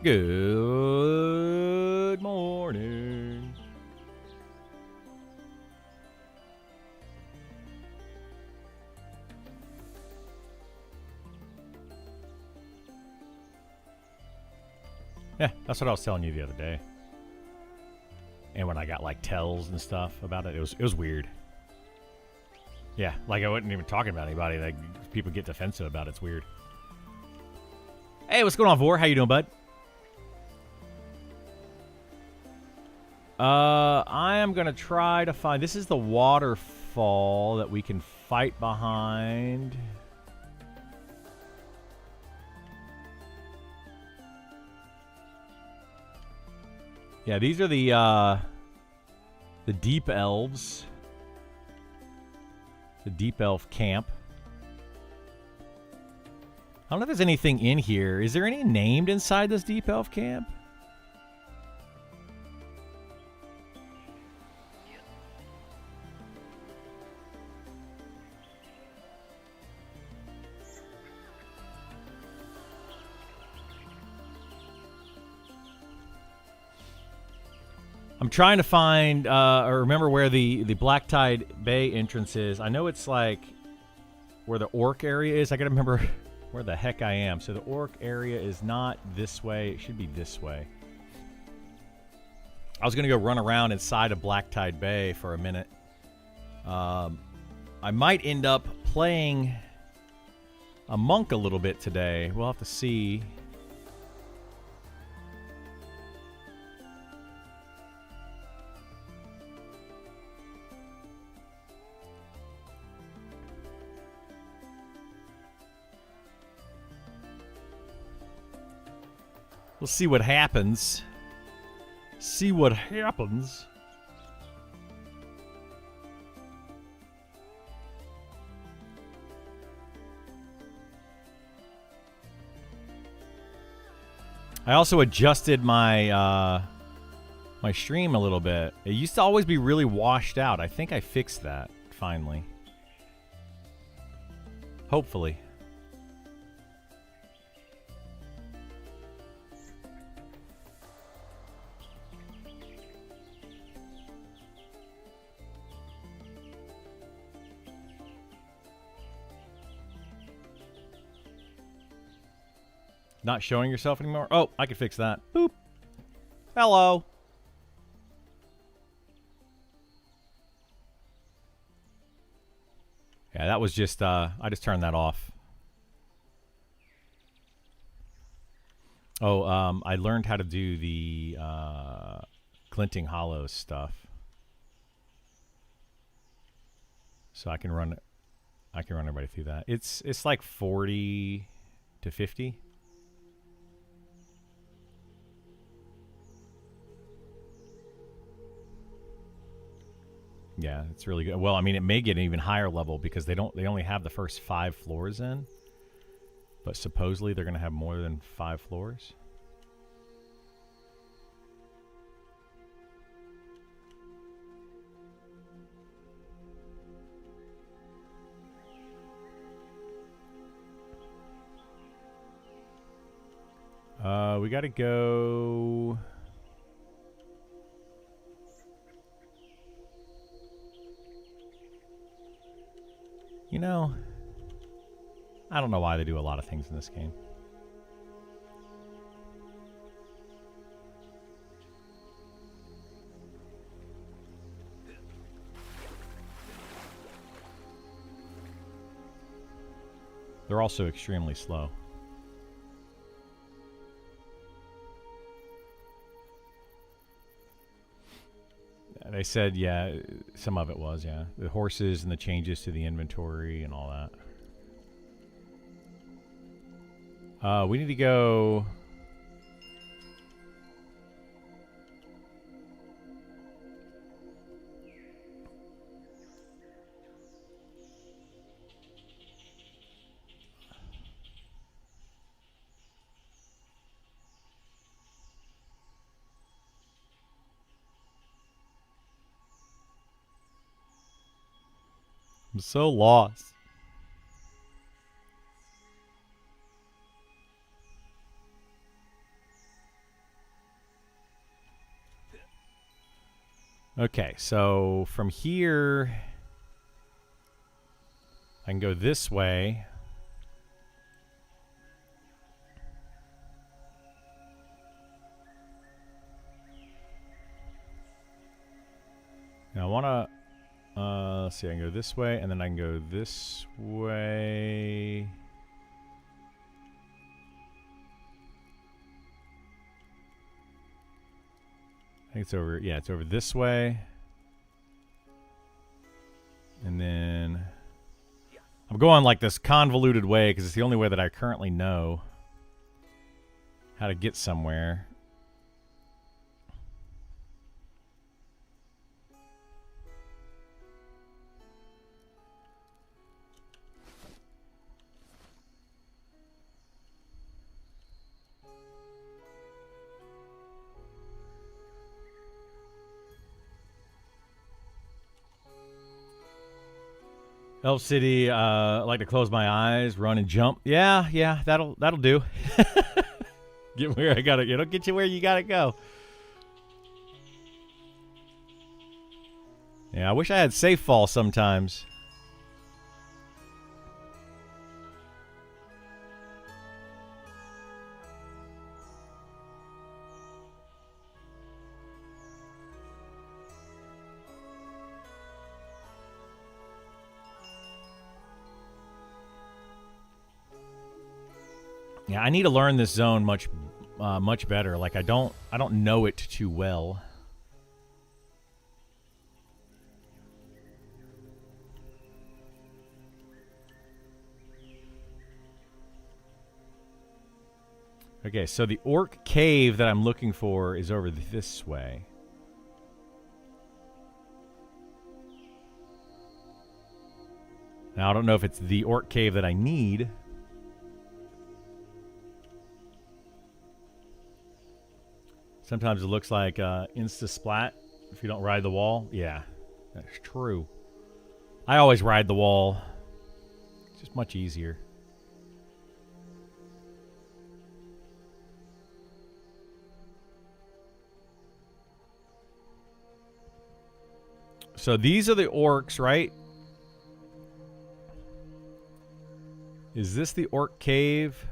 Good morning. Yeah, that's what I was telling you the other day. And when I got like tells and stuff about it, it was weird. Yeah, like I wasn't even talking about anybody. Like people get defensive about it. It's weird. Hey, what's going on, Vor? How you doing, bud? I am gonna try to find. This is the waterfall that we can fight behind. Yeah, these are the deep elves. The deep elf camp. I don't know if there's anything in here. Is there any named inside this deep elf camp? I'm trying to find or remember where the Black Tide Bay entrance is. I know it's like where the orc area is. I gotta remember where the heck I am. So the orc area is not this way. It should be this way. I was gonna go run around inside of Black Tide Bay for a minute. I might end up playing a monk a little bit today. We'll have to see. We'll see what happens. See what happens. I also adjusted my my stream a little bit. It used to always be really washed out. I think I fixed that finally. Hopefully. Not showing yourself anymore? Oh, I can fix that. Boop. Hello. Yeah, that was just, I just turned that off. Oh, I learned how to do the Glinting Hollows stuff. So I can run everybody through that. It's like 40 to 50. Yeah, it's really good. Well, I mean, it may get an even higher level because they only have the first 5 floors in. But supposedly they're going to have more than 5 floors. We got to go. You know, I don't know why they do a lot of things in this game. They're also extremely slow. They said, yeah, some of it was, yeah. The horses and the changes to the inventory and all that. We need to go... I'm so lost. Okay, so from here, I can go this way. Now I want to, let's see, I can go this way, and then I can go this way. I think it's over, yeah, it's over this way. And then I'm going like this convoluted way because it's the only way that I currently know how to get somewhere. Elf City, I like to close my eyes, run and jump. Yeah, that'll do. Get where I gotta, it'll get you where you gotta go. Yeah, I wish I had safe fall sometimes. Yeah, I need to learn this zone much better. Like I don't know it too well. Okay, so the orc cave that I'm looking for is over this way. Now I don't know if it's the orc cave that I need. Sometimes it looks like insta-splat if you don't ride the wall. Yeah, that's true. I always ride the wall. It's just much easier. So these are the orcs, right? Is this the orc cave?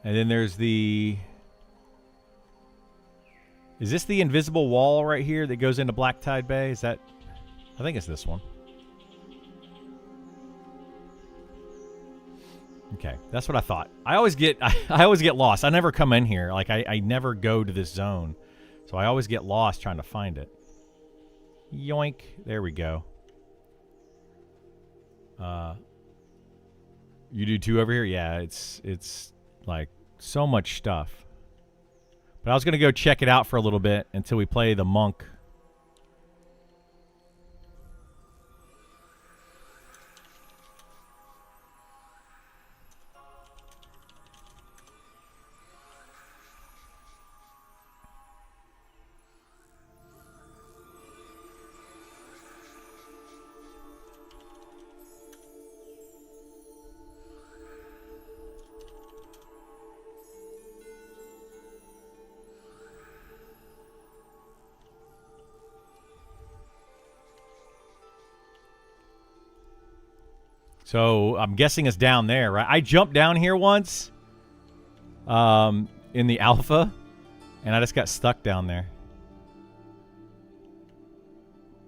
And then there's the... Is this the invisible wall right here that goes into Black Tide Bay? Is that... I think it's this one. Okay, that's what I thought. I always get lost. I never come in here. Like, I never go to this zone. So I always get lost trying to find it. Yoink. There we go. You do too over here? Yeah, it's like so much stuff. But I was going to go check it out for a little bit until we play the monk. So I'm guessing it's down there, right? I jumped down here once in the alpha, and I just got stuck down there.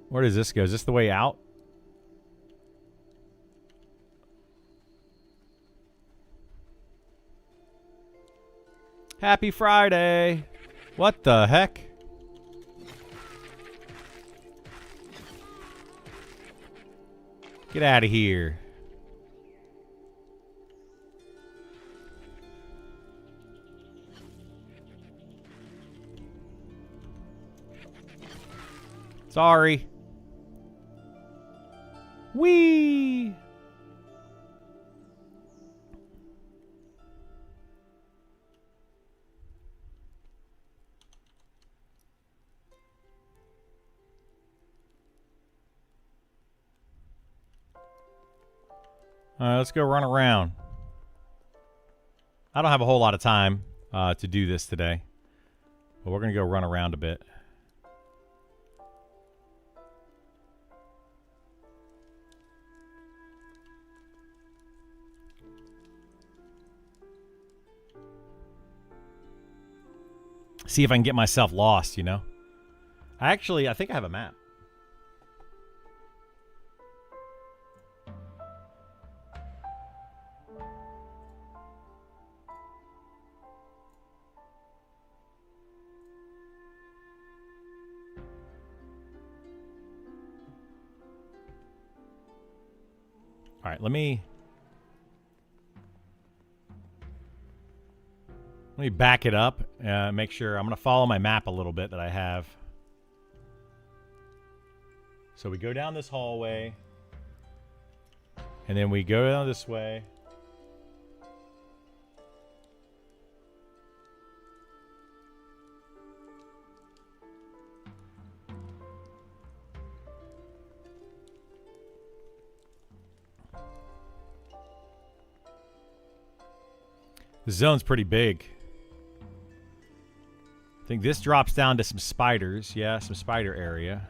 Where does this go? Is this the way out? Happy Friday! What the heck? Get out of here. Sorry. Whee! All right, let's go run around. I don't have a whole lot of time. to do this today. But we're going to go run around a bit. See if I can get myself lost, you know? I think I have a map. All right, let me back it up. Make sure I'm going to follow my map a little bit that I have. So we go down this hallway, and then we go down this way. The zone's pretty big. I think this drops down to some spiders. Yeah, some spider area.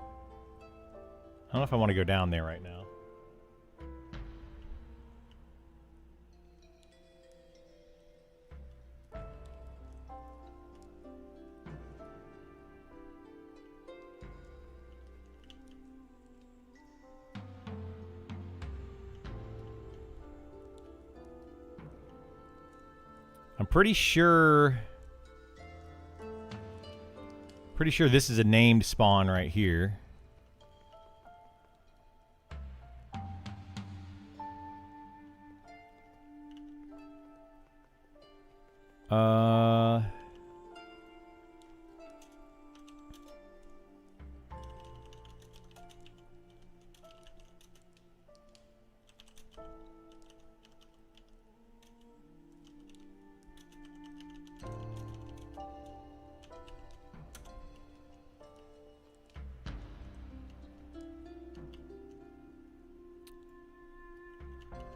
I don't know if I want to go down there right now. I'm pretty sure this is a named spawn right here.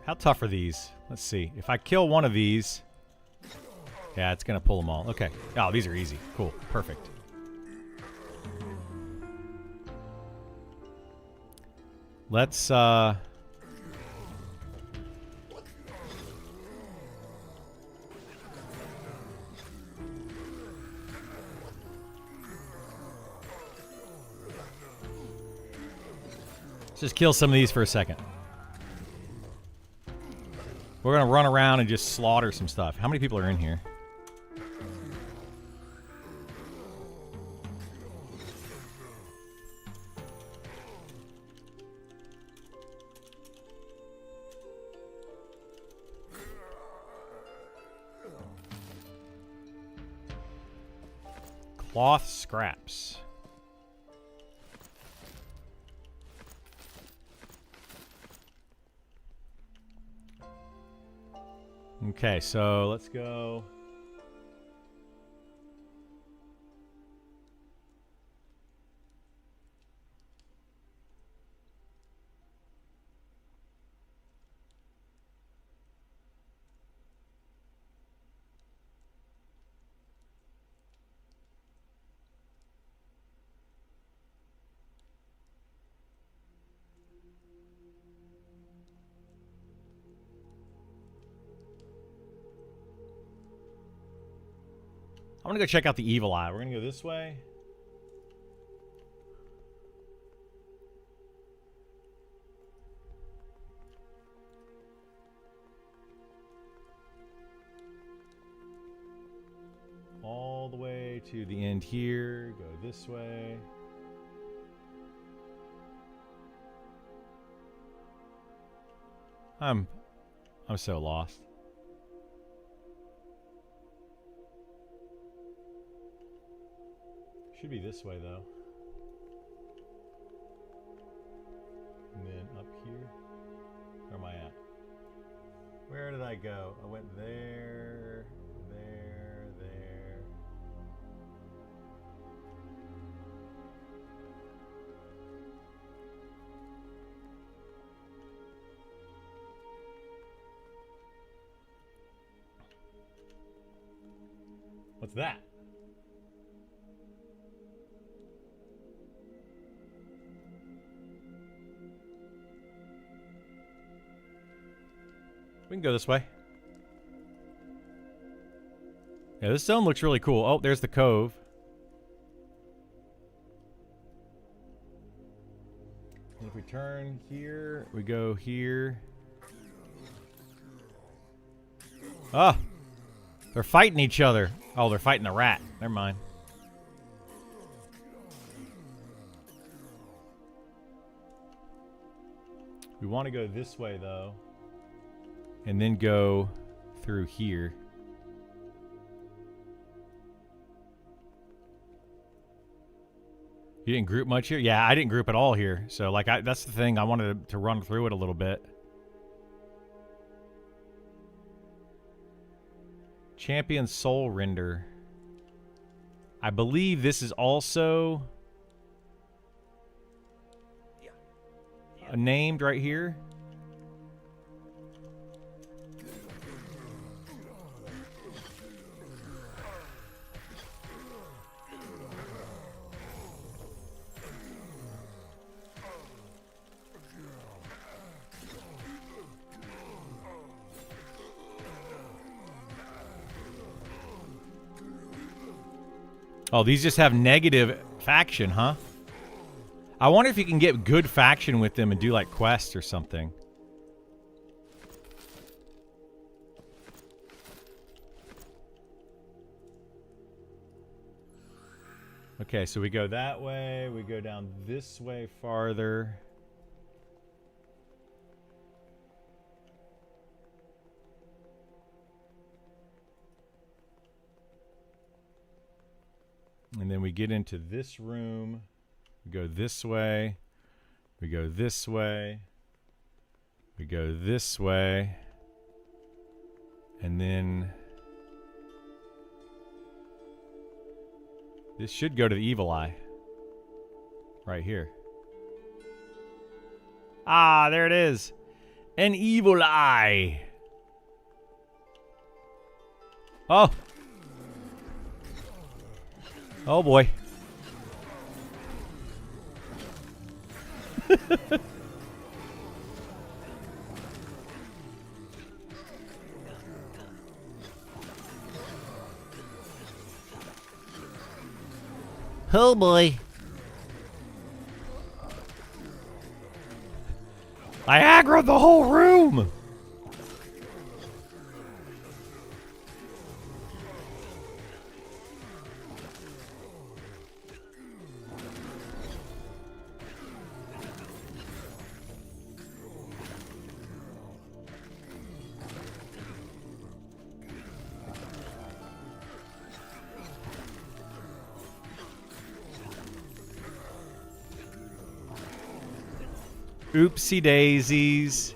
How tough are these? Let's see. If I kill one of these... Yeah, it's going to pull them all. Okay. Oh, these are easy. Cool. Perfect. Let's, let's just kill some of these for a second. We're going to run around and just slaughter some stuff. How many people are in here? Cloth scraps. Okay, so let's go. I'm gonna go check out the evil eye. We're gonna go this way. All the way to the end here. Go this way. I'm so lost. Should be this way, though. And then up here. Where am I at? Where did I go? I went there, there, there. What's that? We can go this way. Yeah, this zone looks really cool. Oh, there's the cove. And if we turn here, we go here. Oh! They're fighting each other. Oh, they're fighting the rat. Never mind. We want to go this way, though. And then go through here. You didn't group much here? Yeah, I didn't group at all here. So, like, that's the thing. I wanted to run through it a little bit. Champion Soul Render. I believe this is also named right here. Oh, these just have negative faction, huh? I wonder if you can get good faction with them and do like quests or something. Okay, so we go that way. We go down this way farther. And then we get into this room. We go this way. We go this way. We go this way. And then this should go to the evil eye. Right here. Ah, there it is. An evil eye. Oh. Oh boy. Oh boy. I aggroed the whole room. Oopsie daisies.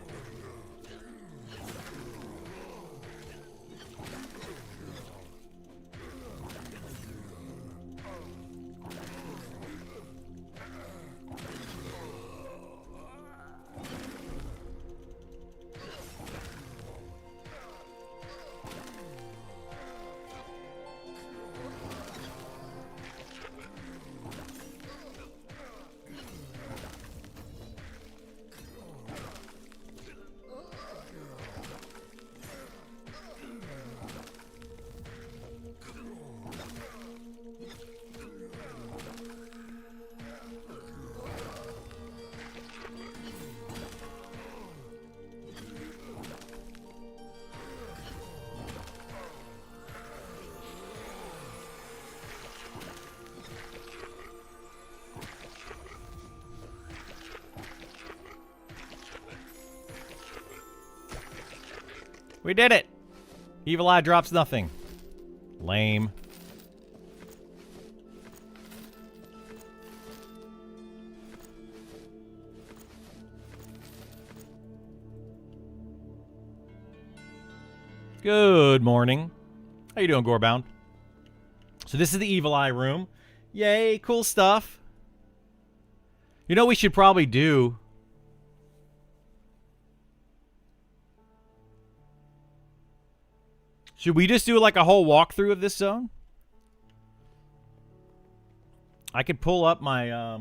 We did it! Evil Eye drops nothing. Lame. Good morning. How you doing, Gorebound? So this is the Evil Eye room. Yay, cool stuff. You know what we should probably do? Should we just do like a whole walkthrough of this zone? I could pull up my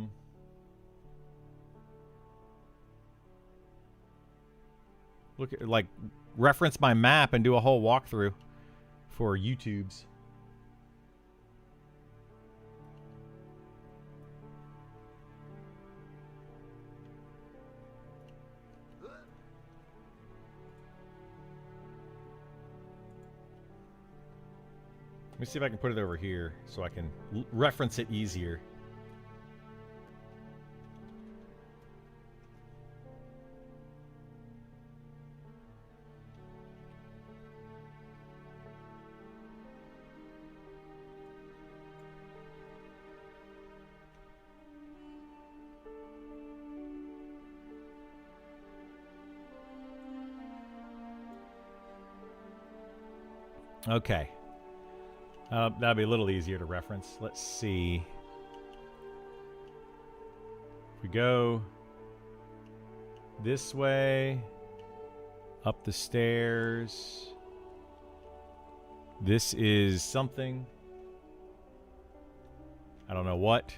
look at, like, reference my map and do a whole walkthrough for YouTube's. Let me see if I can put it over here so I can reference it easier. Okay. That'll be a little easier to reference. Let's see. If we go this way, up the stairs. This is something. I don't know what.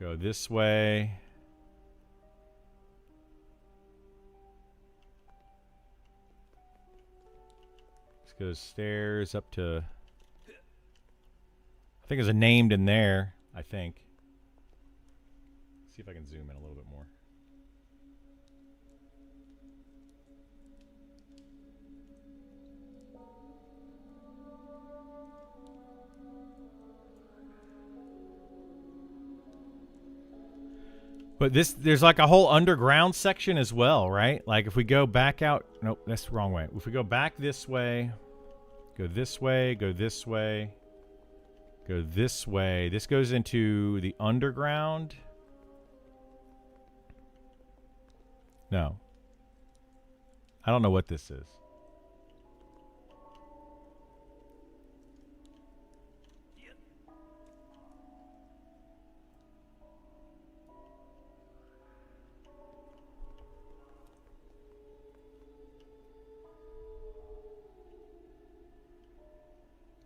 Go this way. Goes stairs up to, I think there's a named in there, I think. Let's see if I can zoom in a little bit more. But there's like a whole underground section as well, right? Like if we go back out, nope, that's the wrong way. If we go back this way, go this way, go this way, go this way. This goes into the underground. No. I don't know what this is.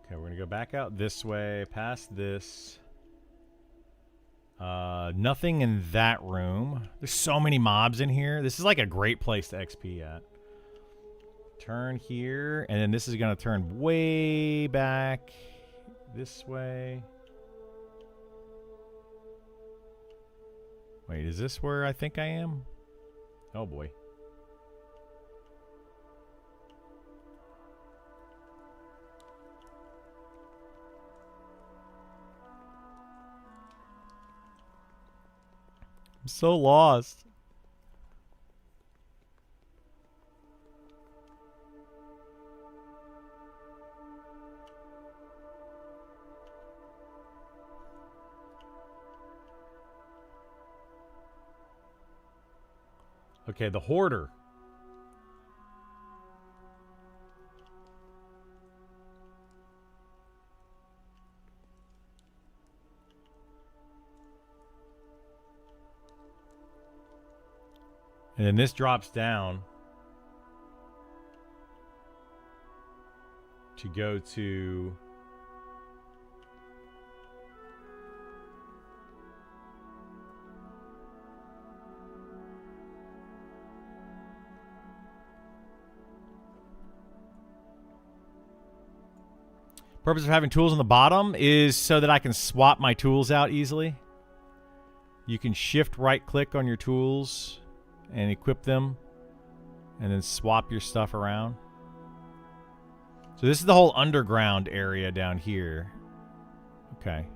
Okay, we're going to go back out this way, past this. Nothing in that room. There's so many mobs in here. This is like a great place to XP at. Turn here, and then this is going to turn way back this way. Wait, is this where I think I am? Oh boy. I'm so lost. Okay, the hoarder. And then this drops down to go to purpose of having tools on the bottom is so that I can swap my tools out easily. You can shift right click on your tools and equip them and then swap your stuff around. So this is the whole underground area down here. Okay.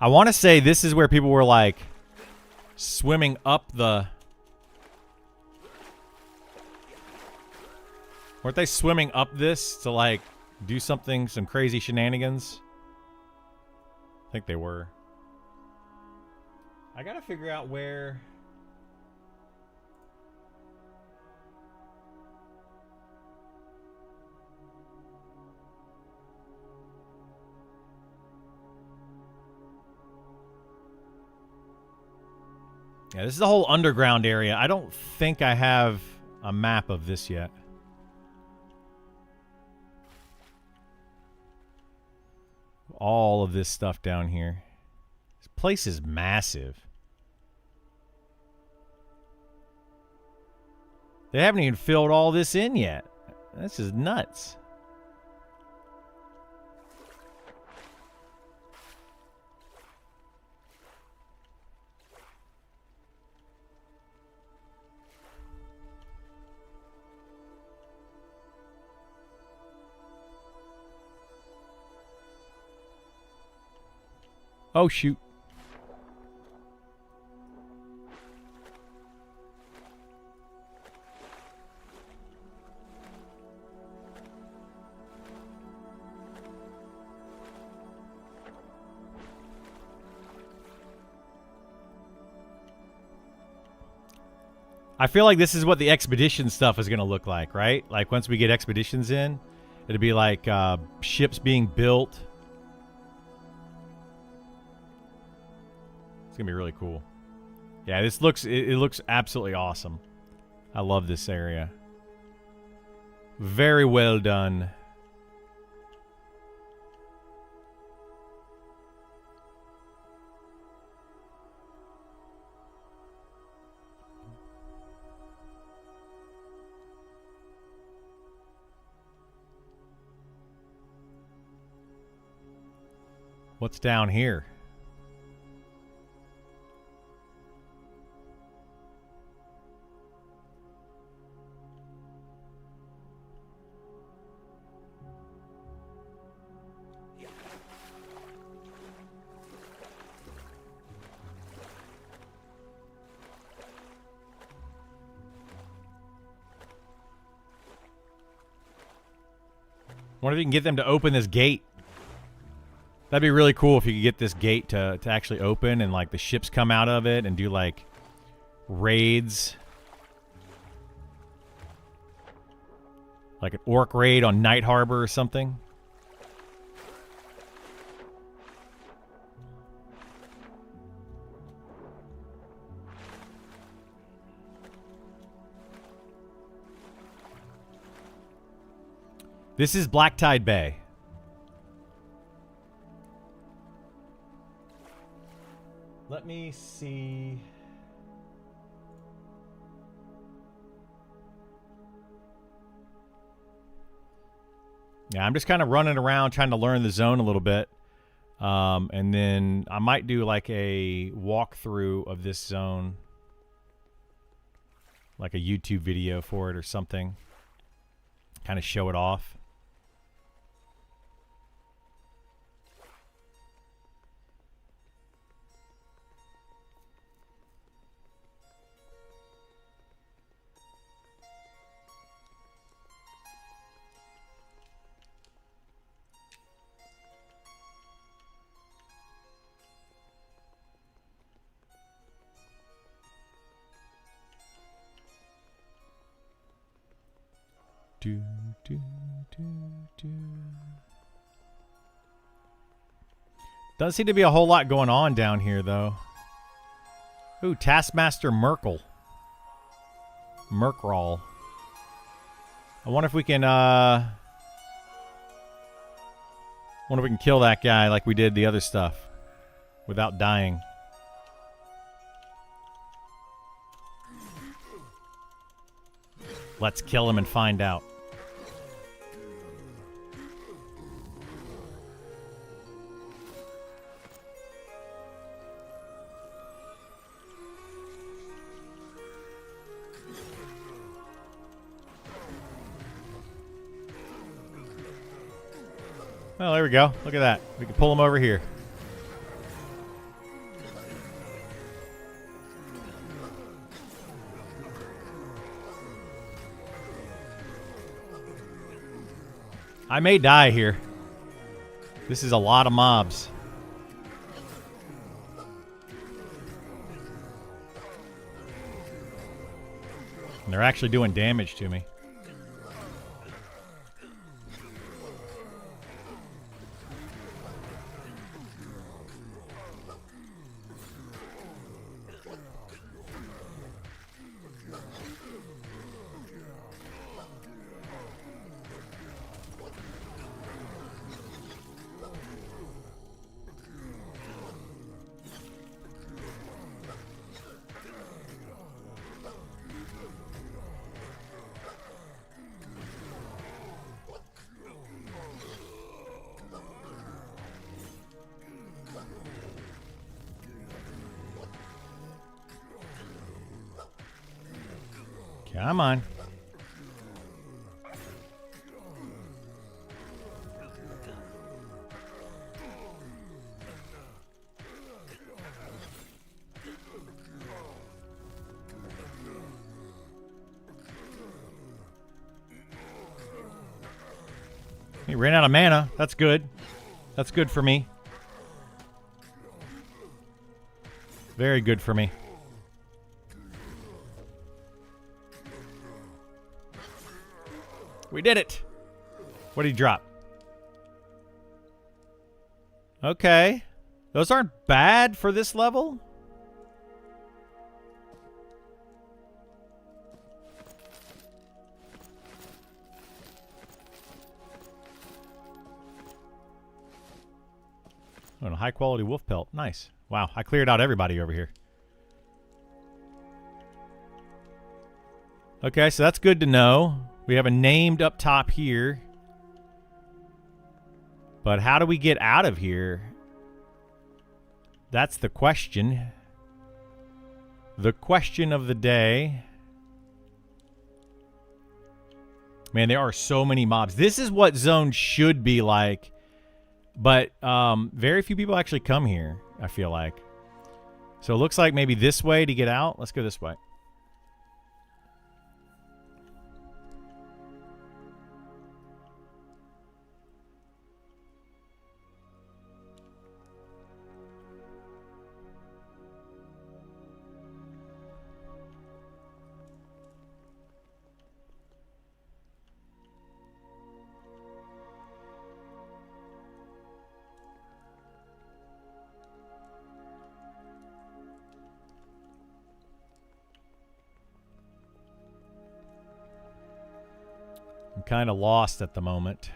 I want to say this is where people were like swimming up the... Weren't they swimming up this to like do something, some crazy shenanigans? I think they were. I gotta figure out where... Yeah, this is the whole underground area. I don't think I have a map of this yet. all of this stuff down here. This place is massive. They haven't even filled all this in yet. This is nuts. Oh, shoot. I feel like this is what the expedition stuff is going to look like, right? Like once we get expeditions in, it'll be like ships being built. It's going to be really cool. Yeah, this looks, it looks absolutely awesome. I love this area. Very well done. What's down here? Wonder if you can get them to open this gate. That'd be really cool if you could get this gate to actually open and like the ships come out of it and do like raids. Like an orc raid on Night Harbor or something. This is Black Tide Bay. Let me see. Yeah, I'm just kind of running around trying to learn the zone a little bit. And then I might do like a walkthrough of this zone. Like a YouTube video for it or something. Kind of show it off. Do, do, do, do. Doesn't seem to be a whole lot going on down here, though. Ooh, Taskmaster Merkel. Merkrall. I wonder if we can, wonder if we can kill that guy like we did the other stuff without dying. Let's kill him and find out. Well, there we go. Look at that. We can pull him over here. I may die here. This is a lot of mobs. And they're actually doing damage to me. Come on. He ran out of mana. That's good. That's good for me. Very good for me. We did it. What did he drop? Okay. Those aren't bad for this level. Oh, and a high quality wolf pelt. Nice. Wow, I cleared out everybody over here. Okay, so that's good to know. We have a named up top here. But how do we get out of here? That's the question. The question of the day. Man, there are so many mobs. This is what Zone should be like. But very few people actually come here, I feel like. So it looks like maybe this way to get out. Let's go this way. I'm kind of lost at the moment.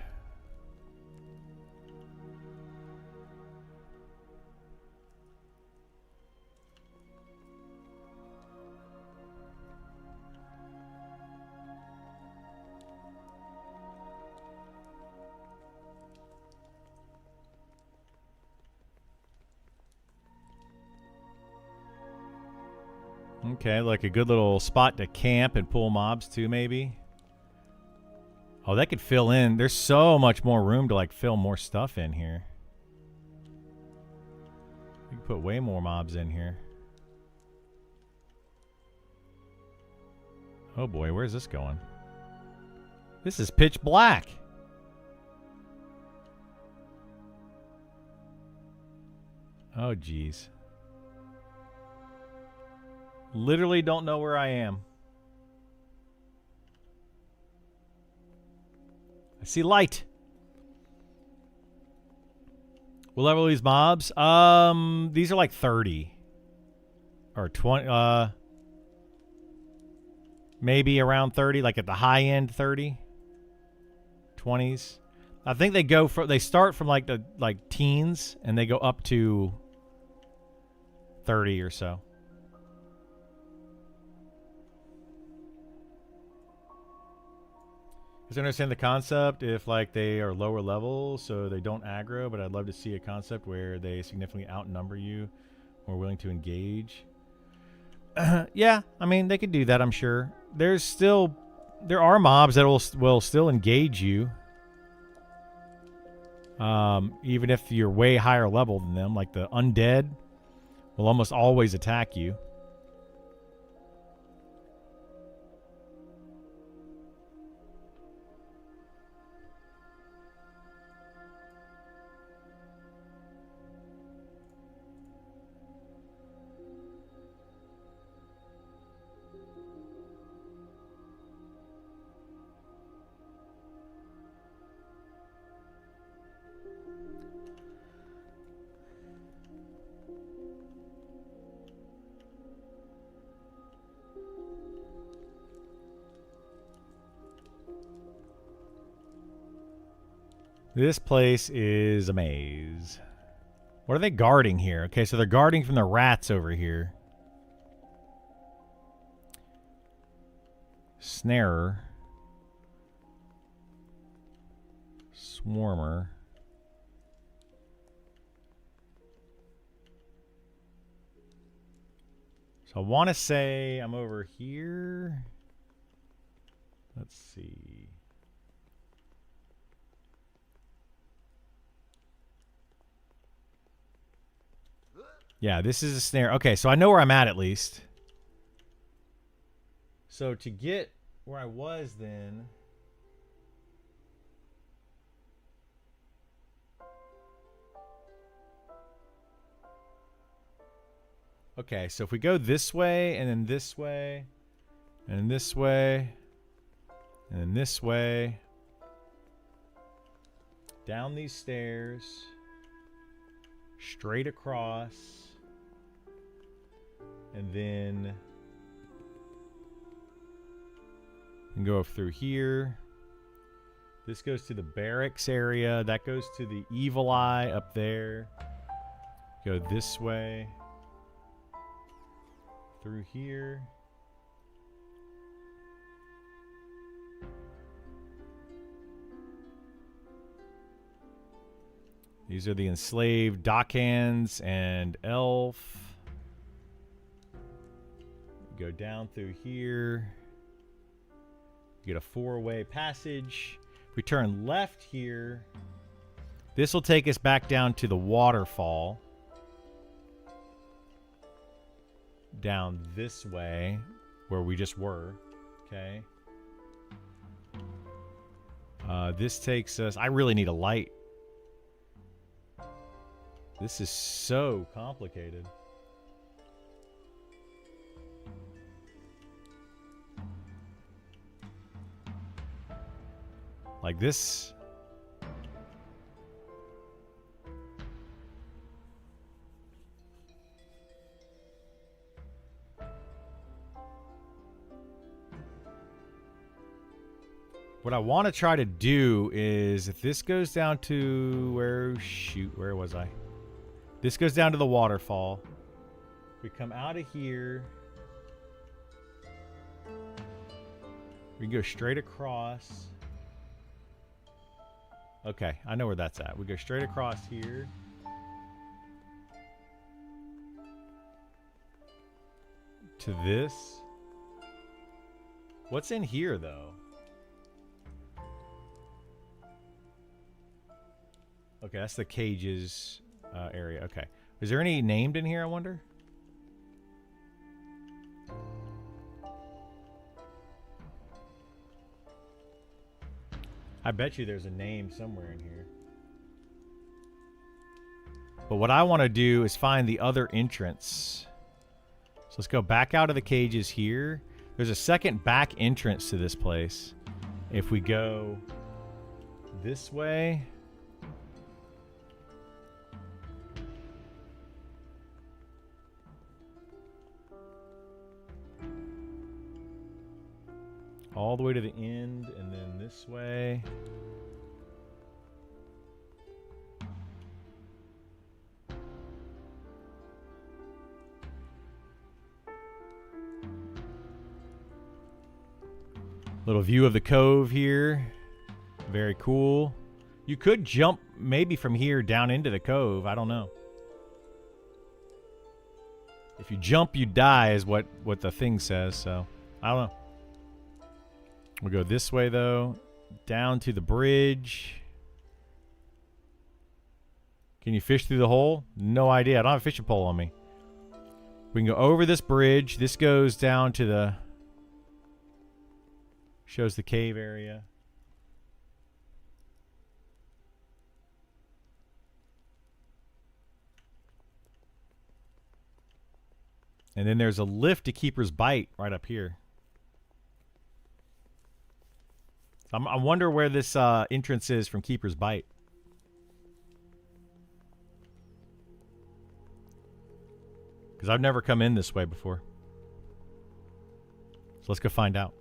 Okay, like a good little spot to camp and pull mobs too, maybe. Oh, that could fill in. There's so much more room to like fill more stuff in here. We can put way more mobs in here. Oh boy, where's this going? This is pitch black. Oh geez. Literally don't know where I am. I see light. What level are these mobs? These are like 30. Or 20, maybe around 30, like at the high end 30. 20s. I think they start from like the teens and they go up to 30 or so. I understand the concept if like they are lower level so they don't aggro, but I'd love to see a concept where they significantly outnumber you or willing to engage. Yeah, I mean they could do that, I'm sure. There are mobs that will still engage you. Even if you're way higher level than them, like the undead will almost always attack you. This place is a maze. What are they guarding here? Okay, so they're guarding from the rats over here. Snarer. Swarmer. So I want to say I'm over here. Let's see. Yeah, this is a snare. Okay, so I know where I'm at least. So to get where I was then... Okay, so if we go this way, and then this way, and this way, and then this way, down these stairs, straight across, and then and go through here. This goes to the barracks area. That goes to the evil eye up there. Go this way. Through here. These are the enslaved dockhands and elf. Go down through here. You get a four-way passage. If we turn left here, this will take us back down to the waterfall. Down this way, where we just were. Okay. This takes us... I really need a light. This is so complicated. Like this... What I want to try to do is, if this goes down to where... Shoot, where was I? This goes down to the waterfall. We come out of here. We can go straight across. Okay, I know where that's at. We go straight across here. To this. What's in here, though? Okay, that's the cages area. Okay. Is there any named in here, I wonder? I bet you there's a name somewhere in here. But what I want to do is find the other entrance. So let's go back out of the cages here. There's a second back entrance to this place. If we go this way... all the way to the end, and then this way. Little view of the cove here. Very cool. You could jump maybe from here down into the cove. I don't know. If you jump, you die is what the thing says, so I don't know. We'll go this way, though. Down to the bridge. Can you fish through the hole? No idea. I don't have a fishing pole on me. We can go over this bridge. This goes down to the... shows the cave area. And then there's a lift to Keeper's Bite right up here. I wonder where this entrance is from Keeper's Bite. Because I've never come in this way before. So let's go find out.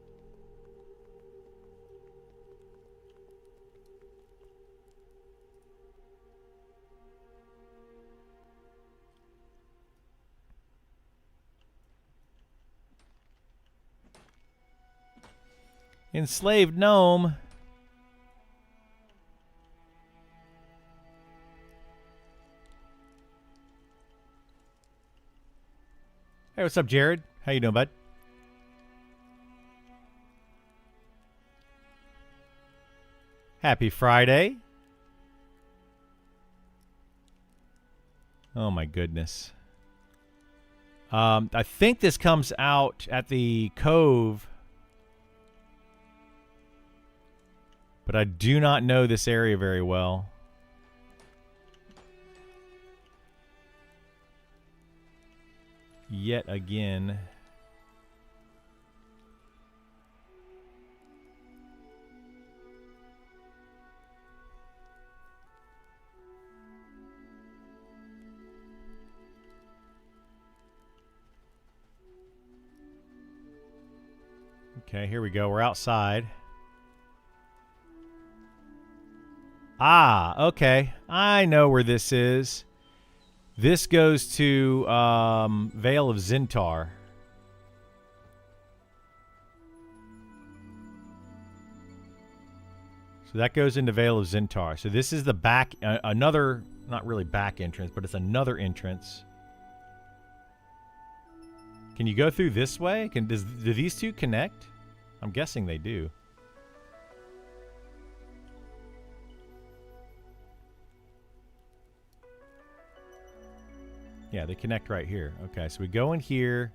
Enslaved gnome. Hey, what's up, Jared? How you doing, bud? Happy Friday. Oh my goodness. I think this comes out at the cove, but I do not know this area very well. Yet again. Okay, here we go. We're outside. Ah, okay. I know where this is. This goes to Vale of Zintar. So that goes into Vale of Zintar. So this is the back, another, not really back entrance, but it's another entrance. Can you go through this way? Do these two connect? I'm guessing they do. Yeah, they connect right here. Okay, so we go in here.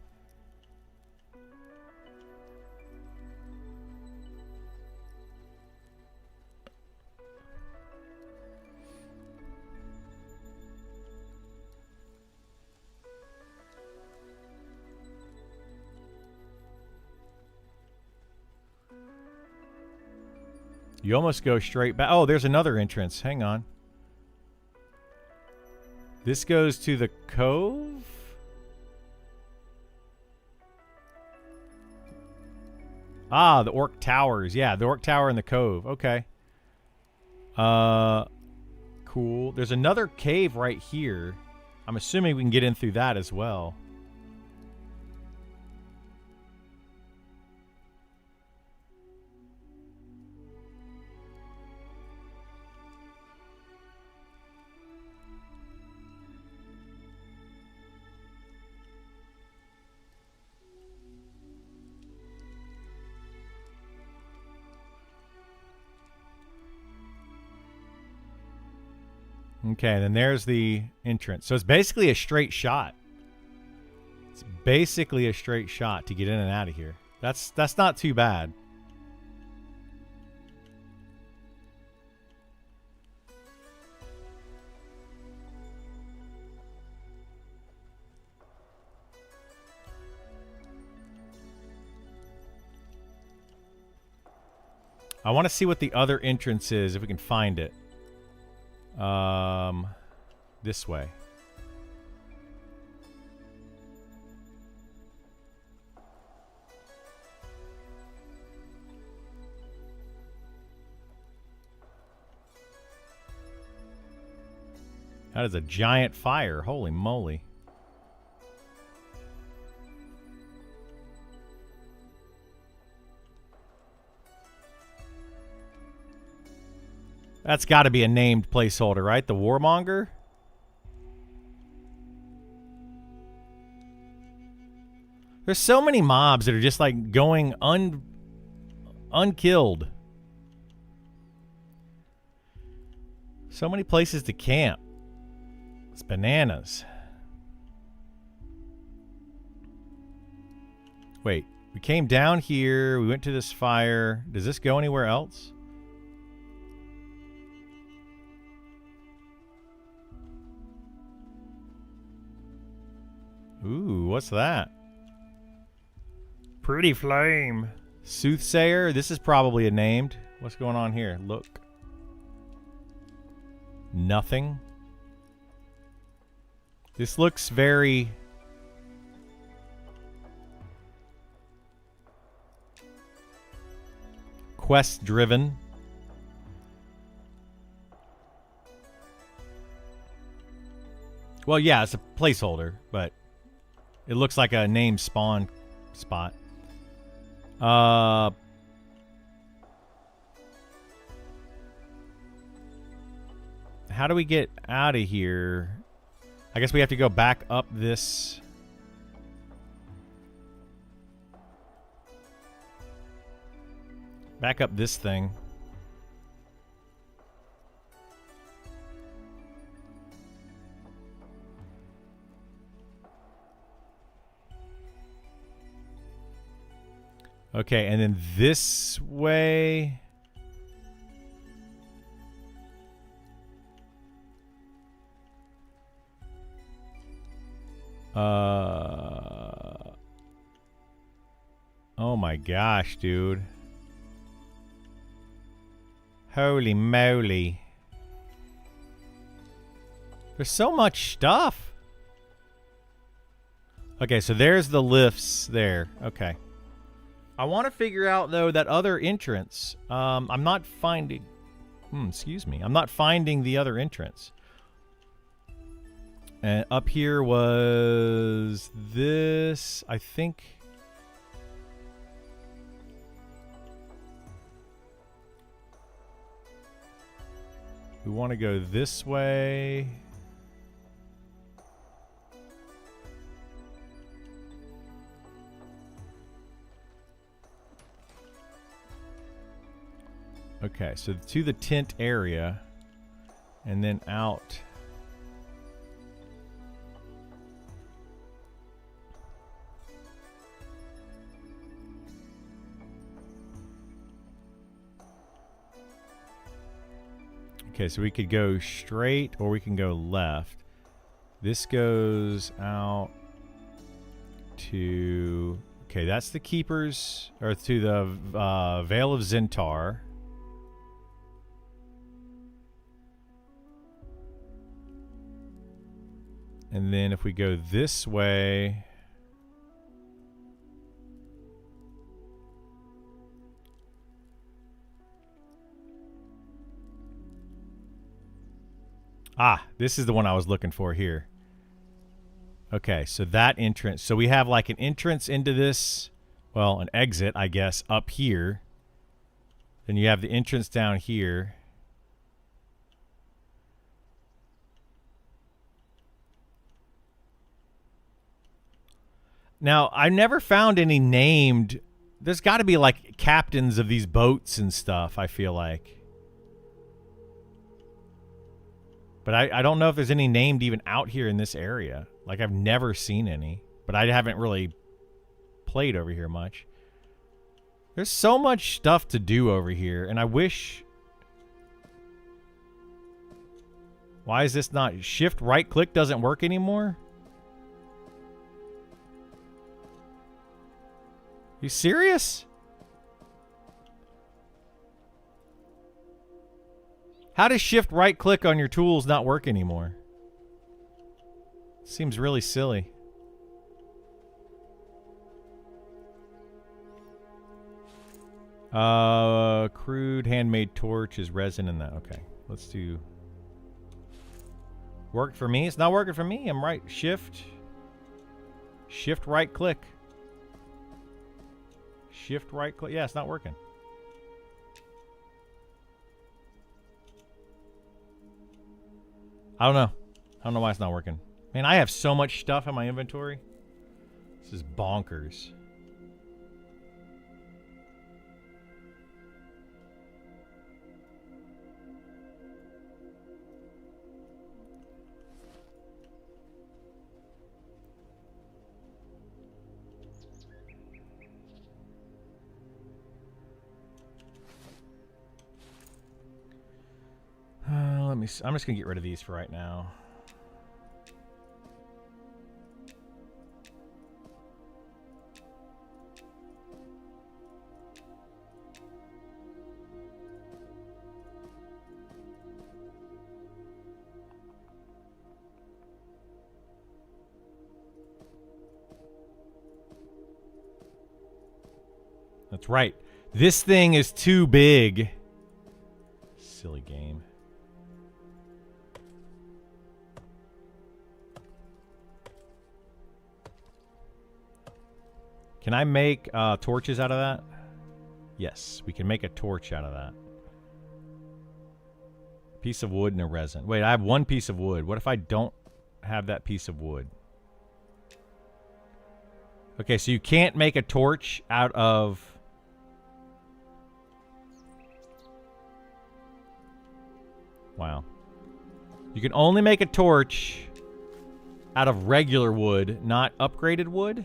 You almost go straight back. Oh, there's another entrance. Hang on. This goes to the cove? Ah, the Orc Towers. Yeah, the Orc Tower and the cove. Okay. Cool. There's another cave right here. I'm assuming we can get in through that as well. Okay, then there's the entrance. So it's basically a straight shot. It's basically a straight shot to get in and out of here. That's not too bad. I want to see what the other entrance is, if we can find it. This way. That is a giant fire. Holy moly. That's got to be a named placeholder, right? The Warmonger? There's so many mobs that are just like going unkilled. So many places to camp. It's bananas. Wait, we came down here. We went to this fire. Does this go anywhere else? Ooh, what's that? Pretty flame. Soothsayer. This is probably a named. What's going on here? Look. Nothing. This looks very... quest driven. Well, yeah, it's a placeholder, but it looks like a named spawn spot. How do we get out of here? I guess we have to go back up this. Back up this thing. Okay, and then this way. Oh my gosh, dude. Holy moly. There's so much stuff. Okay, so there's the lifts there. Okay. I want to figure out, though, that other entrance. I'm not finding... excuse me. I'm not finding the other entrance. And up here was this, I think. We want to go this way. Okay, so to the tent area and then out. Okay, so we could go straight or we can go left. This goes out to... Okay, that's the Keepers, or to the Vale of Zentar. And then if we go this way... Ah, this is the one I was looking for here. Okay, so that entrance. So we have like an entrance into this, well, an exit, I guess, up here. Then you have the entrance down here. Now, I never found any named... There's got to be like captains of these boats and stuff, I feel like. But I don't know if there's any named even out here in this area. Like, I've never seen any. But I haven't really played over here much. There's so much stuff to do over here. And I wish... Why is this not... Shift right click doesn't work anymore? You serious? How does shift right click on your tools not work anymore? Seems really silly. Crude handmade torch is resin in that. Okay, let's do... Worked for me? It's not working for me. I'm right. Shift right click. Shift right click. Yeah, it's not working. I don't know. I don't know why it's not working. Man, I have so much stuff in my inventory. This is bonkers. I'm just gonna get rid of these for right now. That's right. This thing is too big. Silly game. Can I make torches out of that? Yes, we can make a torch out of that. Piece of wood and a resin. Wait, I have one piece of wood. What if I don't have that piece of wood? Okay, so you can't make a torch out of... Wow. You can only make a torch out of regular wood, not upgraded wood?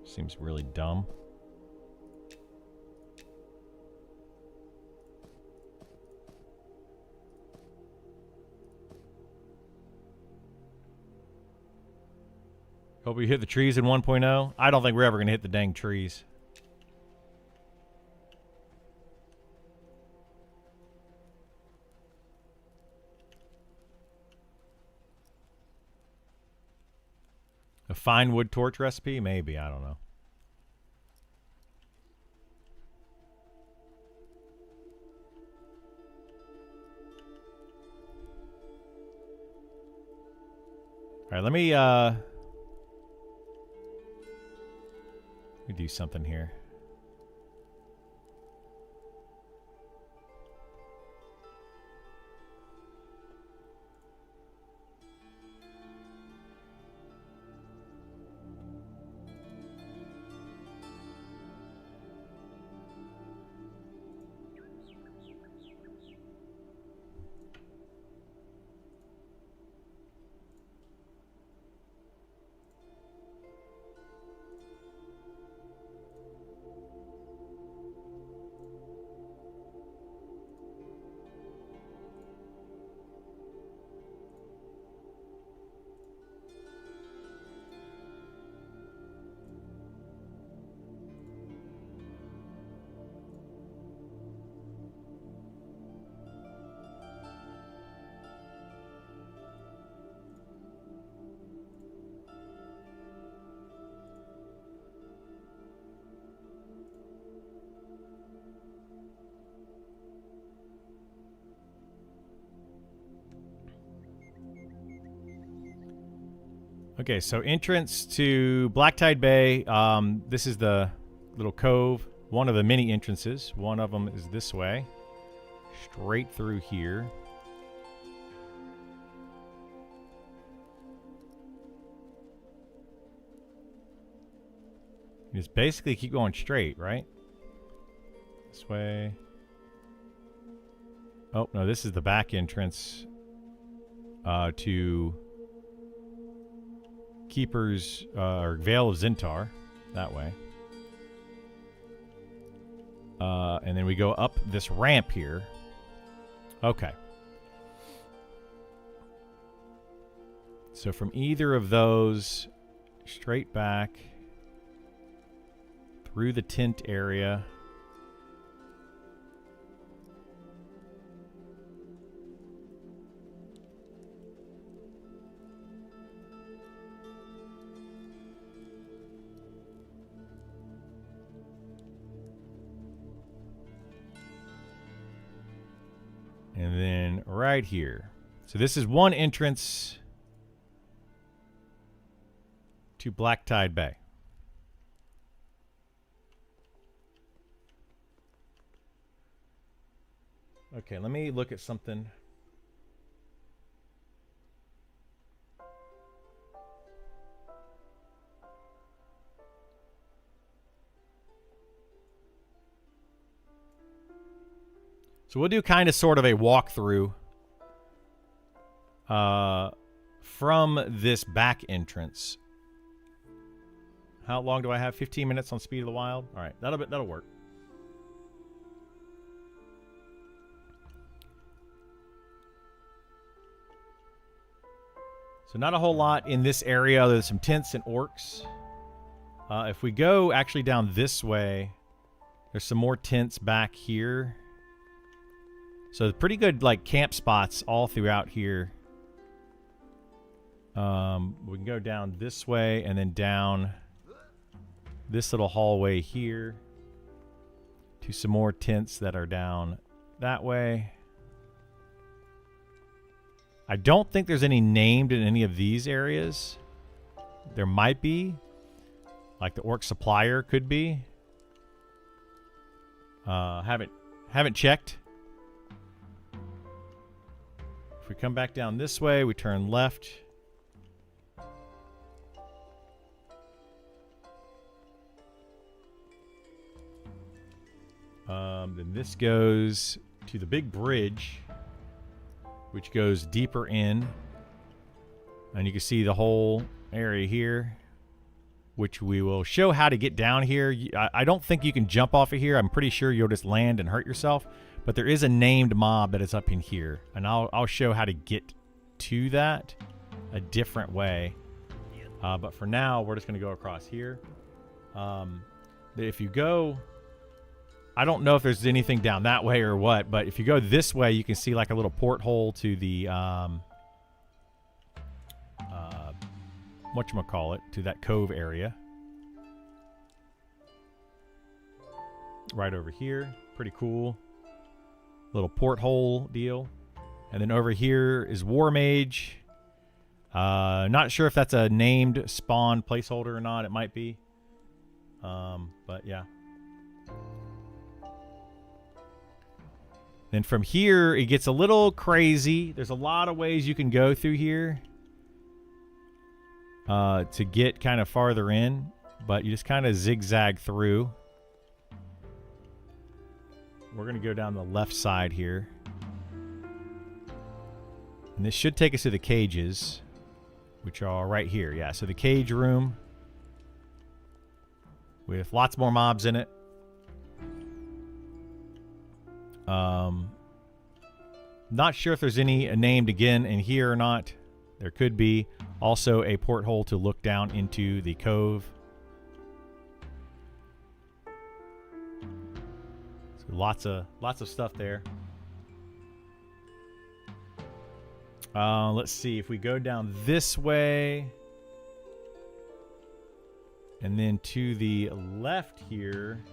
Seems really dumb. Hope we hit the trees in 1.0. I don't think we're ever going to hit the dang trees. A fine wood torch recipe? Maybe. I don't know. All right, let me do something here. Okay, so entrance to Black Tide Bay. This is the little cove. One of the many entrances. One of them is this way. Straight through here. You just basically keep going straight, right? This way. Oh, no, this is the back entrance to Keeper's or Vale of Zintar, that way. And then we go up this ramp here. Okay. So from either of those, straight back through the tent area. And then right here. So this is one entrance to Black Tide Bay. Okay, let me look at something. So we'll do kind of sort of a walkthrough from this back entrance. How long do I have? 15 minutes on Speed of the Wild? All right, that'll work. So not a whole lot in this area. There's some tents and orcs. If we go actually down this way, there's some more tents back here. So pretty good like camp spots all throughout here. We can go down this way and then down this little hallway here to some more tents that are down that way. I don't think there's any named in any of these areas. There might be. Like the orc supplier could be. Haven't checked. If we come back down this way, we turn left. Then this goes to the big bridge, which goes deeper in. And you can see the whole area here, which we will show how to get down here. I don't think you can jump off of here. I'm pretty sure you'll just land and hurt yourself. But there is a named mob that is up in here. And I'll show how to get to that a different way. But for now, we're just going to go across here. If you go... I don't know if there's anything down that way or what, but if you go this way, you can see like a little porthole to the... whatchamacallit, to that cove area. Right over here. Pretty cool. Little porthole deal. And then over here is War Mage. Not sure if that's a named spawn placeholder or not. It might be. But yeah. Then from here, it gets a little crazy. There's a lot of ways you can go through here to get kind of farther in. But you just kind of zigzag through. We're going to go down the left side here. And this should take us to the cages, which are right here. Yeah, so the cage room with lots more mobs in it. Not sure if there's any named again in here or not. There could be. Also a porthole to look down into the cove. So lots of stuff there. Let's see if we go down this way and then to the left here.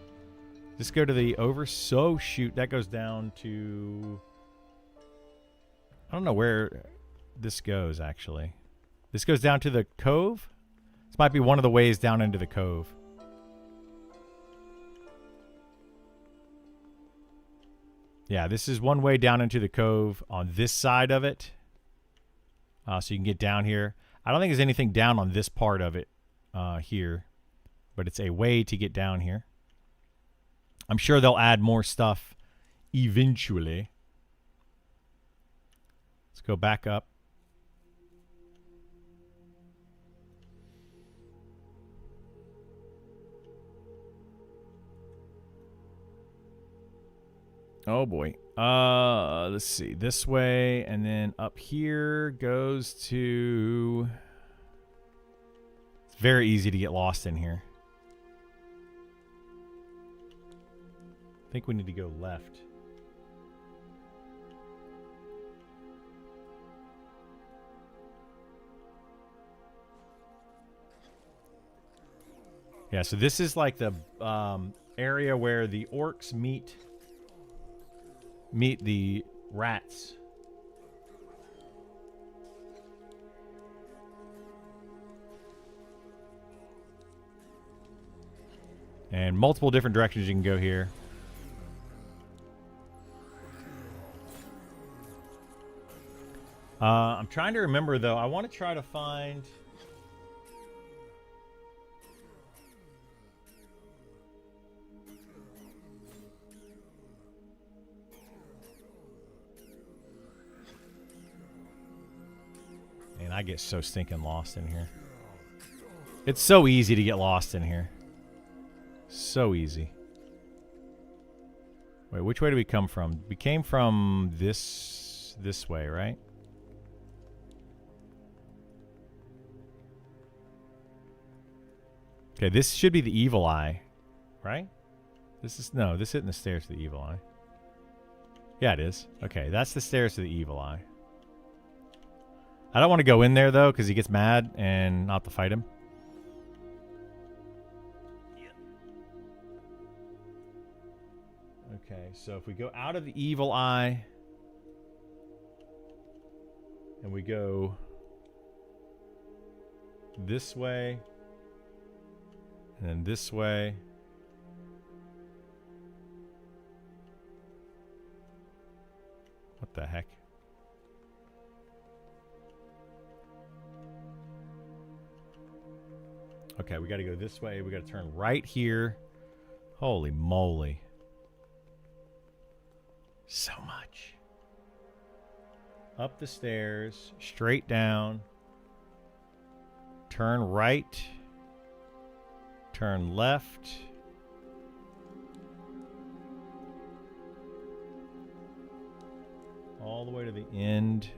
Just go to the shoot, that goes down to... I don't know where this goes, actually. This goes down to the cove? This might be one of the ways down into the cove. Yeah, this is one way down into the cove on this side of it. So you can get down here. I don't think there's anything down on this part of it here. But it's a way to get down here. I'm sure they'll add more stuff eventually. Let's go back up. Oh boy. Let's see. This way, and then up here goes to... It's very easy to get lost in here. I think we need to go left. Yeah, so this is like the area where the orcs meet the rats. And multiple different directions you can go here. I'm trying to remember, though. I want to try to find... Man, I get so stinking lost in here. It's so easy to get lost in here. So easy. Wait, which way did we come from? We came from this way, right? Okay, this should be the evil eye, right? This isn't the stairs to the evil eye. Yeah, it is. Okay, that's the stairs to the evil eye. I don't want to go in there, though, because he gets mad and not to fight him. Okay, so if we go out of the evil eye and we go this way and then this way. What the heck? Okay, we got to go this way. We got to turn right here. Holy moly. So much. Up the stairs, straight down. Turn right. Turn left. All the way to the end.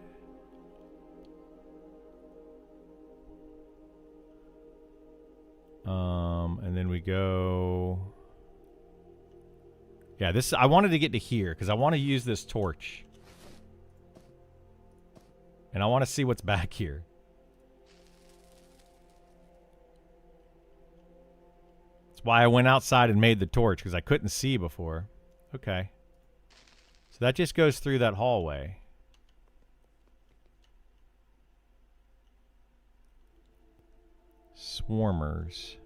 And then we go... Yeah, this... I wanted to get to here, because I want to use this torch. And I want to see what's back here. That's why I went outside and made the torch, because I couldn't see before. Okay. So that just goes through that hallway. Swarmers.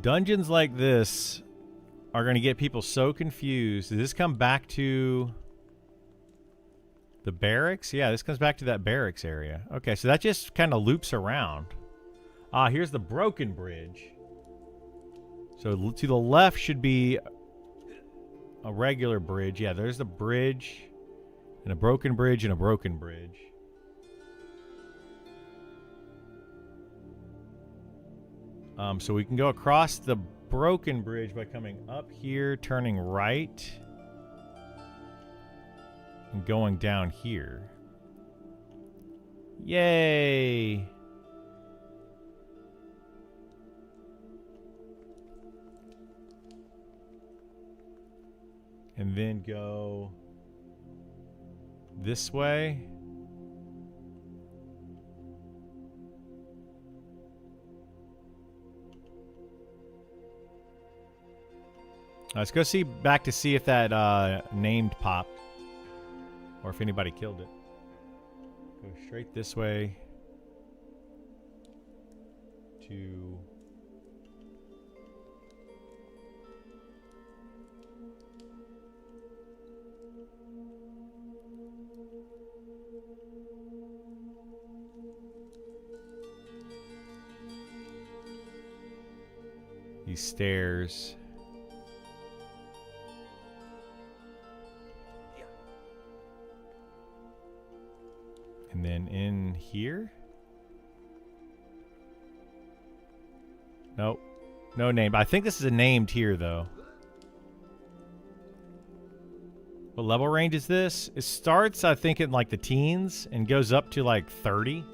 Dungeons like this are going to get people so confused. Does this come back to the barracks? Yeah, this comes back to that barracks area. Okay, so that just kind of loops around. Ah, here's the broken bridge. So to the left should be a regular bridge. Yeah, there's the bridge, and a broken bridge, and a broken bridge. So we can go across the broken bridge by coming up here, turning right, and going down here. Yay! And then go this way. Let's go back to see if that named popped, or if anybody killed it. Go straight this way to... these stairs. And then in here? Nope. No name. I think this is a named here, though. What level range is this? It starts, I think, in like the teens and goes up to like 30.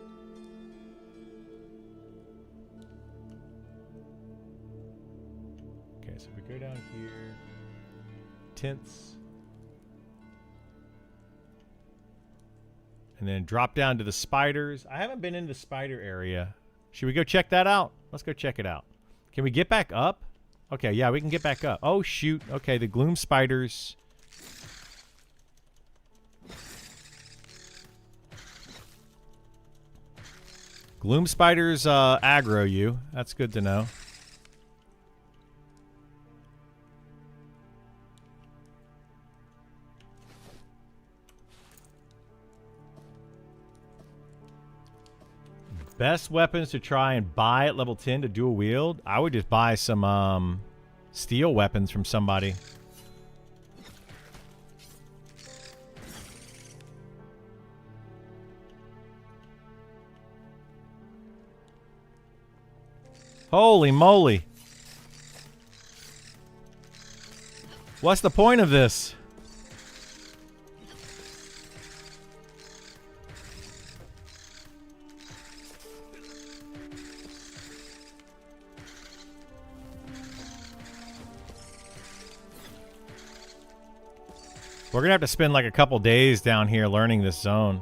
Okay, so we go down here. Tents. And then drop down to the spiders. I haven't been in the spider area. Should we go check that out? Let's go check it out. Can we get back up? Okay, yeah, we can get back up. Oh, shoot. Okay, the gloom spiders. Gloom spiders aggro you. That's good to know. Best weapons to try and buy at level 10 to dual wield? I would just buy some steel weapons from somebody. Holy moly. What's the point of this? We're going to have to spend like a couple days down here learning this zone.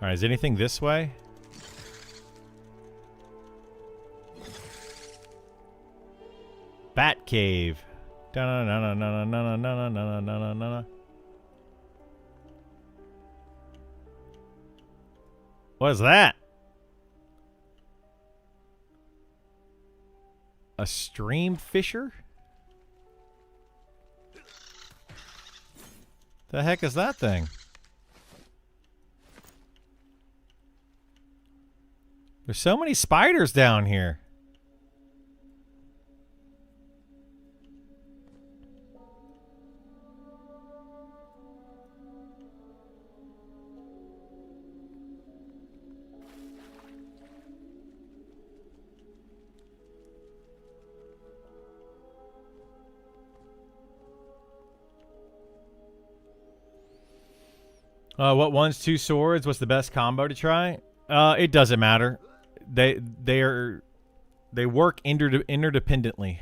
Alright, is anything this way? Bat cave. What is that? A stream fisher? The heck is that thing? There's so many spiders down here. What one's 2 swords? What's the best combo to try? It doesn't matter. They work interdependently.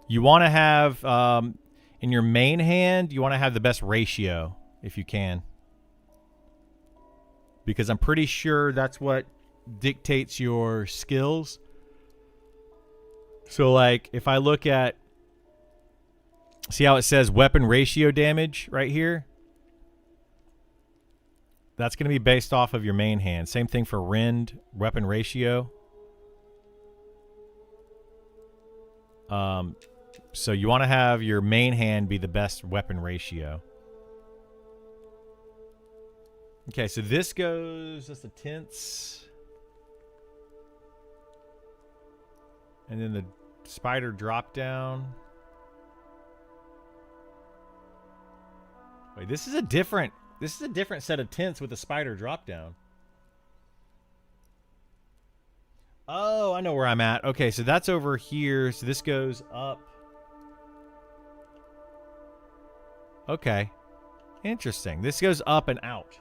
You want to have in your main hand, you want to have the best ratio if you can, because I'm pretty sure that's what dictates your skills. So like if I look at, see how it says weapon ratio damage right here? That's going to be based off of your main hand. Same thing for rend, weapon ratio. So you want to have your main hand be the best weapon ratio. Okay, so this goes, that's the tenths. And then the spider drop down. Wait, this is a different set of tenths with the spider drop down. Oh, I know where I'm at. Okay, so that's over here. So this goes up. Okay. Interesting. This goes up and out.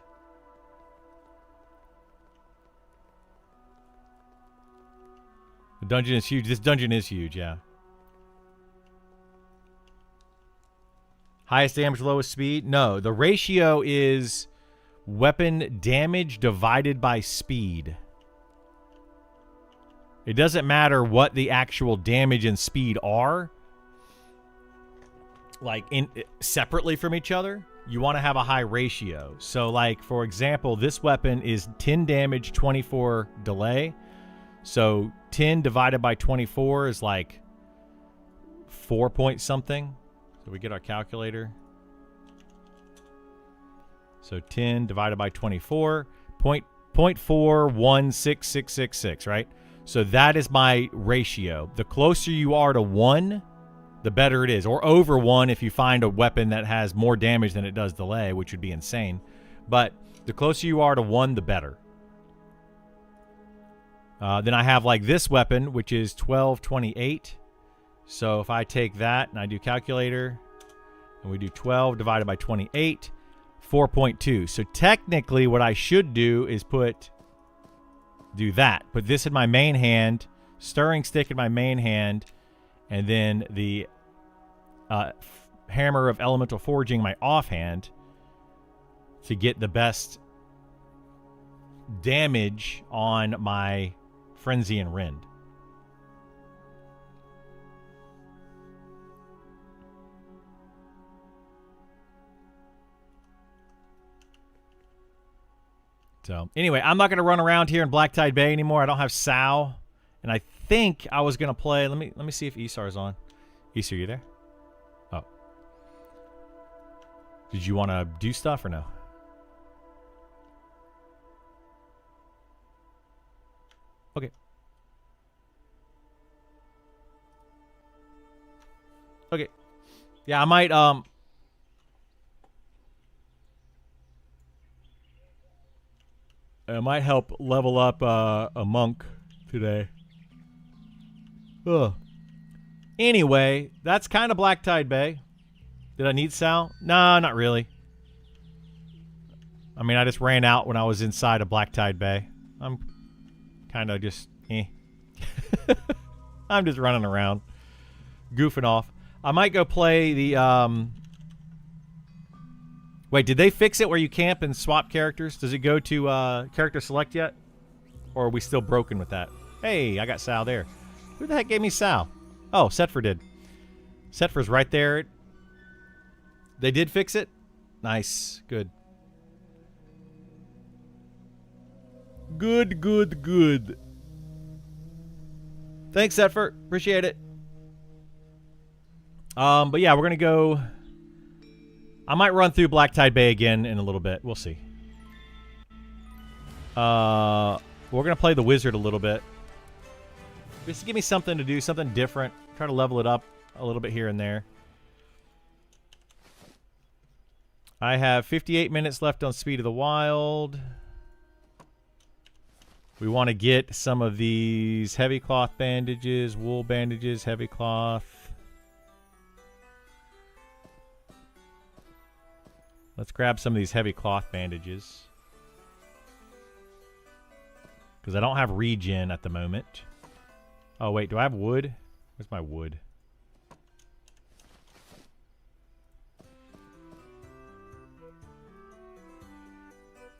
The dungeon is huge. This dungeon is huge, yeah. Highest damage, lowest speed? No, the ratio is weapon damage divided by speed. It doesn't matter what the actual damage and speed are, like separately from each other. You want to have a high ratio. So like, for example, this weapon is 10 damage, 24 delay. So 10 divided by 24 is like 4 point something. So we get our calculator. So 10 divided by 24, 0.416666, right? So that is my ratio. The closer you are to 1, the better it is. Or over 1 if you find a weapon that has more damage than it does delay, which would be insane. But the closer you are to 1, the better. Then I have like this weapon, which is 1228. So if I take that and I do calculator, and we do 12 divided by 28, 4.2. So technically what I should do is do that. Put this in my main hand, stirring stick in my main hand, and then the hammer of elemental forging my offhand to get the best damage on my frenzy and rend. So anyway, I'm not going to run around here in Black Tide Bay anymore. I don't have Sal, and I think I was going to play. Let me see if Isar's on. Isar, you there? Oh, did you want to do stuff or no? Okay. Okay. Yeah, I might help level up a monk today. Ugh. Anyway, that's kind of Black Tide Bay. Did I need Sal? No, not really. I mean, I just ran out when I was inside of Black Tide Bay. I'm kind of just I'm just running around, goofing off. I might go play the Wait, did they fix it where you camp and swap characters? Does it go to character select yet? Or are we still broken with that? Hey, I got Sal there. Who the heck gave me Sal? Oh, Setfer did. Setfer's right there. They did fix it? Nice. Good. Good, good, good. Thanks, Setfer. Appreciate it. But yeah, we're going to go... I might run through Black Tide Bay again in a little bit. We'll see. We're going to play the Wizard a little bit. Just to give me something to do, something different. Try to level it up a little bit here and there. I have 58 minutes left on Speed of the Wild. We want to get some of these heavy cloth bandages, wool bandages, heavy cloth. Let's grab some of these heavy cloth bandages. Because I don't have regen at the moment. Oh, wait. Do I have wood? Where's my wood?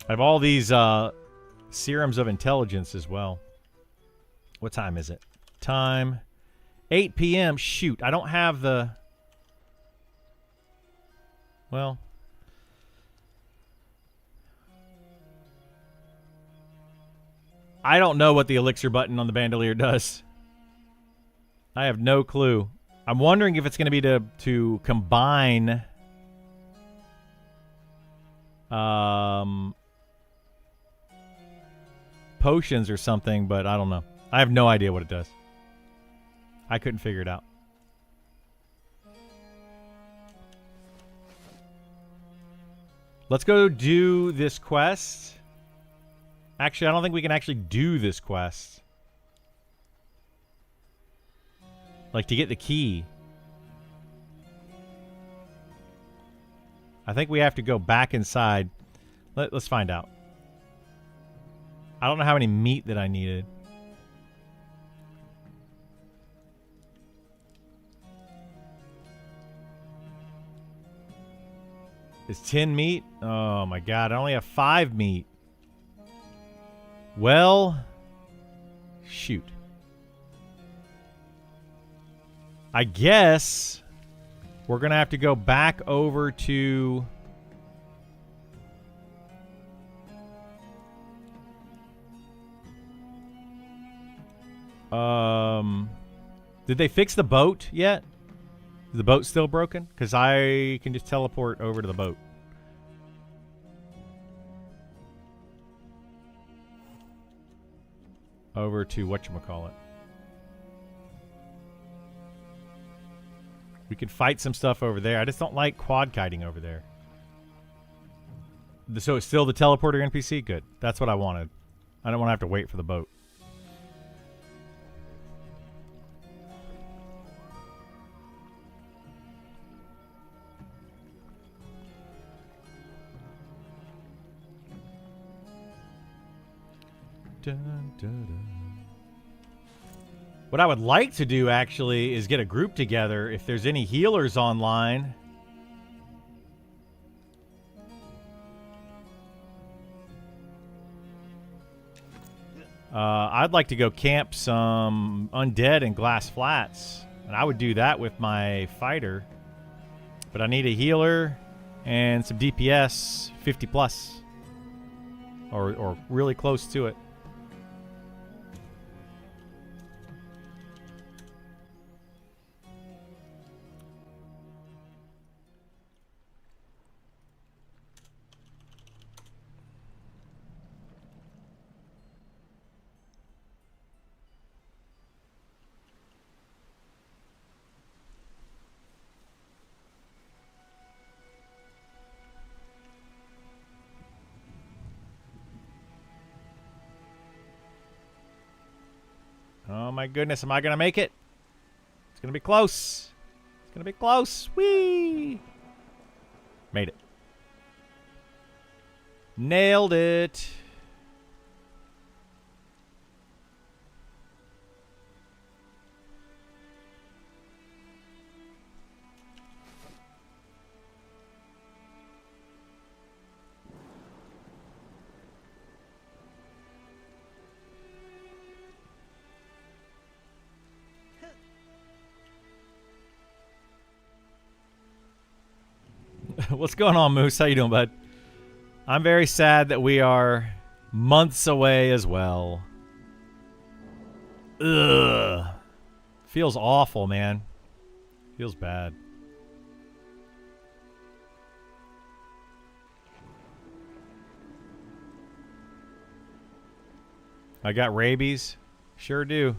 I have all these serums of intelligence as well. What time is it? Time 8 p.m. Shoot, I don't have the... Well... I don't know what the elixir button on the bandolier does. I have no clue. I'm wondering if it's going to be to combine... potions or something, but I don't know. I have no idea what it does. I couldn't figure it out. Let's go do this quest. Actually, I don't think we can actually do this quest. Like, to get the key. I think we have to go back inside. Let's find out. I don't know how many meat that I needed. Is 10 meat? Oh my god, I only have 5 meat. Well, shoot. I guess we're going to have to go back over to... Did they fix the boat yet? Is the boat still broken? Because I can just teleport over to the boat. Over to whatchamacallit. We can fight some stuff over there. I just don't like quad kiting over there. So it's still the teleporter NPC? Good. That's what I wanted. I don't want to have to wait for the boat. Dun, dun, dun. What I would like to do, actually, is get a group together. If there's any healers online. I'd like to go camp some undead in Glass Flats. And I would do that with my fighter. But I need a healer and some DPS 50 plus. Or really close to it. Oh my goodness, am I gonna make it? It's gonna be close. It's gonna be close. Whee! Made it. Nailed it. What's going on, Moose? How you doing, bud? I'm very sad that we are months away as well. Ugh. Feels awful, man. Feels bad. I got rabies. Sure do.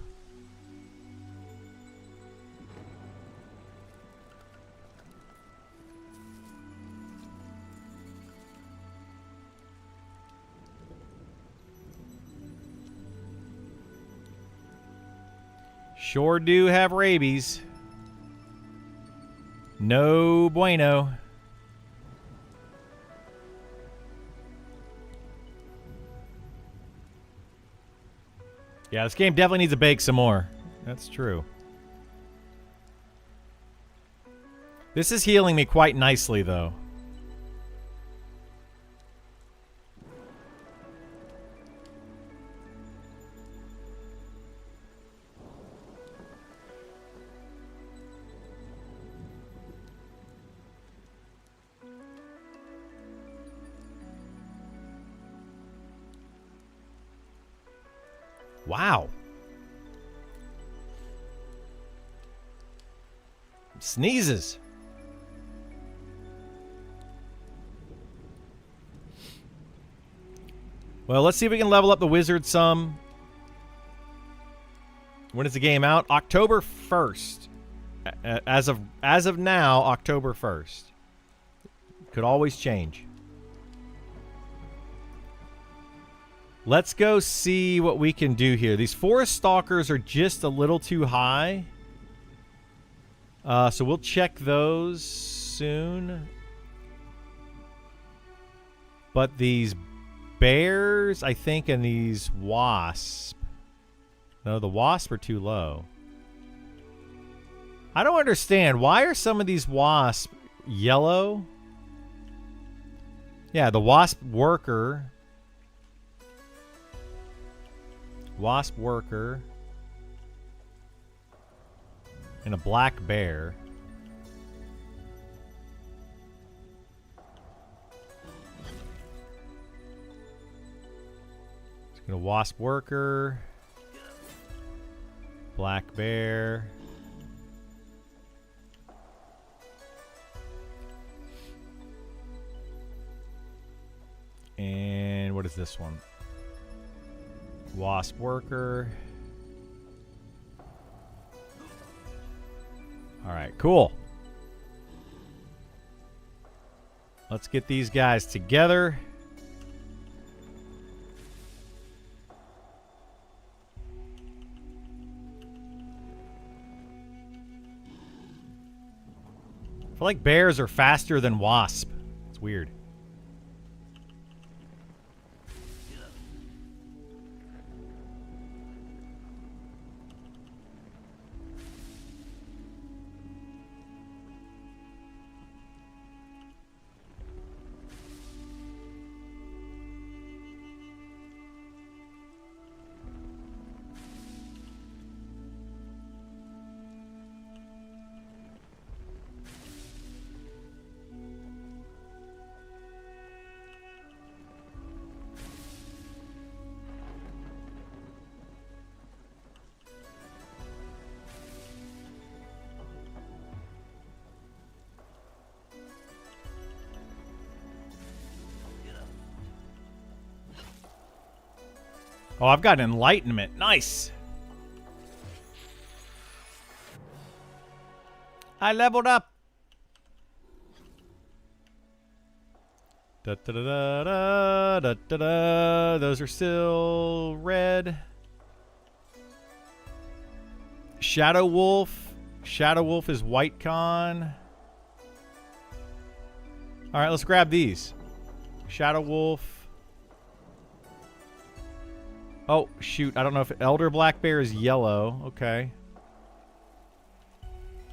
Sure do have rabies. No bueno. Yeah, this game definitely needs to bake some more. That's true. This is healing me quite nicely, though. Wow. Sneezes. Well, let's see if we can level up the wizard some. When is the game out? October 1st. As of now, October 1st. Could always change. Let's go see what we can do here. These forest stalkers are just a little too high. So we'll check those soon. But these bears, I think, and these wasps. No, the wasps are too low. I don't understand. Why are some of these wasps yellow? Yeah, the wasp worker. Wasp worker. And a black bear. Just gonna wasp worker. Black bear. And what is this one? Wasp worker. Alright, cool. Let's get these guys together. I feel like bears are faster than wasp. It's weird. Oh, I've got enlightenment. Nice. I leveled up. Da, da, da, da, da, da, da. Those are still red. Shadow Wolf. Shadow Wolf is white con. All right, let's grab these. Shadow Wolf. Oh, shoot. I don't know if Elder Black Bear is yellow. Okay.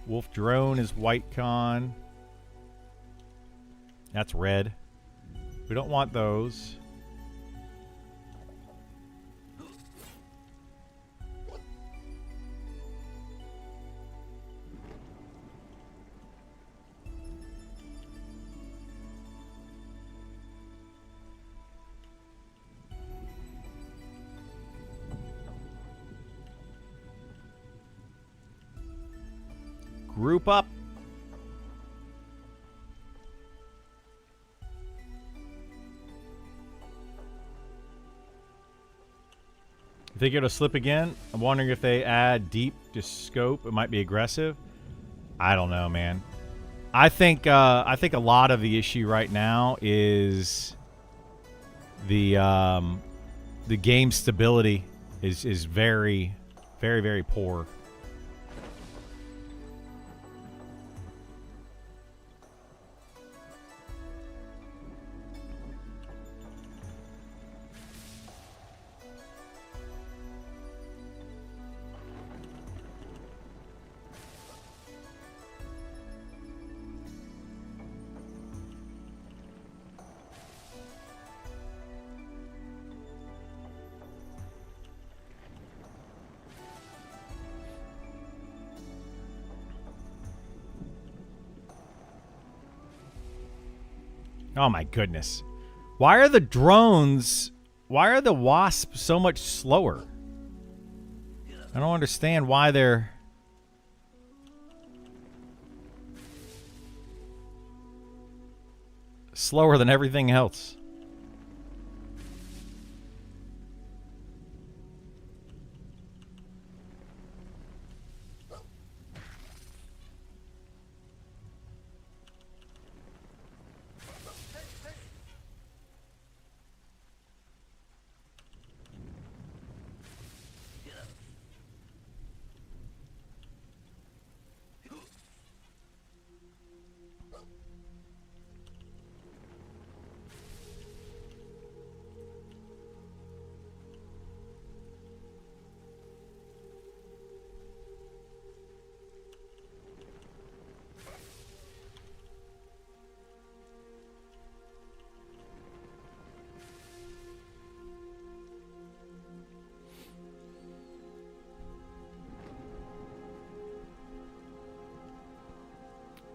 Wolf Drone is white con. That's red. We don't want those. Group up. You think it'll slip again? I'm wondering if they add deep to scope. It might be aggressive. I don't know, man. I think a lot of the issue right now is the game stability is very, very, very poor. Oh my goodness. Why are the drones... Why are the wasps so much slower? I don't understand why they're... slower than everything else.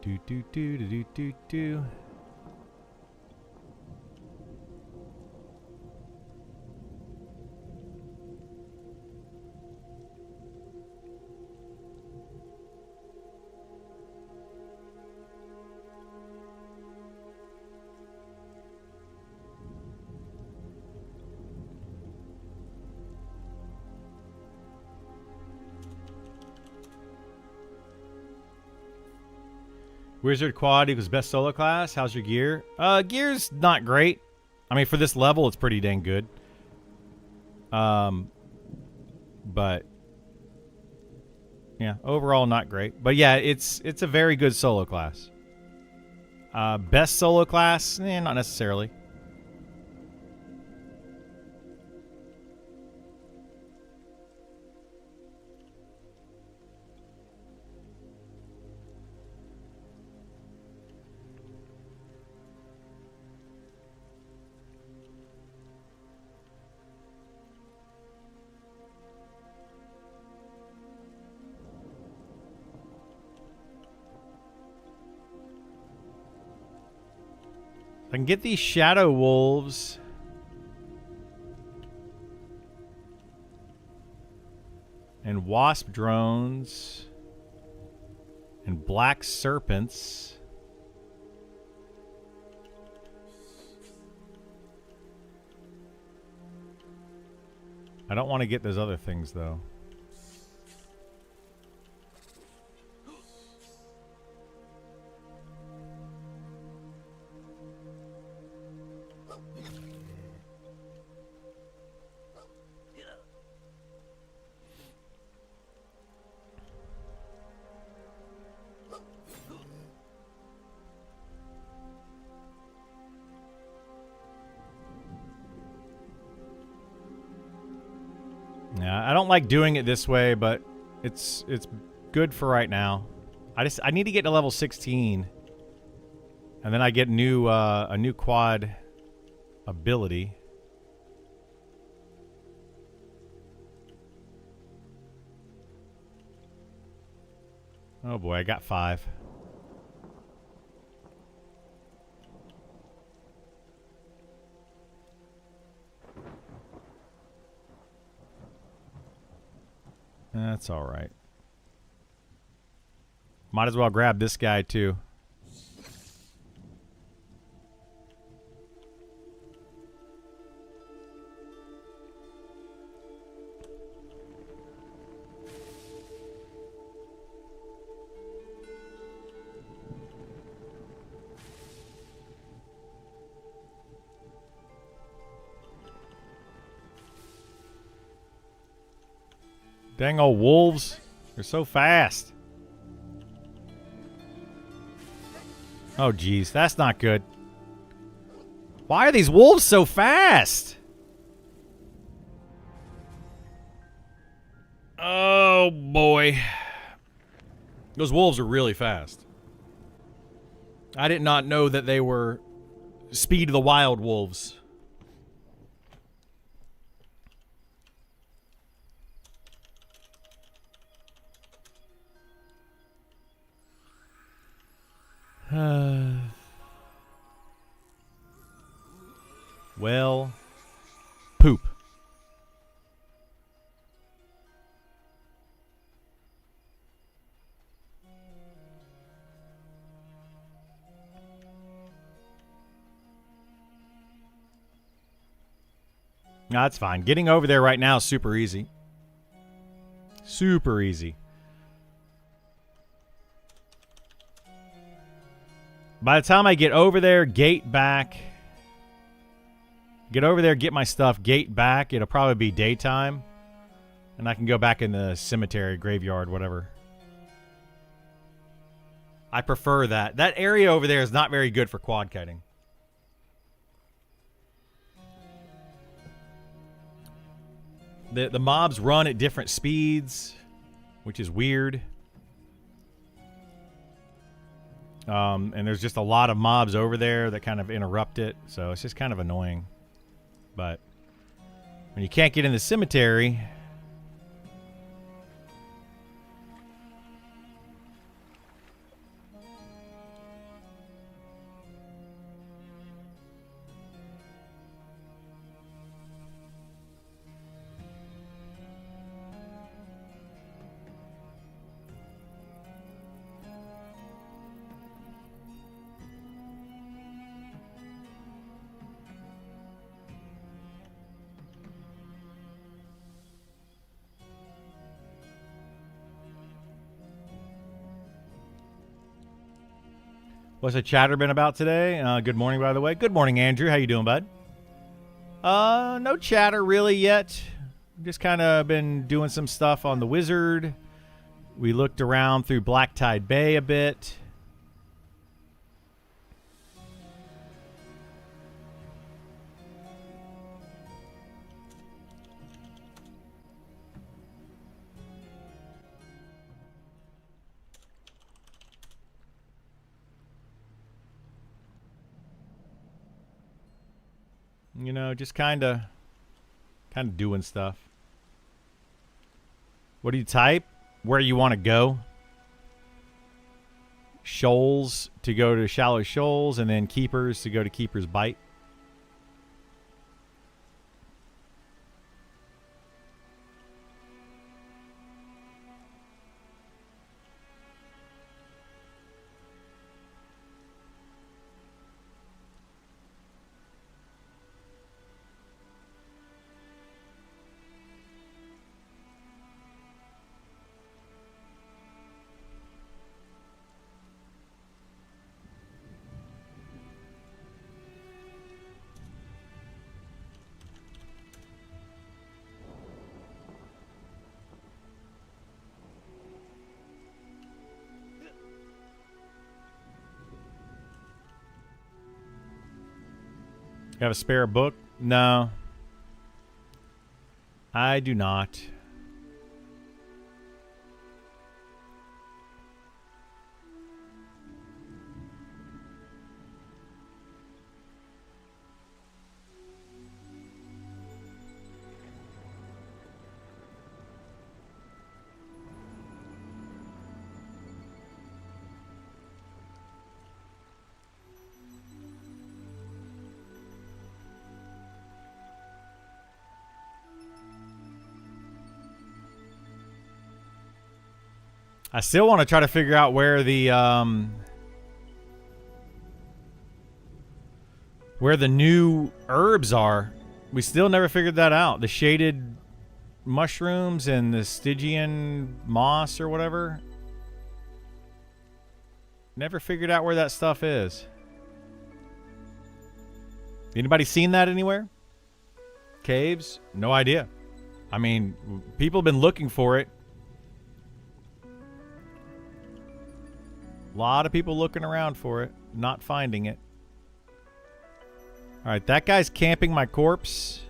Do do do do do do do. Wizard quad equals best solo class. How's your gear? Gear's not great. I mean, for this level, it's pretty dang good. But yeah, overall not great. But yeah, it's a very good solo class. Best solo class? Not necessarily. I can get these shadow wolves. And wasp drones. And black serpents. I don't want to get those other things, though. Yeah, I don't like doing it this way, but it's good for right now. I need to get to level 16, and then I get a new quad ability. Oh boy, I got 5. That's all right. Might as well grab this guy too. Dang old wolves. They're so fast. Oh, geez. That's not good. Why are these wolves so fast? Oh, boy. Those wolves are really fast. I did not know that they were Speed of the Wild wolves. Well, poop. No, that's fine. Getting over there right now is super easy. Super easy. By the time I get over there, gate back. Get over there, get my stuff, gate back. It'll probably be daytime. And I can go back in the cemetery, graveyard, whatever. I prefer that. That area over there is not very good for quad kiting. The mobs run at different speeds, which is weird. And there's just a lot of mobs over there that kind of interrupt it, so it's just kind of annoying. But when you can't get in the cemetery... What's the chatter been about today? Good morning, by the way. Good morning, Andrew. How you doing, bud? No chatter really yet. Just kind of been doing some stuff on the Wizard. We looked around through Black Tide Bay a bit. You know, just kind of doing stuff. What do you type? Where you want to go? Shoals to go to Shallow Shoals, and then Keepers to go to Keeper's Bite. You have a spare book? No. I do not. I still want to try to figure out where the new herbs are. We still never figured that out. The shaded mushrooms and the Stygian moss or whatever. Never figured out where that stuff is. Anybody seen that anywhere? Caves? No idea. I mean, people have been looking for it. A lot of people looking around for it, not finding it. All right, that guy's camping my corpse.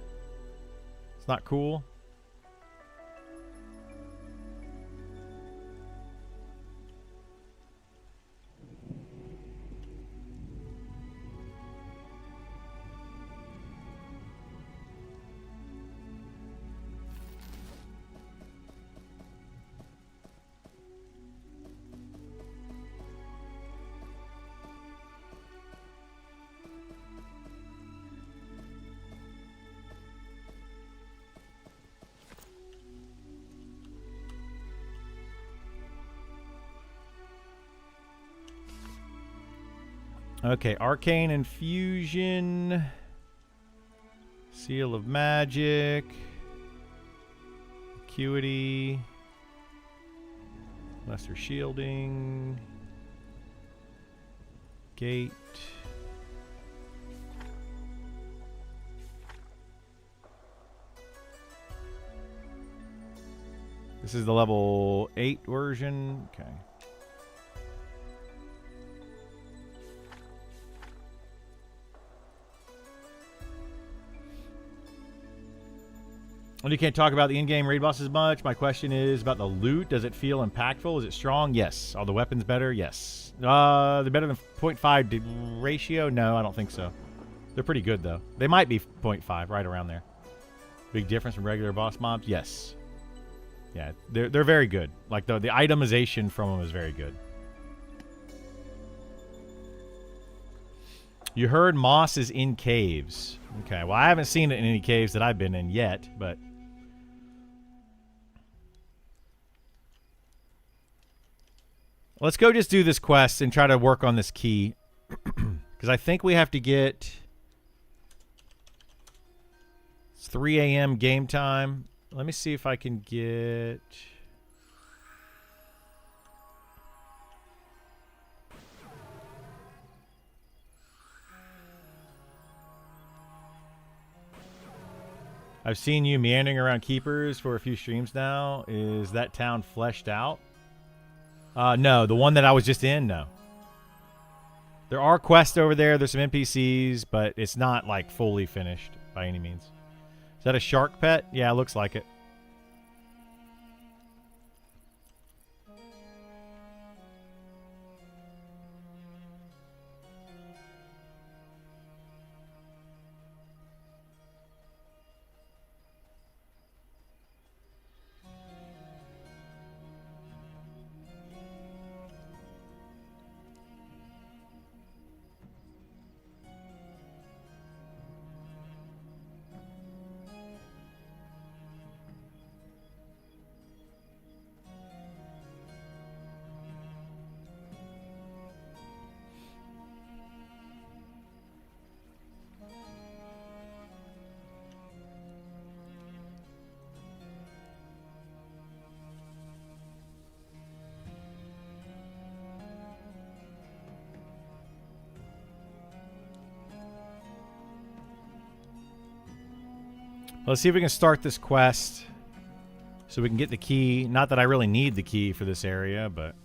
It's not cool. Okay, Arcane Infusion. Seal of Magic. Acuity. Lesser Shielding. Gate. This is the level 8 version. Okay. Well, you can't talk about the in-game raid bosses much. My question is about the loot. Does it feel impactful? Is it strong? Yes. Are the weapons better? Yes. They're better than 0.5 ratio? No, I don't think so. They're pretty good, though. They might be 0.5, right around there. Big difference from regular boss mobs? Yes. Yeah, they're very good. Like, the itemization from them is very good. You heard Moss is in caves. Okay, well, I haven't seen it in any caves that I've been in yet, but... Let's go just do this quest and try to work on this key. Because I think we have to get... It's 3 a.m. game time. Let me see if I can get... I've seen you meandering around Keepers for a few streams now. Is that town fleshed out? No, the one that I was just in, no. There are quests over there. There's some NPCs, but it's not, like, fully finished by any means. Is that a shark pet? Yeah, it looks like it. Let's see if we can start this quest so we can get the key. Not that I really need the key for this area, but...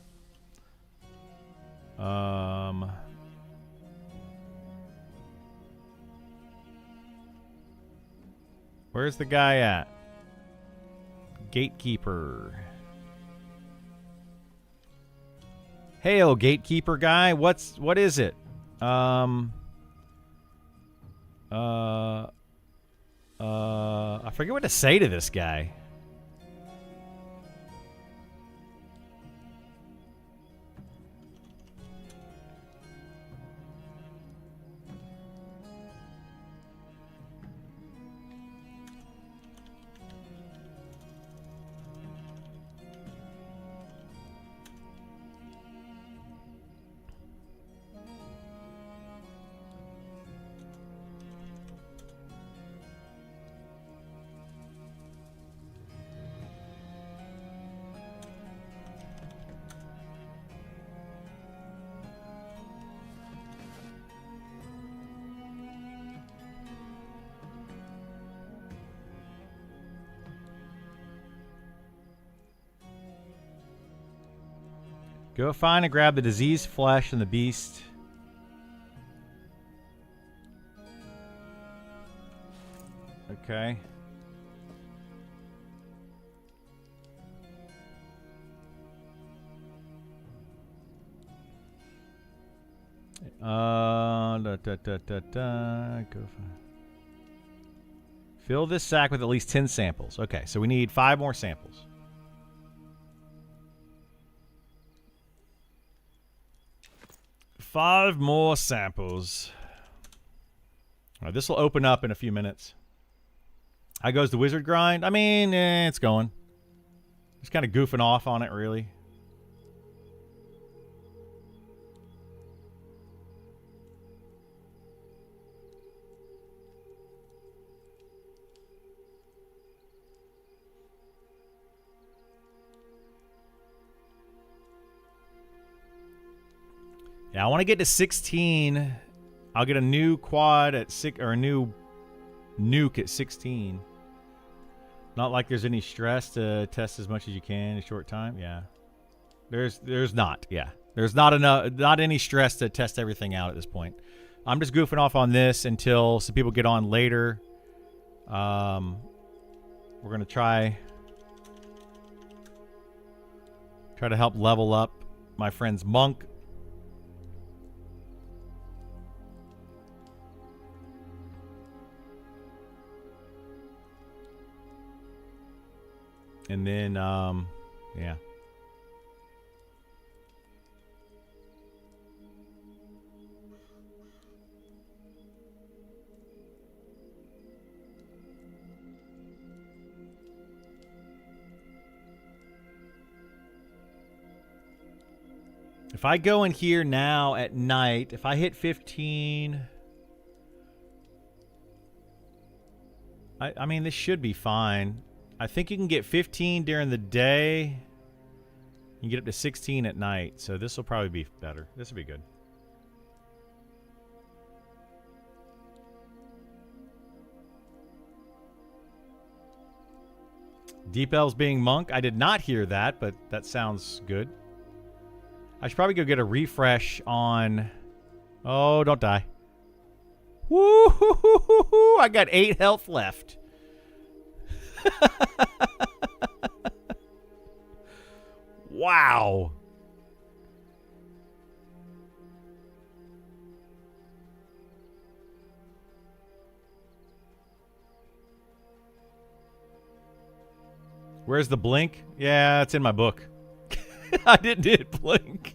Where's the guy at? Gatekeeper. Hail, gatekeeper guy. What is it? I forget what to say to this guy. Go find and grab the diseased flesh and the beast. Okay. Go find. Fill this sack with at least 10 samples. Okay, so we need 5 more samples. Five more samples. All right, this will open up in a few minutes. How goes the wizard grind? I mean, it's going. Just kind of goofing off on it, really. Yeah, I want to get to 16. I'll get a new quad at 6 or a new nuke at 16. Not like there's any stress to test as much as you can in a short time. Yeah. There's not. Yeah. There's not any stress to test everything out at this point. I'm just goofing off on this until some people get on later. We're going to try to help level up my friend's monk. And then, yeah. If I go in here now at night, if I hit 15, I mean, this should be fine. I think you can get 15 during the day. You can get up to 16 at night. So this will probably be better. This will be good. Deep Elves being monk. I did not hear that, but that sounds good. I should probably go get a refresh on... Oh, don't die. Woo-hoo-hoo-hoo-hoo! I got 8 health left. Wow. Where's the blink? Yeah, it's in my book. I didn't hit blink.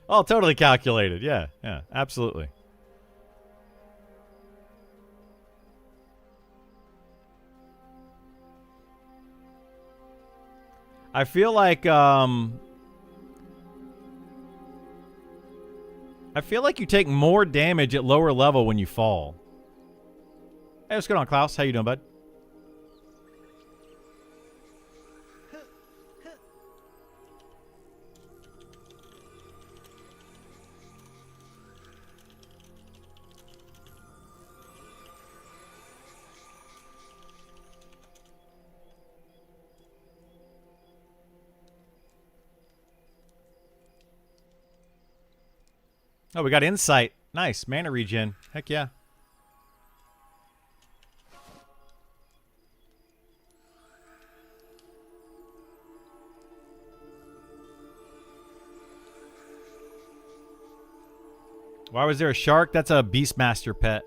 Oh, totally calculated. Yeah, absolutely. I feel like you take more damage at lower level when you fall. Hey, what's going on, Klaus? How you doing, bud? Oh, we got insight. Nice. Mana regen. Heck yeah. Why was there a shark? That's a Beastmaster pet.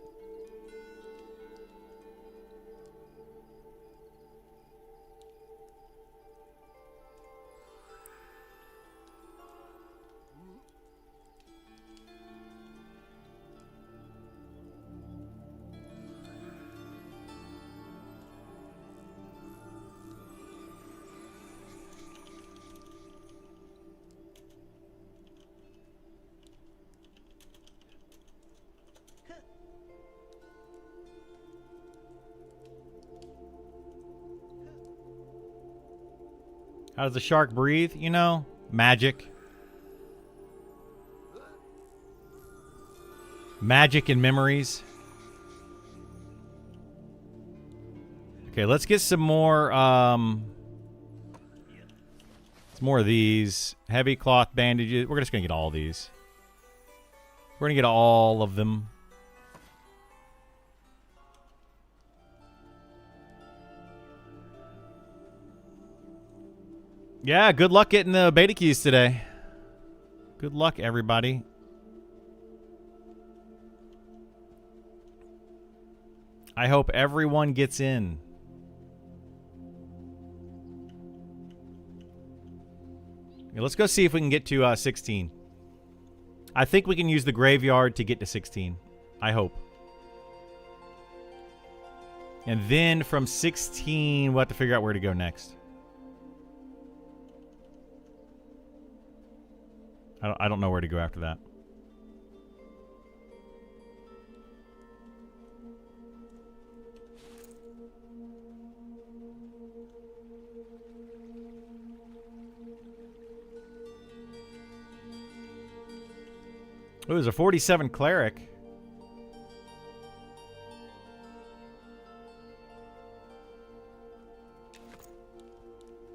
How does the shark breathe? You know, magic. Magic and memories. Okay, let's get some more, some more of these. Heavy cloth bandages. We're just going to get all of these. We're going to get all of them. Yeah, good luck getting the beta keys today. Good luck, everybody. I hope everyone gets in. Yeah, let's go see if we can get to 16. I think we can use the graveyard to get to 16. I hope. And then from 16, we'll have to figure out where to go next. I don't know where to go after that. Ooh, there's a 47 cleric.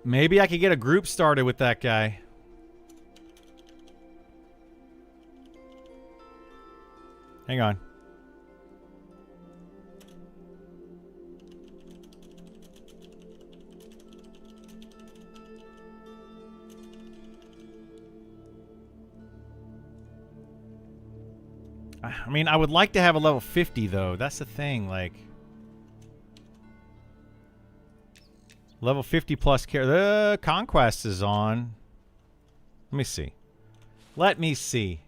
Maybe I could get a group started with that guy. Hang on. I mean, I would like to have a level 50, though. That's the thing, like... Level 50 plus care. The Conquest is on. Let me see. Let me see.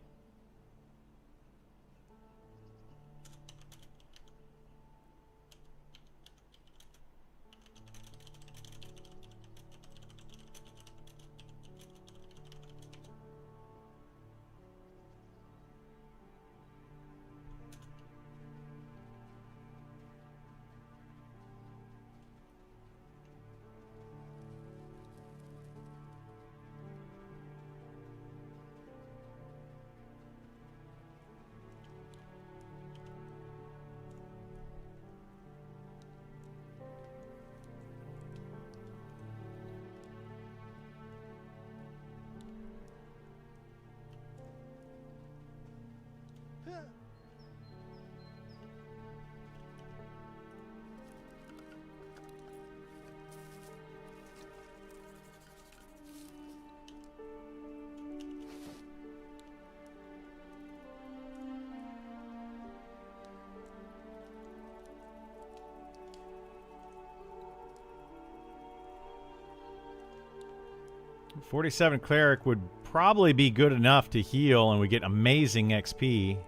.47 cleric would probably be good enough to heal, and we get amazing XP.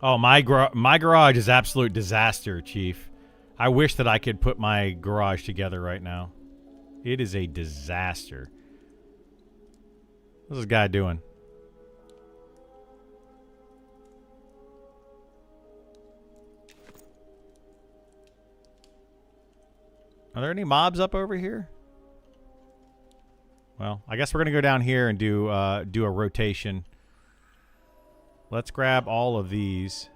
Oh, my garage is absolute disaster, Chief. I wish that I could put my garage together right now. It is a disaster. What's this guy doing? Are there any mobs up over here? Well, I guess we're gonna go down here and do a rotation. Let's grab all of these.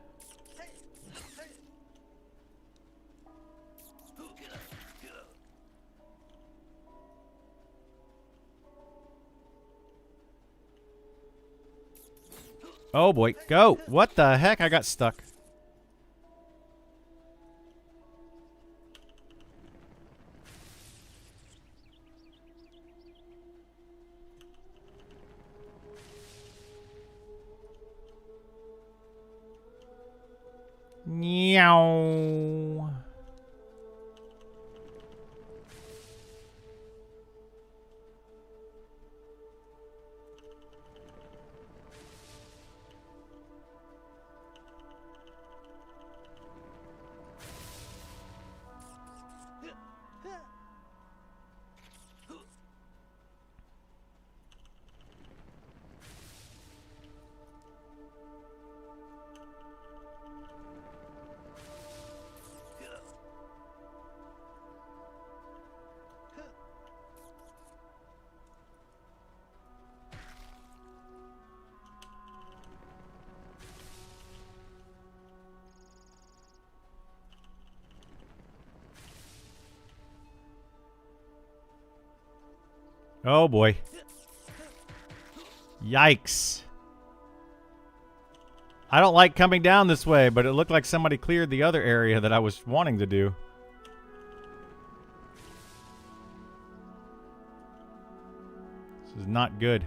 Oh boy, go! What the heck? I got stuck. Meow. Oh boy. Yikes. I don't like coming down this way, but it looked like somebody cleared the other area that I was wanting to do. This is not good.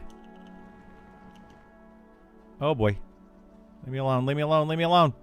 Oh boy. Leave me alone, leave me alone, leave me alone.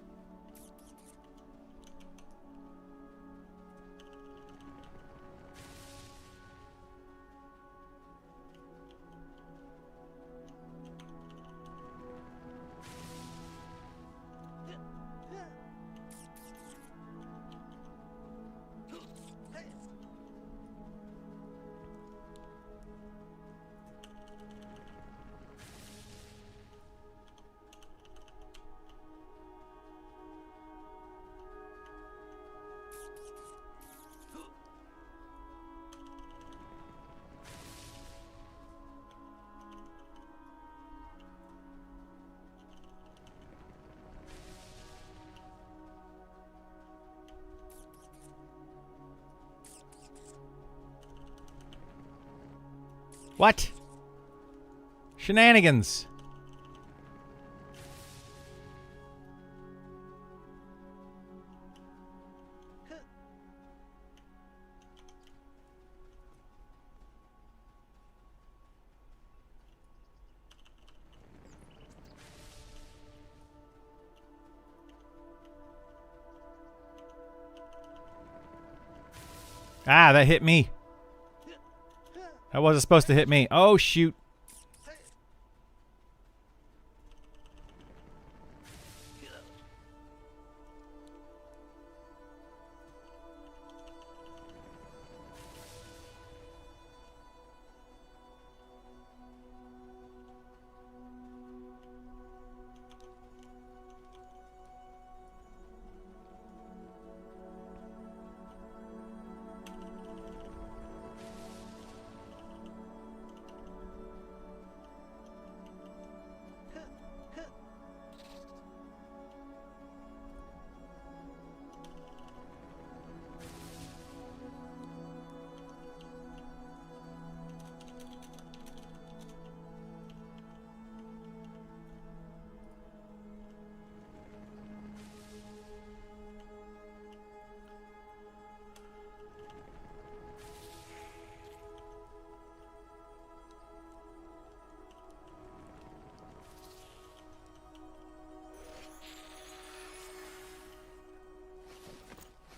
What? Shenanigans. Ah, that hit me. That wasn't supposed to hit me. Oh, shoot.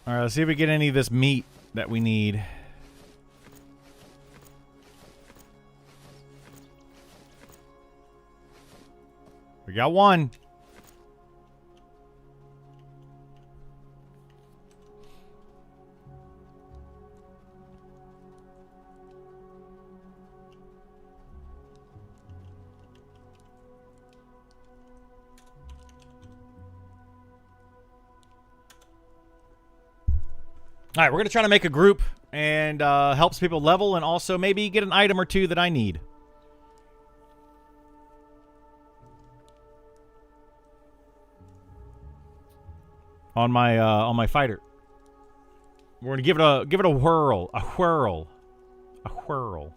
Alright, let's see if we get any of this meat that we need. We got one. All right, we're going to try to make a group and helps people level and also maybe get an item or two that I need. On my fighter. We're going to give it a whirl, a whirl. A whirl.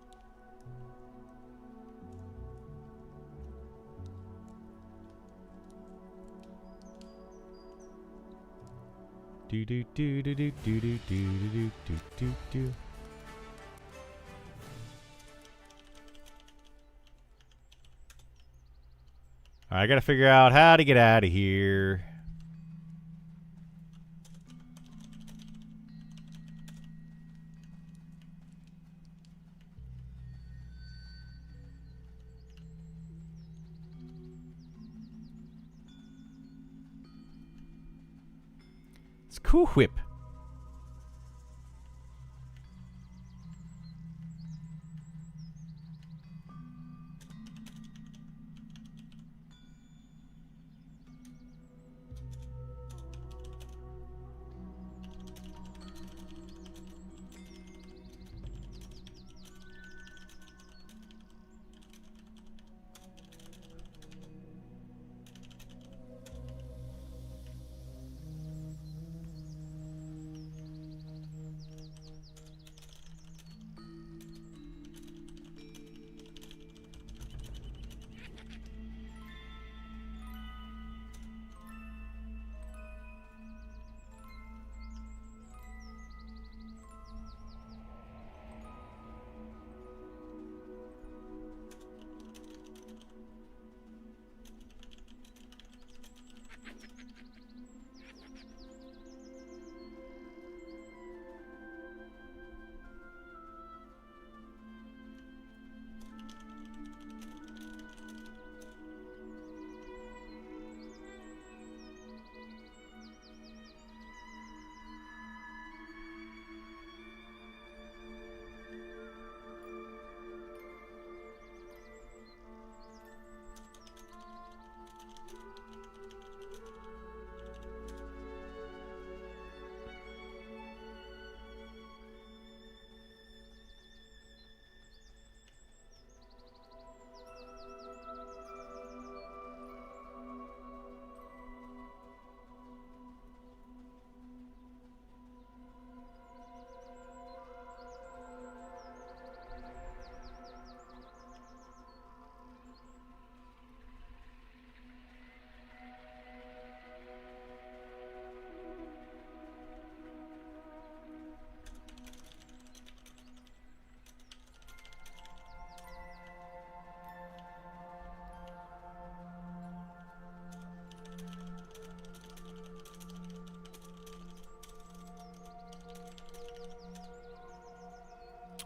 Do do do do do do do do do do do. I gotta figure out how to get out of here. It's Cool Whip.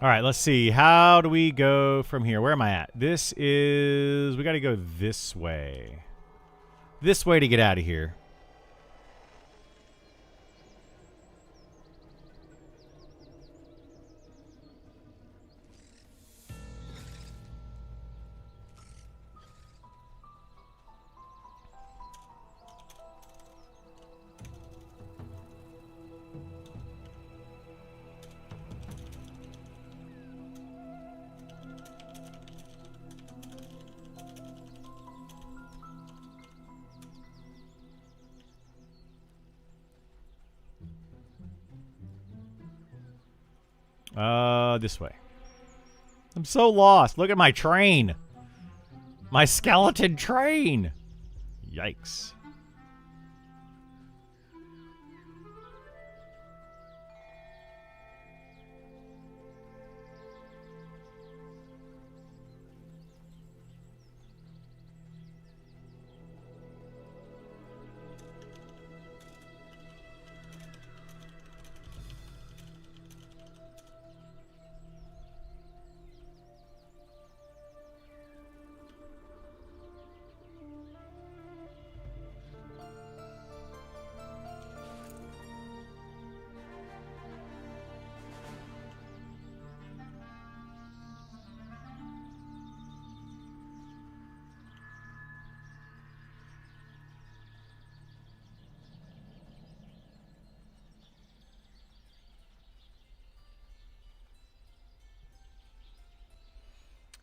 All right, let's see. How do we go from here? Where am I at? This is... We got to go this way. This way to get out of here. This way. I'm so lost. Look at my train. My skeleton train. Yikes.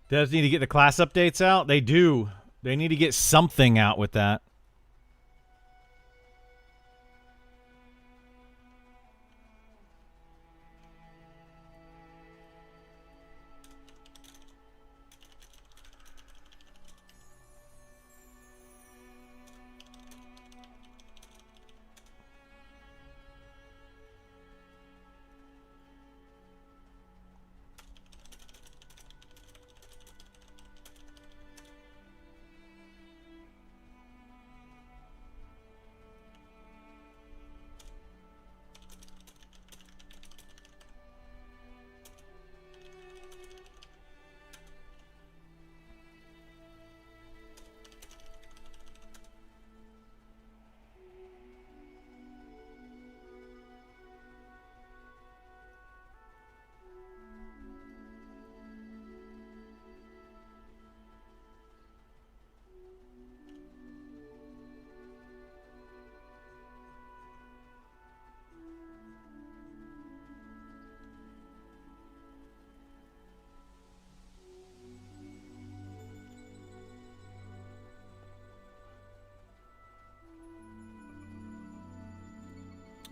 Does need to get the class updates out? They do. They need to get something out with that.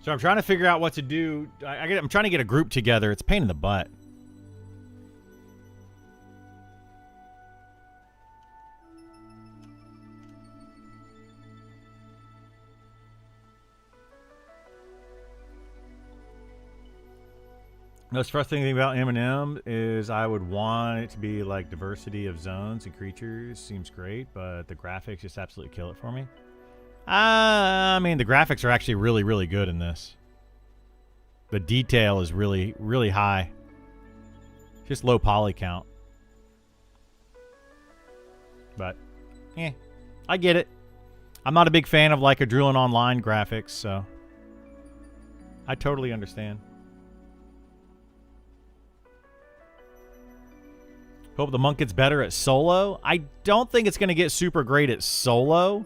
So I'm trying to figure out what to do. I'm trying to get a group together. It's a pain in the butt. The most frustrating thing about MnM is I would want it to be like diversity of zones and creatures. Seems great, but the graphics just absolutely kill it for me. I mean, the graphics are actually really, really good in this. The detail is really, really high. Just low poly count. But, I get it. I'm not a big fan of like a Drillin' Online graphics, so I totally understand. Hope the monk gets better at solo. I don't think it's going to get super great at solo.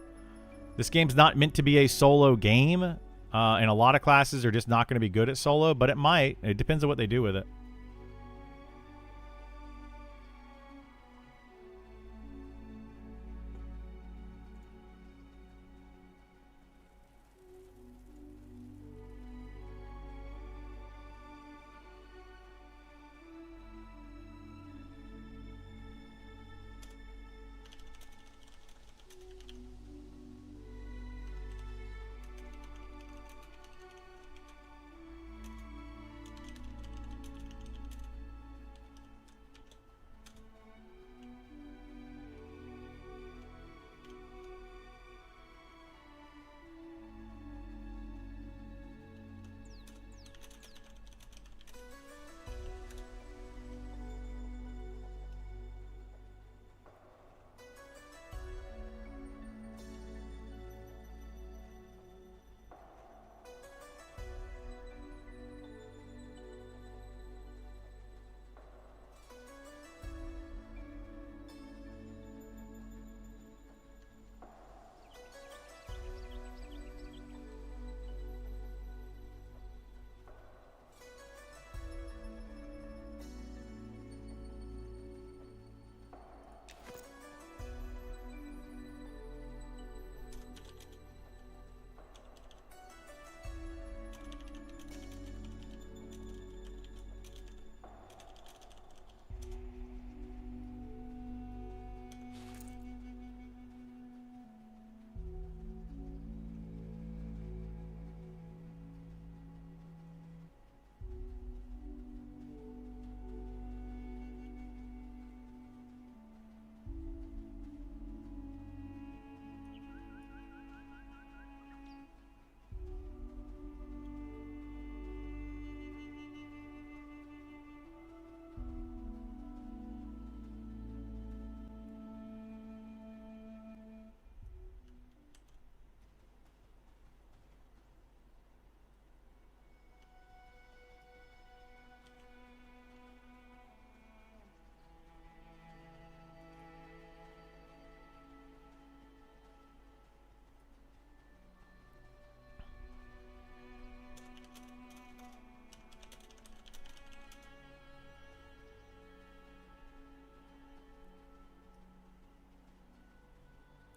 This game's not meant to be a solo game, and a lot of classes are just not going to be good at solo, but it might. It depends on what they do with it.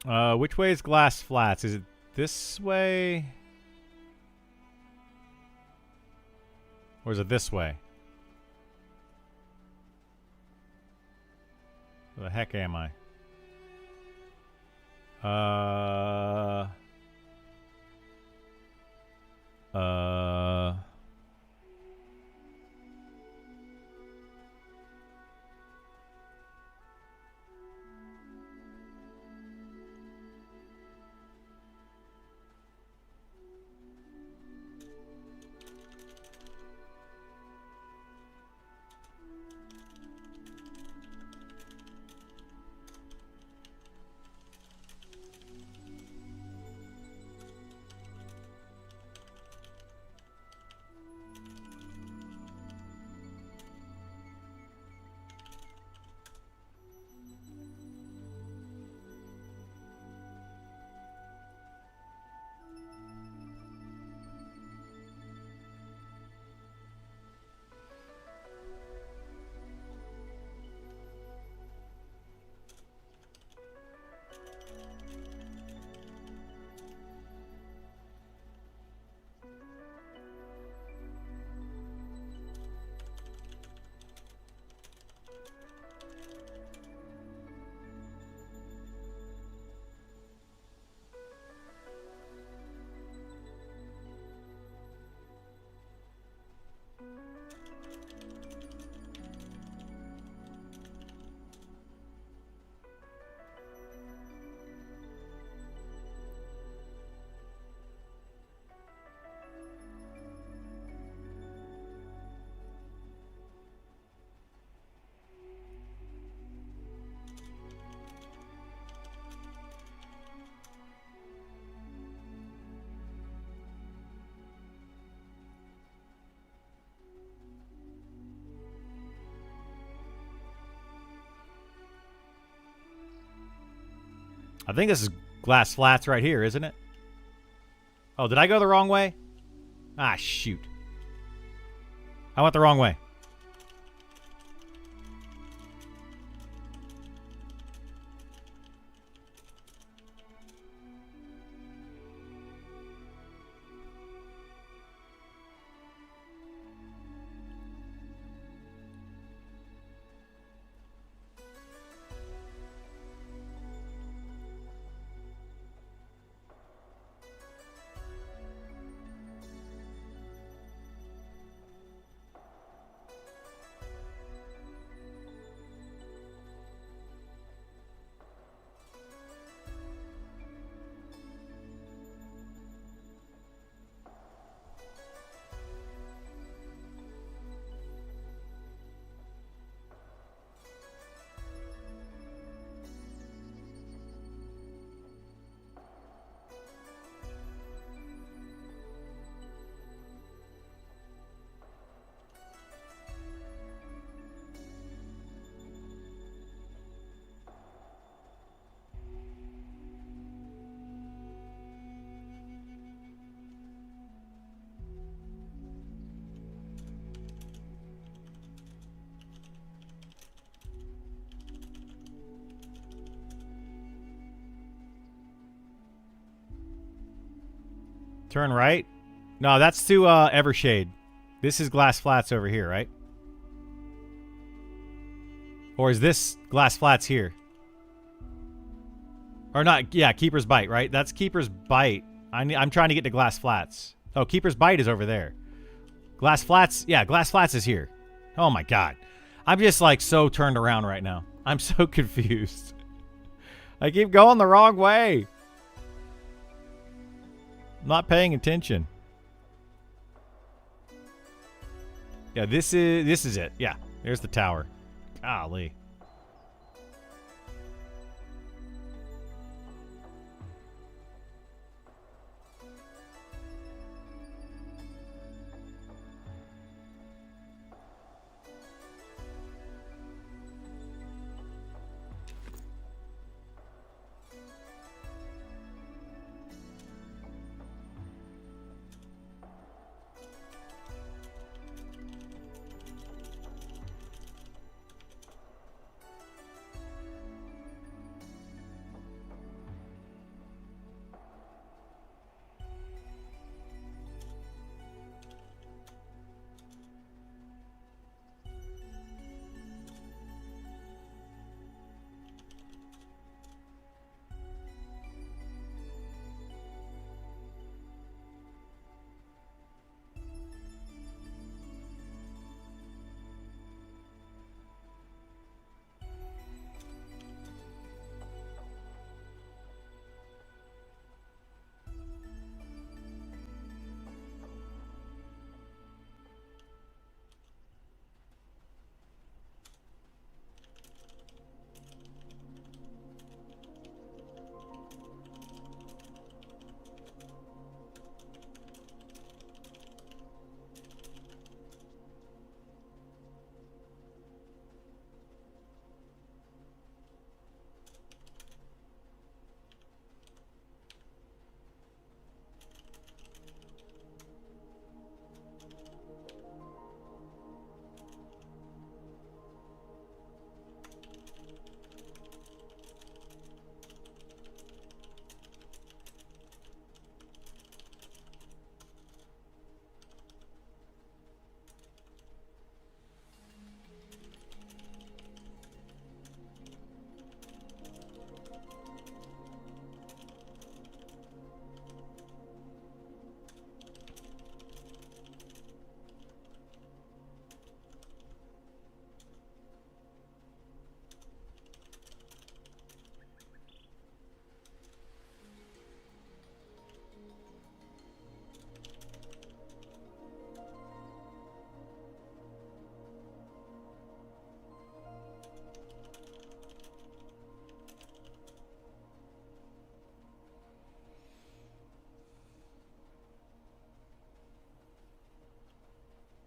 Which way is glass flats? Is it this way? Or is it this way? Where the heck am I? I think this is glass flats right here, isn't it? Oh, did I go the wrong way? Ah, shoot. I went the wrong way. Turn right? No, that's to Evershade. This is glass flats over here, right? Or is this glass flats here? Or not, yeah, Keeper's Bite, right? That's Keeper's Bite. I'm trying to get to glass flats. Oh, Keeper's Bite is over there. Glass flats, yeah, glass flats is here. Oh my god. I'm just like so turned around right now. I'm so confused. I keep going the wrong way. I'm not paying attention. Yeah, this is it. Yeah, there's the tower. Golly.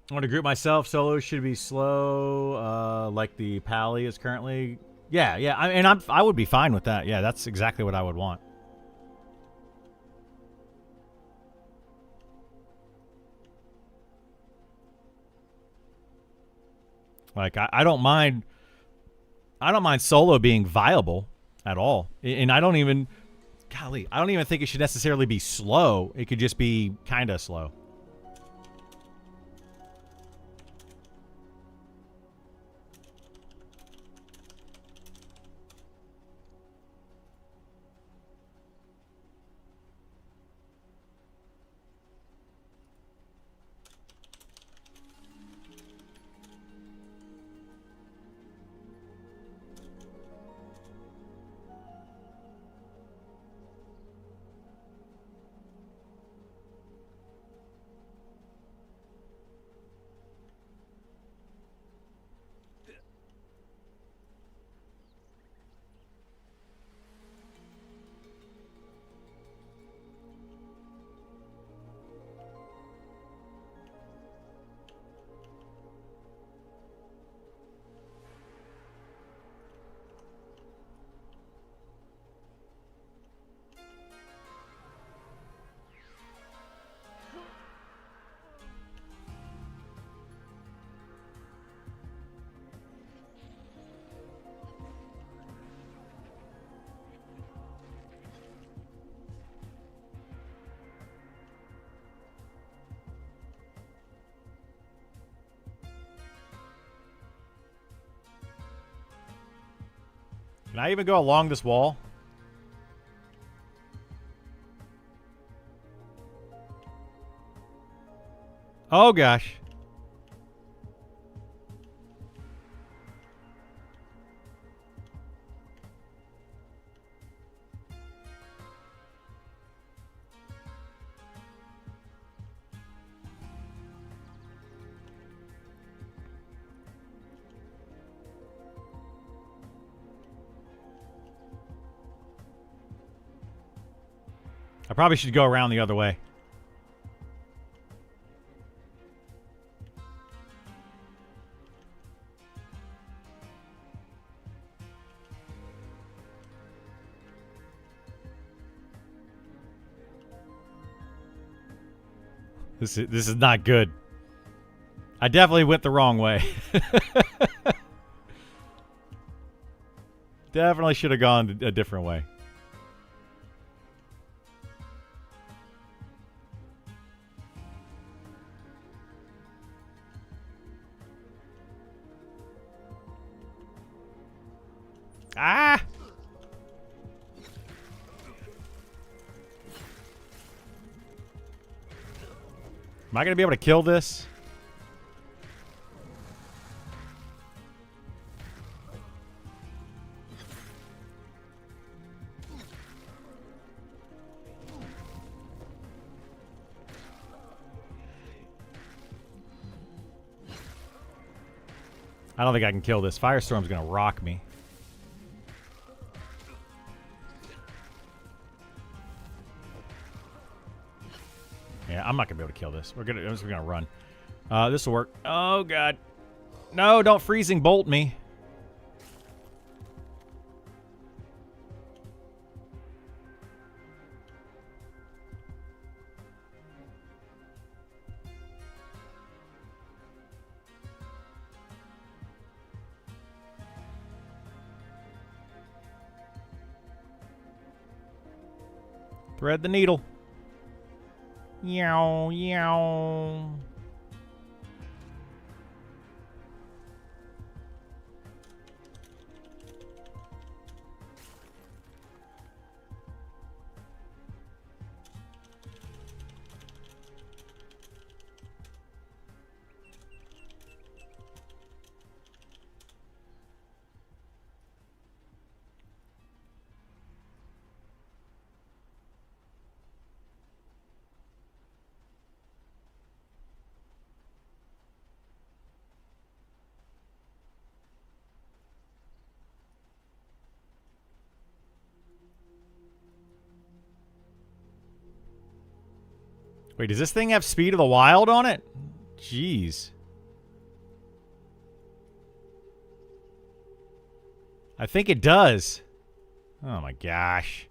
I want to group myself. Solo should be slow, like the Pally is currently. Yeah, yeah. I would be fine with that. Yeah, that's exactly what I would want. Like I don't mind. I don't mind solo being viable at all, and I don't even. Golly, I don't even think it should necessarily be slow. It could just be kind of slow. Can I even go along this wall? Oh gosh. I probably should go around the other way. This is not good. I definitely went the wrong way. Definitely should have gone a different way. Ah! Am I going to be able to kill this? I don't think I can kill this. Firestorm's going to rock me. Yeah, I'm not gonna be able to kill this. We're gonna run. This will work. Oh god, no! Don't freezing bolt me. Thread the needle. Yow, yow. Wait, does this thing have Speed of the Wild on it? Jeez. I think it does. Oh my gosh.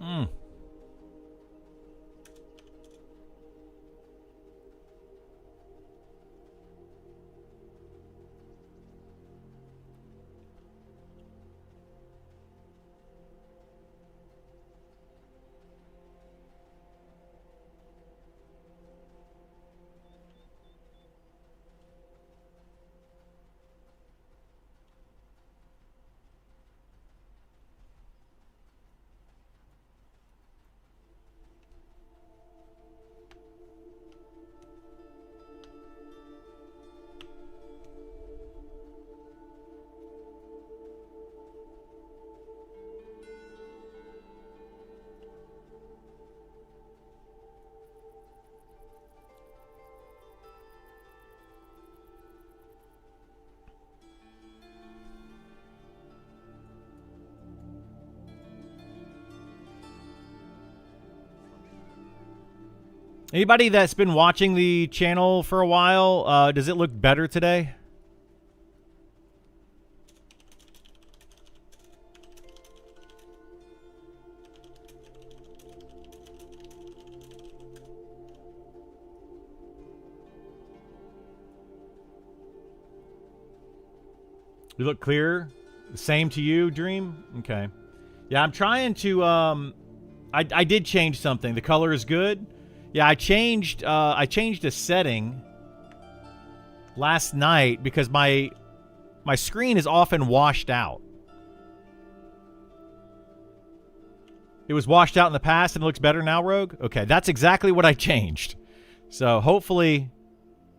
Hmm. Anybody that's been watching the channel for a while, does it look better today? You look clearer? Same to you, Dream? Okay. Yeah, I'm trying to, I did change something. The color is good. Yeah, I changed a setting last night because my screen is often washed out. It was washed out in the past and it looks better now, Rogue? Okay, that's exactly what I changed. So hopefully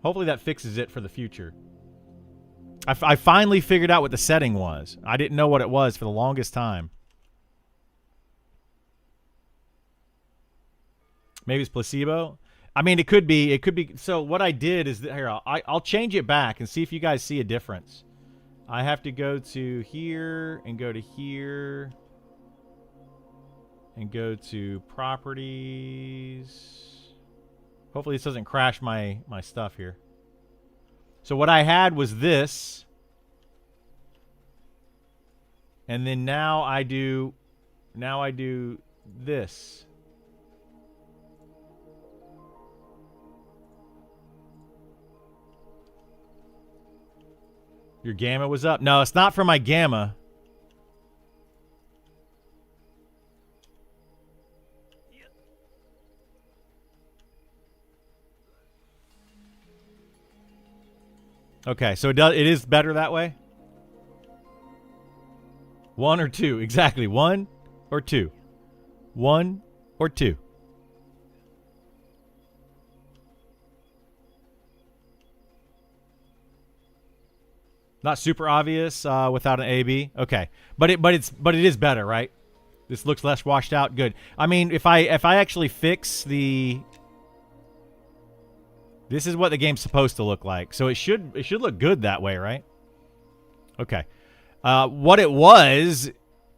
that fixes it for the future. I finally figured out what the setting was. I didn't know what it was for the longest time. Maybe it's placebo. I mean, it could be. It could be. So what I did is that here I'll change it back and see if you guys see a difference. I have to go to here and go to here and go to properties. Hopefully this doesn't crash my stuff here. So what I had was this. And then now I do this. Your gamma was up. No, it's not for my gamma. Okay, so it is better that way? 1 or 2, exactly. 1 or 2. 1 or 2. Not super obvious without an AB. Okay, but it is better, right? This looks less washed out. Good. I mean, if I actually fix the, this is what the game's supposed to look like. So it should look good that way, right? Okay. What it was,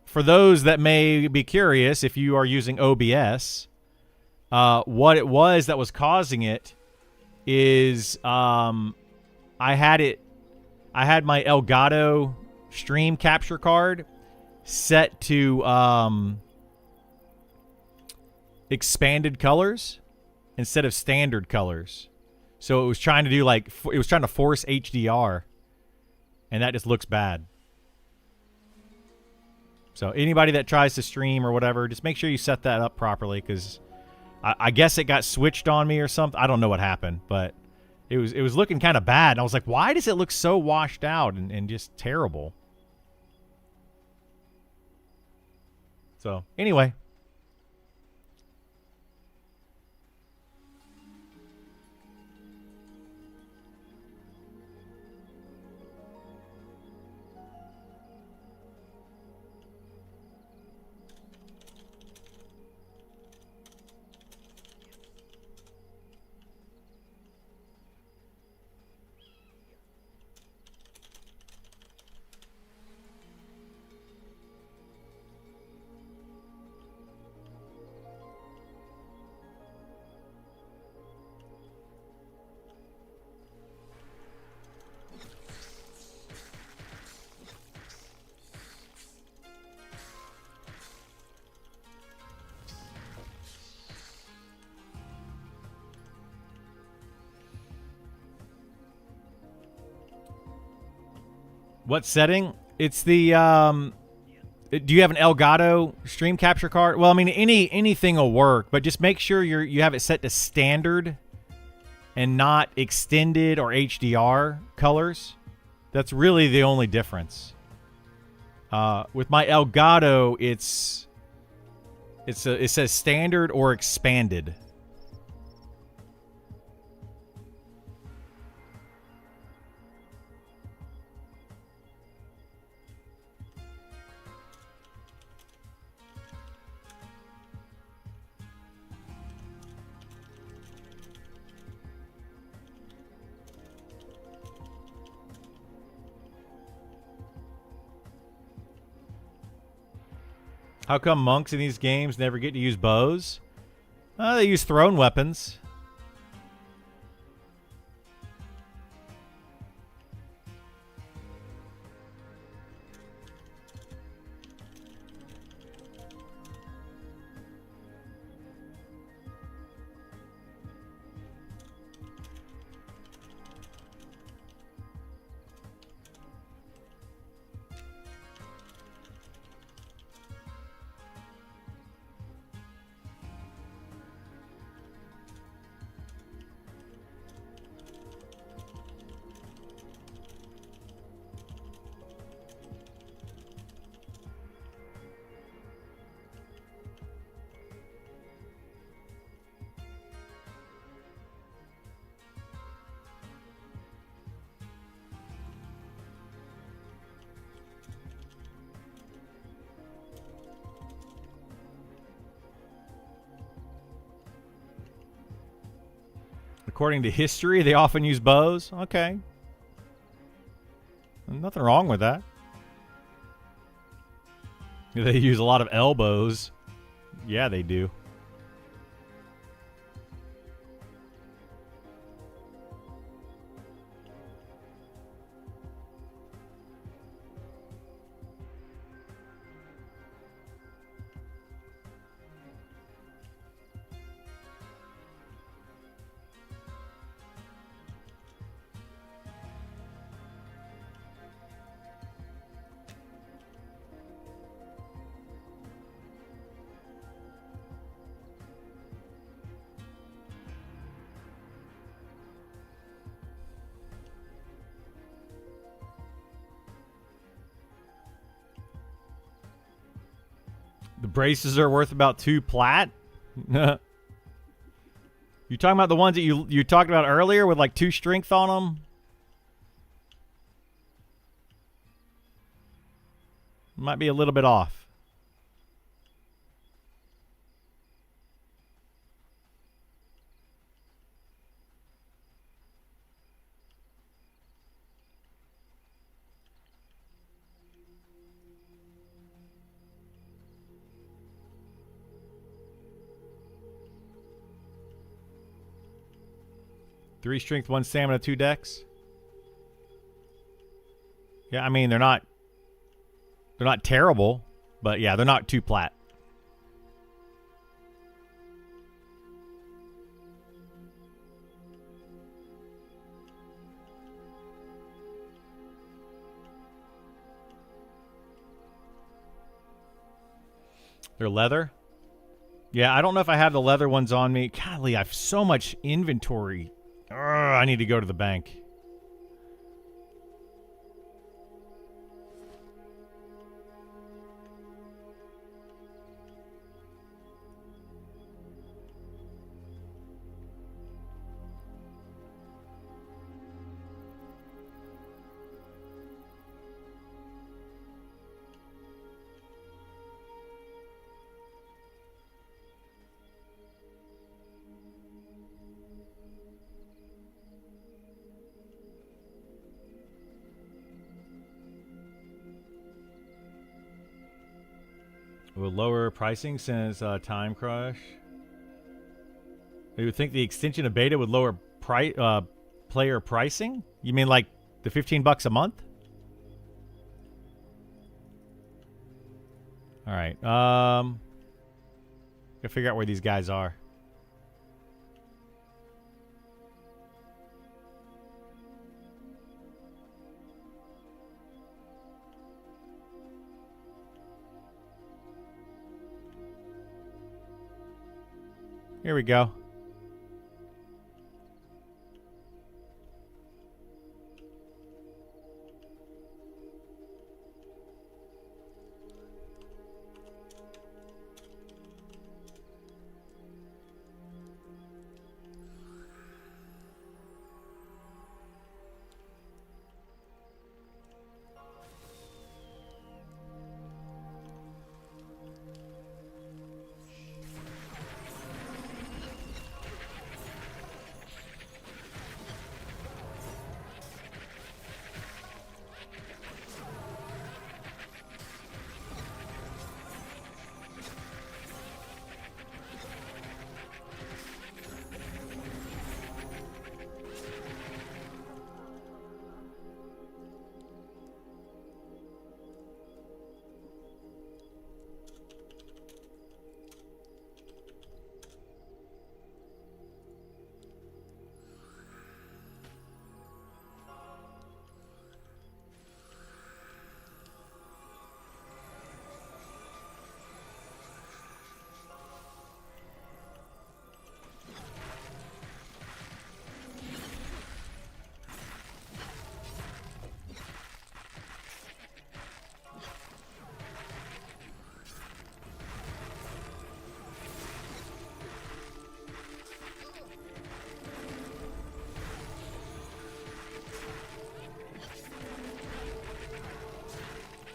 for those that may be curious, if you are using OBS, what it was that was causing it is I had my Elgato stream capture card set to expanded colors instead of standard colors. So it was trying to do it was trying to force HDR, and that just looks bad. So anybody that tries to stream or whatever, just make sure you set that up properly, because I guess it got switched on me or something. I don't know what happened, but it was looking kind of bad. And I was like, why does it look so washed out and just terrible? So anyway. What setting? It's the do you have an Elgato stream capture card? Well, I mean anything will work, but just make sure you have it set to standard and not extended or HDR colors. That's really the only difference. With my Elgato, it says standard or expanded. How come monks in these games never get to use bows? They use thrown weapons. According to history, they often use bows. Okay. Nothing wrong with that. They use a lot of elbows. Yeah, they do. The braces are worth about 2 plat? You talking about the ones that you talked about earlier with like 2 strength on them? Might be a little bit off. Three strength, 1 stamina, 2 dex. Yeah, I mean they're not terrible, but yeah, they're not 2 plat. They're leather? Yeah, I don't know if I have the leather ones on me. Golly, I have so much inventory. Ugh, I need to go to the bank. Will lower pricing since Time Crush. You would think the extension of beta would lower player pricing? You mean like the $15 a month? All right. Gotta figure out where these guys are. Here we go.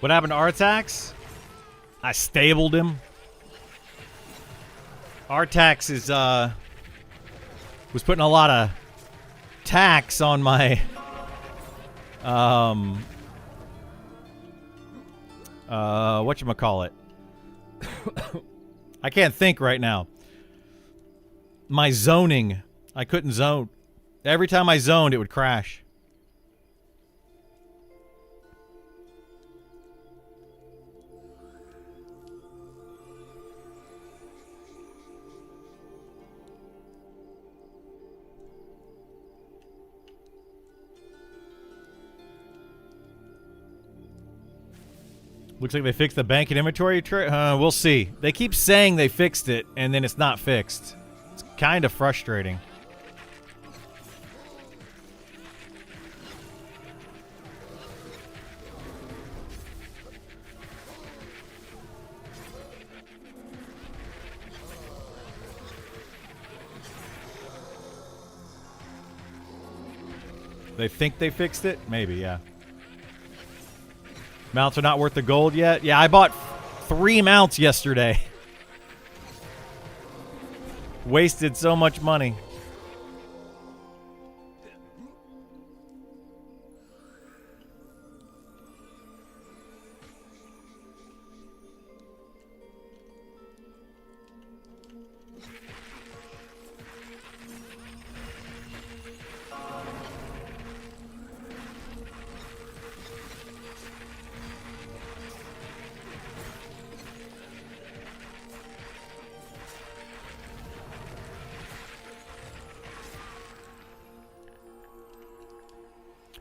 What happened to Artax? I stabled him. Artax is was putting a lot of tax on my whatchamacallit. I can't think right now. My zoning. I couldn't zone. Every time I zoned, it would crash. Looks like they fixed the bank and inventory. We'll see. They keep saying they fixed it, and then it's not fixed. It's kind of frustrating. They think they fixed it? Maybe, yeah. Mounts are not worth the gold yet? Yeah, I bought 3 mounts yesterday. Wasted so much money.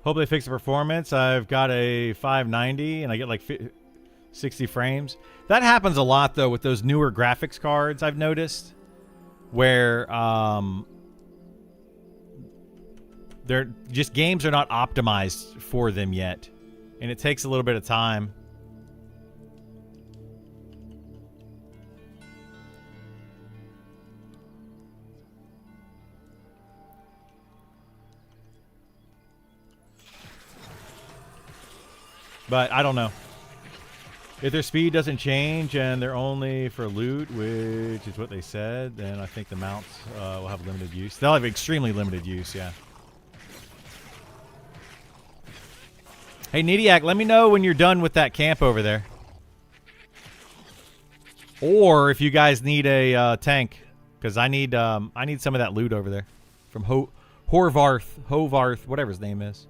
Hope they fix the performance. I've got a 590 and I get like 60 frames. That happens a lot though with those newer graphics cards, I've noticed, where they're just games are not optimized for them yet, and it takes a little bit of time. But I don't know. If their speed doesn't change and they're only for loot, which is what they said, then I think the mounts will have limited use. They'll have extremely limited use, yeah. Hey, Nidiak, let me know when you're done with that camp over there. Or if you guys need a tank, because I need some of that loot over there from Hovarth, whatever his name is.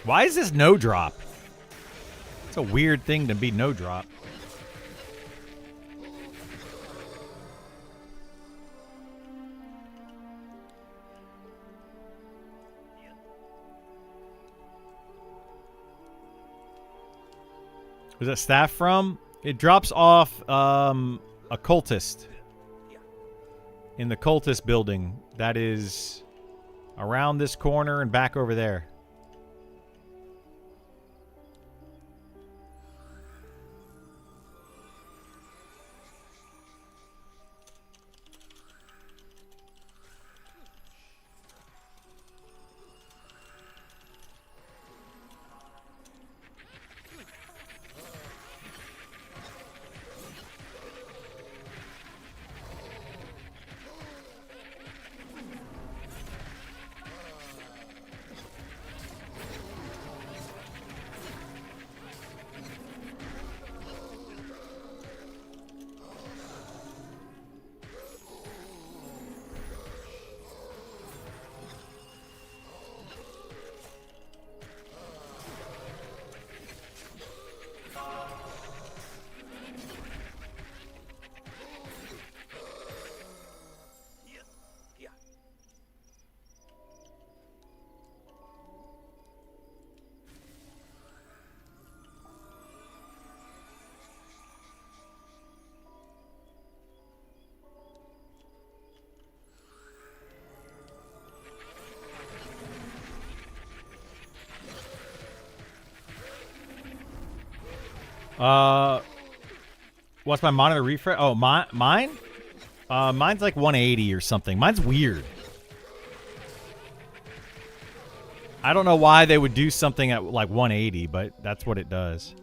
Why is this no drop? It's a weird thing to be no drop. Where's that staff from? It drops off a cultist in the cultist building. That is around this corner and back over there. What's my monitor refresh? Oh, mine? Mine's like 180 or something. Mine's weird. I don't know why they would do something at like 180, but that's what it does.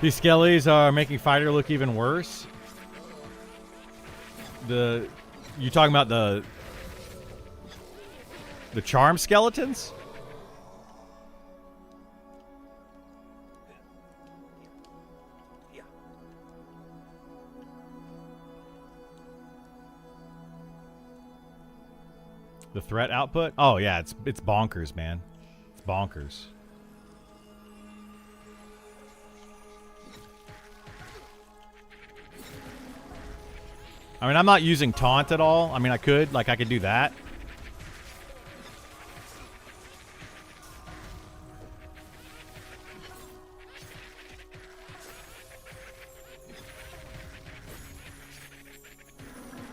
These skellies are making fighter look even worse. You talking about the charm skeletons? The threat output? Oh yeah, it's bonkers, man. It's bonkers. I mean, I'm not using taunt at all. I mean, I could do that.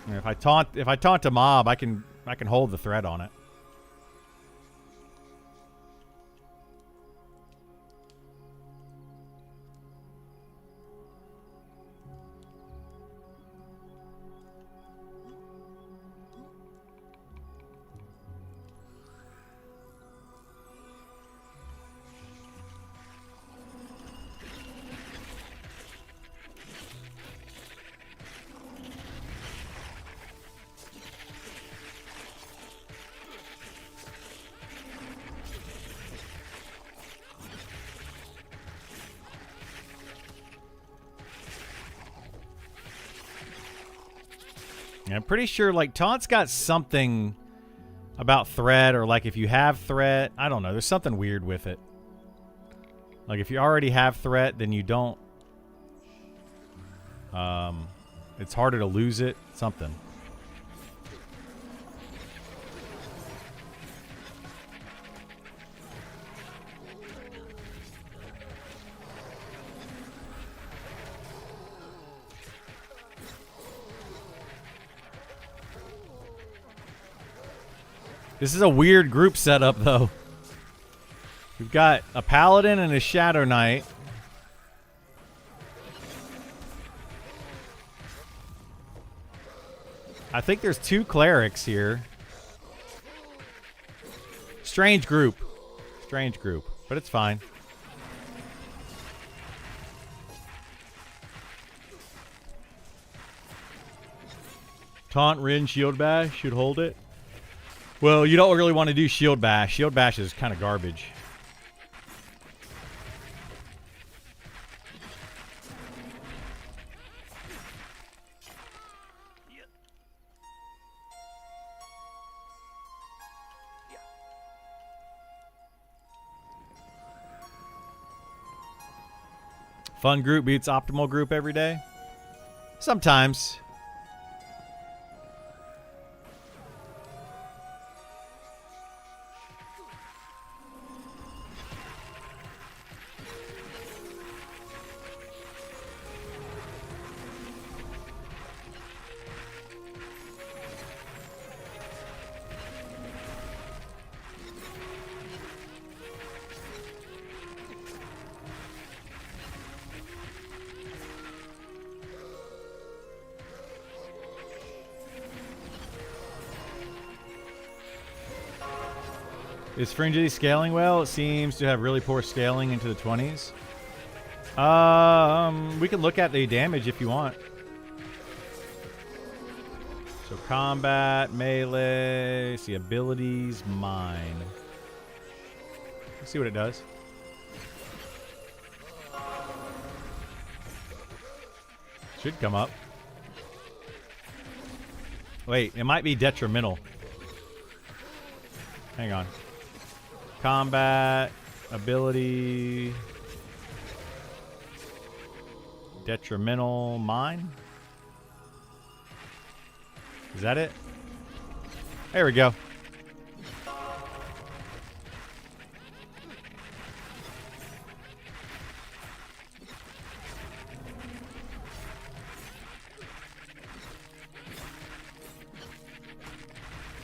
I mean, if I taunt a mob, I can hold the threat on it. I'm pretty sure, like, taunt's got something about threat, or like if you have threat, I don't know. There's something weird with it. Like if you already have threat, then you don't. It's harder to lose it. Something. This is a weird group setup, though. We've got a paladin and a shadow knight. I think there's 2 clerics here. Strange group. Strange group. But it's fine. Taunt, Rin, Shield Bash should hold it. Well, you don't really want to do Shield Bash. Shield Bash is kind of garbage. Fun group beats optimal group every day? Sometimes. Is Fringity scaling well? It seems to have really poor scaling into the 20s. We can look at the damage if you want. So combat, melee, see abilities, mine. Let's see what it does. Should come up. Wait, it might be detrimental. Hang on. Combat, ability, detrimental, mine. Is that it? There we go.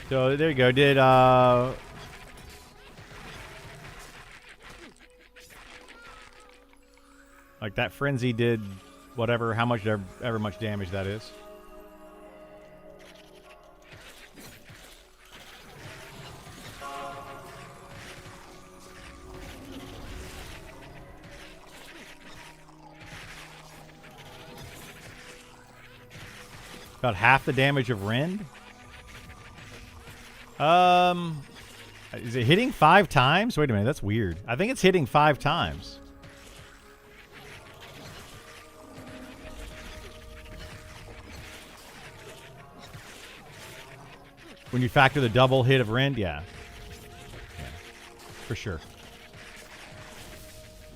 So there you go. Did like that frenzy did whatever, how much ever much damage that is. About half the damage of Rend. Is it hitting 5 times? Wait a minute, that's weird. I think it's hitting 5 times. When you factor the double hit of Rend, yeah. Yeah, for sure.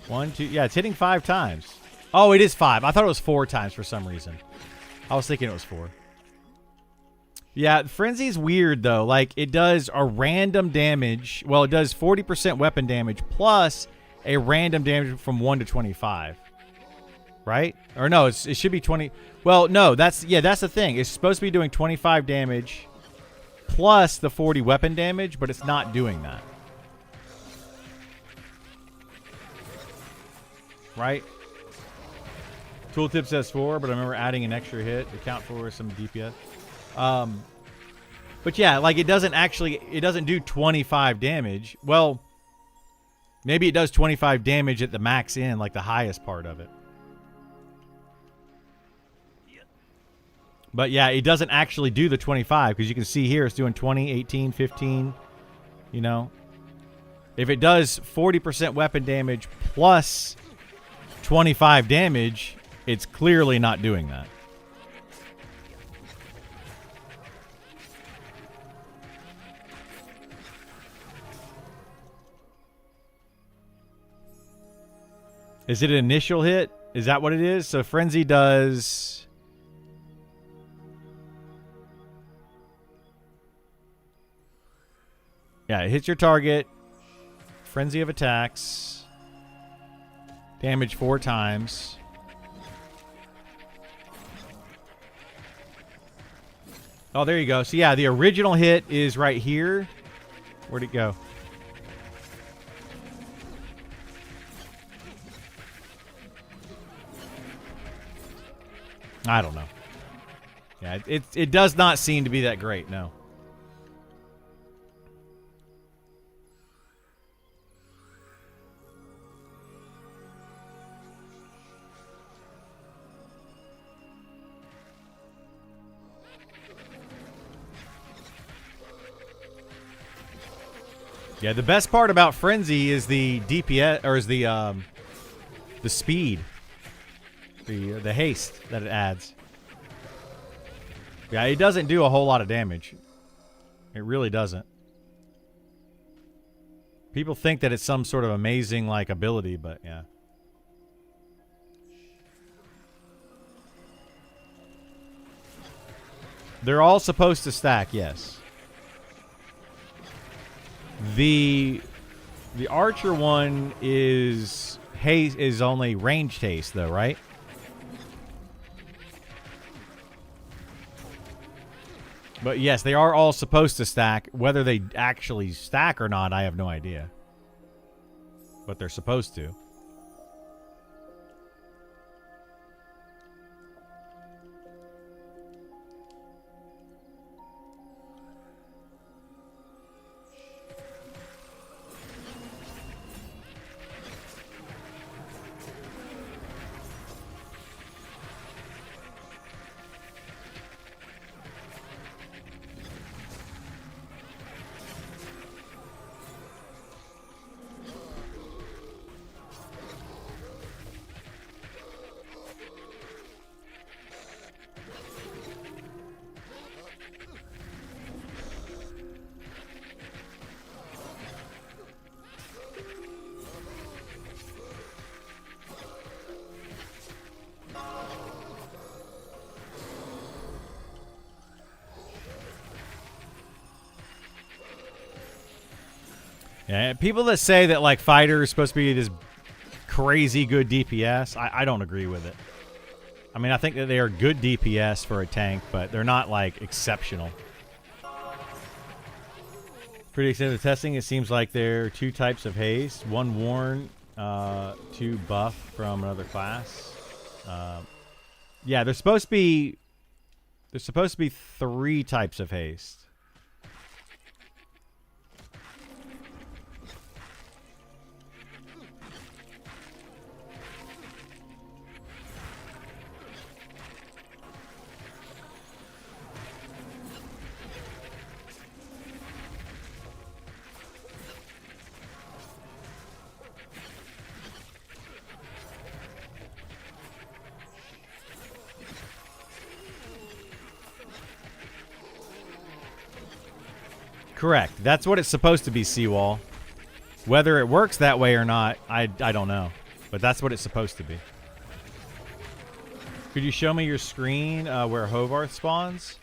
1, 2, yeah, it's hitting 5 times. Oh, it is 5. I thought it was 4 times for some reason. I was thinking it was 4. Yeah, Frenzy's weird, though. Like, it does a random damage. Well, it does 40% weapon damage plus a random damage from 1 to 25. Right? Or no, it should be 20. Well, no, that's the thing. It's supposed to be doing 25 damage plus the 40 weapon damage, but it's not doing that. Right? Tooltip says 4, but I remember adding an extra hit to count for some DPS. But yeah, like it doesn't do 25 damage. Well, maybe it does 25 damage at the max in, like the highest part of it. But yeah, it doesn't actually do the 25 because you can see here it's doing 20, 18, 15, you know. If it does 40% weapon damage plus 25 damage, it's clearly not doing that. Is it an initial hit? Is that what it is? So Frenzy does... Yeah, it hits your target. Frenzy of attacks. Damage 4 times. Oh, there you go. So yeah, the original hit is right here. Where'd it go? I don't know. Yeah, it does not seem to be that great, no. Yeah, the best part about Frenzy is the DPS, or is the speed, the haste that it adds. Yeah, it doesn't do a whole lot of damage. It really doesn't. People think that it's some sort of amazing like ability, but yeah. They're all supposed to stack, yes. The archer one is haste, is only ranged haste though, right? But yes, they are all supposed to stack. Whether they actually stack or not, I have no idea. But they're supposed to. Yeah, people that say that like fighter is supposed to be this crazy good DPS, I don't agree with it. I mean, I think that they are good DPS for a tank, but they're not like exceptional. Pretty extensive testing. It seems like there are 2 types of haste: one worn, 2 buff from another class. Yeah, there's supposed to be 3 types of haste. Correct. That's what it's supposed to be, Seawall. Whether it works that way or not, I don't know. But that's what it's supposed to be. Could you show me your screen where Hovarth spawns?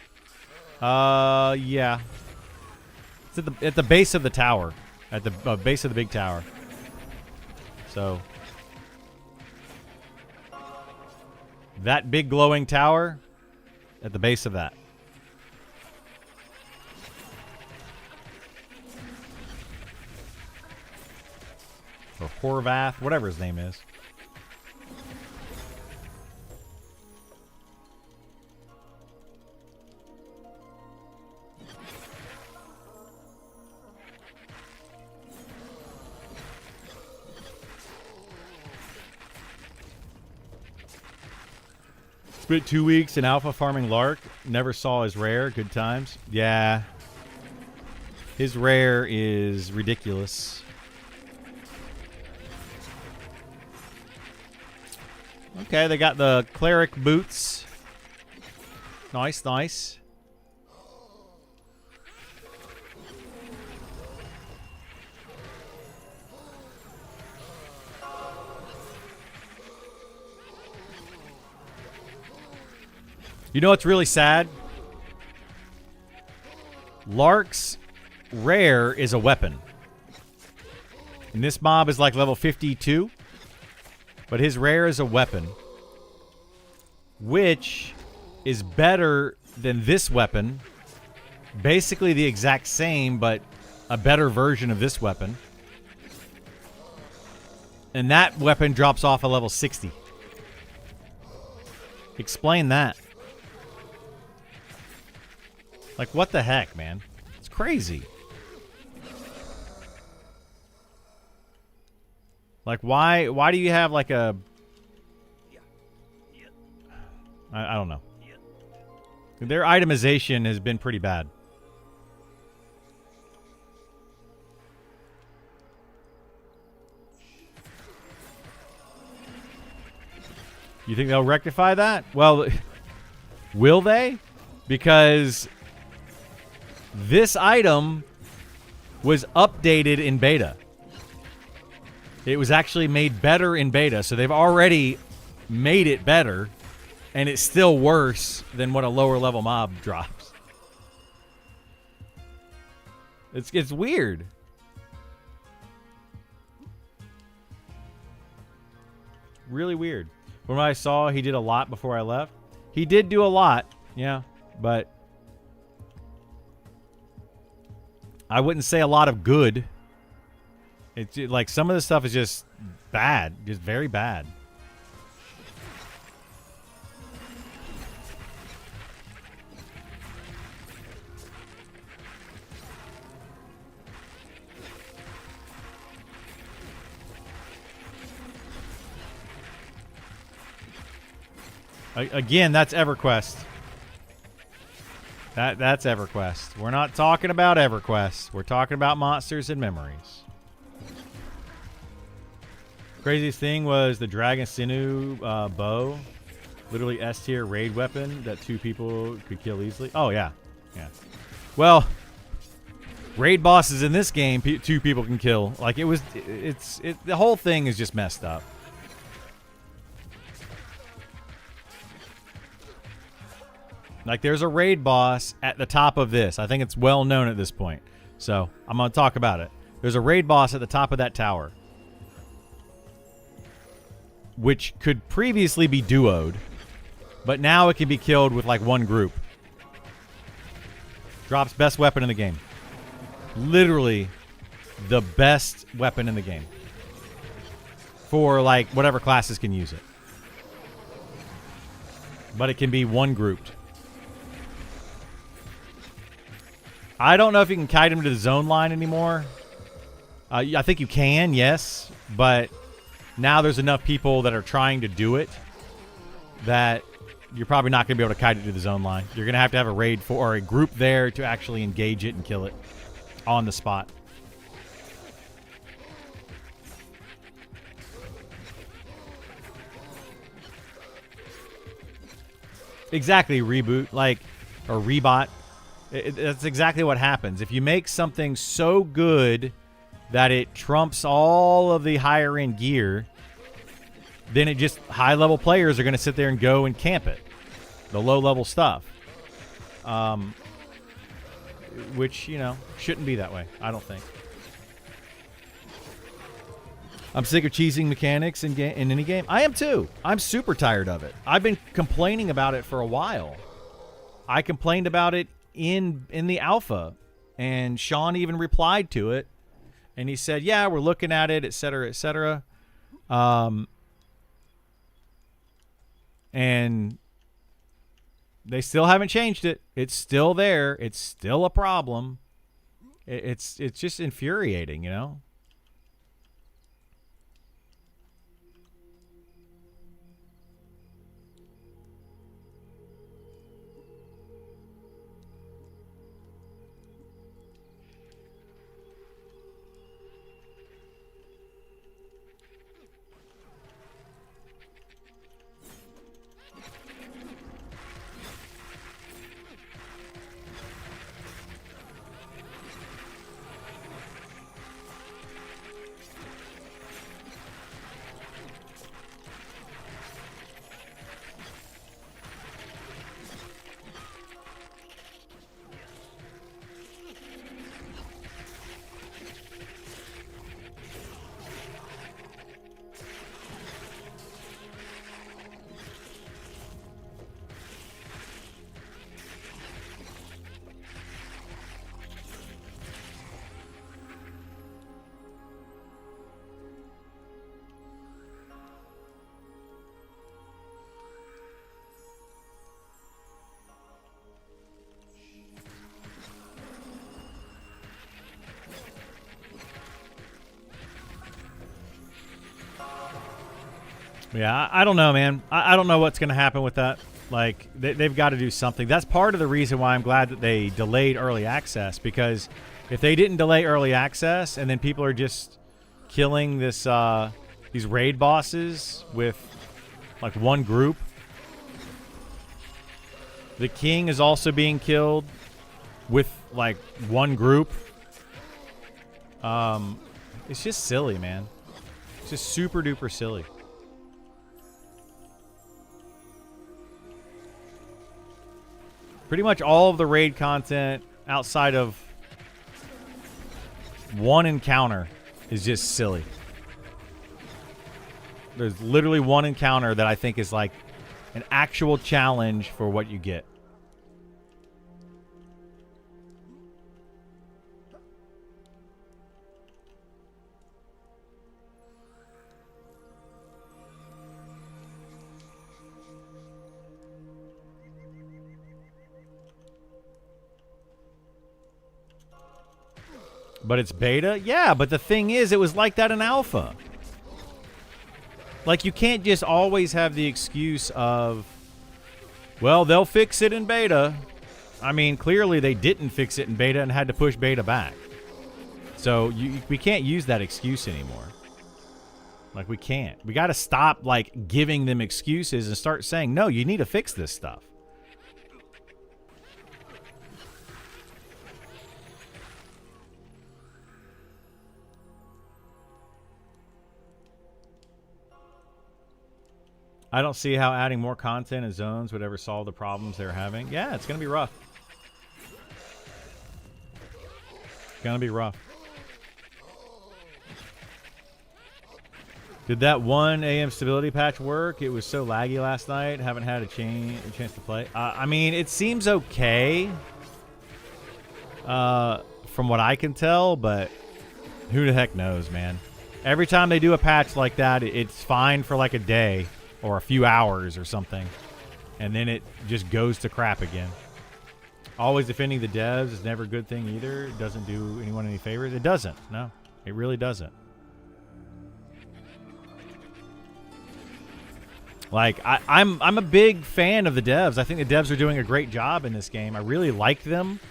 Yeah. It's at the base of the tower. At the base of the big tower. So. That big glowing tower, at the base of that. Or Horvath, whatever his name is. Spent 2 weeks in alpha farming Lark. Never saw his rare. Good times. Yeah. His rare is ridiculous. Okay, they got the cleric boots. Nice, nice. You know what's really sad? Lark's rare is a weapon. And this mob is like level 52. But his rare is a weapon. Which is better than this weapon. Basically the exact same, but a better version of this weapon. And that weapon drops off a level 60. Explain that. Like, what the heck, man? It's crazy. Like, why do you have, like, a... I don't know. Their itemization has been pretty bad. You think they'll rectify that? Well, will they? Because... this item was updated in beta. It was actually made better in beta, so they've already made it better, and it's still worse than what a lower level mob drops. It's weird. Really weird. From what I saw, he did a lot before I left. He did do a lot, yeah, but I wouldn't say a lot of good. It's like some of the stuff is just bad, just very bad. Again, that's EverQuest. That's EverQuest. We're not talking about EverQuest. We're talking about monsters and memories. Craziest thing was the Dragon Sinew bow. Literally S tier raid weapon that 2 people could kill easily. Oh, yeah. Yeah. Well, raid bosses in this game, 2 people can kill. Like, the whole thing is just messed up. Like, there's a raid boss at the top of this. I think it's well known at this point. So, I'm going to talk about it. There's a raid boss at the top of that tower. Which could previously be duoed. But now it can be killed with, like, one group. Drops best weapon in the game. Literally the best weapon in the game. For, like, whatever classes can use it. But it can be one grouped. I don't know if you can kite him to the zone line anymore. I think you can, yes. But now there's enough people that are trying to do it that you're probably not going to be able to kite it to the zone line. You're going to have a raid or a group there to actually engage it and kill it on the spot. Exactly, reboot, like, or rebot. That's exactly what happens. If you make something so good that it trumps all of the higher end gear, then it just high level players are going to sit there and go and camp it, the low level stuff, which, you know, shouldn't be that way, I don't think. I'm sick of cheesing mechanics in any game. I am too. I'm super tired of it. I've been complaining about it for a while. I complained about it in the alpha, and Sean even replied to it, and he said, yeah, we're looking at it, etc., etc. And they still haven't changed it. It's still there. It's still a problem. It's just infuriating, you know? Yeah, I don't know, man. I don't know what's going to happen with that. Like, they've got to do something. That's part of the reason why I'm glad that they delayed early access, because if they didn't delay early access and then people are just killing this these raid bosses with, like, one group. The king is also being killed with, like, one group. It's just silly, man. It's just super duper silly. Pretty much all of the raid content outside of one encounter is just silly. There's literally one encounter that I think is like an actual challenge for what you get. But it's beta? Yeah, but the thing is, it was like that in alpha. Like, you can't just always have the excuse of, well, they'll fix it in beta. I mean, clearly they didn't fix it in beta and had to push beta back. So we can't use that excuse anymore. Like, we can't. We got to stop, like, giving them excuses and start saying, no, you need to fix this stuff. I don't see how adding more content and zones would ever solve the problems they're having. Yeah, it's going to be rough. It's going to be rough. Did that 1 AM stability patch work? It was so laggy last night. Haven't had a chance to play. I mean, it seems okay from what I can tell, but who the heck knows, man. Every time they do a patch like that, it's fine for like a day or a few hours or something, and then it just goes to crap again. Always defending the devs is never a good thing either. It doesn't do anyone any favors. It doesn't. No, it really doesn't. Like, I'm a big fan of the devs. I think the devs are doing a great job in this game. I really like them,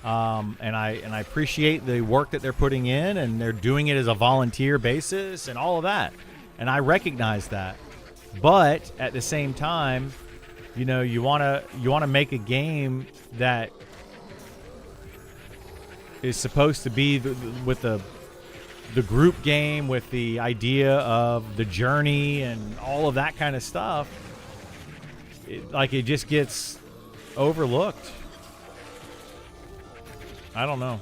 and I appreciate the work that they're putting in, and they're doing it as a volunteer basis and all of that, and I recognize that. But at the same time, you know, you want to make a game that is supposed to be with the group game, with the idea of the journey and all of that kind of stuff, it just gets overlooked. I don't know.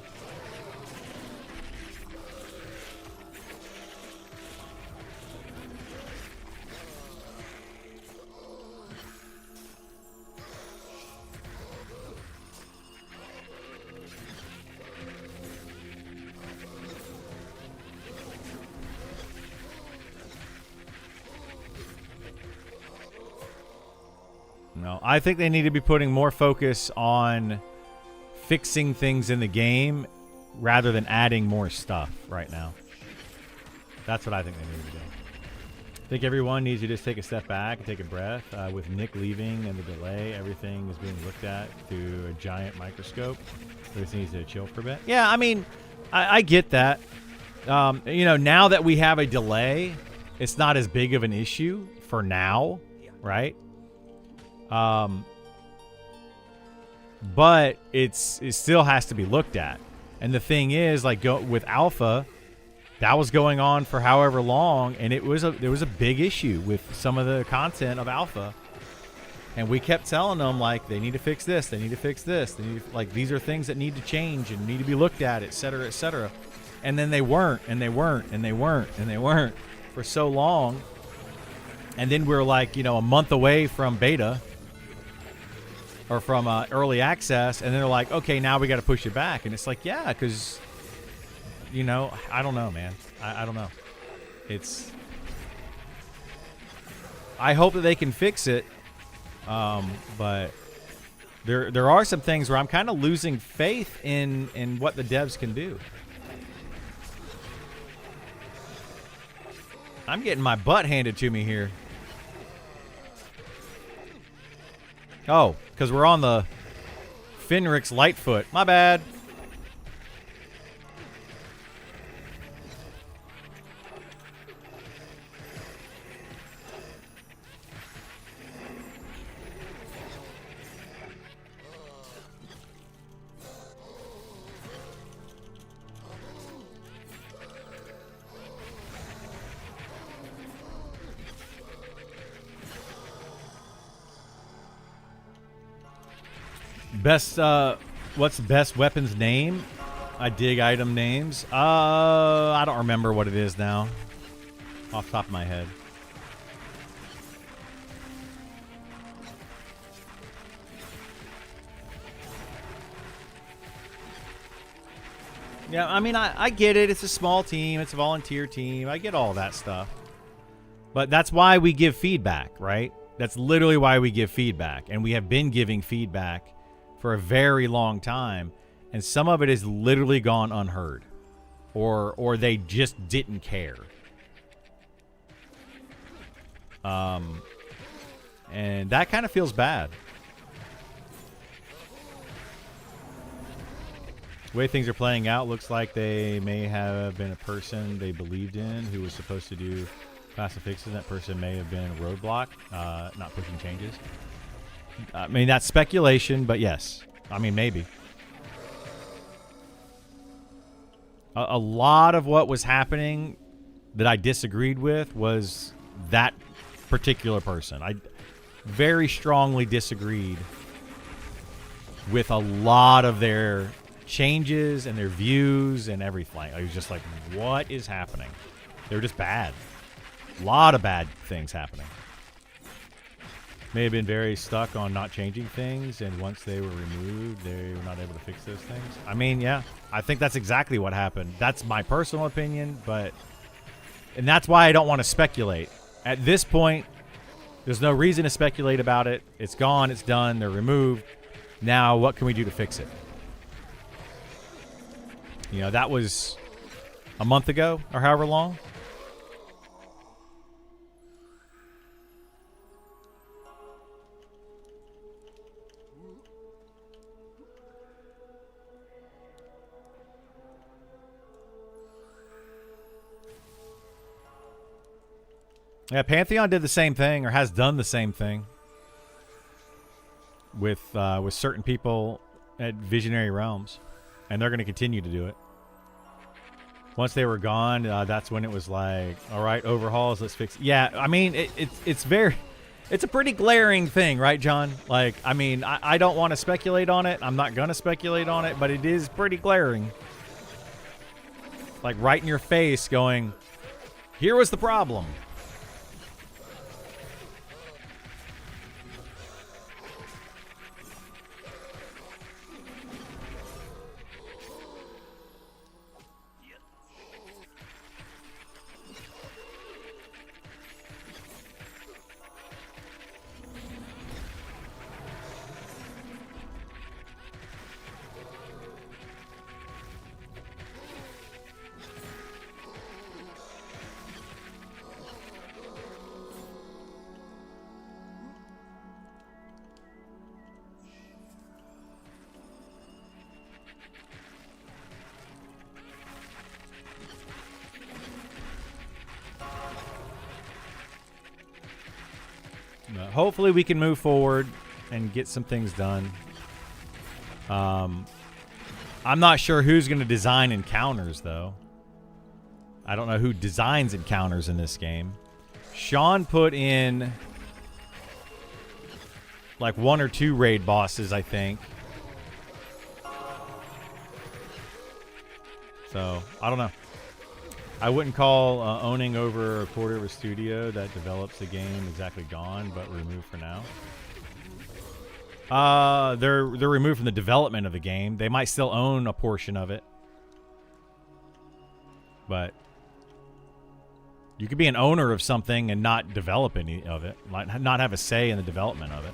No, I think they need to be putting more focus on fixing things in the game rather than adding more stuff right now. That's what I think they need to do. I think everyone needs to just take a step back and take a breath. With Nick leaving and the delay, everything is being looked at through a giant microscope. So this needs to chill for a bit. Yeah, I mean, I get that. Now that we have a delay, it's not as big of an issue for now, right? But it still has to be looked at. And the thing is, with Alpha, that was going on for however long, and there was a big issue with some of the content of Alpha. And we kept telling them, they need to fix this, they need to fix this, these are things that need to change and need to be looked at, et cetera, et cetera. And then they weren't for so long. And then we're a month away from beta or from early access, and they're like, okay, now we got to push it back. And it's yeah, because, I don't know, man. I don't know. I hope that they can fix it, but there are some things where I'm kind of losing faith in what the devs can do. I'm getting my butt handed to me here. Oh, because we're on the Fenrix Lightfoot. My bad. What's the best weapon's name? I dig item names. I don't remember what it is now, off the top of my head. Yeah, I mean, I get it. It's a small team. It's a volunteer team. I get all that stuff. But that's why we give feedback, right? That's literally why we give feedback. And we have been giving feedback for a very long time, and some of it has literally gone unheard, or they just didn't care. And that kind of feels bad. The way things are playing out looks like they may have been a person they believed in who was supposed to do passive fixes. That person may have been a roadblock, not pushing changes. I mean, that's speculation, but yes. I mean, maybe. A lot of what was happening that I disagreed with was that particular person. I very strongly disagreed with a lot of their changes and their views and everything. I was just what is happening? They were just bad. A lot of bad things happening. May have been very stuck on not changing things, and once they were removed, they were not able to fix those things. I mean, yeah, I think that's exactly what happened. That's my personal opinion, and that's why I don't want to speculate. At this point, there's no reason to speculate about it. It's gone, it's done, they're removed. Now, what can we do to fix it? That was a month ago, or however long. Yeah, Pantheon did the same thing, or has done the same thing with certain people at Visionary Realms, And they're going to continue to do it. Once they were gone, that's when it was like, all right, overhauls, let's fix it. Yeah, I mean, it's a pretty glaring thing, right, John? Like, I mean, I don't want to speculate on it. I'm not going to speculate on it, but it is pretty glaring. Like, right in your face going, here was the problem. Hopefully we can move forward and get some things done. I'm not sure who's going to design encounters, though. I don't know who designs encounters in this game. Sean put in like 1 or 2 raid bosses, I think. So, I don't know. I wouldn't call owning over a quarter of a studio that develops a game exactly gone, but removed for now. They're removed from the development of the game. They might still own a portion of it, but you could be an owner of something and not develop any of it, not have a say in the development of it.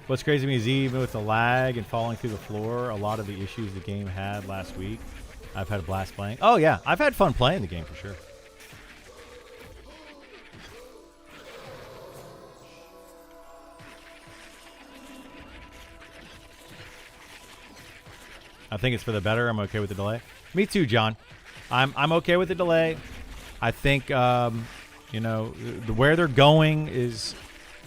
What's crazy to me is even with the lag and falling through the floor, a lot of the issues the game had last week, I've had a blast playing. Oh, yeah. I've had fun playing the game for sure. I think it's for the better. I'm okay with the delay. Me too, John. I'm okay with the delay. I think, you know, where they're going is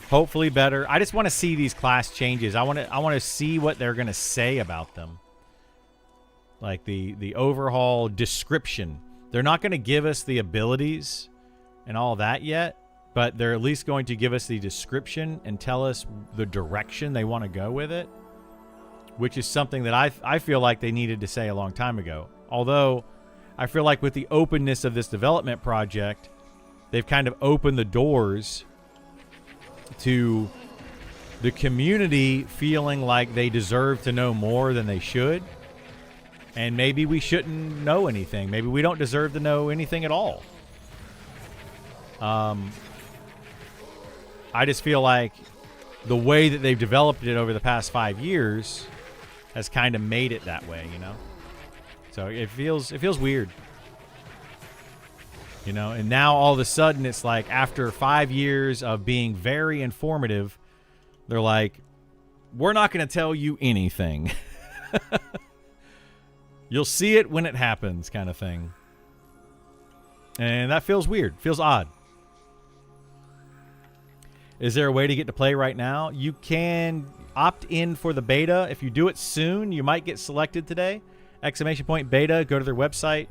hopefully better. I just want to see these class changes. I want to see what they're going to say about them. Like the overhaul description. They're not going to give us the abilities and all that yet, but they're at least going to give us the description and tell us the direction they want to go with it, which is something that I feel like they needed to say a long time ago. Although I feel like with the openness of this development project, they've kind of opened the doors to the community feeling like they deserve to know more than they should. And maybe we shouldn't know anything. Maybe we don't deserve to know anything at all. I just feel like the way that they've developed it over the past 5 years has kind of made it that way, you know? So it feels weird. You know, and now all of a sudden it's like after 5 years of being very informative, they're like, we're not going to tell you anything. You'll see it when it happens, kind of thing. And that feels weird. Feels odd. Is there a way to get to play right now? You can opt in for the beta. If you do it soon, you might get selected today. ! Beta. Go to their website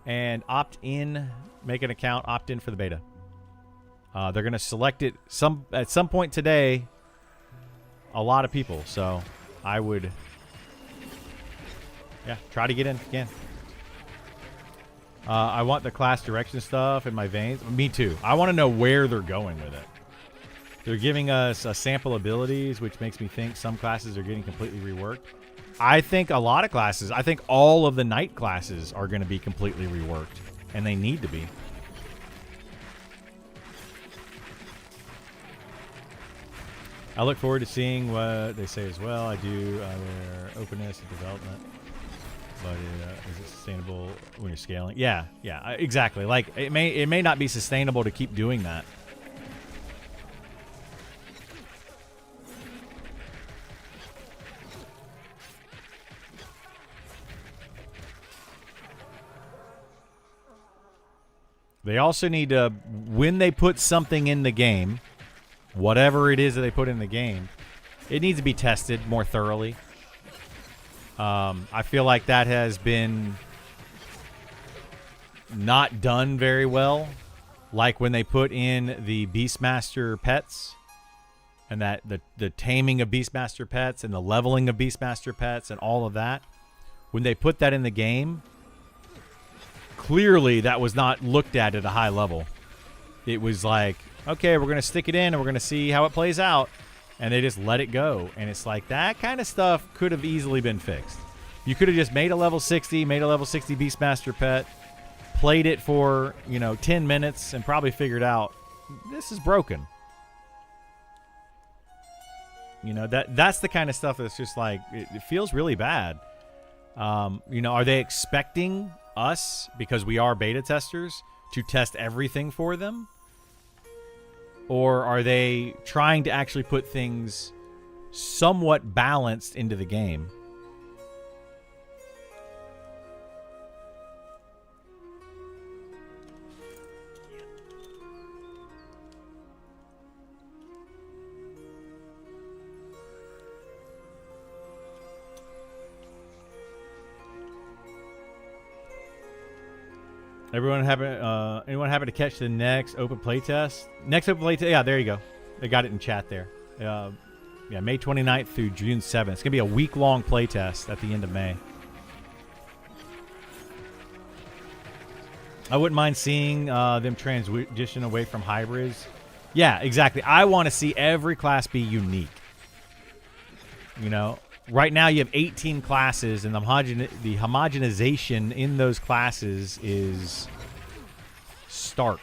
and opt in. Make an account. Opt in for the beta. They're going to select it at some point today. A lot of people. So I would... yeah, try to get in if you can. I want the class direction stuff in my veins. Me too. I want to know where they're going with it. They're giving us sample abilities, which makes me think some classes are getting completely reworked. I think a lot of classes, I think all of the night classes are going to be completely reworked. And they need to be. I look forward to seeing what they say as well. I do their openness and development. But is it sustainable when you're scaling? Yeah, exactly. Like it may not be sustainable to keep doing that. They also need to, when they put something in the game, whatever it is that they put in the game, it needs to be tested more thoroughly. I feel like that has been not done very well. Like when they put in the Beastmaster pets and that the taming of Beastmaster pets and the leveling of Beastmaster pets and all of that. When they put that in the game, clearly that was not looked at a high level. It was like, okay, we're going to stick it in and we're going to see how it plays out. And they just let it go. And it's like that kind of stuff could have easily been fixed. You could have just made a level 60, made a level 60 Beastmaster pet, played it for, 10 minutes and probably figured out this is broken. That's the kind of stuff that's just like, it feels really bad. Are they expecting us, because we are beta testers, to test everything for them? Or are they trying to actually put things somewhat balanced into the game? Anyone happen to catch the next open playtest? Next open playtest, yeah, there you go. They got it in chat there. May 29th through June 7th. It's going to be a week-long playtest at the end of May. I wouldn't mind seeing them transition away from hybrids. Yeah, exactly. I want to see every class be unique. Right now you have 18 classes, and the homogenization in those classes is stark.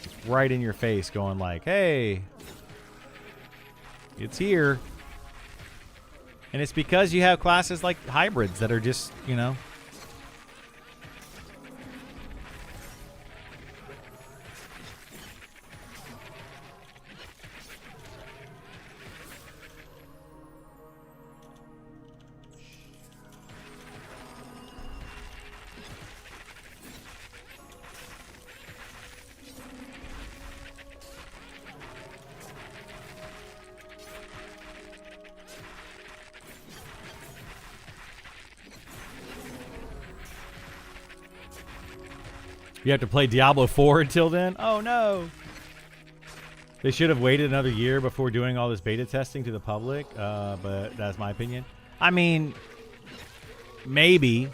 It's right in your face, going like, hey, it's here. And it's because you have classes like hybrids that are just, you have to play Diablo 4 until then? Oh, no. They should have waited another year before doing all this beta testing to the public, but that's my opinion. I mean, maybe.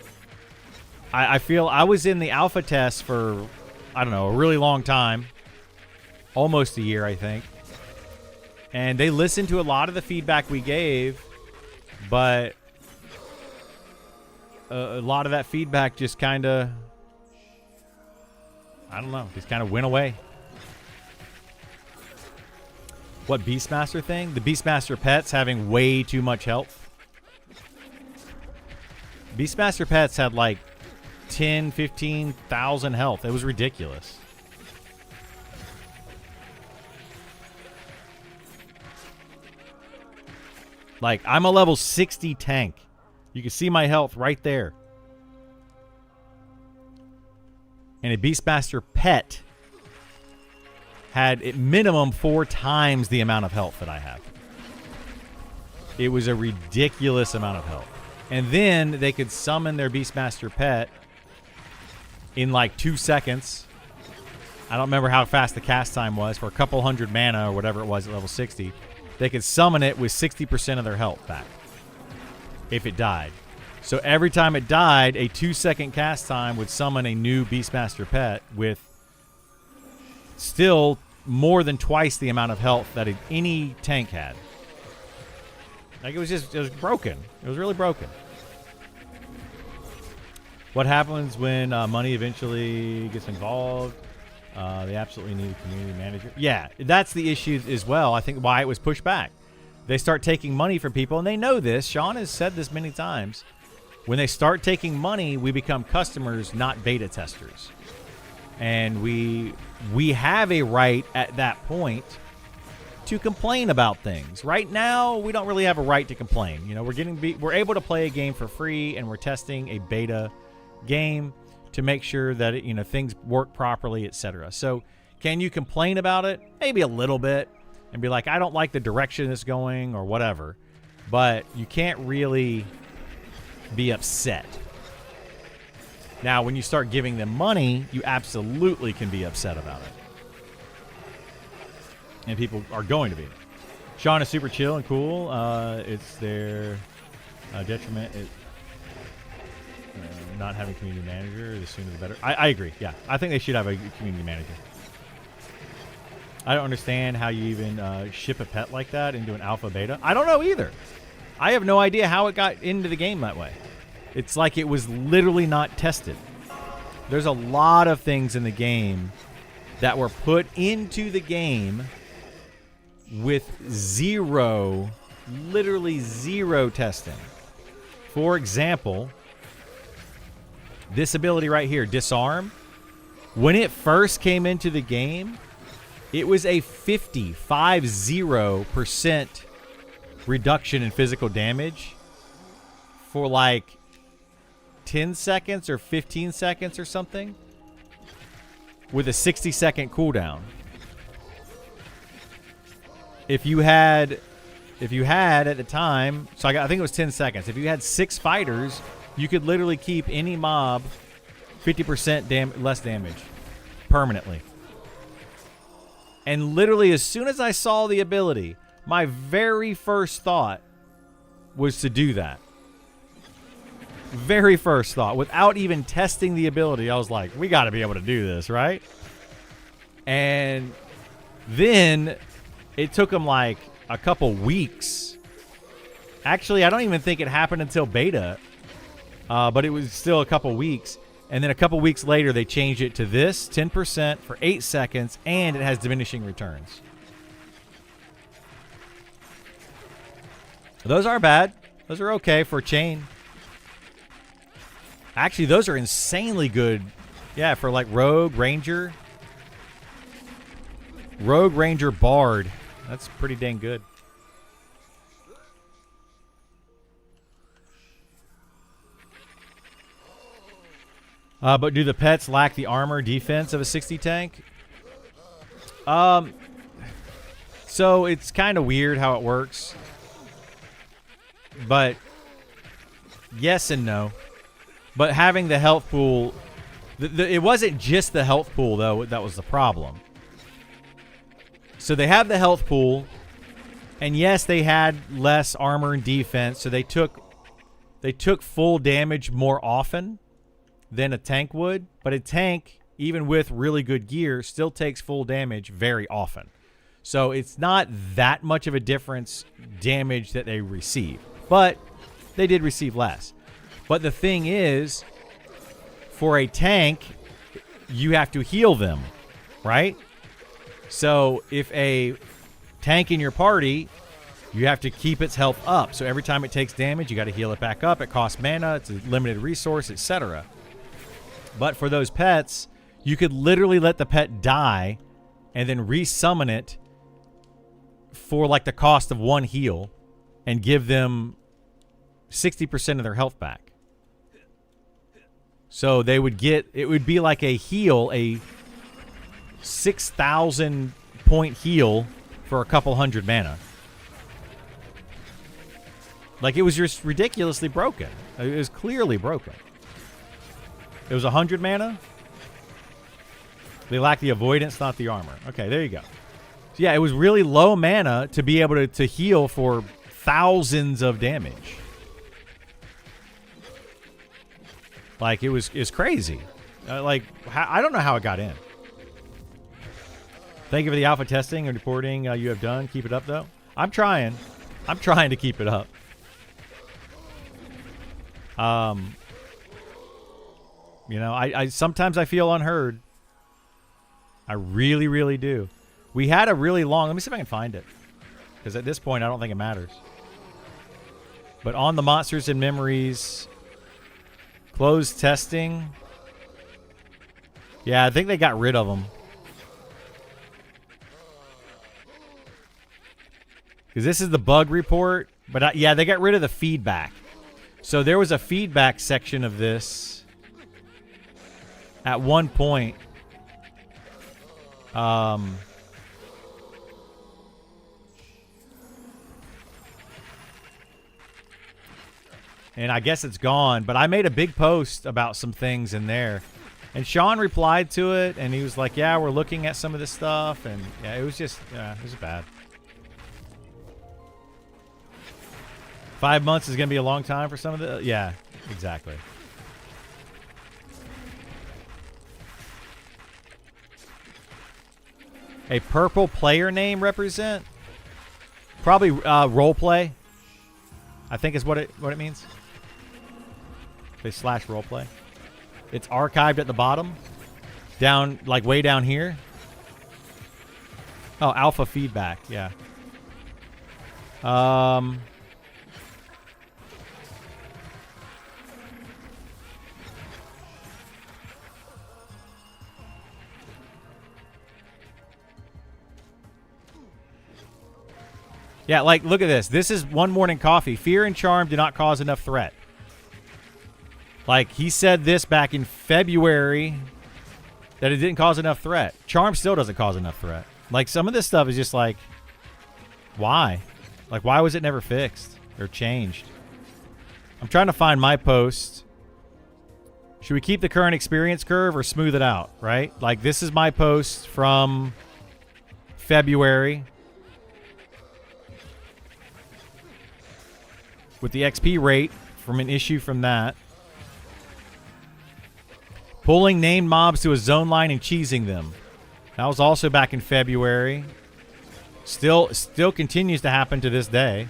I feel I was in the alpha test for, I don't know, a really long time. Almost a year, I think. And they listened to a lot of the feedback we gave, but a lot of that feedback just kind of, I don't know, just kind of went away. What Beastmaster thing? The Beastmaster pets having way too much health. Beastmaster pets had like 10, 15,000 health. It was ridiculous. Like, I'm a level 60 tank. You can see my health right there. And a Beastmaster pet had at minimum 4 times the amount of health that I have. It was a ridiculous amount of health. And then they could summon their Beastmaster pet in like 2 seconds. I don't remember how fast the cast time was. For a couple hundred mana or whatever it was at level 60. They could summon it with 60% of their health back. If it died. So every time it died, a 2-second cast time would summon a new Beastmaster pet with still more than twice the amount of health that any tank had. Like, it was broken. It was really broken. What happens when money eventually gets involved? They absolutely need a community manager. Yeah, that's the issue as well. I think why it was pushed back. They start taking money from people, and they know this. Sean has said this many times. When they start taking money, we become customers, not beta testers. And we have a right at that point to complain about things. Right now, we don't really have a right to complain. We're able to play a game for free, and we're testing a beta game to make sure that things work properly, etc. So Can you complain about it? Maybe a little bit. And be like, I don't like the direction it's going or whatever. But you can't really be upset. Now, when you start giving them money, you absolutely can be upset about it. And people are going to be. Sean is super chill and cool. It's their detriment. Not having community manager, the sooner the better. I agree. Yeah, I think they should have a community manager. I don't understand how you even ship a pet like that into an alpha beta. I don't know either. I have no idea how it got into the game that way. It's like it was literally not tested. There's a lot of things in the game that were put into the game with zero, literally zero testing. For example, this ability right here, Disarm, when it first came into the game, it was a 50% reduction in physical damage for like 10 seconds or 15 seconds or something with a 60-second cooldown. If you had at the time, so I think it was 10 seconds. If you had 6 fighters, you could literally keep any mob 50% less damage permanently. And literally, as soon as I saw the ability, my very first thought was to do that. Very first thought. Without even testing the ability, I was like, we got to be able to do this, right? And then it took them like a couple weeks. Actually, I don't even think it happened until beta. But it was still a couple weeks. And then a couple weeks later, they changed it to this, 10% for 8 seconds, and it has diminishing returns. Those aren't bad. Those are okay for chain. Actually, those are insanely good. Yeah, for like Rogue, Ranger. Rogue, Ranger, Bard. That's pretty dang good. But do the pets lack the armor defense of a 60 tank? So it's kind of weird how it works. But yes and no. But having the health pool, it wasn't just the health pool though that was the problem. So they have the health pool, and yes, they had less armor and defense, so they took full damage more often than a tank would. But a tank, even with really good gear, still takes full damage very often. So it's not that much of a difference damage that they receive. But they did receive less. But the thing is, for a tank, you have to heal them, right? So if a tank in your party, you have to keep its health up. So every time it takes damage, you got to heal it back up. It costs mana. It's a limited resource, etc. But for those pets, you could literally let the pet die and then resummon it for like the cost of one heal and give them 60% of their health back. So they would get, it would be like a heal, a 6,000 point heal for a couple hundred mana. Like, it was just ridiculously broken. It was clearly broken. It was 100 mana. They lack the avoidance, not the armor. Okay, there you go. So yeah, it was really low mana to be able to heal for thousands of damage. Like, it's crazy. I don't know how it got in. Thank you for the alpha testing and reporting you have done. Keep it up, though. I'm trying. I'm trying to keep it up. You know, I sometimes I feel unheard. I really, really do. We had a really long... Let me see if I can find it. Because at this point, I don't think it matters. But on the Monsters and Memories... Closed testing. Yeah, I think they got rid of them. Because this is the bug report. But yeah, they got rid of the feedback. So there was a feedback section of this. At one point. And I guess it's gone, but I made a big post about some things in there. And Sean replied to it, and he was like, yeah, we're looking at some of this stuff. And yeah, it was just, it was bad. 5 months is going to be a long time for some of the, yeah, exactly. A purple player name represent? Probably role play. I think is what it means. They slash roleplay. It's archived at the bottom. Down, like way down here. Oh, alpha feedback, yeah. Yeah, like, look at this. This is One Morning Coffee. Fear and charm do not cause enough threat. Like, he said this back in February that it didn't cause enough threat. Charm still doesn't cause enough threat. Like, some of this stuff is just like, why? Like, why was it never fixed or changed? I'm trying to find my post. Should we keep the current experience curve or smooth it out, right? Like, this is my post from February. With the XP rate from an issue from that. Pulling named mobs to a zone line and cheesing them. That was also back in February. Still continues to happen to this day.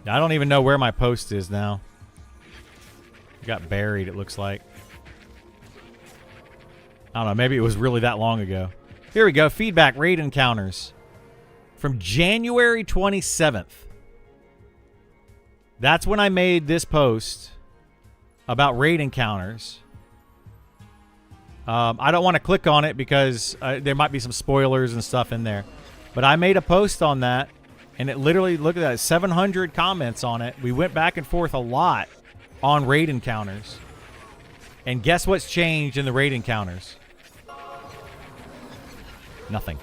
I don't even know where my post is now. It got buried, it looks like. I don't know. Maybe it was really that long ago. Here we go. Feedback raid encounters. From January 27th. That's when I made this post about raid encounters. I don't want to click on it because there might be some spoilers and stuff in there. But I made a post on that. And it literally, look at that, 700 comments on it. We went back and forth a lot on raid encounters. And guess what's changed in the raid encounters? Nothing.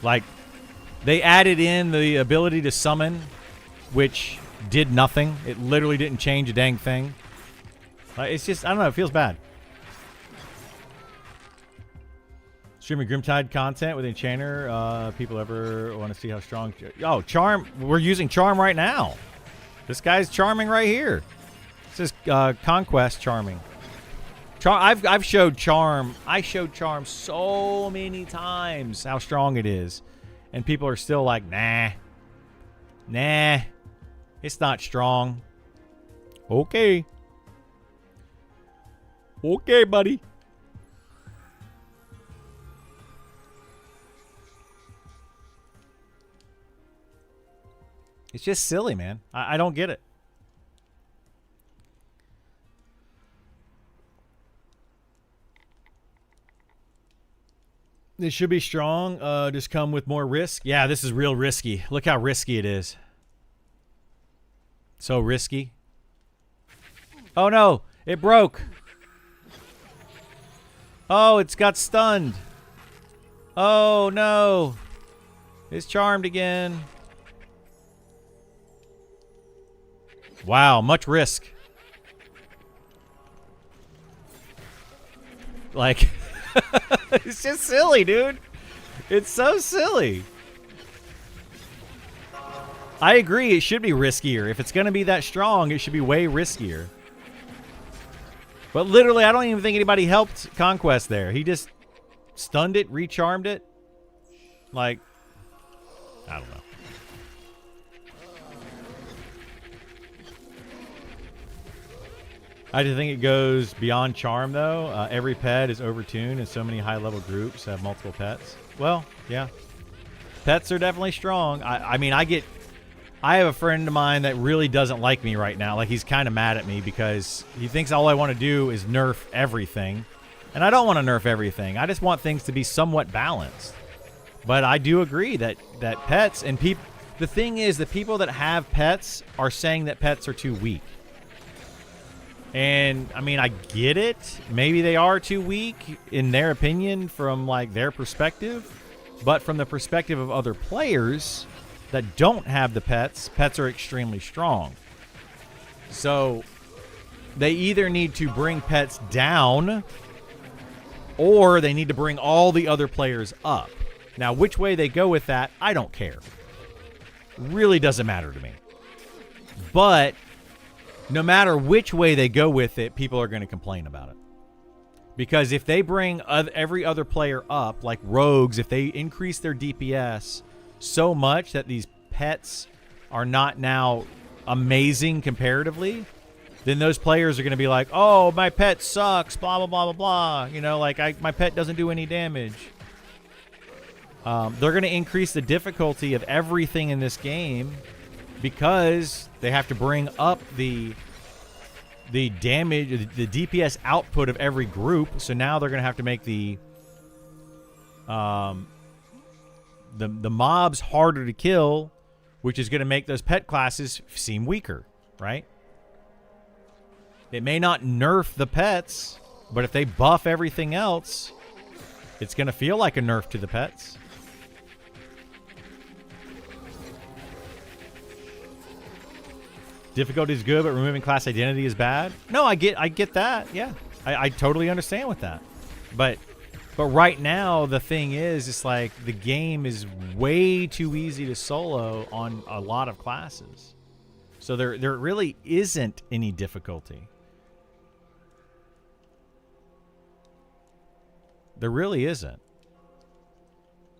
Like, they added in the ability to summon, which did nothing. It literally didn't change a dang thing. It's just, I don't know, it feels bad. Streaming Grimtide content with Enchanter. People ever want to see how strong... Oh, Charm. We're using Charm right now. This guy's charming right here. This is Conquest charming. I've showed Charm. I showed Charm so many times how strong it is. And people are still like, nah. Nah. It's not strong. Okay. Okay, buddy. It's just silly, man. I don't get it. This should be strong. Just come with more risk. Yeah, this is real risky. Look how risky it is. So risky. Oh, no. It broke. Oh, it's got stunned. Oh, no. It's charmed again. Wow, much risk. Like, it's just silly, dude. It's so silly. I agree, it should be riskier. If it's going to be that strong, it should be way riskier. But literally, I don't even think anybody helped Conquest there. He just stunned it, recharmed it. Like, I don't know. I just think it goes beyond charm, though. Every pet is overtuned, and so many high-level groups have multiple pets. Well, yeah. Pets are definitely strong. I mean, I get I have a friend of mine that really doesn't like me right now. Like, he's kind of mad at me because he thinks all I want to do is nerf everything. And I don't want to nerf everything. I just want things to be somewhat balanced. But I do agree that pets and people... The thing is, the people that have pets are saying that pets are too weak. And, I mean, I get it. Maybe they are too weak in their opinion from, like, their perspective. But from the perspective of other players that don't have the pets, pets are extremely strong. So they either need to bring pets down or they need to bring all the other players up. Now, which way they go with that, I don't care. Really doesn't matter to me. But no matter which way they go with it, people are going to complain about it. Because if they bring every other player up, like rogues, if they increase their DPS so much that these pets are not now amazing comparatively, then those players are going to be like, oh, my pet sucks, blah, blah, blah, blah, blah. You know, like, my pet doesn't do any damage. They're going to increase the difficulty of everything in this game because they have to bring up the damage, the DPS output of every group. So now they're going to have to make the mobs harder to kill, which is going to make those pet classes seem weaker, right? It may not nerf the pets, but if they buff everything else, it's going to feel like a nerf to the pets. Difficulty is good, but removing class identity is bad. No, I get that. Yeah, I totally understand with that. But right now, the thing is, it's like the game is way too easy to solo on a lot of classes. So there really isn't any difficulty. There really isn't.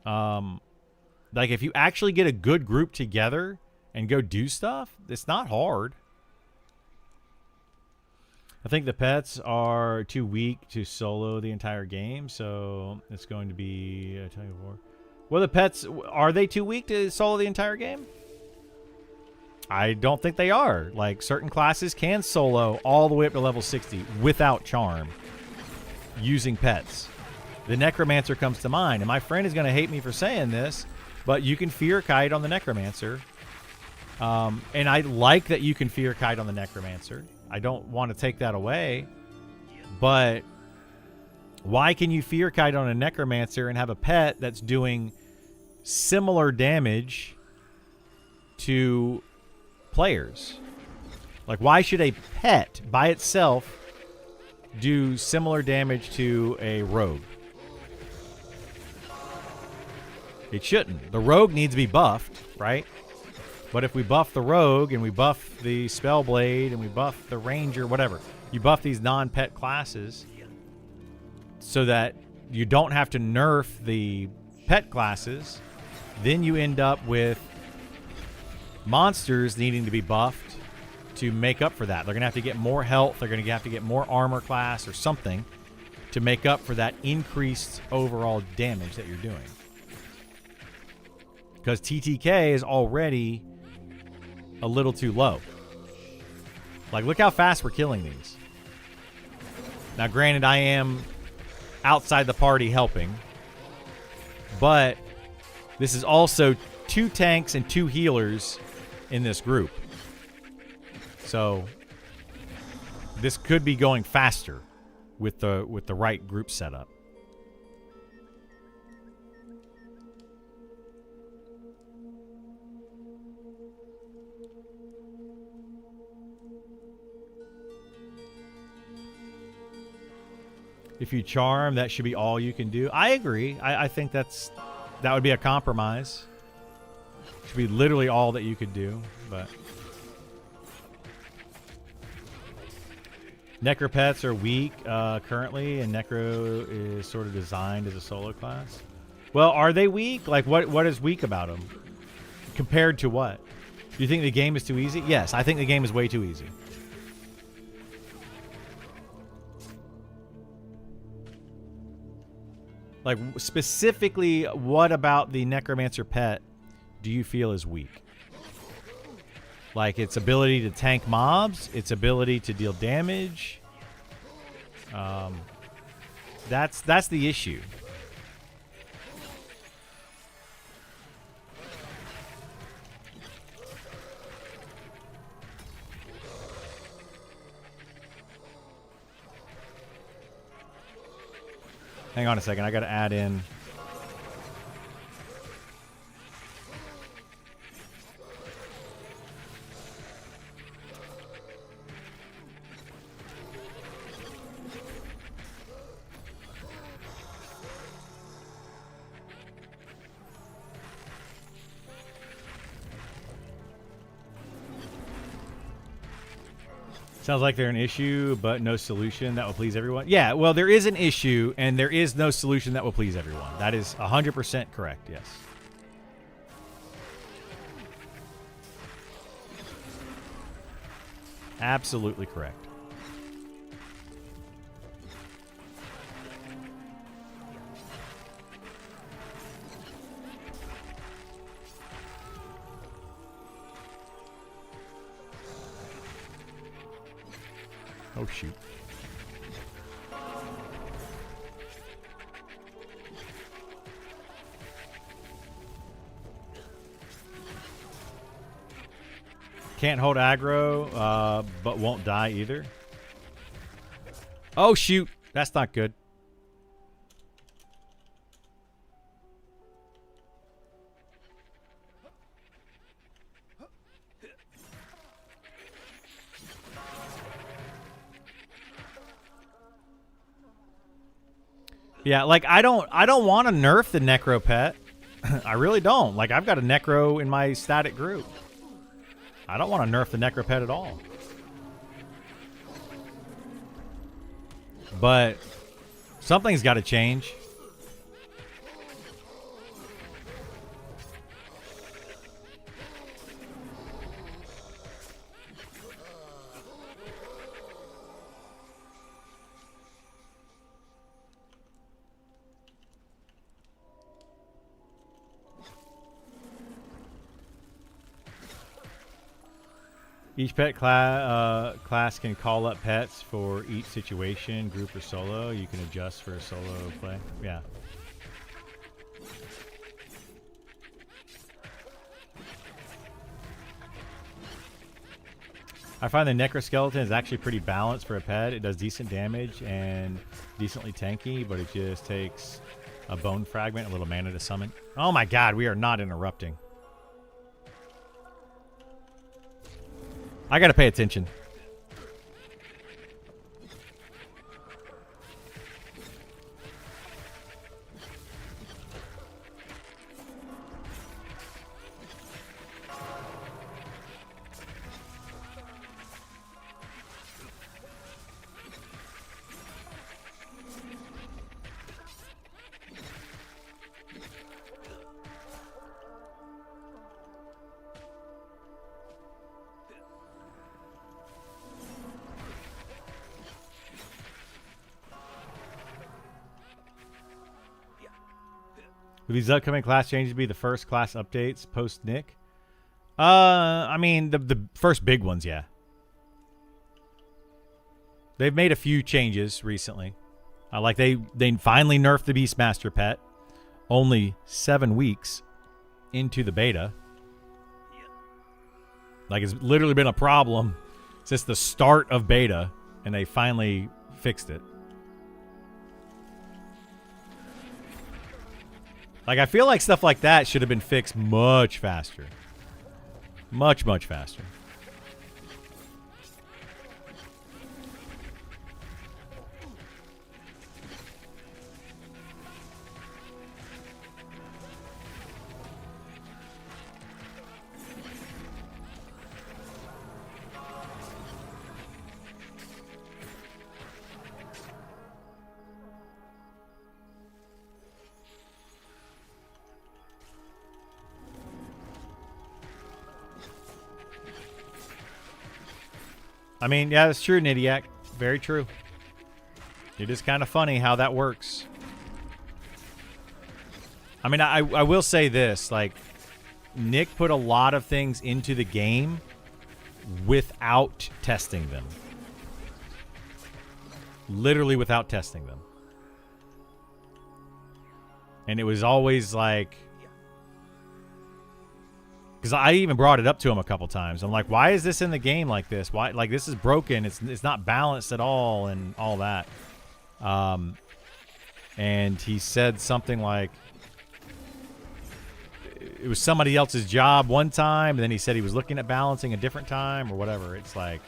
Like, if you actually get a good group together and go do stuff, it's not hard. I think the pets are too weak to solo the entire game, so it's going to be... I tell you more. Well, the pets, are they too weak to solo the entire game? I don't think they are. Like, certain classes can solo all the way up to level 60 without charm using pets. The Necromancer comes to mind, and my friend is going to hate me for saying this, but you can fear kite on the Necromancer. And I like that you can fear kite on the Necromancer. I don't want to take that away. But why can you fear kite on a Necromancer and have a pet that's doing similar damage to players? Like, why should a pet by itself do similar damage to a rogue? It shouldn't. The rogue needs to be buffed, right? But if we buff the rogue and we buff the Spellblade and we buff the Ranger, whatever, you buff these non-pet classes so that you don't have to nerf the pet classes, then you end up with monsters needing to be buffed to make up for that. They're going to have to get more health. They're going to have to get more armor class or something to make up for that increased overall damage that you're doing. Because TTK is already a little too low. Like, look how fast we're killing these. Now, granted, I am outside the party helping, but this is also 2 tanks and 2 healers in this group. So this could be going faster with the right group setup. If you charm, that should be all you can do. I agree. I think that would be a compromise. It should be literally all that you could do, but Necropets are weak currently, and Necro is sort of designed as a solo class. Well, are they weak? Like, what is weak about them? Compared to what? Do you think the game is too easy? Yes, I think the game is way too easy. Like, specifically, what about the Necromancer pet do you feel is weak? Like its ability to tank mobs, its ability to deal damage. That's the issue. Hang on a second, I gotta add in. Sounds like they're an issue, but no solution that will please everyone. Yeah, well, there is an issue, and there is no solution that will please everyone. That is 100% correct, yes. Absolutely correct. Oh, shoot. Can't hold aggro, but won't die either. Oh, shoot. That's not good. Yeah, like I don't want to nerf the Necro pet. I really don't. Like I've got a Necro in my static group. I don't want to nerf the Necro pet at all. But something's got to change. Each pet class can call up pets for each situation, group or solo. You can adjust for a solo play. Yeah. I find the Necroskeleton is actually pretty balanced for a pet. It does decent damage and decently tanky, but it just takes a bone fragment, a little mana to summon. Oh my god, we are not interrupting. I gotta pay attention. Will these upcoming class changes be the first class updates post Nick? I mean the first big ones, yeah. They've made a few changes recently. Like they finally nerfed the Beastmaster pet. Only 7 weeks into the beta. Like it's literally been a problem since the start of beta, and they finally fixed it. Like, I feel like stuff like that should have been fixed much faster. Much, much faster. I mean, yeah, that's true, Nidiak. Very true. It is kind of funny how that works. I mean, I will say this. Like, Nick put a lot of things into the game without testing them. Literally without testing them. And it was always like... Because I even brought it up to him a couple times. I'm like, why is this in the game like this? Why, like, this is broken. It's not balanced at all and all that. And he said something like, it was somebody else's job one time, and then he said he was looking at balancing a different time or whatever. It's like,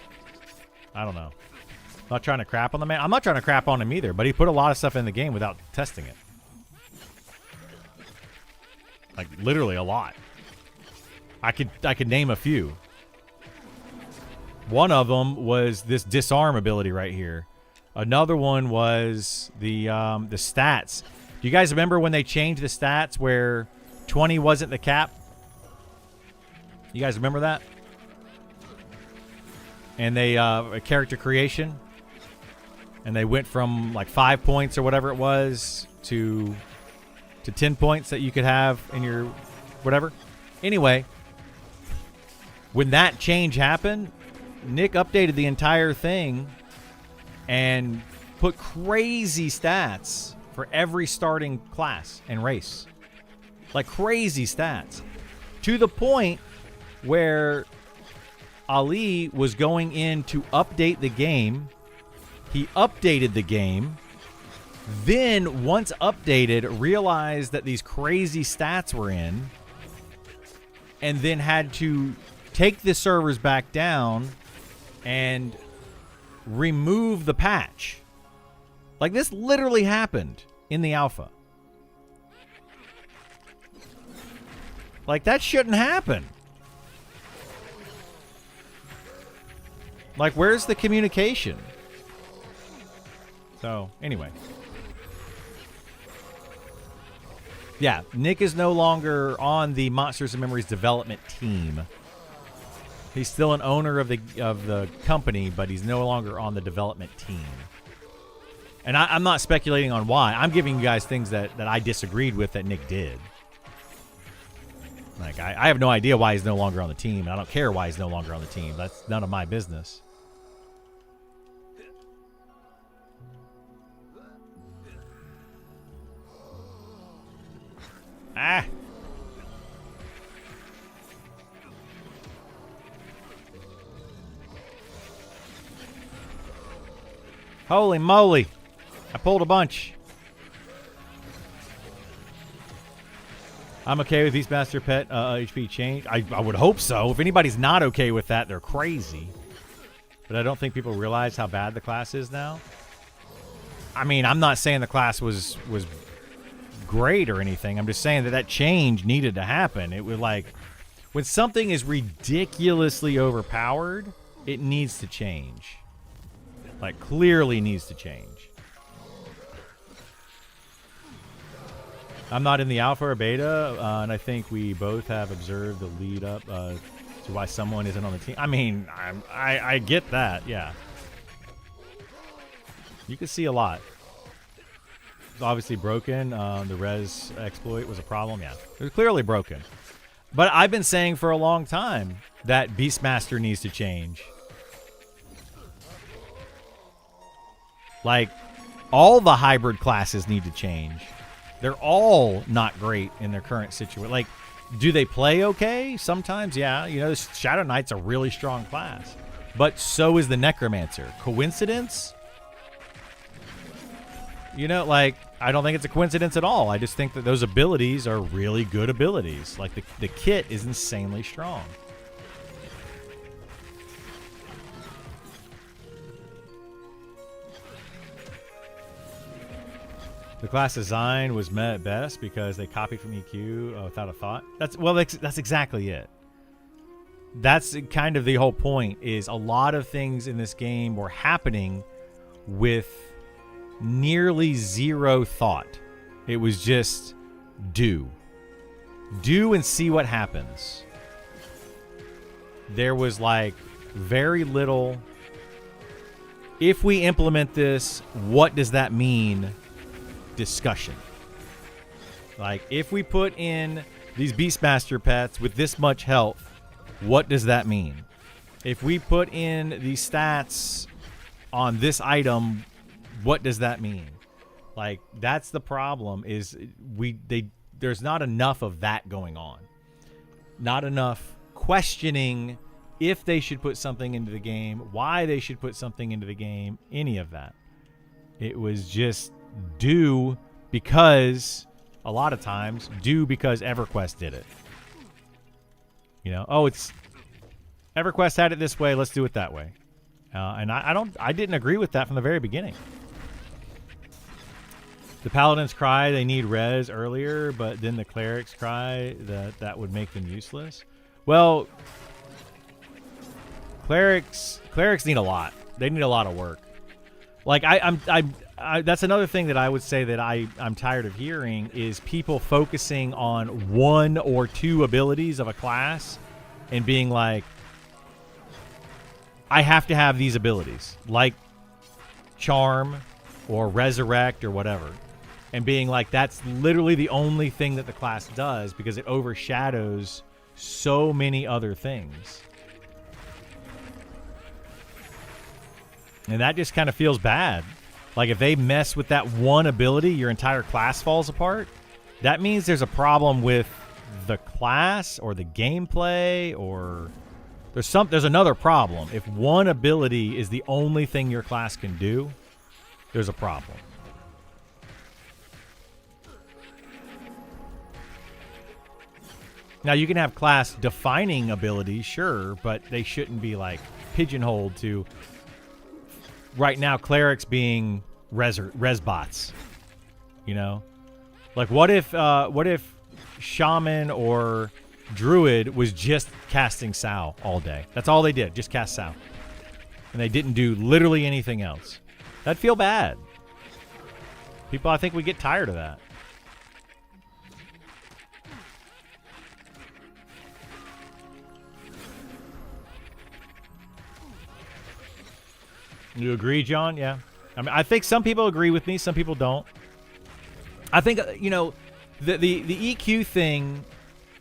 I don't know. I'm not trying to crap on the man. I'm not trying to crap on him either, but he put a lot of stuff in the game without testing it. Like, literally a lot. I could name a few. One of them was this disarm ability right here. Another one was the stats. Do you guys remember when they changed the stats where 20 wasn't the cap? You guys remember that? And they character creation, and they went from like 5 points or whatever it was to 10 points that you could have in your whatever. Anyway, when that change happened, Nick updated the entire thing and put crazy stats for every starting class and race. Like crazy stats. To the point where Ali was going in to update the game. He updated the game. Then, once updated, realized that these crazy stats were in. And then had to take the servers back down and remove the patch. Like, this literally happened in the alpha. Like, that shouldn't happen. Like, where's the communication? So, anyway. Yeah, Nick is no longer on the Monsters and Memories development team. He's still an owner of the company, but he's no longer on the development team. And I'm not speculating on why. I'm giving you guys things that I disagreed with that Nick did. Like, I have no idea why he's no longer on the team, and I don't care why he's no longer on the team. That's none of my business. Ah! Holy moly! I pulled a bunch. I'm okay with Beastmaster Pet HP change. I would hope so. If anybody's not okay with that, they're crazy. But I don't think people realize how bad the class is now. I mean, I'm not saying the class was great or anything. I'm just saying that change needed to happen. It was like, when something is ridiculously overpowered, it needs to change. Like, clearly needs to change. I'm not in the alpha or beta, and I think we both have observed the lead up to why someone isn't on the team. I mean, I get that, yeah. You can see a lot. It's obviously broken. The res exploit was a problem, yeah. It was clearly broken. But I've been saying for a long time that Beastmaster needs to change. Like, all the hybrid classes need to change. They're all not great in their current situation. Like, do they play okay? Sometimes, yeah. You know, Shadow Knight's a really strong class. But so is the Necromancer. Coincidence? You know, like, I don't think it's a coincidence at all. I just think that those abilities are really good abilities. Like, the kit is insanely strong. The class design was met at best because they copied from EQ without a thought. That's exactly it. That's kind of the whole point, is a lot of things in this game were happening with nearly zero thought. It was just do and see what happens. There was like very little, if we implement this, what does that mean? Discussion. Like, if we put in these Beastmaster pets with this much health, what does that mean? If we put in the stats on this item, what does that mean? Like, that's the problem, is there's not enough of that going on. Not enough questioning if they should put something into the game, why they should put something into the game, any of that. It was just do because, a lot of times, do because EverQuest did it. You know, oh, it's EverQuest had it this way, let's do it that way. And I didn't agree with that from the very beginning. The paladins cry they need res earlier, but then the clerics cry that would make them useless. Well, clerics need a lot. They need a lot of work. Like that's another thing that I would say that I'm tired of hearing is people focusing on one or two abilities of a class and being like, I have to have these abilities, like Charm or Resurrect or whatever. And being like, that's literally the only thing that the class does because it overshadows so many other things. And that just kind of feels bad. Like, if they mess with that one ability, your entire class falls apart. That means there's a problem with the class or the gameplay, or there's another problem. If one ability is the only thing your class can do, there's a problem. Now, you can have class-defining abilities, sure, but they shouldn't be, like, pigeonholed to, right now, clerics being res bots. You know? Like, what if Shaman or Druid was just casting Sow all day? That's all they did, just cast Sow. And they didn't do literally anything else. That'd feel bad. People, I think, would get tired of that. You agree, John? Yeah. I mean, I think some people agree with me, some people don't. I think, you know, the EQ thing,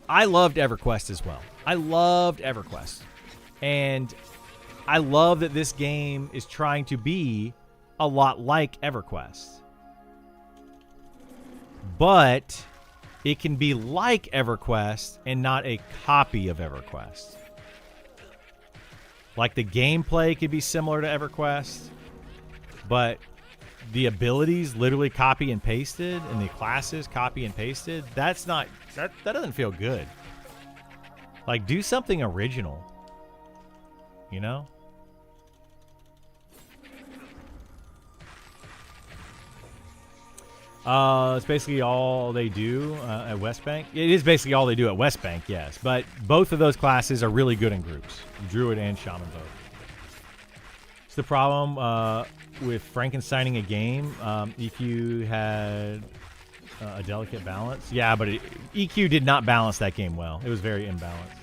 I loved EverQuest as well. I loved EverQuest. And I love that this game is trying to be a lot like EverQuest. But it can be like EverQuest and not a copy of EverQuest. Like, the gameplay could be similar to EverQuest, but the abilities literally copy and pasted, and the classes copy and pasted. That's not, that doesn't feel good. Like, do something original. You know? It's basically all they do at West Bank. It is basically all they do at West Bank, yes. But both of those classes are really good in groups. Druid and Shaman both. It's the problem with Frankensteining a game. EQ had a delicate balance. Yeah, but EQ did not balance that game well. It was very imbalanced.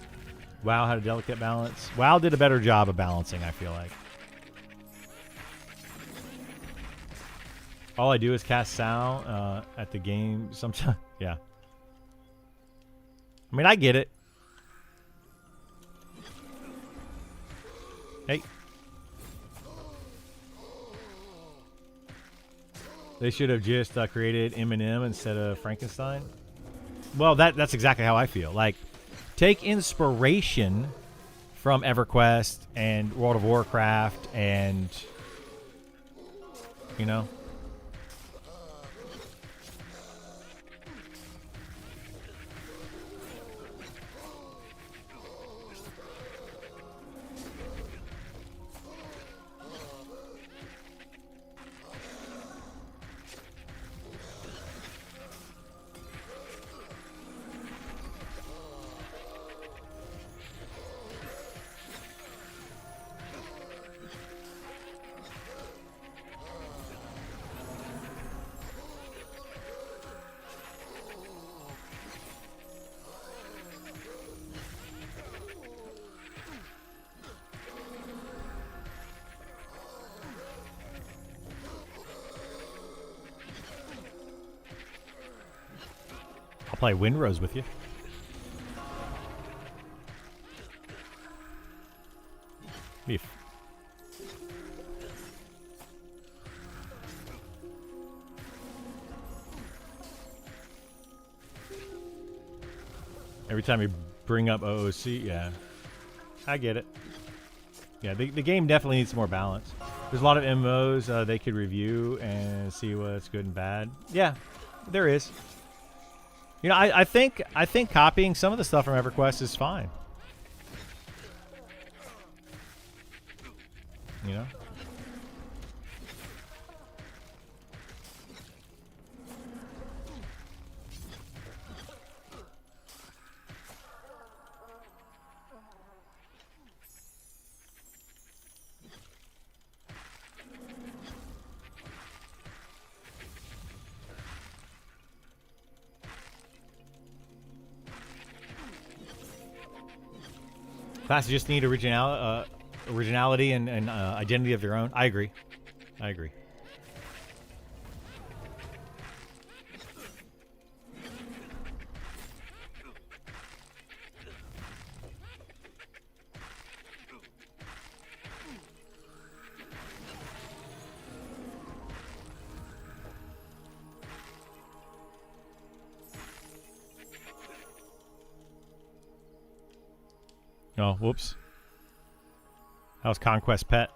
WoW had a delicate balance. WoW did a better job of balancing, I feel like. All I do is cast Sow at the game sometimes. Yeah. I mean, I get it. Hey. They should have just created MnM instead of Frankenstein. Well, that's exactly how I feel. Like, take inspiration from EverQuest and World of Warcraft and, you know. I'll play Windrose with you. Every time you bring up OOC, yeah. I get it. Yeah, the game definitely needs some more balance. There's a lot of MMOs they could review and see what's good and bad. Yeah, there is. You know, I think copying some of the stuff from EverQuest is fine. You know? Classes just need originality and identity of their own. I agree. I agree. Oh, whoops. How's Conquest Pet?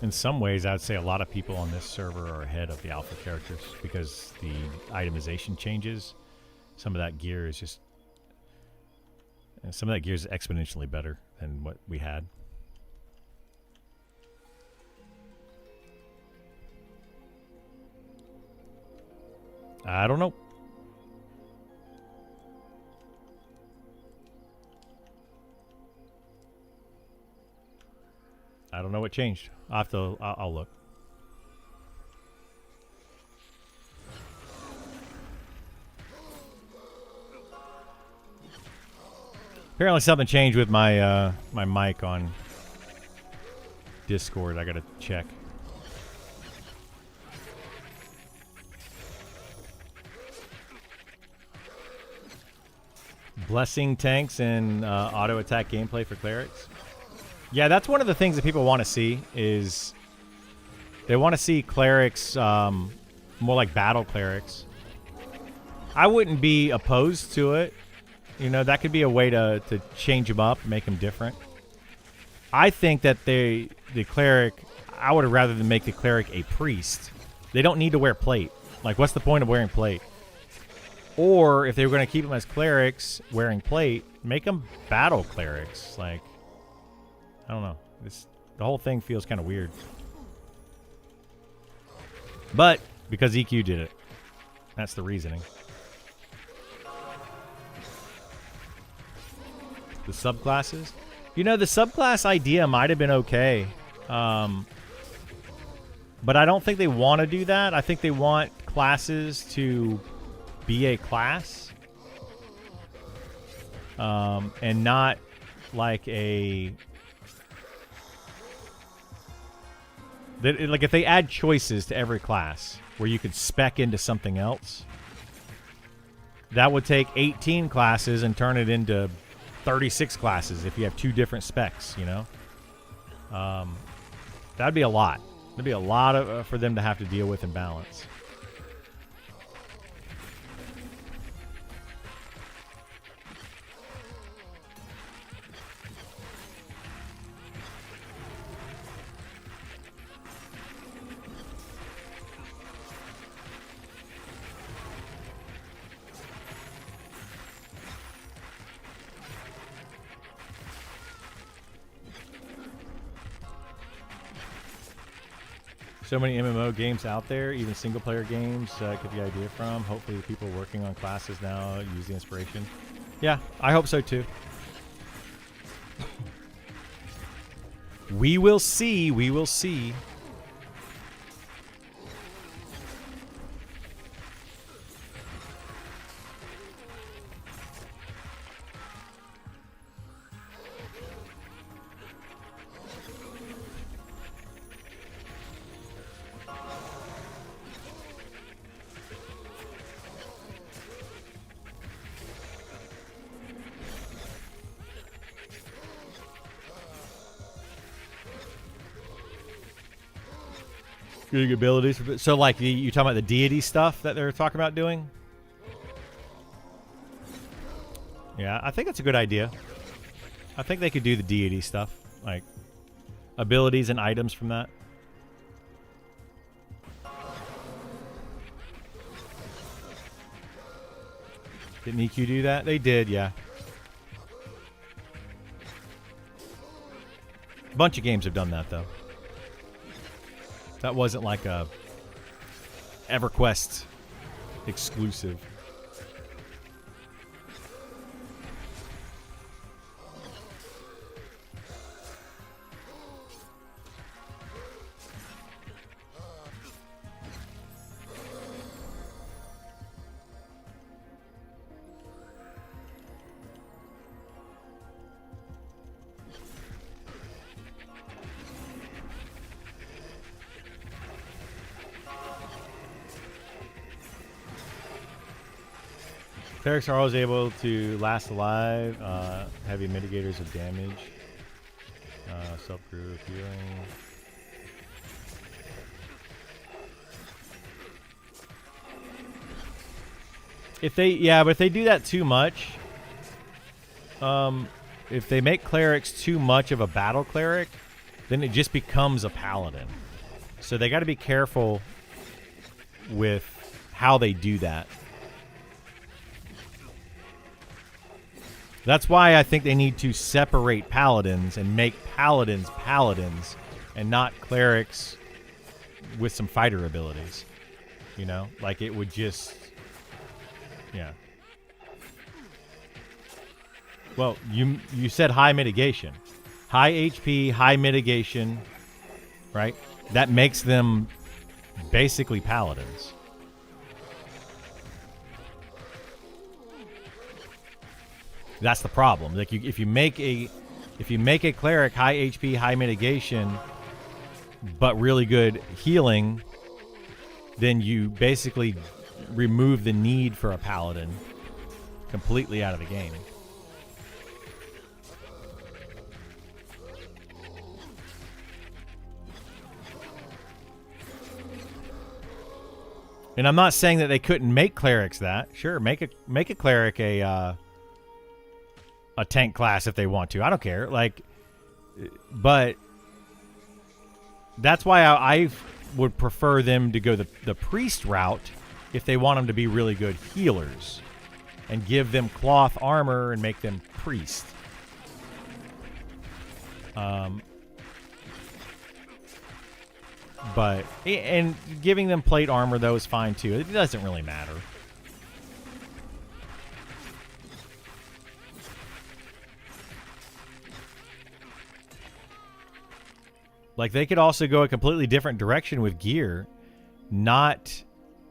In some ways, I'd say a lot of people on this server are ahead of the alpha characters because the itemization changes. Some of that gear is just... Some of that gear is exponentially better than what we had. I don't know. I don't know what changed. I'll look. Apparently something changed with my my mic on Discord. I gotta check. Blessing tanks and auto attack gameplay for clerics. Yeah, that's one of the things that people want to see is they want to see clerics more like battle clerics. I wouldn't be opposed to it. You know, that could be a way to change them up, make them different. I think that the cleric, I would have rather than make the cleric a priest. They don't need to wear plate. Like, what's the point of wearing plate? Or if they were going to keep them as clerics wearing plate, make them battle clerics. Like, I don't know. The whole thing feels kind of weird. But because EQ did it. That's the reasoning. The subclasses? You know, the subclass idea might have been okay. But I don't think they want to do that. I think they want classes to be a class. And not like a... Like if they add choices to every class where you could spec into something else, that would take 18 classes and turn it into 36 classes if you have two different specs, you know? That'd be a lot. That'd be a lot of, for them to have to deal with and balance. So many MMO games out there, even single-player games, get the idea from. Hopefully the people working on classes now use the inspiration. Yeah, I hope so too. We will see. We will see. Getting abilities. So, like, you talking about the deity stuff that they're talking about doing? Yeah, I think that's a good idea. I think they could do the deity stuff, like abilities and items from that. Didn't EQ do that? They did, yeah. A bunch of games have done that, though. That wasn't like a EverQuest exclusive. Clerics are always able to last alive. Heavy mitigators of damage. Self-grew healing. If they, yeah, but if they do that too much, if they make clerics too much of a battle cleric, then it just becomes a paladin. So they got to be careful with how they do that. That's why I think they need to separate paladins and make paladins paladins and not clerics with some fighter abilities. You know? Like it would just... Yeah. Well, you said high mitigation. High HP, high mitigation, right? That makes them basically paladins. That's the problem. Like if you make a cleric high HP, high mitigation, but really good healing, then you basically remove the need for a paladin completely out of the game. And I'm not saying that they couldn't make clerics that. Sure, make a cleric a tank class if they want to. I don't care. Like, but that's why I would prefer them to go the priest route if they want them to be really good healers, and give them cloth armor and make them priest. But and giving them plate armor though is fine too. It doesn't really matter. Like, they could also go a completely different direction with gear. Not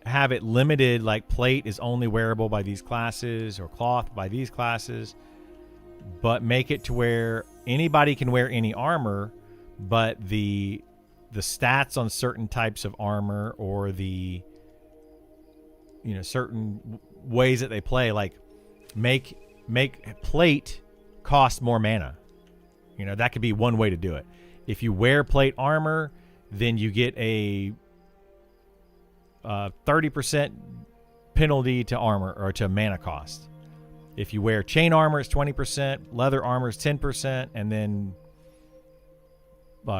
have it limited, like plate is only wearable by these classes or cloth by these classes. But make it to where anybody can wear any armor, but the stats on certain types of armor or the, you know, certain ways that they play, like make plate cost more mana. You know, that could be one way to do it. If you wear plate armor, then you get a 30% penalty to armor or to mana cost. If you wear chain armor, it's 20%. Leather armor is 10%. And then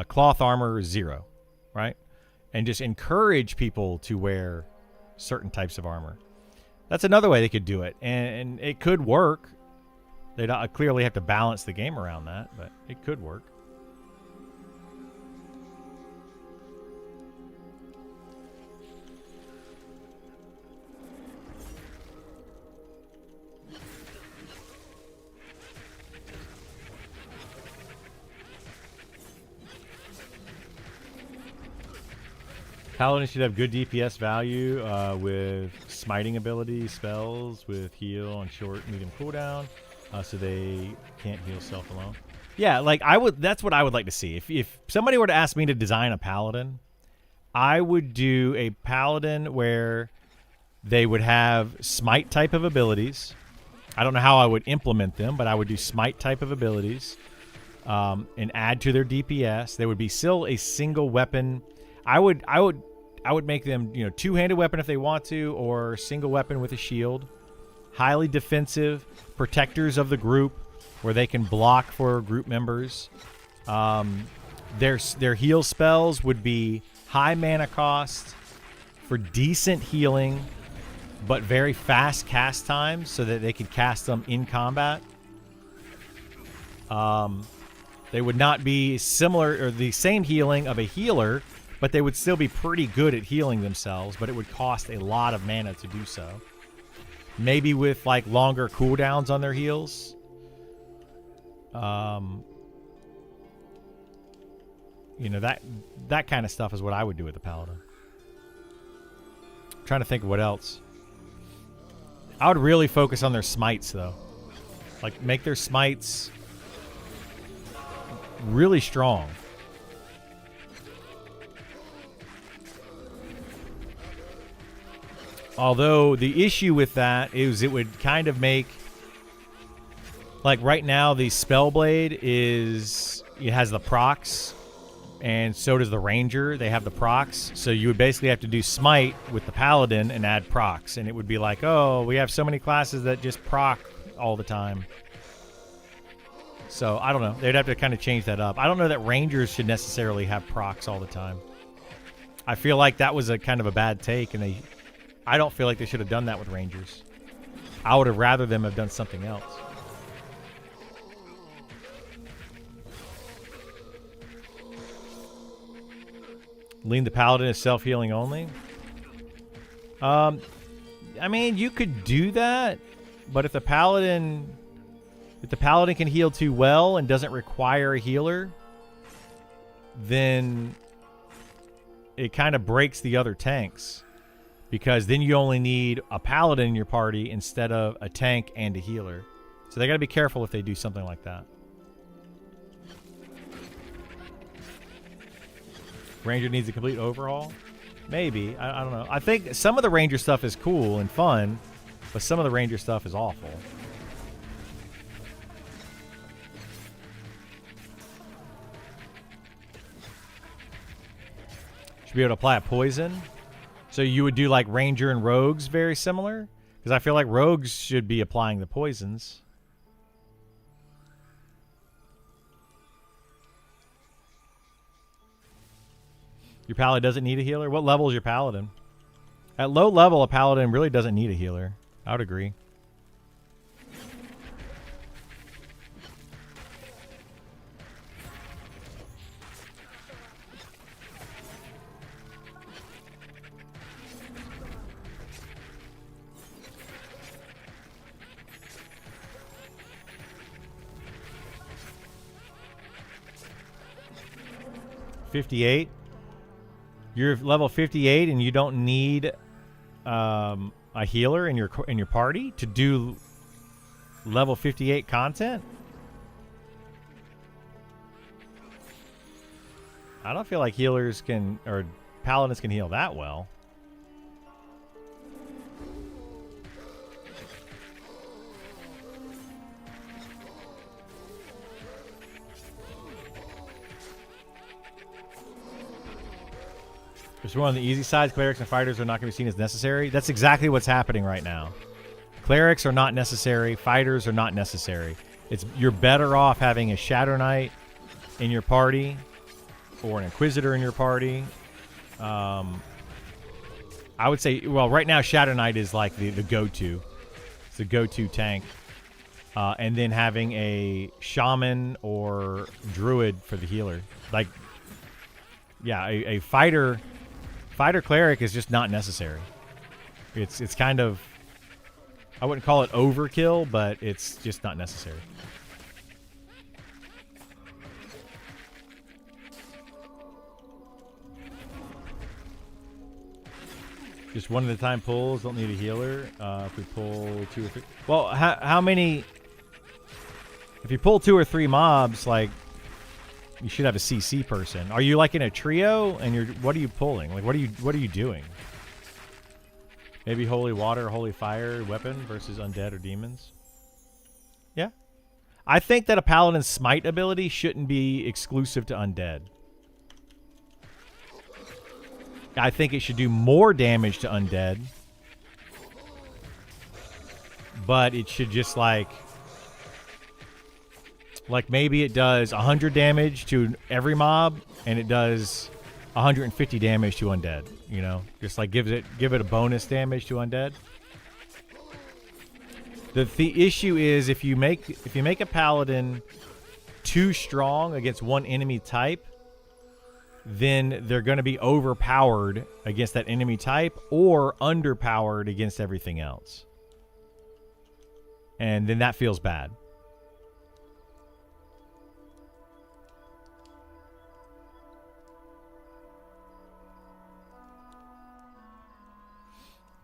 cloth armor is 0. Right? And just encourage people to wear certain types of armor. That's another way they could do it. And it could work. They'd clearly have to balance the game around that, but it could work. Paladin should have good DPS value with smiting ability, spells with heal on short, medium cooldown, so they can't heal self alone. Yeah, like that's what I would like to see. If somebody were to ask me to design a paladin, I would do a paladin where they would have smite type of abilities. I don't know how I would implement them, but I would do smite type of abilities and add to their DPS. They would be still a single weapon. I would I would make them, you know, two-handed weapon if they want to, or single weapon with a shield. Highly defensive, protectors of the group, where they can block for group members. Their heal spells would be high mana cost for decent healing, but very fast cast times, so that they could cast them in combat. They would not be similar or the same healing of a healer, but they would still be pretty good at healing themselves, but it would cost a lot of mana to do so. Maybe with like longer cooldowns on their heals. You know, that kind of stuff is what I would do with the paladin. I'm trying to think of what else. I would really focus on their smites though. Like make their smites really strong. Although the issue with that is it would kind of make, like right now the Spellblade it has the procs, and so does the Ranger. They have the procs, so you would basically have to do Smite with the Paladin and add procs, and it would be like, oh, we have so many classes that just proc all the time. So I don't know. They'd have to kind of change that up. I don't know that Rangers should necessarily have procs all the time. I feel like that was a kind of a bad take, and I don't feel like they should have done that with Rangers. I would have rather them have done something else. Lean the Paladin is self-healing only. I mean, you could do that, but if the Paladin can heal too well and doesn't require a healer, then it kind of breaks the other tanks. Because then you only need a Paladin in your party instead of a tank and a healer. So they got to be careful if they do something like that. Ranger needs a complete overhaul? Maybe. I don't know. I think some of the Ranger stuff is cool and fun, but some of the Ranger stuff is awful. Should be able to apply a poison. So you would do like Ranger and Rogues very similar? Because I feel like Rogues should be applying the poisons. Your Paladin doesn't need a healer? What level is your Paladin? At low level, a Paladin really doesn't need a healer. I would agree. $58. You're level 58 and you don't need a healer in your party to do level 58 content? I don't feel like healers can, or paladins can heal that well. Just one on the easy side, clerics and fighters are not going to be seen as necessary. That's exactly what's happening right now. Clerics are not necessary. Fighters are not necessary. You're better off having a Shadow Knight in your party or an Inquisitor in your party. I would say, well, right now Shadow Knight is like the go-to. It's the go-to tank. And then having a Shaman or Druid for the healer. Like, yeah, a fighter cleric is just not necessary. It's kind of, I wouldn't call it overkill, but it's just not necessary. Just one at a time pulls, don't need a healer. If we pull 2 or 3, well, how many? If you pull 2 or 3 mobs, like, you should have a CC person. Are you like in a trio and what are you pulling? Like what are you doing? Maybe holy water or holy fire weapon versus undead or demons? Yeah. I think that a paladin's smite ability shouldn't be exclusive to undead. I think it should do more damage to undead. But it should just like maybe it does 100 damage to every mob and it does 150 damage to undead, you know? Just like give it a bonus damage to undead. The issue is if you make a paladin too strong against one enemy type, then they're going to be overpowered against that enemy type or underpowered against everything else. And then that feels bad.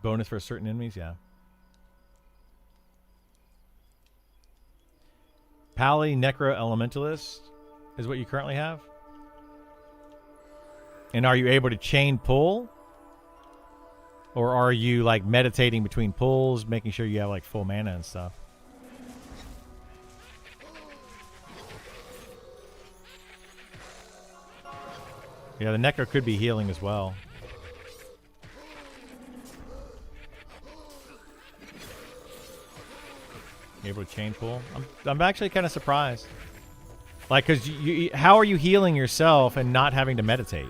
Bonus for certain enemies, yeah. Pally Necro Elementalist is what you currently have. And are you able to chain pull? Or are you like meditating between pulls, making sure you have like full mana and stuff? Yeah, the Necro could be healing as well. Able to chain pull? I'm actually kind of surprised. Like, because how are you healing yourself and not having to meditate?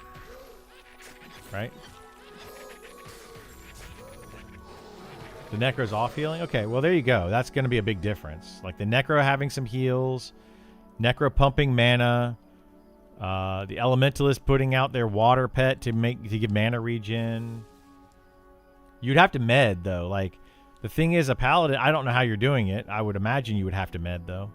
Right? The Necro's off healing? Okay, well, there you go. That's going to be a big difference. Like, the Necro having some heals, Necro pumping mana, the Elementalist putting out their water pet to give mana regen. You'd have to med, though. Like, the thing is, a paladin, I don't know how you're doing it. I would imagine you would have to med, though.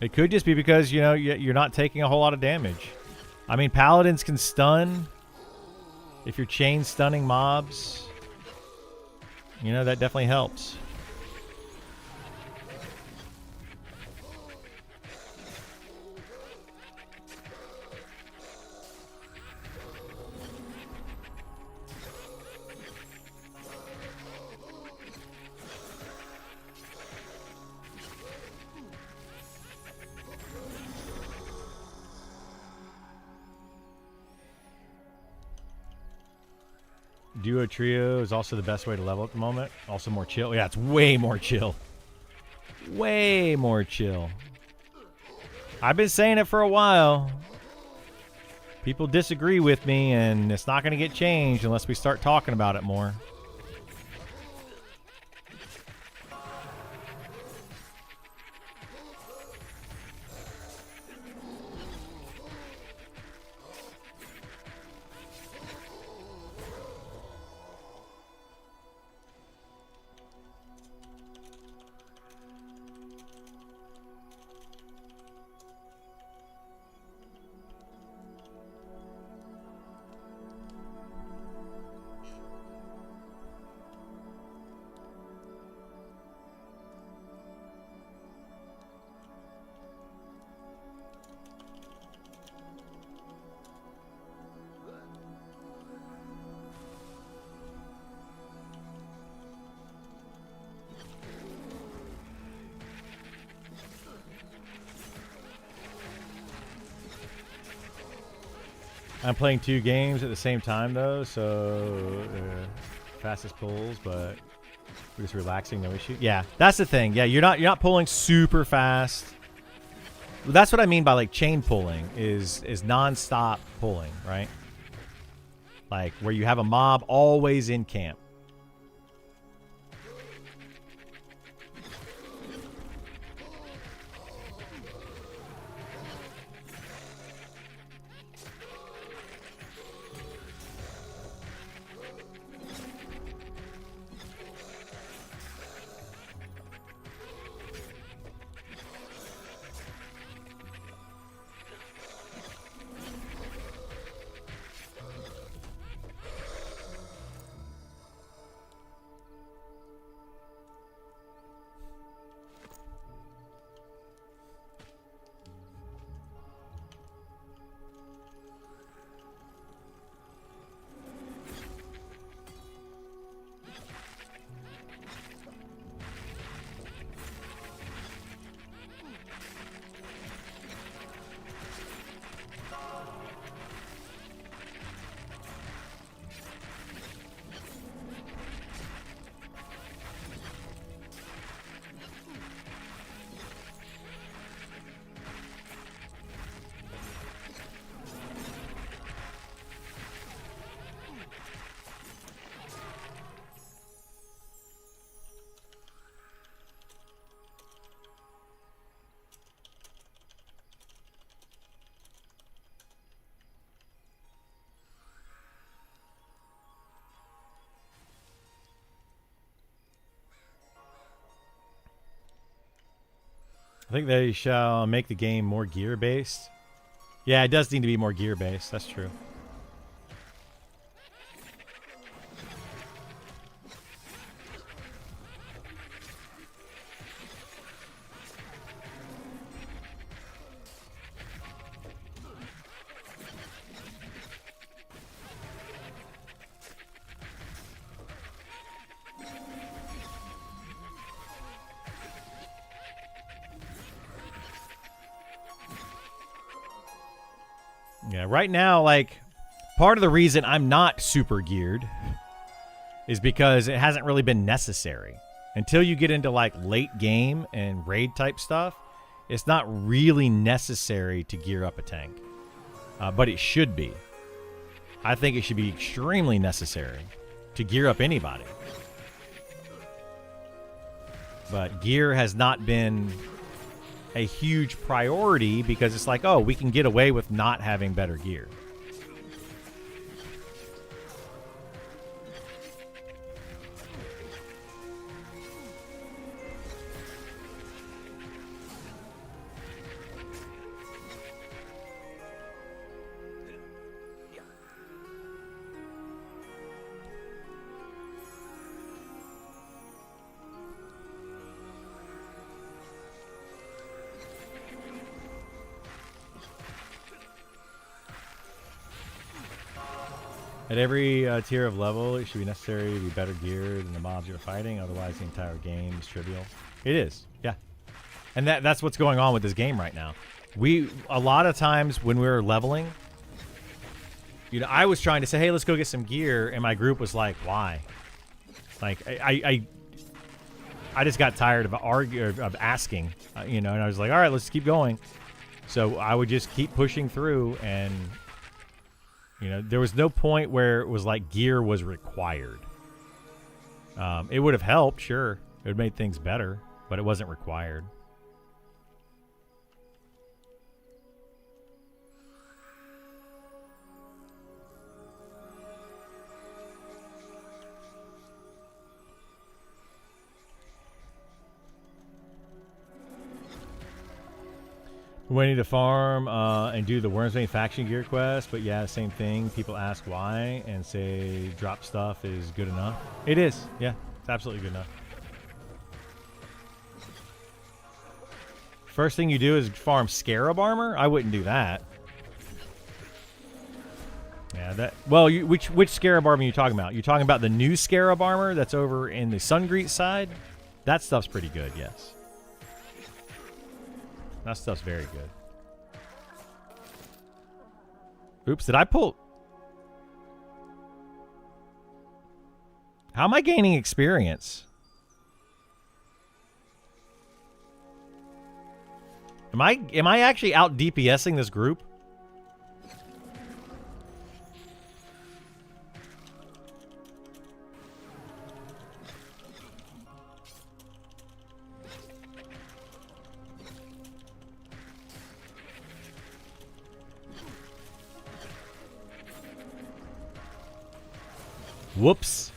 It could just be because, you know, you're not taking a whole lot of damage. I mean, paladins can stun. If you're chain stunning mobs, you know, that definitely helps. Duo trio is also the best way to level at the moment. Also more chill. Yeah, it's way more chill. Way more chill. I've been saying it for a while. People disagree with me, and it's not going to get changed unless we start talking about it more. I'm playing 2 games at the same time, though, so fastest pulls, but we're just relaxing, no issue. Yeah, that's the thing. Yeah, you're not pulling super fast. That's what I mean by like chain pulling is non-stop pulling, right? Like where you have a mob always in camp. I think they shall make the game more gear-based. Yeah, it does need to be more gear-based. That's true. Yeah, right now, like, part of the reason I'm not super geared is because it hasn't really been necessary. Until you get into, like, late game and raid type stuff, it's not really necessary to gear up a tank. But it should be. I think it should be extremely necessary to gear up anybody. But gear has not been a huge priority because it's like, oh, we can get away with not having better gear. At every tier of level, it should be necessary to be better geared than the mobs you're fighting. Otherwise, the entire game is trivial. It is, yeah. And that's what's going on with this game right now. A lot of times when we were leveling, you know, I was trying to say, hey, let's go get some gear, and my group was like, why? Like, I just got tired of asking, you know, and I was like, all right, let's keep going. So I would just keep pushing through, and you know, there was no point where it was like gear was required. It would have helped, sure. It would have made things better, but it wasn't required. We need to farm and do the Wormsbane faction gear quest, but yeah, same thing. People ask why and say drop stuff is good enough. It is, yeah, it's absolutely good enough. First thing you do is farm Scarab armor? I wouldn't do that. Yeah, that. Well, which Scarab armor are you talking about? You're talking about the new Scarab armor that's over in the Sungreet side? That stuff's pretty good, yes. That stuff's very good. Oops, did I pull? How am I gaining experience? Am I actually out DPSing this group? Whoops.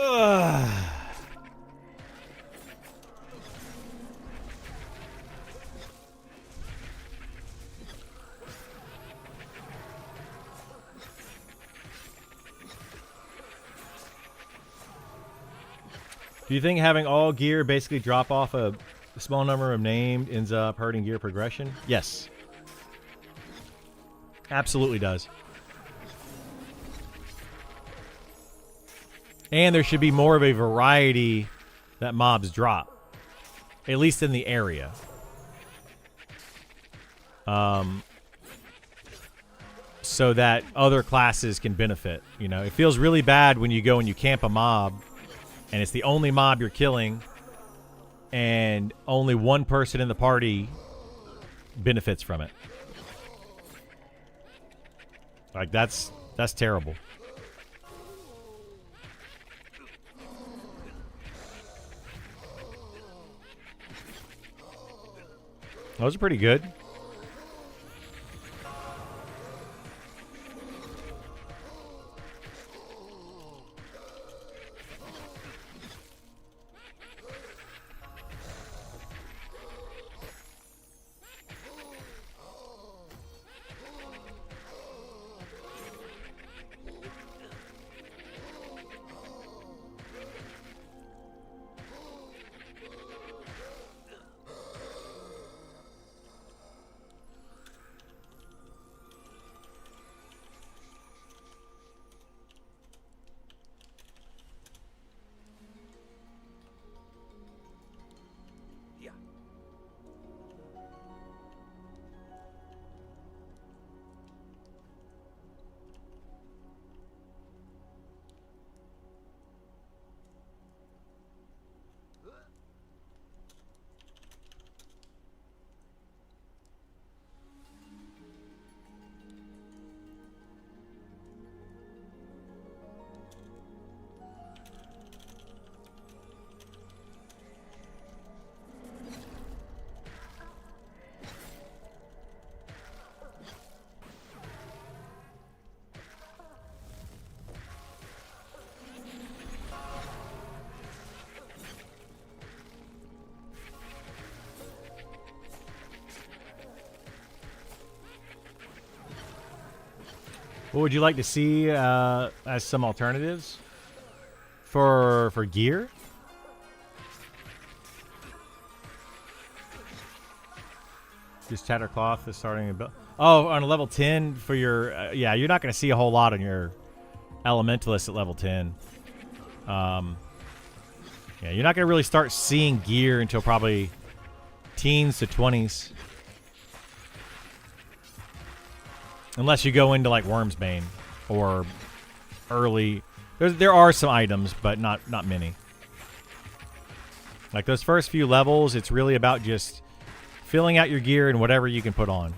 Ugh. Do you think having all gear basically drop off a small number of named ends up hurting gear progression? Yes. Absolutely does. And there should be more of a variety that mobs drop. At least in the area. So that other classes can benefit. You know, it feels really bad when you go and you camp a mob and it's the only mob you're killing and only one person in the party benefits from it. Like, that's terrible. Those are pretty good. What would you like to see as some alternatives for gear? Just Tattercloth is starting a build. Oh, on a level 10 for your... yeah, you're not going to see a whole lot on your Elementalist at level 10. Yeah, you're not going to really start seeing gear until probably teens to 20s. Unless you go into like Wormsbane or early. There are some items, but not many. Like those first few levels, it's really about just filling out your gear and whatever you can put on.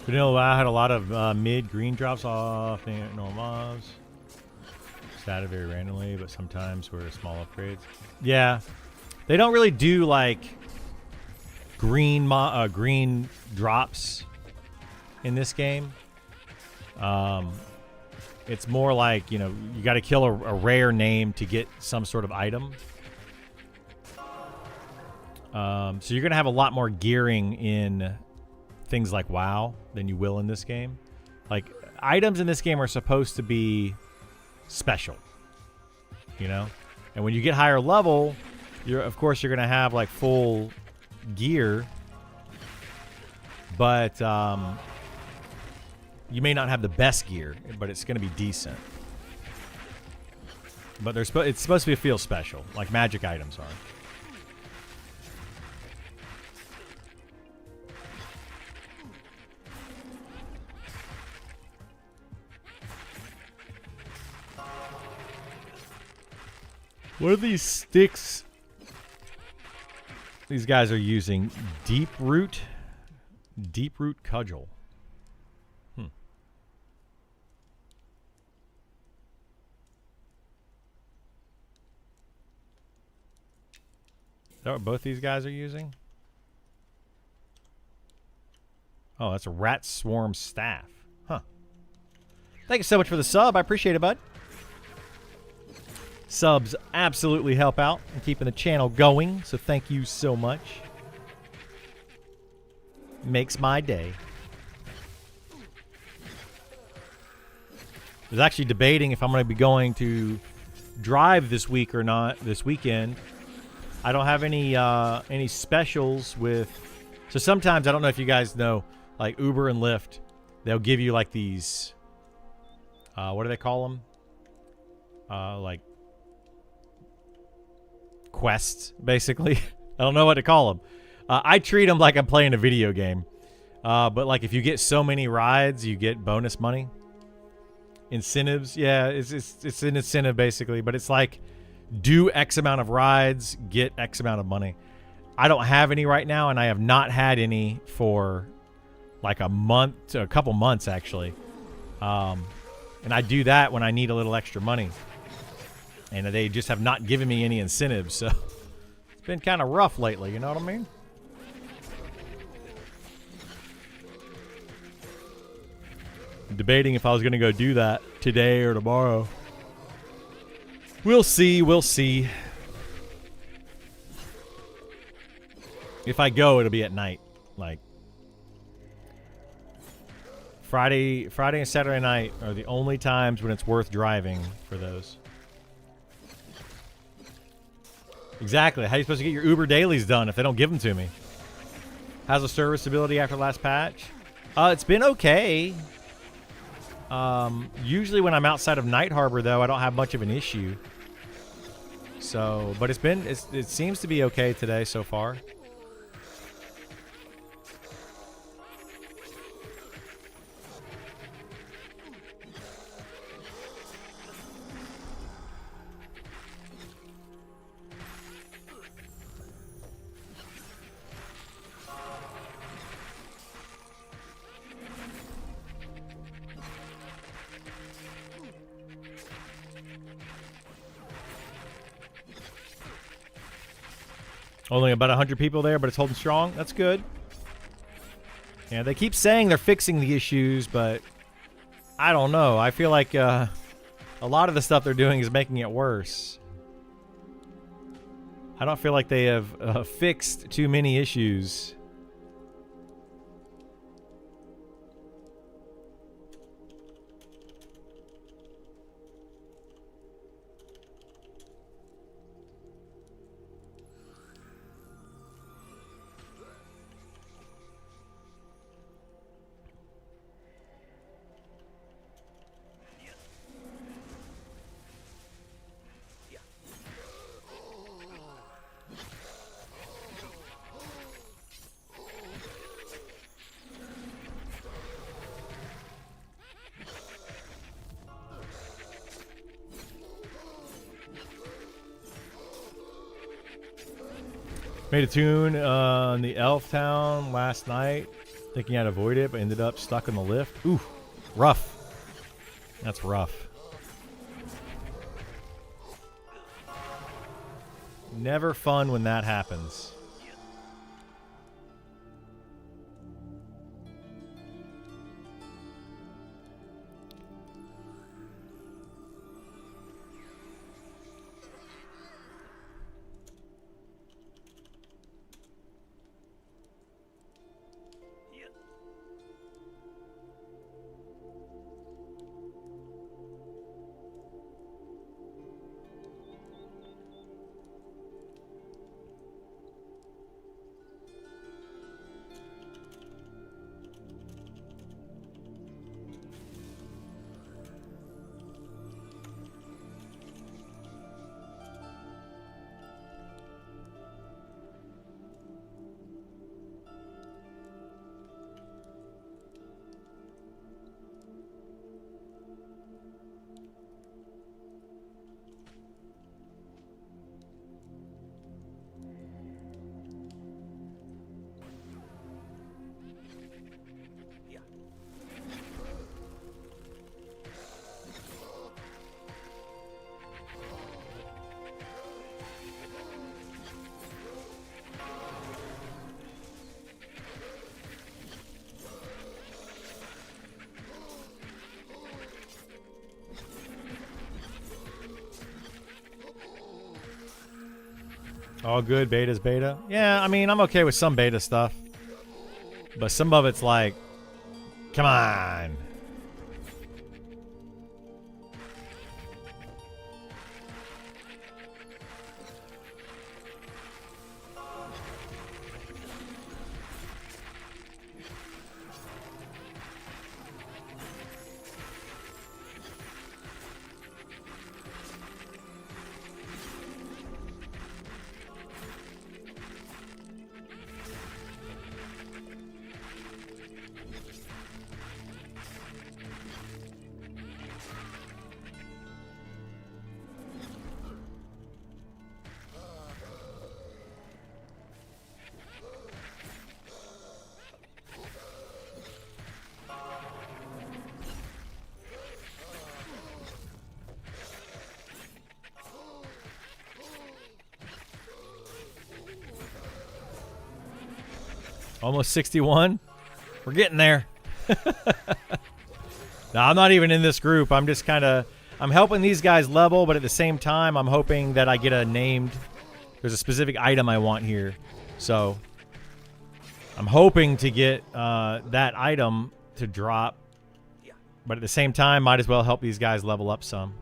Vanilla WoW had a lot of mid-green drops off normal mobs. Started very randomly, but sometimes were small upgrades. Yeah. They don't really do, like, green drops in this game. It's more like, you know, you got to kill a rare name to get some sort of item. So you're going to have a lot more gearing in things like WoW than you will in this game. Like, items in this game are supposed to be special, you know? And when you get higher level, of course, you're going to have, like, full gear. But, you may not have the best gear, but it's going to be decent. But it's supposed to feel special, like magic items are. What are these sticks these guys are using? Deep root cudgel. Is that what both these guys are using? Oh, that's a rat swarm staff. Huh. Thank you so much for the sub. I appreciate it, bud. Subs absolutely help out in keeping the channel going, so thank you so much. Makes my day. I was actually debating if I'm going to be going to drive this week or not, this weekend. I don't have any specials with... So sometimes, I don't know if you guys know, like Uber and Lyft, they'll give you like these... what do they call them? Like... quests, basically. I don't know what to call them. I treat them like I'm playing a video game. But like if you get so many rides, you get bonus money. Incentives, yeah, it's an incentive basically, but it's like do X amount of rides, get X amount of money. I don't have any right now, and I have not had any for like a month, a couple months actually. And I do that when I need a little extra money. And they just have not given me any incentives, so it's been kind of rough lately, you know what I mean? Debating if I was going to go do that today or tomorrow. We'll see, we'll see. If I go, it'll be at night. Like, Friday and Saturday night are the only times when it's worth driving for those. Exactly. How are you supposed to get your Uber dailies done if they don't give them to me? How's the serviceability after last patch? It's been okay. Usually when I'm outside of Night Harbor, though, I don't have much of an issue. So, but it seems to be okay today so far. Only about 100 people there, but it's holding strong. That's good. Yeah, they keep saying they're fixing the issues, but I don't know. I feel like a lot of the stuff they're doing is making it worse. I don't feel like they have fixed too many issues. Made a tune on the Elf Town last night, thinking I'd avoid it, but ended up stuck in the lift. Ooh, rough. That's rough. Never fun when that happens. All good, beta's beta. Yeah, I mean, I'm okay with some beta stuff. But some of it's like, come on. Almost 61. We're getting there. Now, I'm not even in this group. I'm just kind of... I'm helping these guys level, but at the same time, I'm hoping that I get a named... There's a specific item I want here. So, I'm hoping to get that item to drop. But at the same time, might as well help these guys level up some.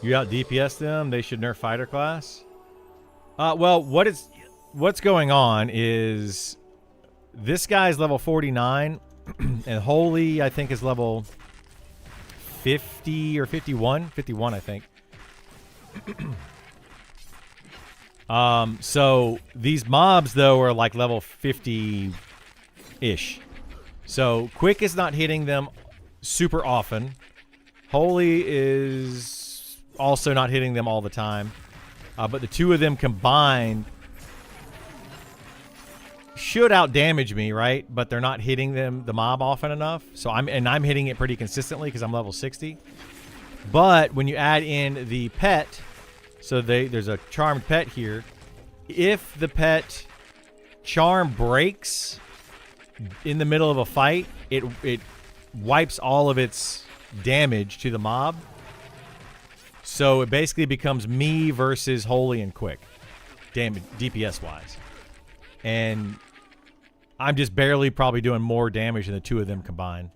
You out DPS them? They should nerf fighter class. Well, what's going on is this guy's level 49, and Holy I think is level 50 or 51, 51 I think. So these mobs though are like level 50-ish. So Quick is not hitting them super often. Holy is also not hitting them all the time. But the two of them combined should out-damage me, right? But they're not hitting the mob often enough. So I'm hitting it pretty consistently because I'm level 60. But when you add in the pet, so there's a charmed pet here. If the pet charm breaks in the middle of a fight, it wipes all of its damage to the mob. So it basically becomes me versus Holy and Quick, damage DPS wise, and I'm just barely probably doing more damage than the two of them combined,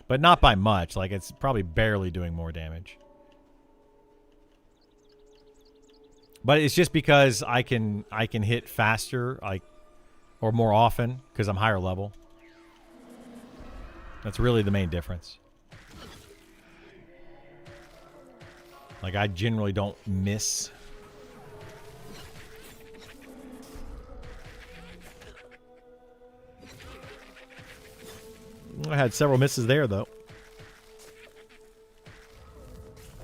but not by much. Like it's probably barely doing more damage, but it's just because I can hit faster, like, or more often because I'm higher level. That's really the main difference. Like, I generally don't miss. I had several misses there, though.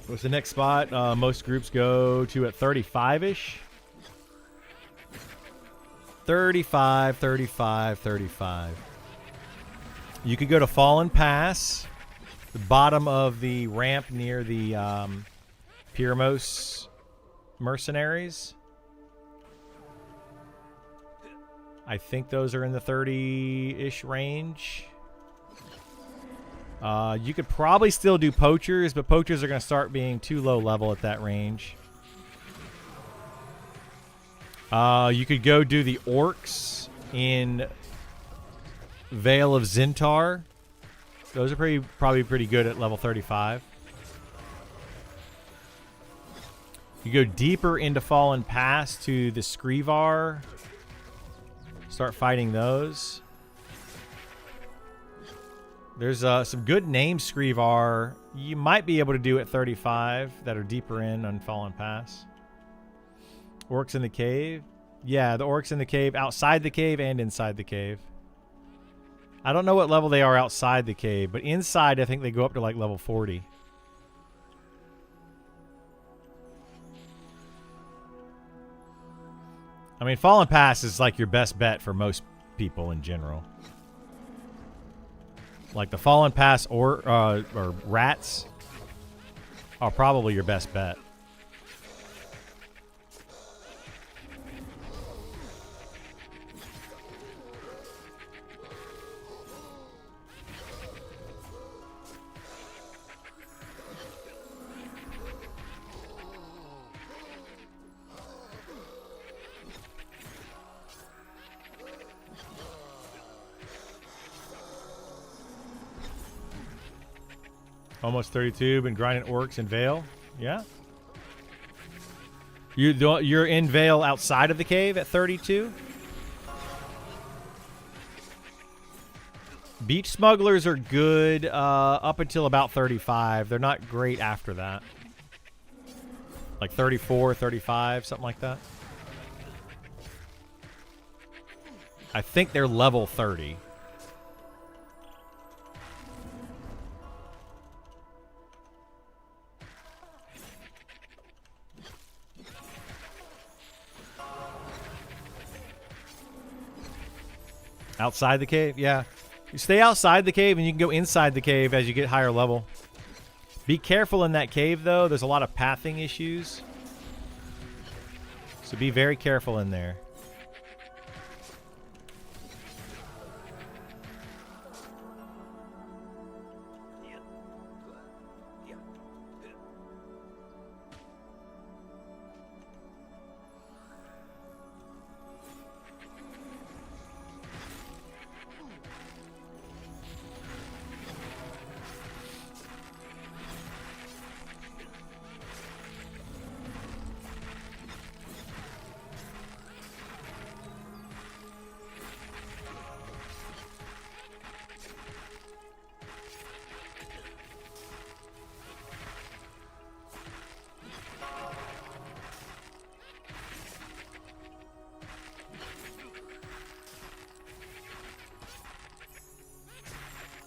What's the next spot? Most groups go to at 35-ish. 35, 35, 35. You could go to Fallen Pass, the bottom of the ramp near the Pyramos mercenaries. I think those are in the 30-ish range. You could probably still do poachers, but poachers are going to start being too low level at that range. You could go do the orcs in Vale of Zintar. Those are probably pretty good at level 35. You go deeper into Fallen Pass to the Skrivar. Start fighting those. There's some good named Skrivar you might be able to do at 35 that are deeper in on Fallen Pass. Orcs in the Cave. Yeah, the orcs in the cave, outside the cave and inside the cave. I don't know what level they are outside the cave, but inside I think they go up to like level 40. I mean, Fallen Pass is like your best bet for most people in general. Like the Fallen Pass or rats are probably your best bet. Almost 32, been grinding orcs in Vale. Yeah. You're in Vale outside of the cave at 32? Beach smugglers are good up until about 35. They're not great after that. Like 34, 35, something like that. I think they're level 30. Outside the cave? Yeah. You stay outside the cave and you can go inside the cave as you get higher level. Be careful in that cave, though. There's a lot of pathing issues. So be very careful in there.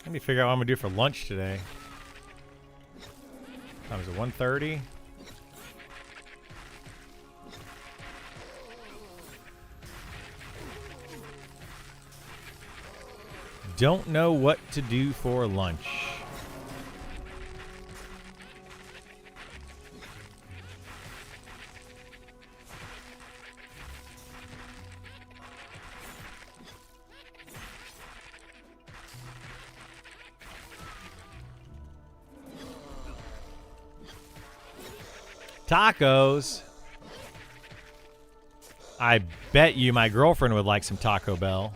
Let me figure out what I'm going to do for lunch today. Time is it 1:30? Don't know what to do for lunch. Tacos. I bet you my girlfriend would like some Taco Bell.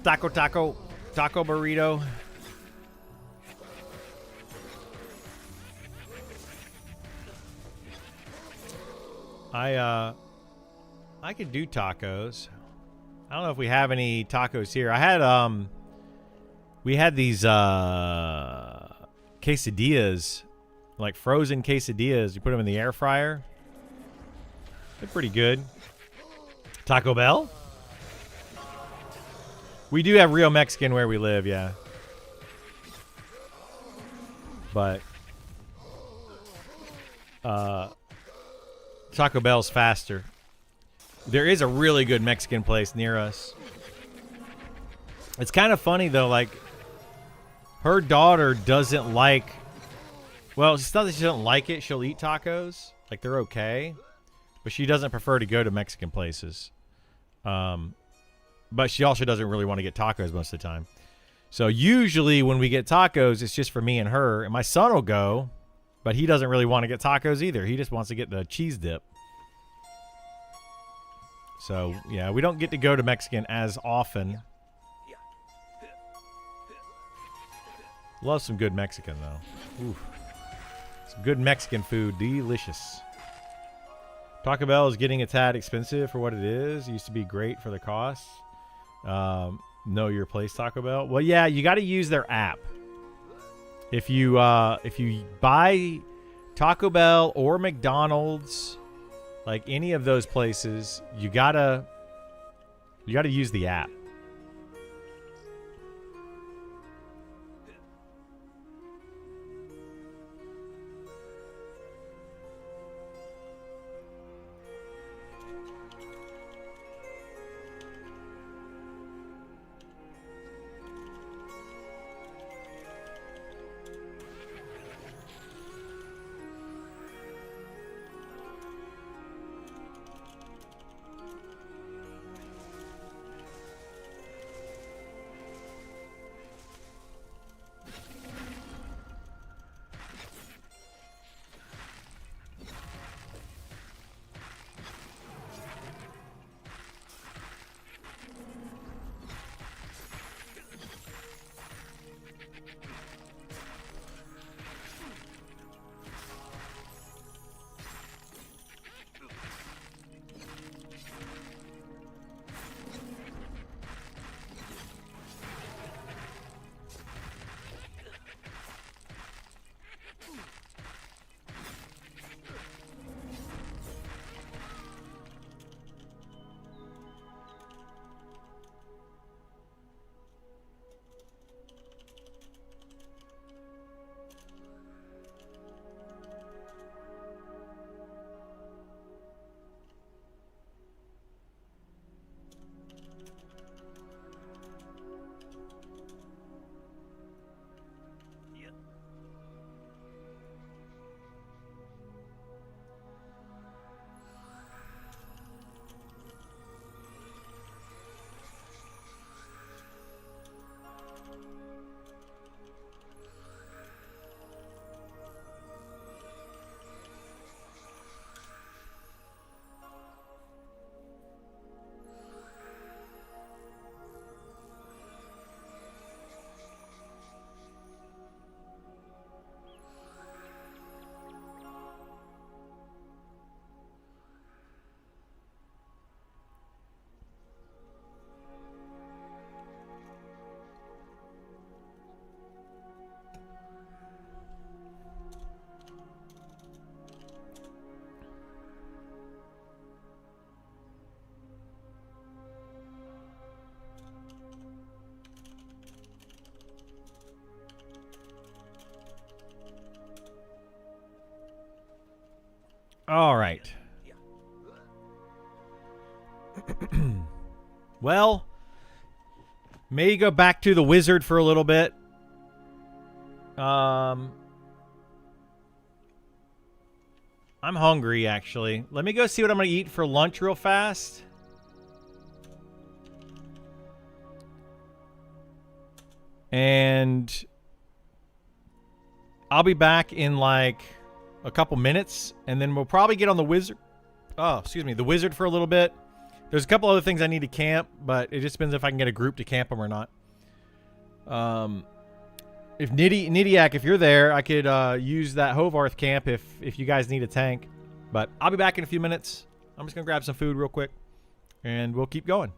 Taco burrito. I could do tacos. I don't know if we have any tacos here. I had we had these quesadillas, like frozen quesadillas. You put them in the air fryer. They're pretty good. Taco Bell? We do have real Mexican where we live, yeah. But Taco Bell's faster. There is a really good Mexican place near us. It's kind of funny, though. Like, her daughter doesn't like... Well, it's not that she doesn't like it. She'll eat tacos. Like, they're okay. But she doesn't prefer to go to Mexican places. But she also doesn't really want to get tacos most of the time. So usually when we get tacos, it's just for me and her. And my son will go, but he doesn't really want to get tacos either. He just wants to get the cheese dip. So, yeah, we don't get to go to Mexican as often. Love some good Mexican, though. Ooh. Some good Mexican food. Delicious. Taco Bell is getting a tad expensive for what it is. It used to be great for the cost. Know your place, Taco Bell. Well, yeah, you got to use their app. If you buy Taco Bell or McDonald's, like any of those places, you gotta use the app. All right. Well, may go back to the wizard for a little bit. I'm hungry, actually. Let me go see what I'm going to eat for lunch real fast. And I'll be back in like a couple minutes, and then we'll probably get on the wizard. Oh, excuse me, the wizard for a little bit. There's a couple other things I need to camp, but it just depends if I can get a group to camp them or not. If Nidiak, if you're there, I could use that Hovarth camp if you guys need a tank. But I'll be back in a few minutes. I'm just gonna grab some food real quick, and we'll keep going.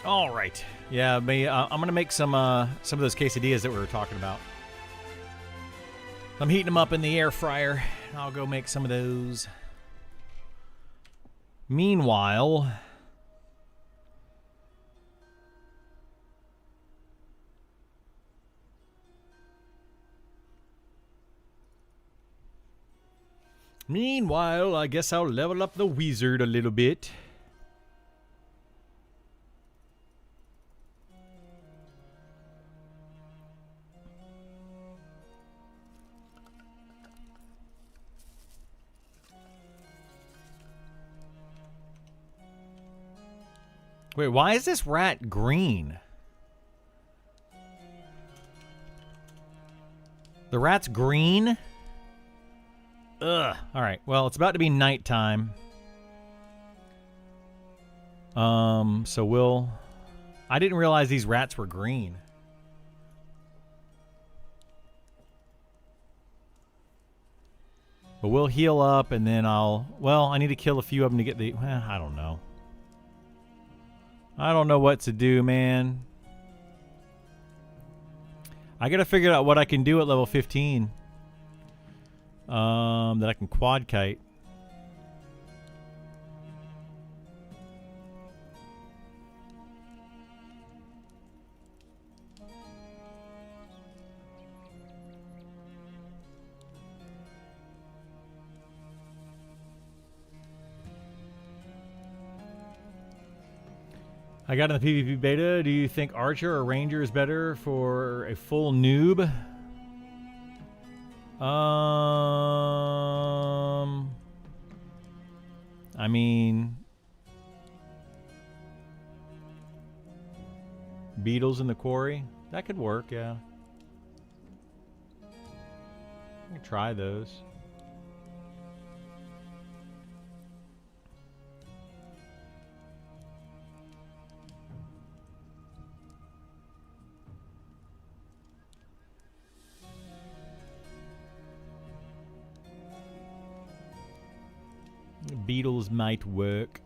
All right. Yeah, I'm gonna make some of those quesadillas that we were talking about. I'm heating them up in the air fryer. I'll go make some of those. Meanwhile, I guess I'll level up the wizard a little bit. Wait, why is this rat green? The rat's green? Ugh. Alright, well, it's about to be nighttime. So we'll... I didn't realize these rats were green. But we'll heal up and then I'll... Well, I need to kill a few of them to get the... Well, I don't know. I don't know what to do, man. I gotta figure out what I can do at level 15. That I can quad kite. I got in the PvP beta. Do you think Archer or Ranger is better for a full noob? I mean, beetles in the quarry. That could work, yeah. I can try those. Beetles might work.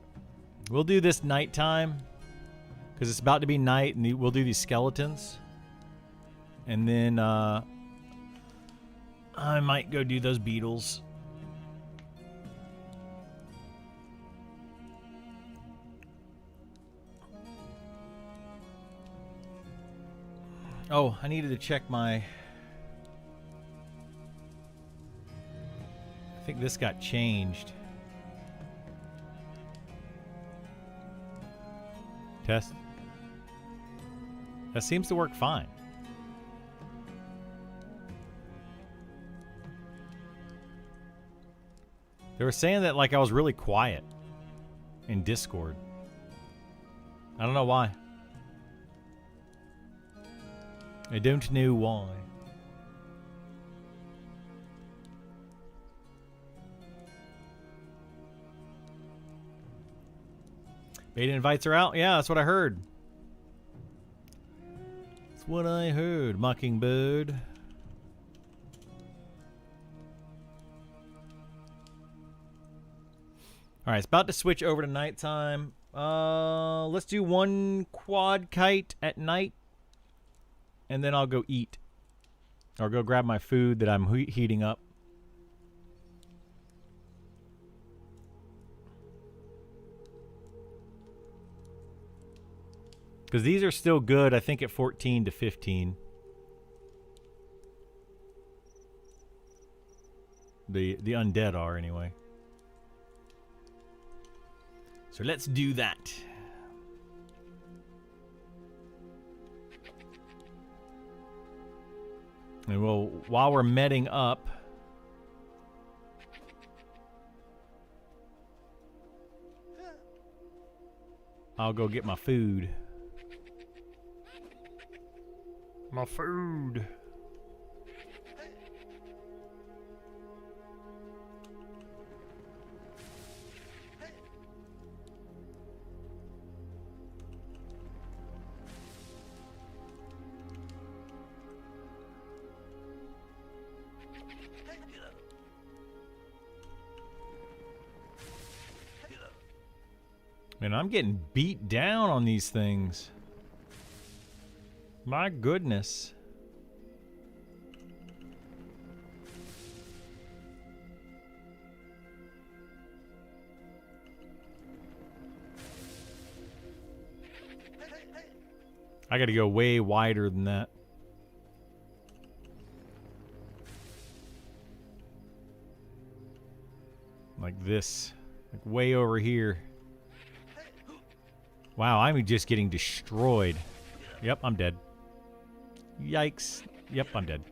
We'll do this nighttime because it's about to be night, and we'll do these skeletons, and then I might go do those beetles. Oh, I needed to check my... I think this got changed. Test. That seems to work fine. They were saying that like I was really quiet in Discord. I don't know why. I don't know why. Beta invites are out? Yeah, that's what I heard. That's what I heard, Mockingbird. Alright, it's about to switch over to nighttime. Let's do one quad kite at night. And then I'll go eat. Or go grab my food that I'm heating up. Because these are still good, I think, at 14 to 15. The undead are, anyway. So let's do that. And we'll, while we're medding up... I'll go get my food. My food. Man, I'm getting beat down on these things. My goodness. I gotta go way wider than that. Like this. Like way over here. Wow, I'm just getting destroyed. Yep, I'm dead. Yikes. Yep, I'm dead.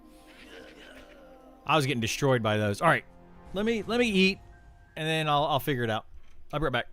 I was getting destroyed by those. All right, let me eat, and then I'll figure it out. I'll be right back.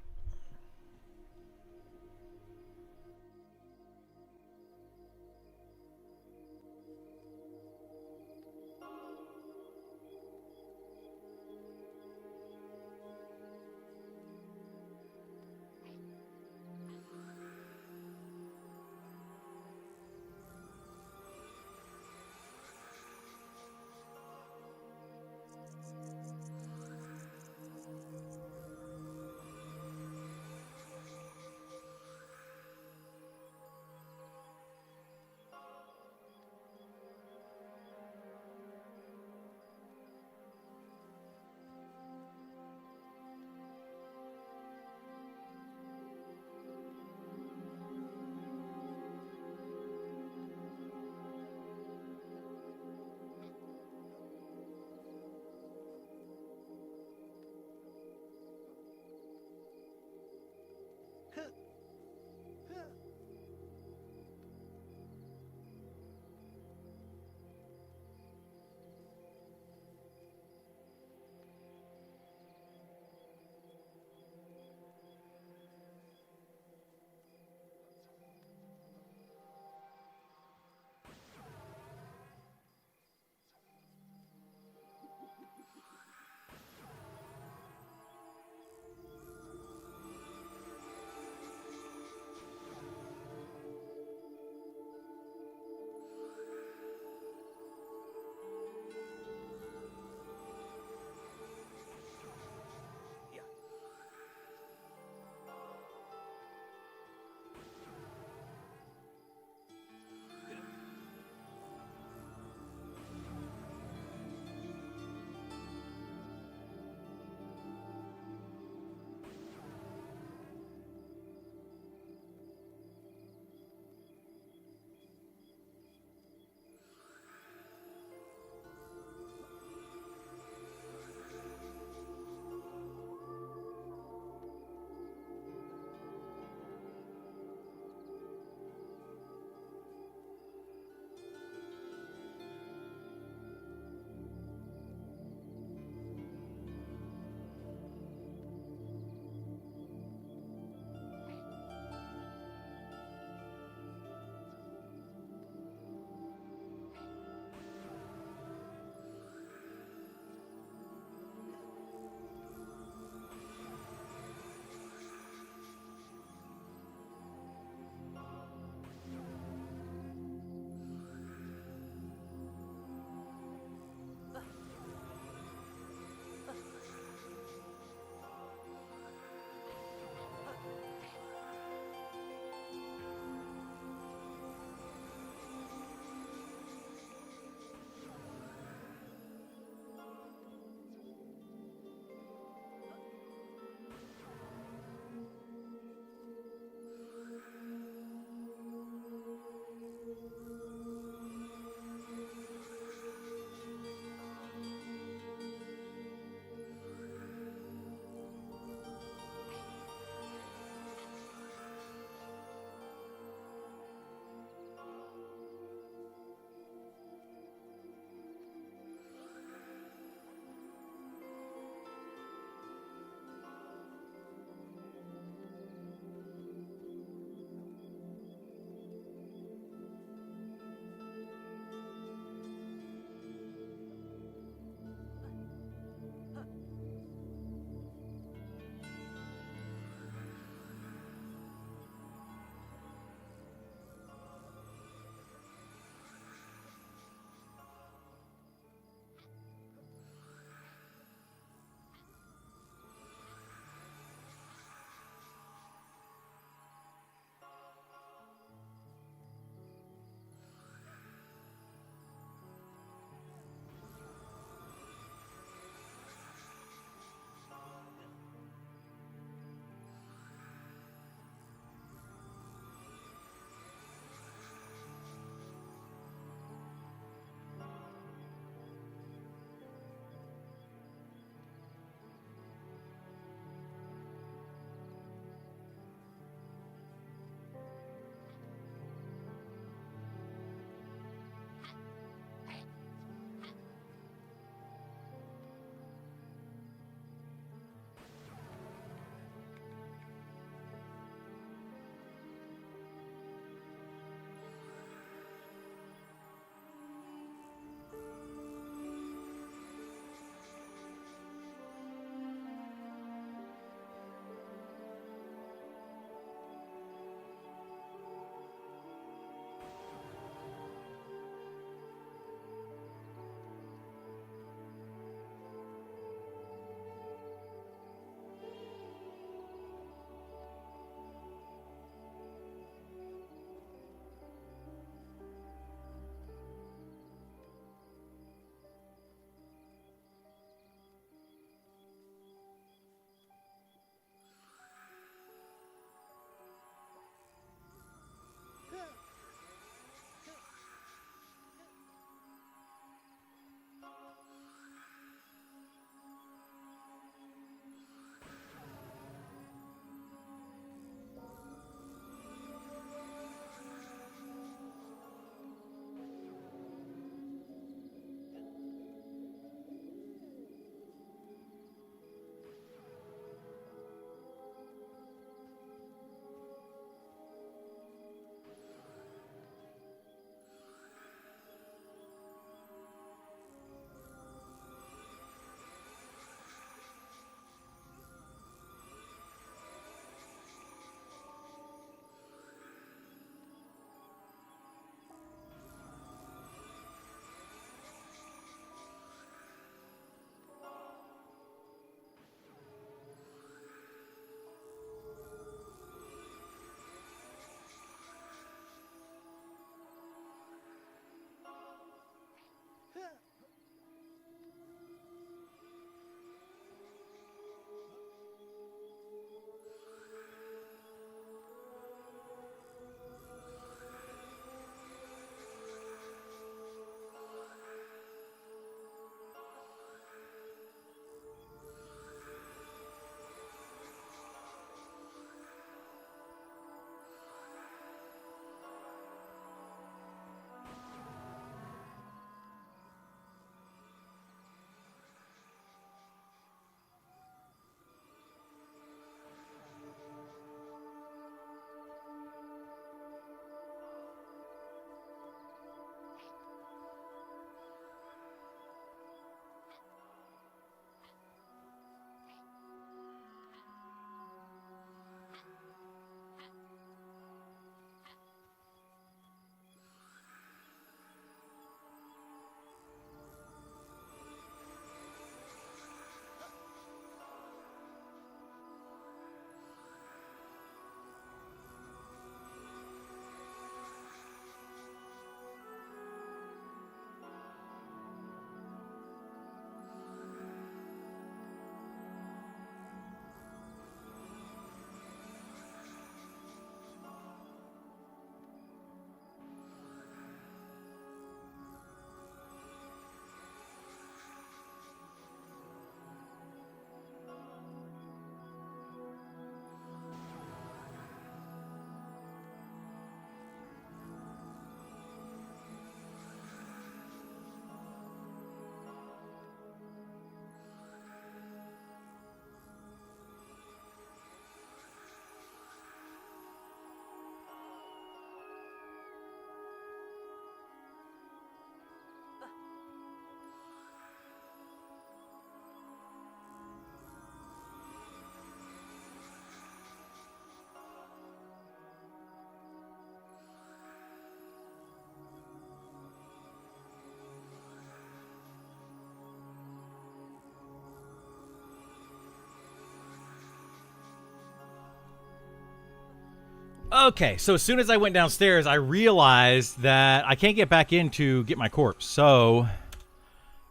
Okay, so as soon as I went downstairs, I realized that I can't get back in to get my corpse. So,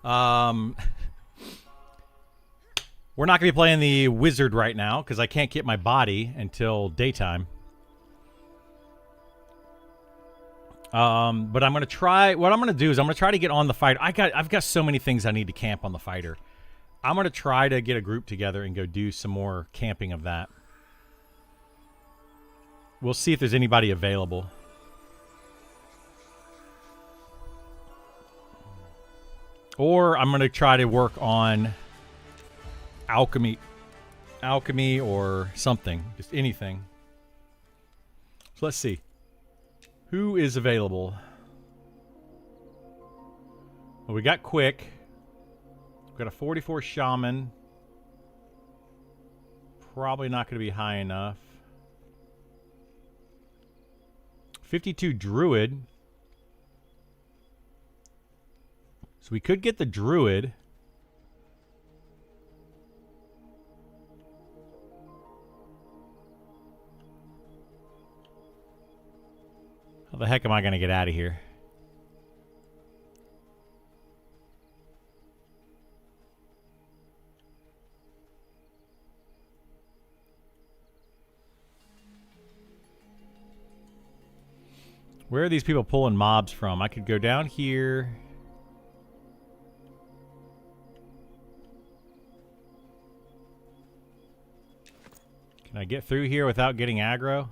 we're not going to be playing the wizard right now because I can't get my body until daytime. But I'm going to try. What I'm going to do is I'm going to try to get on the fighter. I've got so many things I need to camp on the fighter. I'm going to try to get a group together and go do some more camping of that. We'll see if there's anybody available. Or I'm going to try to work on alchemy or something. Just anything. So let's see. Who is available? Well, we got Quick. We've got a 44 Shaman. Probably not going to be high enough. 52 Druid. So we could get the Druid. How the heck am I going to get out of here? Where are these people pulling mobs from? I could go down here. Can I get through here without getting aggro?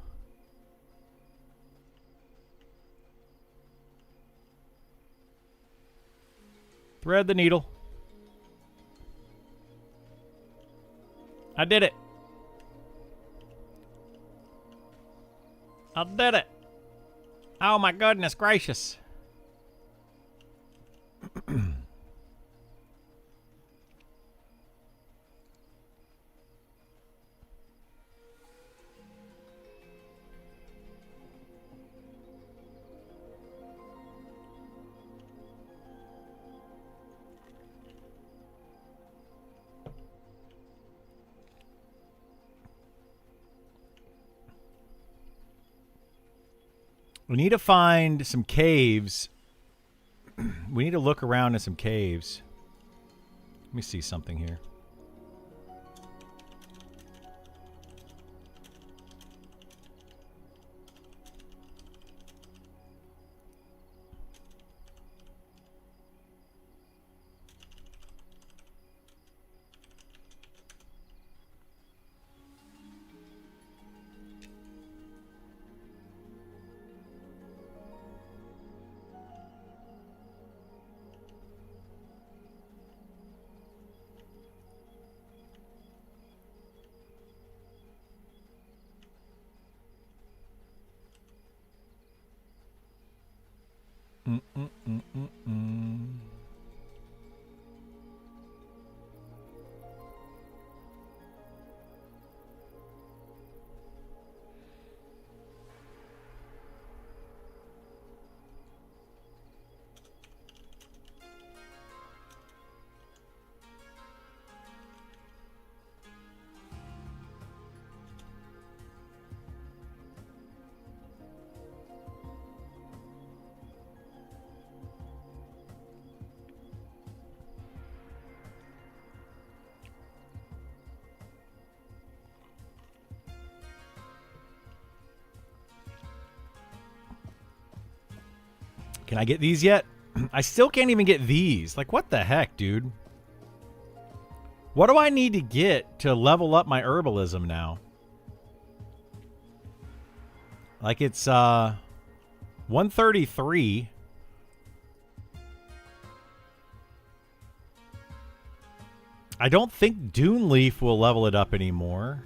Thread the needle. I did it. I did it. Oh my goodness gracious. We need to find some caves. We need to look around in some caves. Let me see something here. Can I get these yet? I still can't even get these. Like, what the heck, dude? What do I need to get to level up my herbalism now? Like, it's 133. I don't think Dune Leaf will level it up anymore.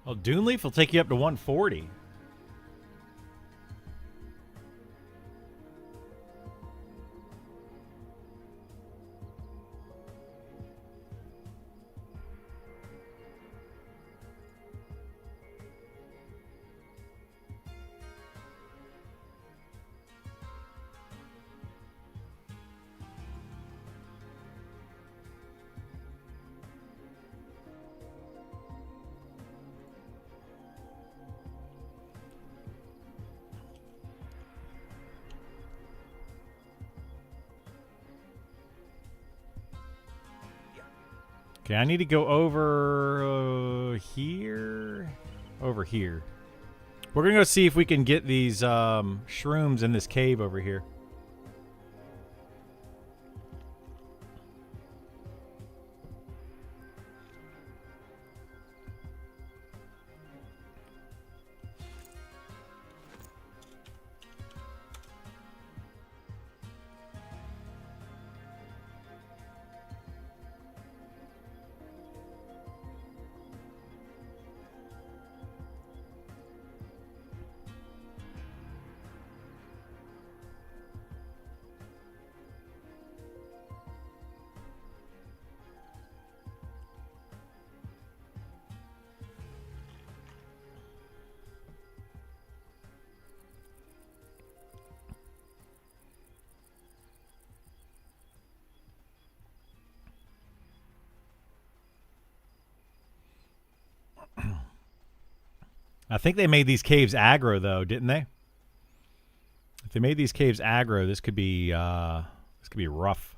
Well, Dune Leaf will take you up to 140. Okay, I need to go over here. Over here. We're going to go see if we can get these shrooms in this cave over here. I think they made these caves aggro, though, didn't they? If they made these caves aggro, this could be rough.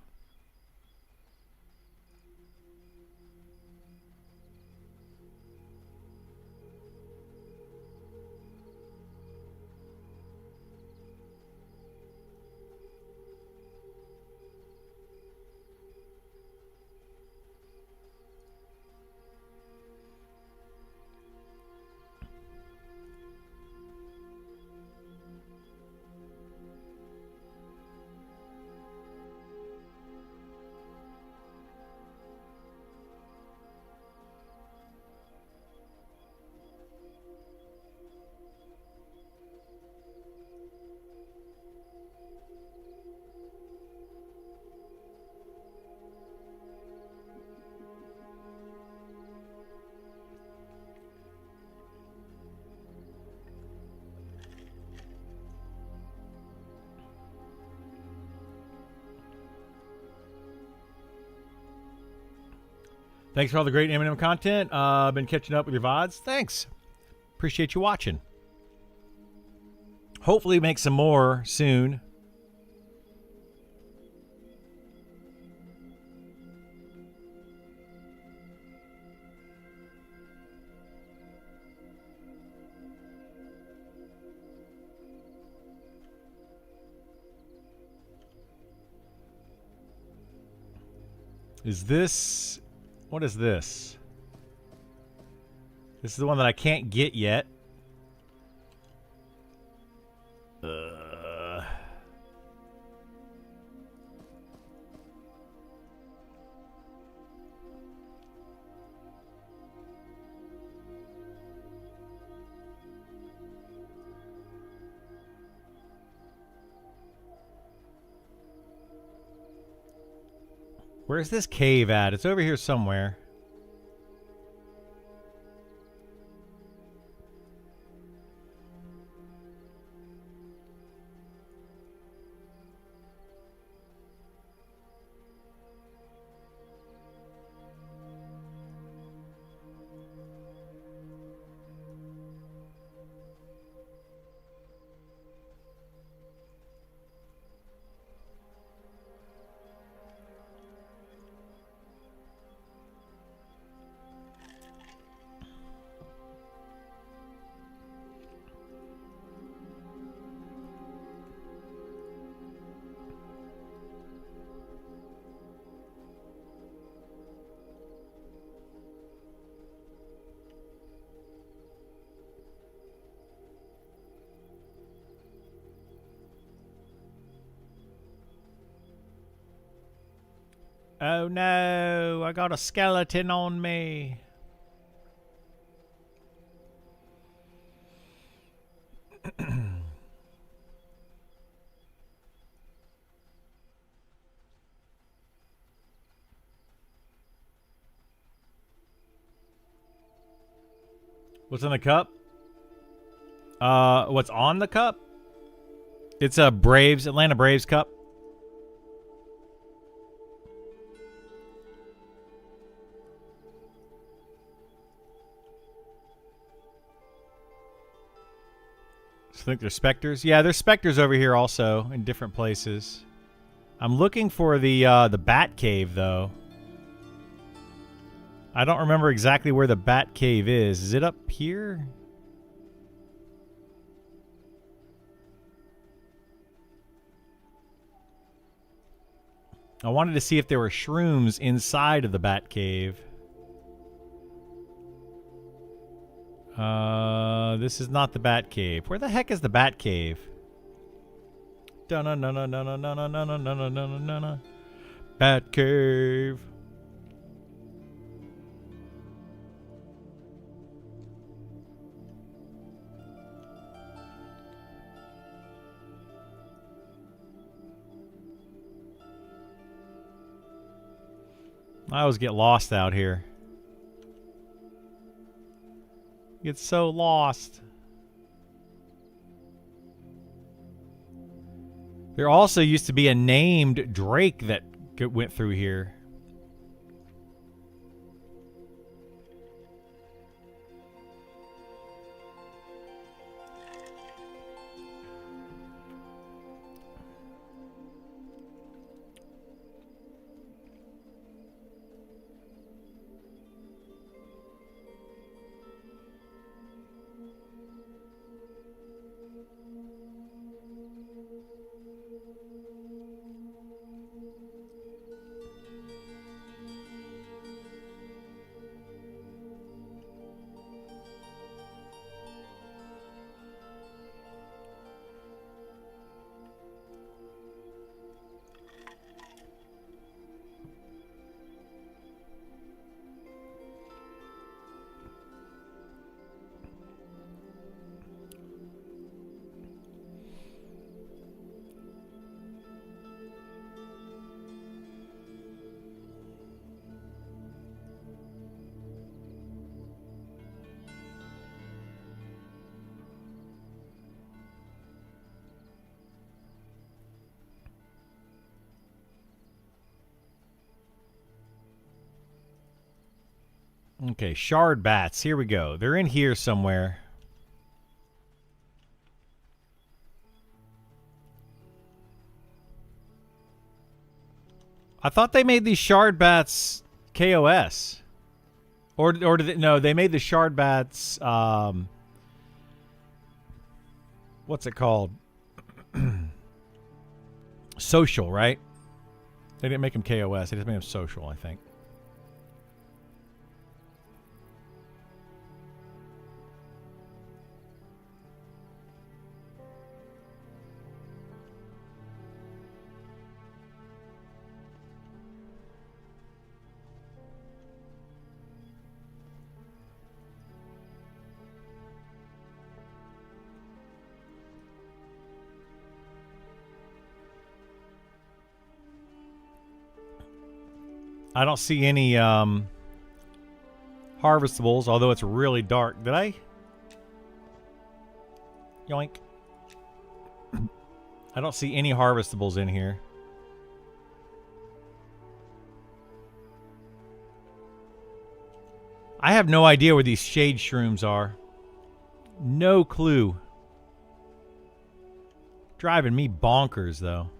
Thanks for all the great MnM content. Been catching up with your VODs. Thanks. Appreciate you watching. Hopefully make some more soon. Is this... What is this? This is the one that I can't get yet. Where's this cave at? It's over here somewhere. Oh no, I got a skeleton on me. What's in the cup? What's on the cup? It's a Braves, Atlanta Braves cup. I think there's specters. Yeah, there's specters over here also in different places. I'm looking for the Bat Cave though. I don't remember exactly where the Bat Cave is. Is it up here? I wanted to see if there were shrooms inside of the Bat Cave. This is not the Bat Cave. Where the heck is the Bat Cave? Bat Cave. I always get lost out here. Get so lost. There also used to be a named Drake that went through here. Okay, shard bats. Here we go. They're in here somewhere. I thought they made these shard bats KOS. Or did they, no, they made the shard bats what's it called? Social, right? They didn't make them KOS. They just made them social, I think. I don't see any harvestables, although it's really dark. Did I? Yoink. I don't see any harvestables in here. I have no idea where these shade shrooms are. No clue. Driving me bonkers, though.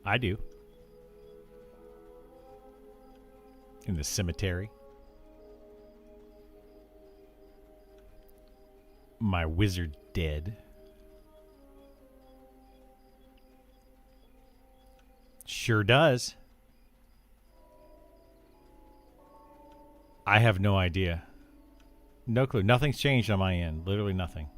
I do. In the cemetery. My wizard dead. Sure does. I have no idea. No clue. Nothing's changed on my end. Literally nothing.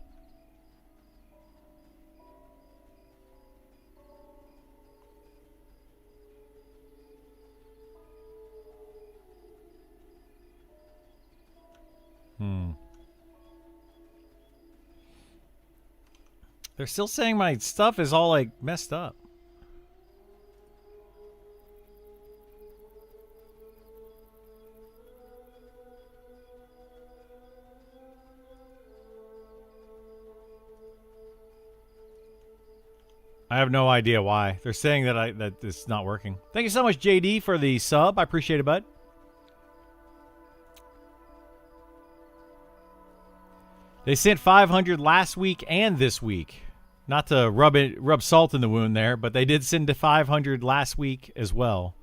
They're still saying my stuff is all like messed up. I have no idea why. They're saying that it's not working. Thank you so much, JD, for the sub. I appreciate it, bud. They sent 500 last week and this week. Not to rub salt in the wound there, but they did send to 500 last week as well.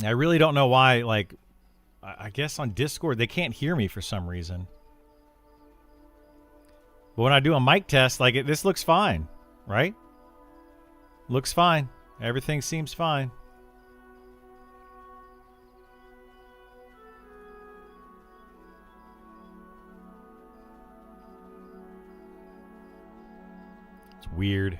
I really don't know why, like, I guess on Discord they can't hear me for some reason. But when I do a mic test, like, this looks fine, right? Looks fine. Everything seems fine. It's weird.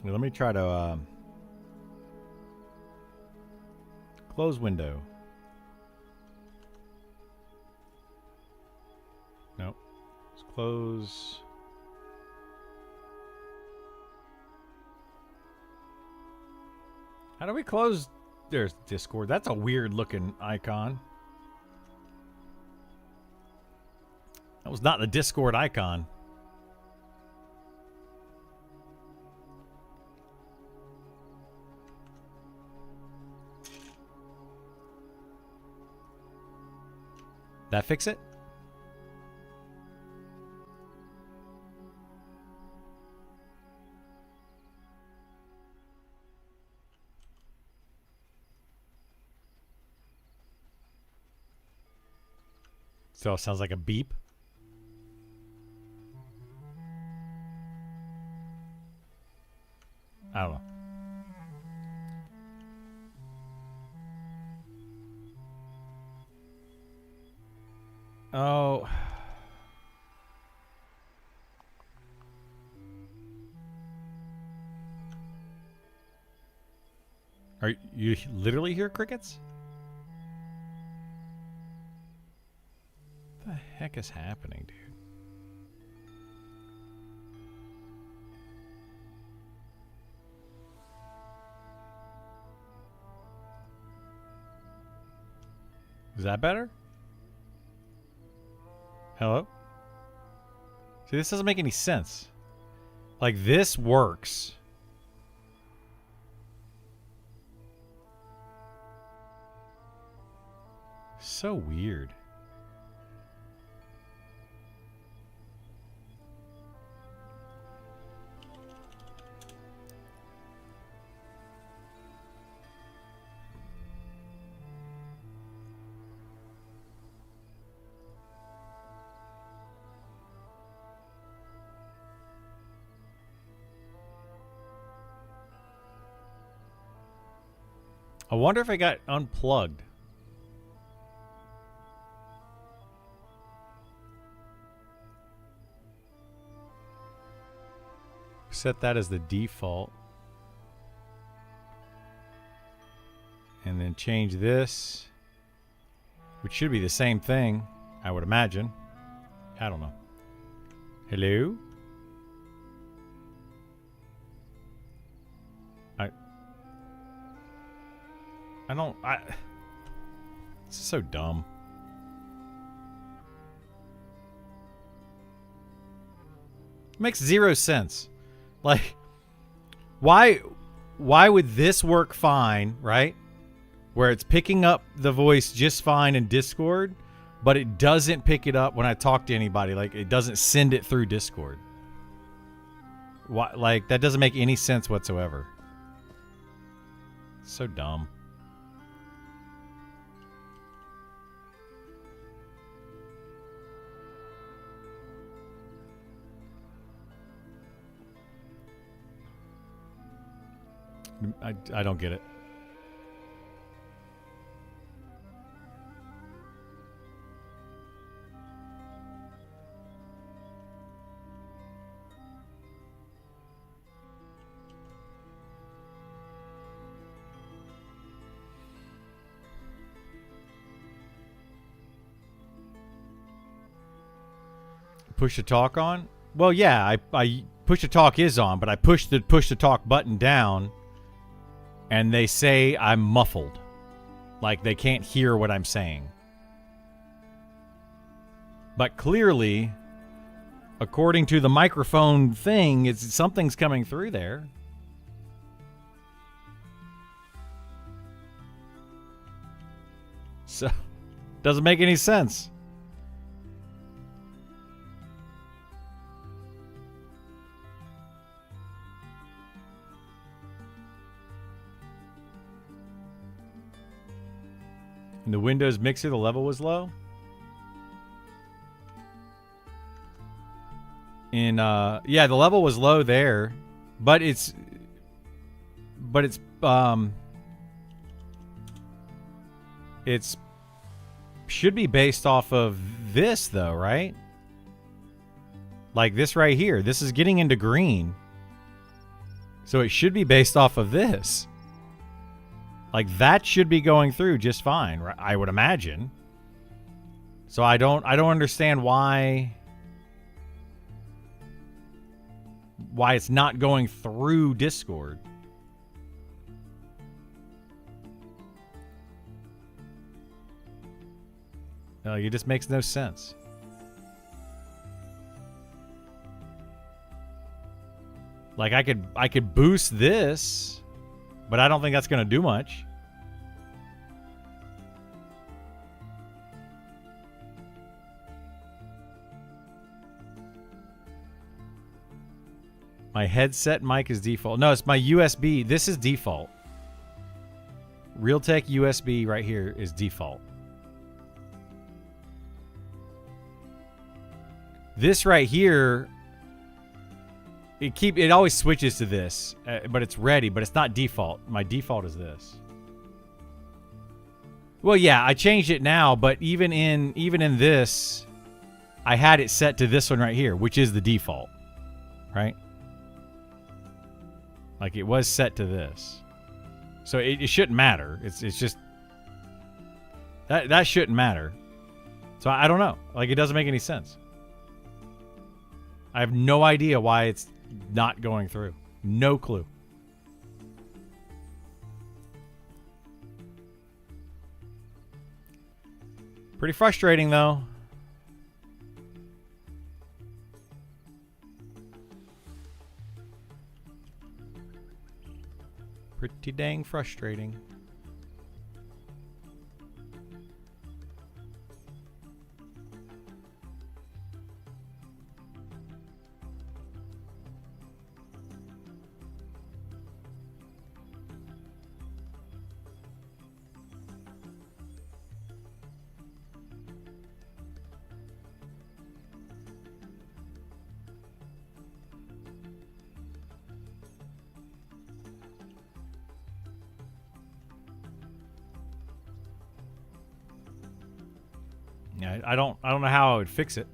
Let me try to close window. Nope. Let's close. How do we close? There's Discord. That's a weird looking icon. That was not the Discord icon. That fix it? So it sounds like a beep. I don't know. Oh. Are you literally hear crickets? What the heck is happening, dude? Is that better? Hello? See, this doesn't make any sense. Like, this works. So weird. I wonder if I got unplugged. Set that as the default. And then change this, which should be the same thing, I would imagine. I don't know. Hello? This is so dumb. Makes zero sense. Like, why would this work fine, right? Where it's picking up the voice just fine in Discord, but it doesn't pick it up when I talk to anybody. Like, it doesn't send it through Discord. Why? Like, that doesn't make any sense whatsoever. So dumb. I don't get it. Push to talk on? Well, yeah, I push to talk is on, but I push the push to talk button down and they say I'm muffled. Like they can't hear what I'm saying. But clearly, according to the microphone thing, something's coming through there. So, doesn't make any sense. In the Windows Mixer, the level was low. Yeah, the level was low there, but it's should be based off of this though, right? Like this right here. This is getting into green. So it should be based off of this. Like that should be going through just fine, I would imagine. So I don't understand why it's not going through Discord. No, it just makes no sense. Like I could boost this, but I don't think that's going to do much. My headset mic is default. No, it's my USB. This is default. Realtek USB right here is default. This right here, it always switches to this, but it's ready, but it's not default. My default is this. Well, yeah, I changed it now, but even in this, I had it set to this one right here, which is the default, right? Like it was set to this, so it shouldn't matter. It's just that shouldn't matter. So I don't know. Like it doesn't make any sense. I have no idea why it's not going through. No clue. Pretty frustrating, though. Pretty dang frustrating. Yeah, I don't know how I would fix it.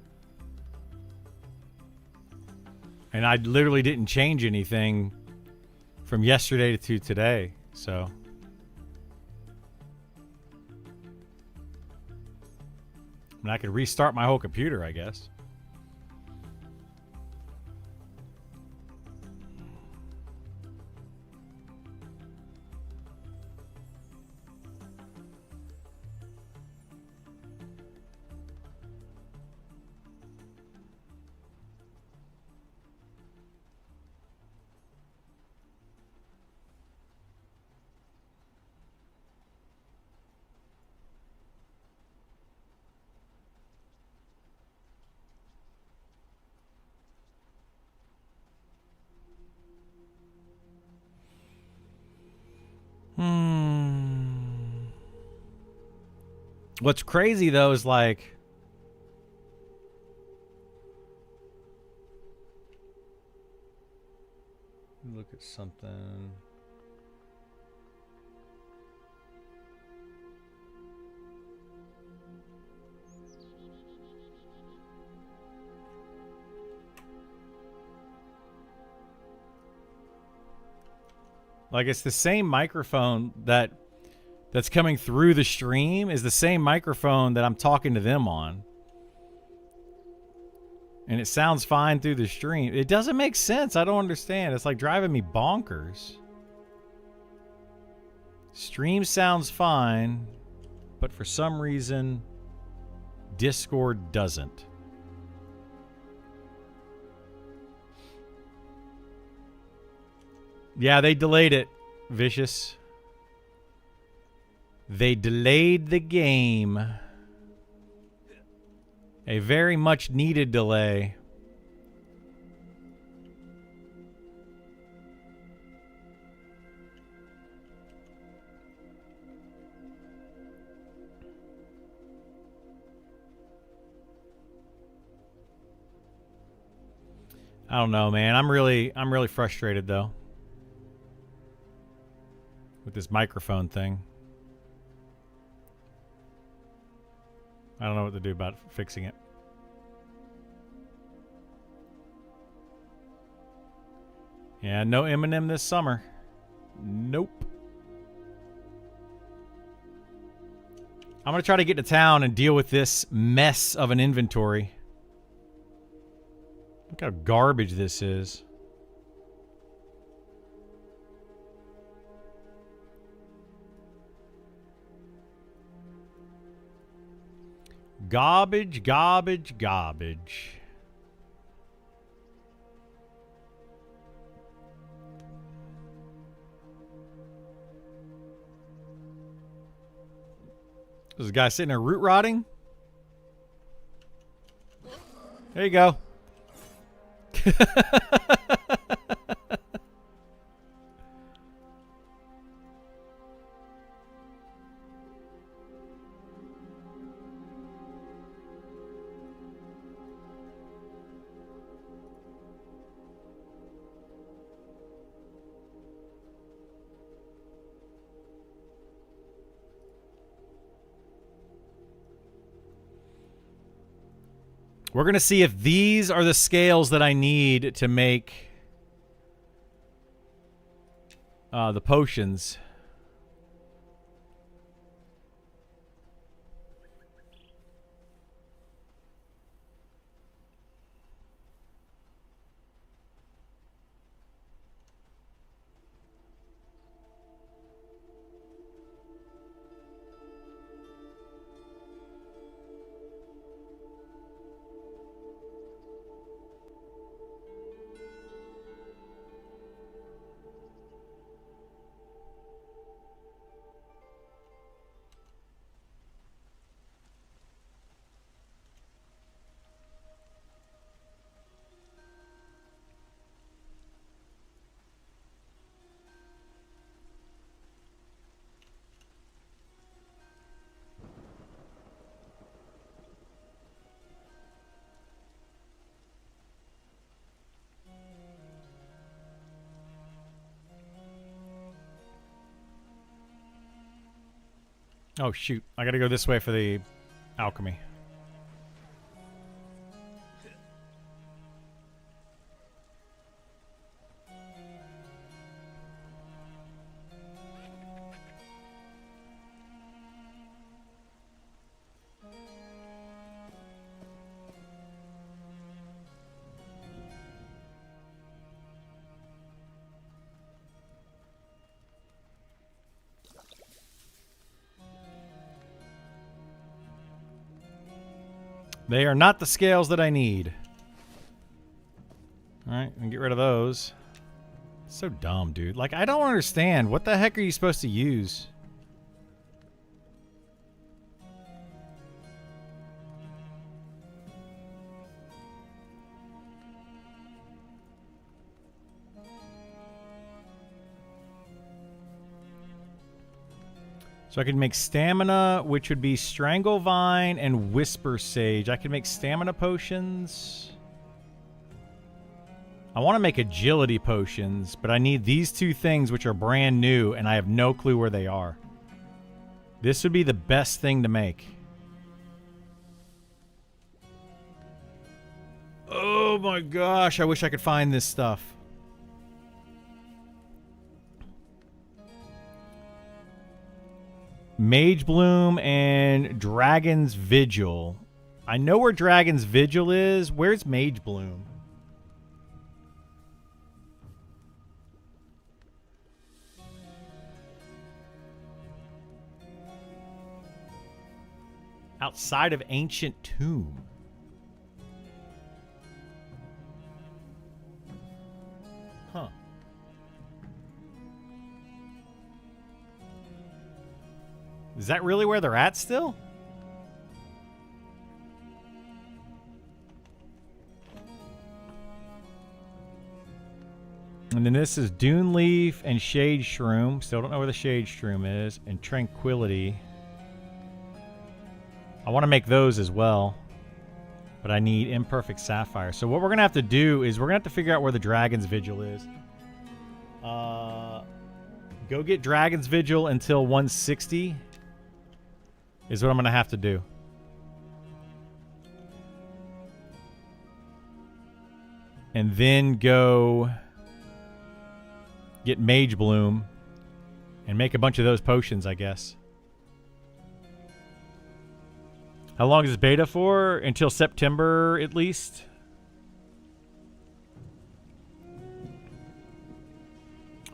And I literally didn't change anything from yesterday to today, so. I mean, I could restart my whole computer, I guess. What's crazy though is like, look at something. Like it's the same microphone that's coming through the stream is the same microphone that I'm talking to them on. And it sounds fine through the stream. It doesn't make sense. I don't understand. It's like driving me bonkers. Stream sounds fine, but for some reason, Discord doesn't. Yeah, they delayed it, Vicious. They delayed the game. A very much needed delay. I don't know, man. I'm really frustrated though with this microphone thing. I don't know what to do about fixing it. Yeah, no MnM this summer. Nope. I'm going to try to get to town and deal with this mess of an inventory. Look how garbage this is. Garbage, garbage, garbage. There's a guy sitting there root rotting. There you go. We're going to see if these are the scales that I need to make the potions. Oh, shoot. I gotta go this way for the alchemy. They are not the scales that I need. Alright, and get rid of those. So dumb, dude. Like, I don't understand. What the heck are you supposed to use? So I could make stamina, which would be Stranglevine and Whisper Sage. I could make stamina potions. I want to make agility potions, but I need these two things, which are brand new, and I have no clue where they are. This would be the best thing to make. Oh my gosh, I wish I could find this stuff. Mage Bloom and Dragon's Vigil. I know where Dragon's Vigil is. Where's Mage Bloom? Outside of Ancient Tomb. Huh. Is that really where they're at still? And then this is Dune Leaf and Shade Shroom. Still don't know where the Shade Shroom is. And Tranquility. I want to make those as well. But I need Imperfect Sapphire. So what we're going to have to do is we're going to have to figure out where the Dragon's Vigil is. Go get Dragon's Vigil until 160 is what I'm going to have to do. And then go get Mage Bloom and make a bunch of those potions, I guess. How long is this beta for? Until September, at least?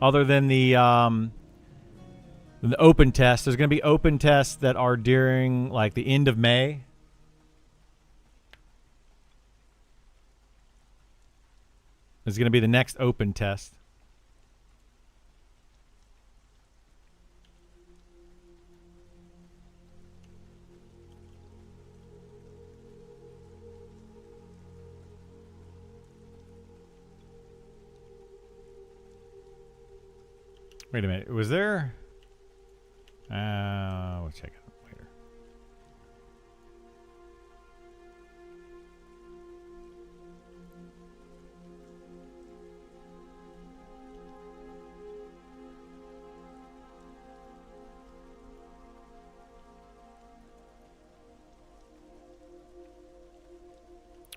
Other than the open test. There's going to be open tests that are during, like, the end of May. This is going to be the next open test. Wait a minute. Was there... we'll check it out later.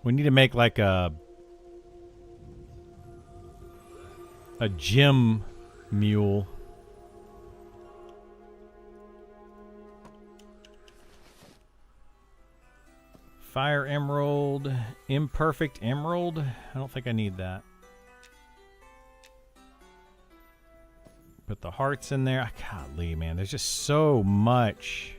We need to make like a gym mule. Fire Emerald, Imperfect Emerald. I don't think I need that. Put the hearts in there. Golly, man, there's just so much.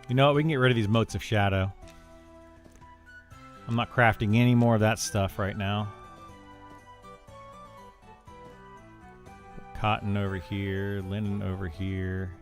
You know what? We can get rid of these Motes of Shadow. I'm not crafting any more of that stuff right now. Put cotton over here, linen over here.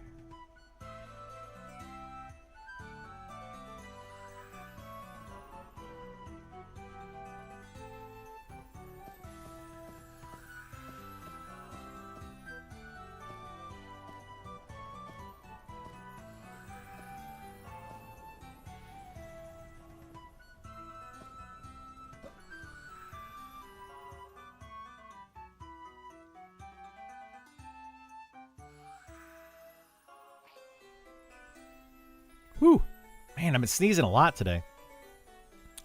Whew. Man, I've been sneezing a lot today.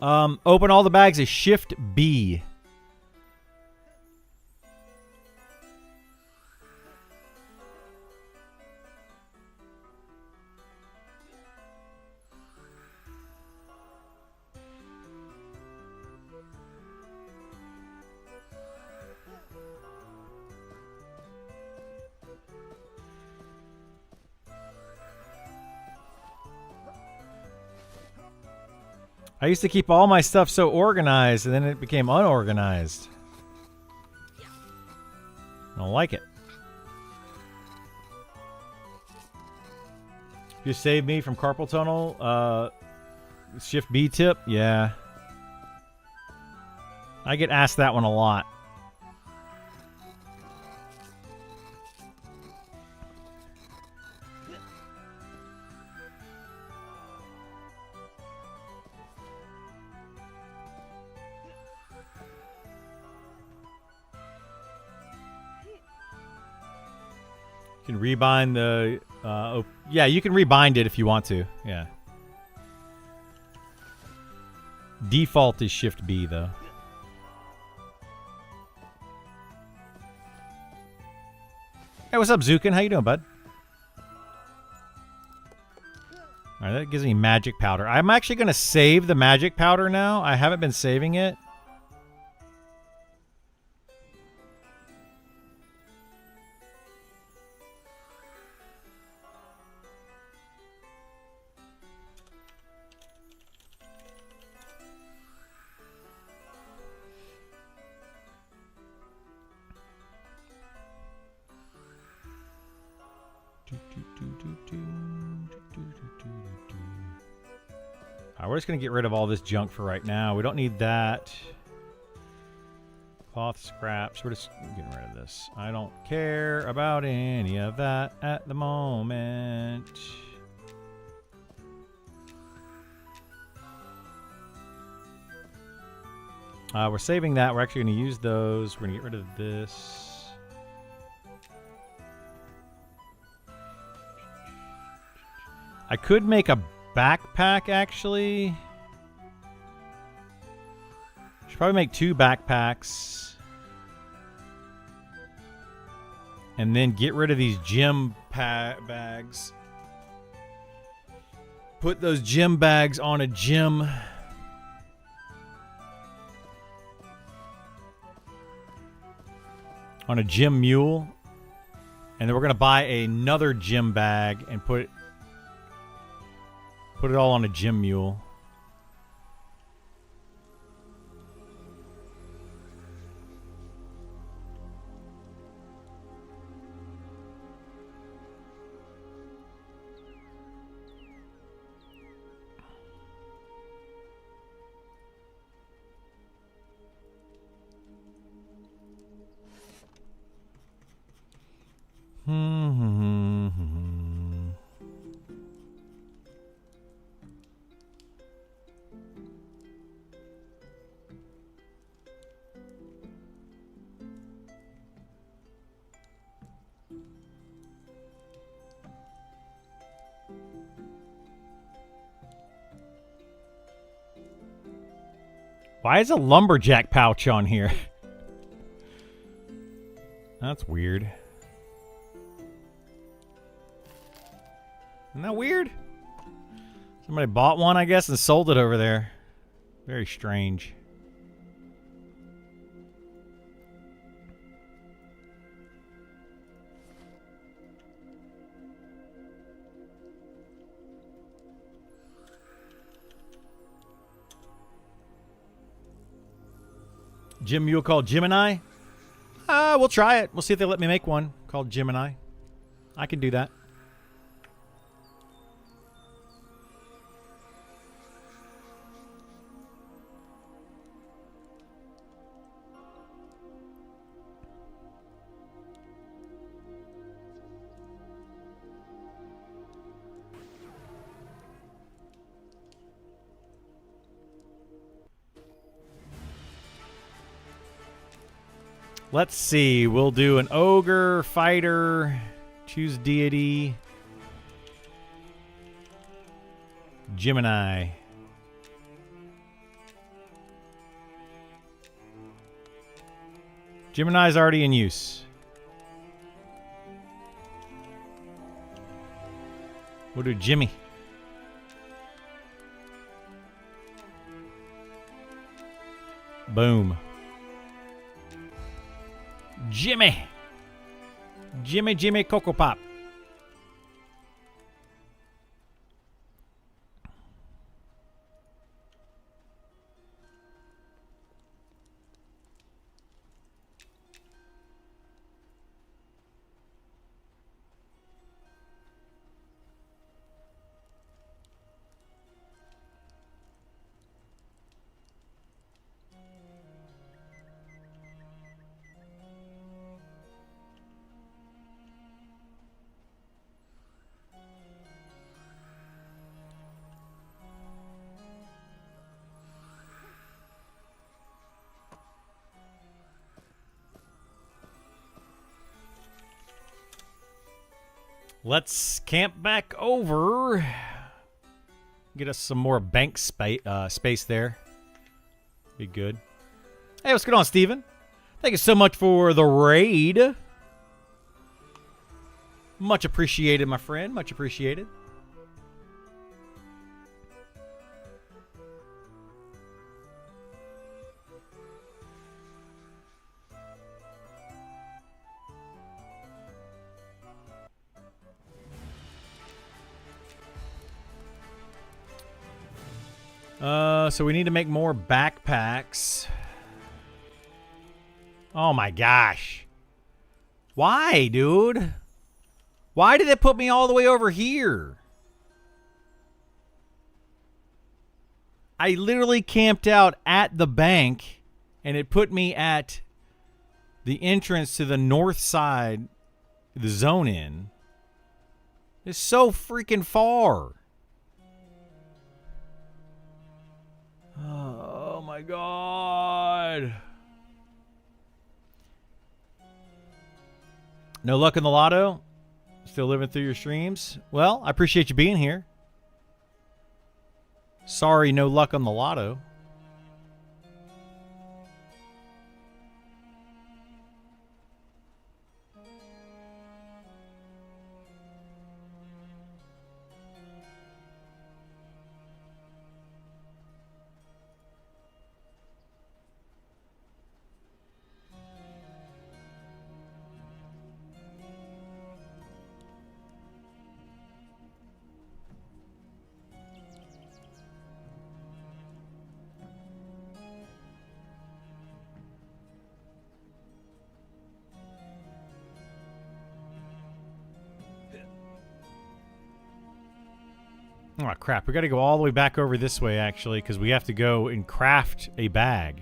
Open all the bags is Shift B. I used to keep all my stuff so organized, and then it became unorganized. I don't like it. You saved me from carpal tunnel. Shift B tip? Yeah. I get asked that one a lot. You can rebind the... yeah, you can rebind it if you want to. Yeah. Default is Shift B, though. Hey, what's up, Zukin? How you doing, bud? Alright, that gives me magic powder. I'm actually going to save the magic powder now. I haven't been saving it. We're just going to get rid of all this junk for right now. We don't need that. Cloth scraps. We're just getting rid of this. I don't care about any of that at the moment. We're saving that. We're actually going to use those. We're going to get rid of this. I could make a backpack, actually. Should probably make 2 backpacks. And then get rid of these gym bags. Put those gym bags on a gym. On a gym mule. And then we're going to buy another gym bag and put it all on a gym mule. Why is a lumberjack pouch on here? That's weird. Isn't that weird? Somebody bought one, I guess, and sold it over there. Very strange. Gym mule called Gemini? We'll try it. We'll see if they let me make one called Gemini. I can do that. Let's see. We'll do an ogre, fighter, choose deity, Gemini. Gemini's already in use. We'll do Jimmy. Boom. Jimmy. Jimmy Cocoa Pop. Let's camp back over. Get us some more bank space there. Be good. Hey, what's going on, Steven? Thank you so much for the raid. Much appreciated, my friend. Much appreciated. So we need to make more backpacks. Oh my gosh. Why, dude? Why did it put me all the way over here? I literally camped out at the bank, and it put me at the entrance to the north side, the zone in. It's so freaking far. Oh my god. No luck in the lotto? Still living through your streams? Well, I appreciate you being here. Sorry, no luck on the lotto. Oh, crap. We got to go all the way back over this way, actually, because we have to go and craft a bag.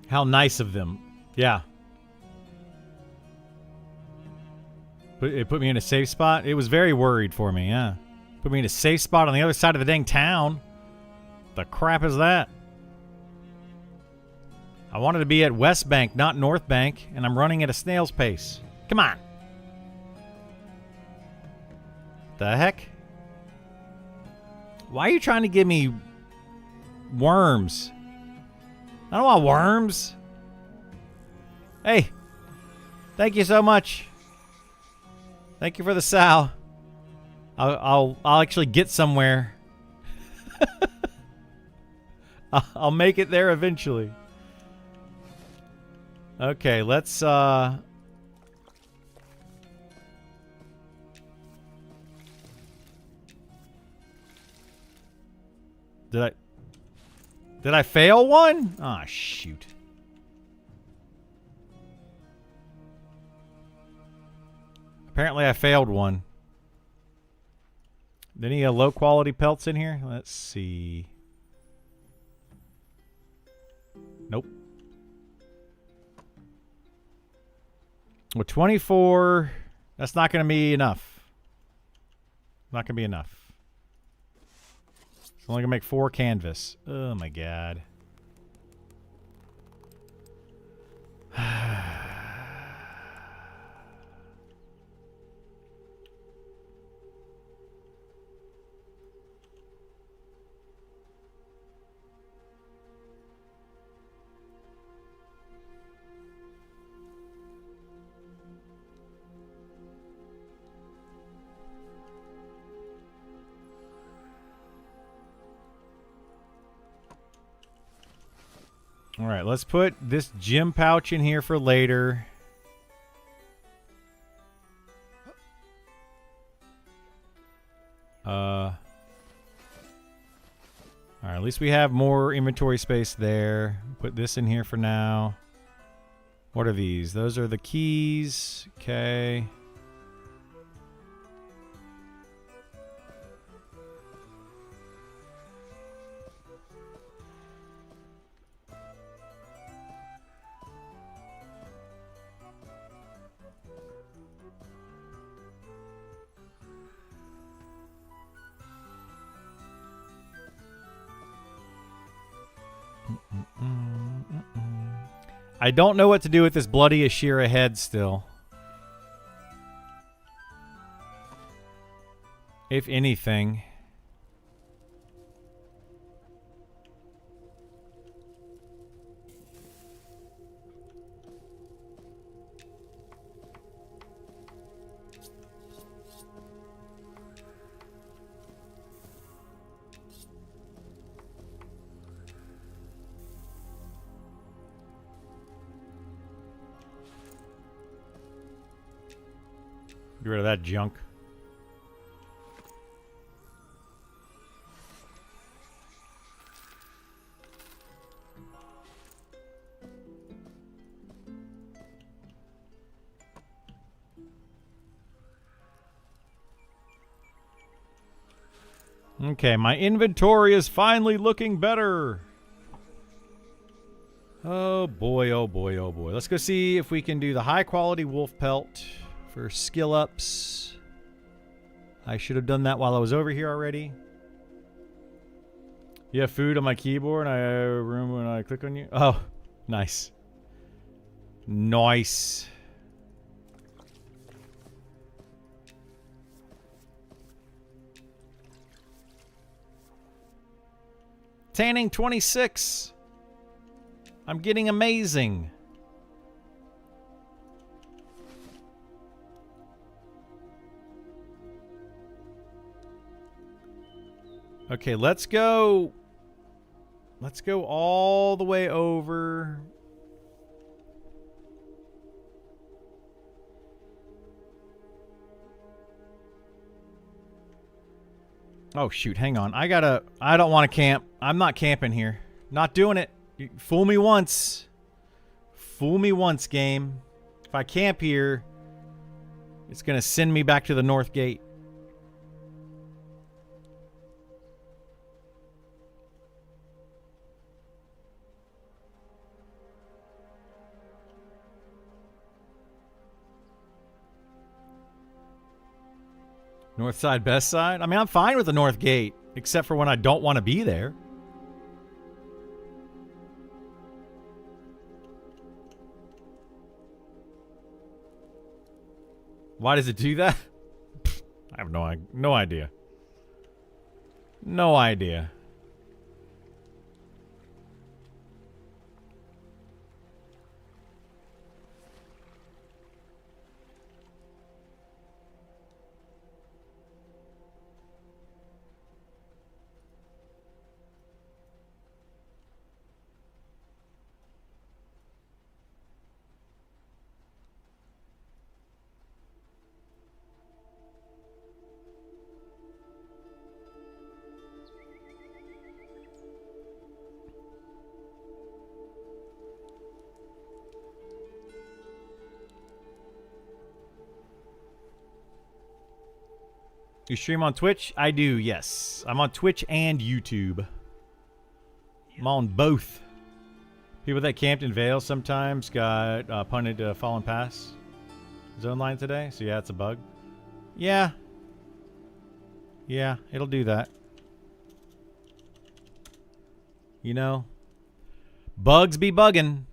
How nice of them. Yeah. But it put me in a safe spot. It was very worried for me, yeah. Put me in a safe spot on the other side of the dang town. The crap is that? I wanted to be at West Bank, not North Bank, and I'm running at a snail's pace. Come on. The heck? Why are you trying to give me worms? I don't want worms. Hey, thank you so much. Thank you for the sow. I'll actually get somewhere. I'll make it there eventually. Okay, let's Did I fail one? Ah, shoot. Apparently I failed one. Any low quality pelts in here? Let's see. Nope. Well, 24. That's not going to be enough. Not going to be enough. It's only going to make 4 canvas. Oh my god. All right, let's put this gym pouch in here for later. All right, at least we have more inventory space there. Put this in here for now. What are these? Those are the keys. Okay. I don't know what to do with this bloody Ashira head still. If anything. Get rid of that junk. Okay, my inventory is finally looking better. Oh boy, oh boy, oh boy. Let's go see if we can do the high quality wolf pelt for skill ups. I should have done that while I was over here already. You have food on my keyboard and I have room when I click on you. Oh, nice. Nice. Tanning 26. I'm getting amazing. Okay, let's go. Let's go all the way over. Oh, shoot. Hang on. I don't want to camp. I'm not camping here. Not doing it. You fool me once. Fool me once, game. If I camp here, it's going to send me back to the north gate. North side, best side? I mean, I'm fine with the north gate, except for when I don't want to be there. Why does it do that? I have no idea. No idea. You stream on Twitch? I do, yes. I'm on Twitch and YouTube. I'm on both. People that camped in Vale sometimes got punted to Fallen Pass zone line today. So yeah, it's a bug. Yeah. Yeah, it'll do that. You know, bugs be bugging.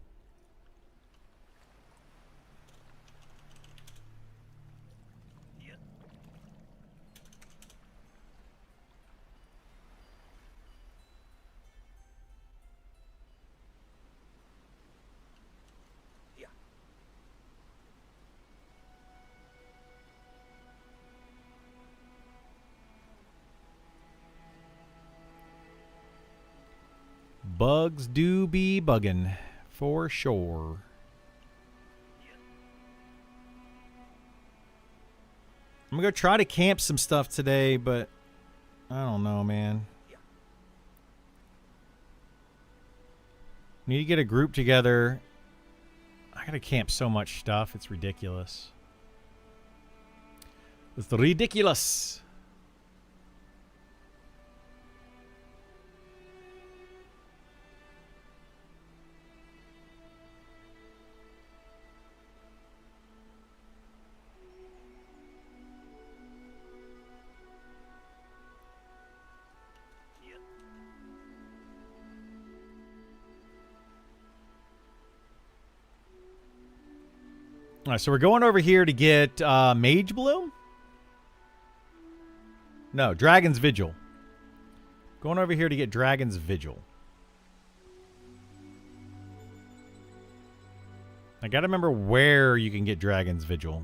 bugs do be bugging, for sure. I'm gonna go try to camp some stuff today, but I don't know, man. Need to get a group together. I gotta camp so much stuff, it's ridiculous. It's ridiculous. All right, so we're going over here to get Mage Bloom? No, Dragon's Vigil. Going over here to get Dragon's Vigil. I gotta remember where you can get Dragon's Vigil.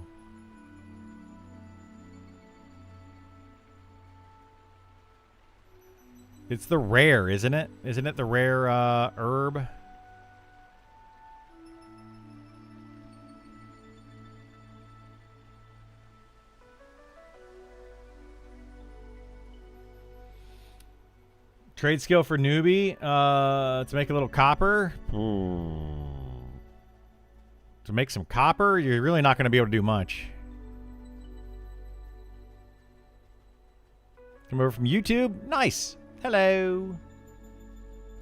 It's the rare, isn't it? Isn't it the rare herb? Trade skill for newbie to make a little copper. To make some copper, you're really not going to be able to do much. Come over from YouTube. Nice. Hello.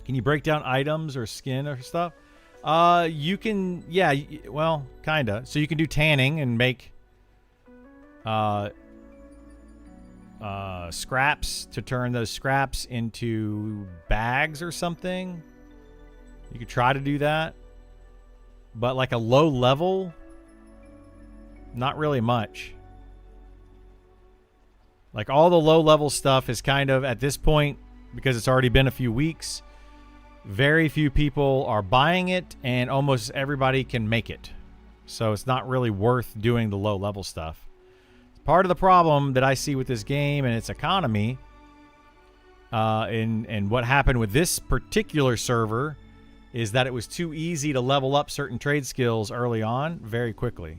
Can you break down items or skin or stuff? You can, yeah, well, kinda. So you can do tanning and make scraps to turn those scraps into bags or something. You could try to do that. But like a low level, not really much. Like all the low level stuff is kind of at this point, because it's already been a few weeks, very few people are buying it and almost everybody can make it. So it's not really worth doing the low level stuff. Part of the problem that I see with this game and its economy, and what happened with this particular server, is that it was too easy to level up certain trade skills early on very quickly.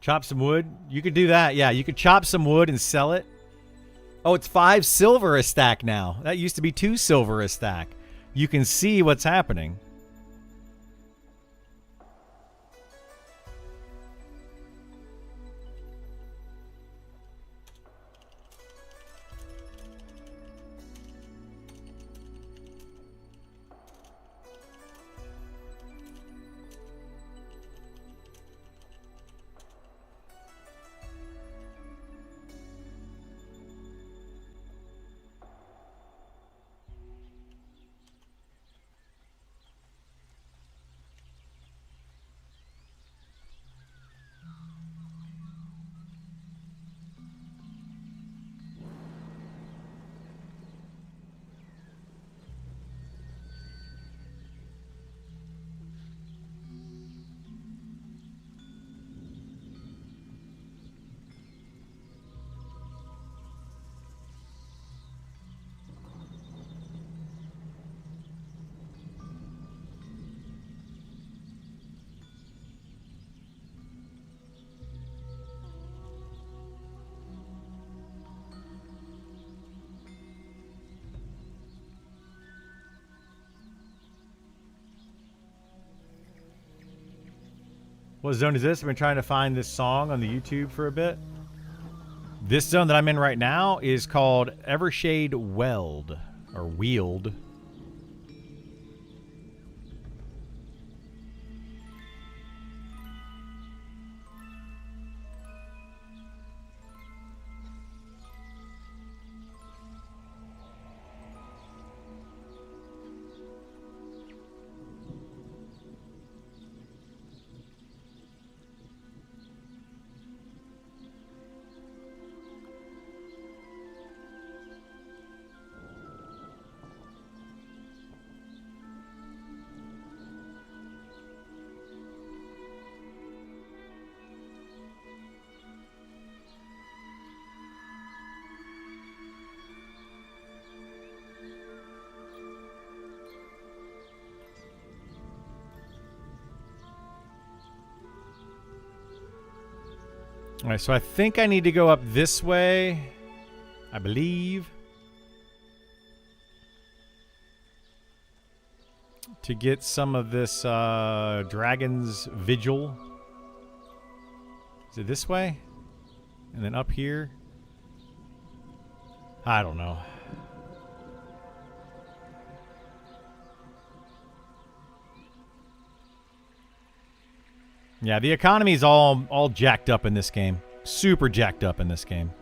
Chop some wood. You could do that. Yeah, you could chop some wood and sell it. Oh, it's 5 silver a stack now. That used to be 2 silver a stack. You can see what's happening. What zone is this? I've been trying to find this song on the YouTube for a bit. This zone that I'm in right now is called Evershade Weld, or Wield. All right, so I think I need to go up this way. I believe. To get some of this Dragon's Vigil. Is it this way? And then up here? I don't know. Yeah, the economy's all jacked up in this game. Super jacked up in this game.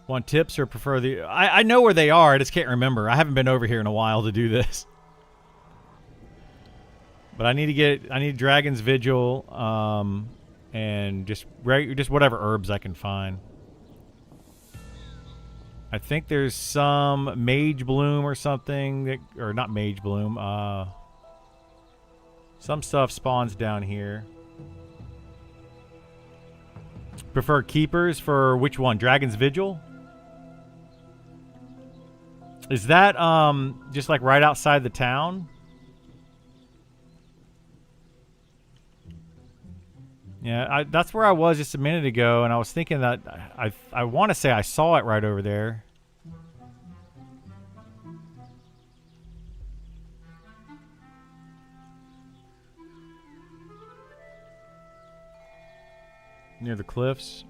Want tips or prefer the... I know where they are. I just can't remember. I haven't been over here in a while to do this. But I need Dragon's Vigil, and just whatever herbs I can find. I think there's some Mage Bloom or something that, or not Mage Bloom. Some stuff spawns down here. Prefer keepers for which one? Dragon's Vigil? Is that just like right outside the town? Yeah, that's where I was just a minute ago, and I was thinking that I want to say I saw it right over there. Near the cliffs.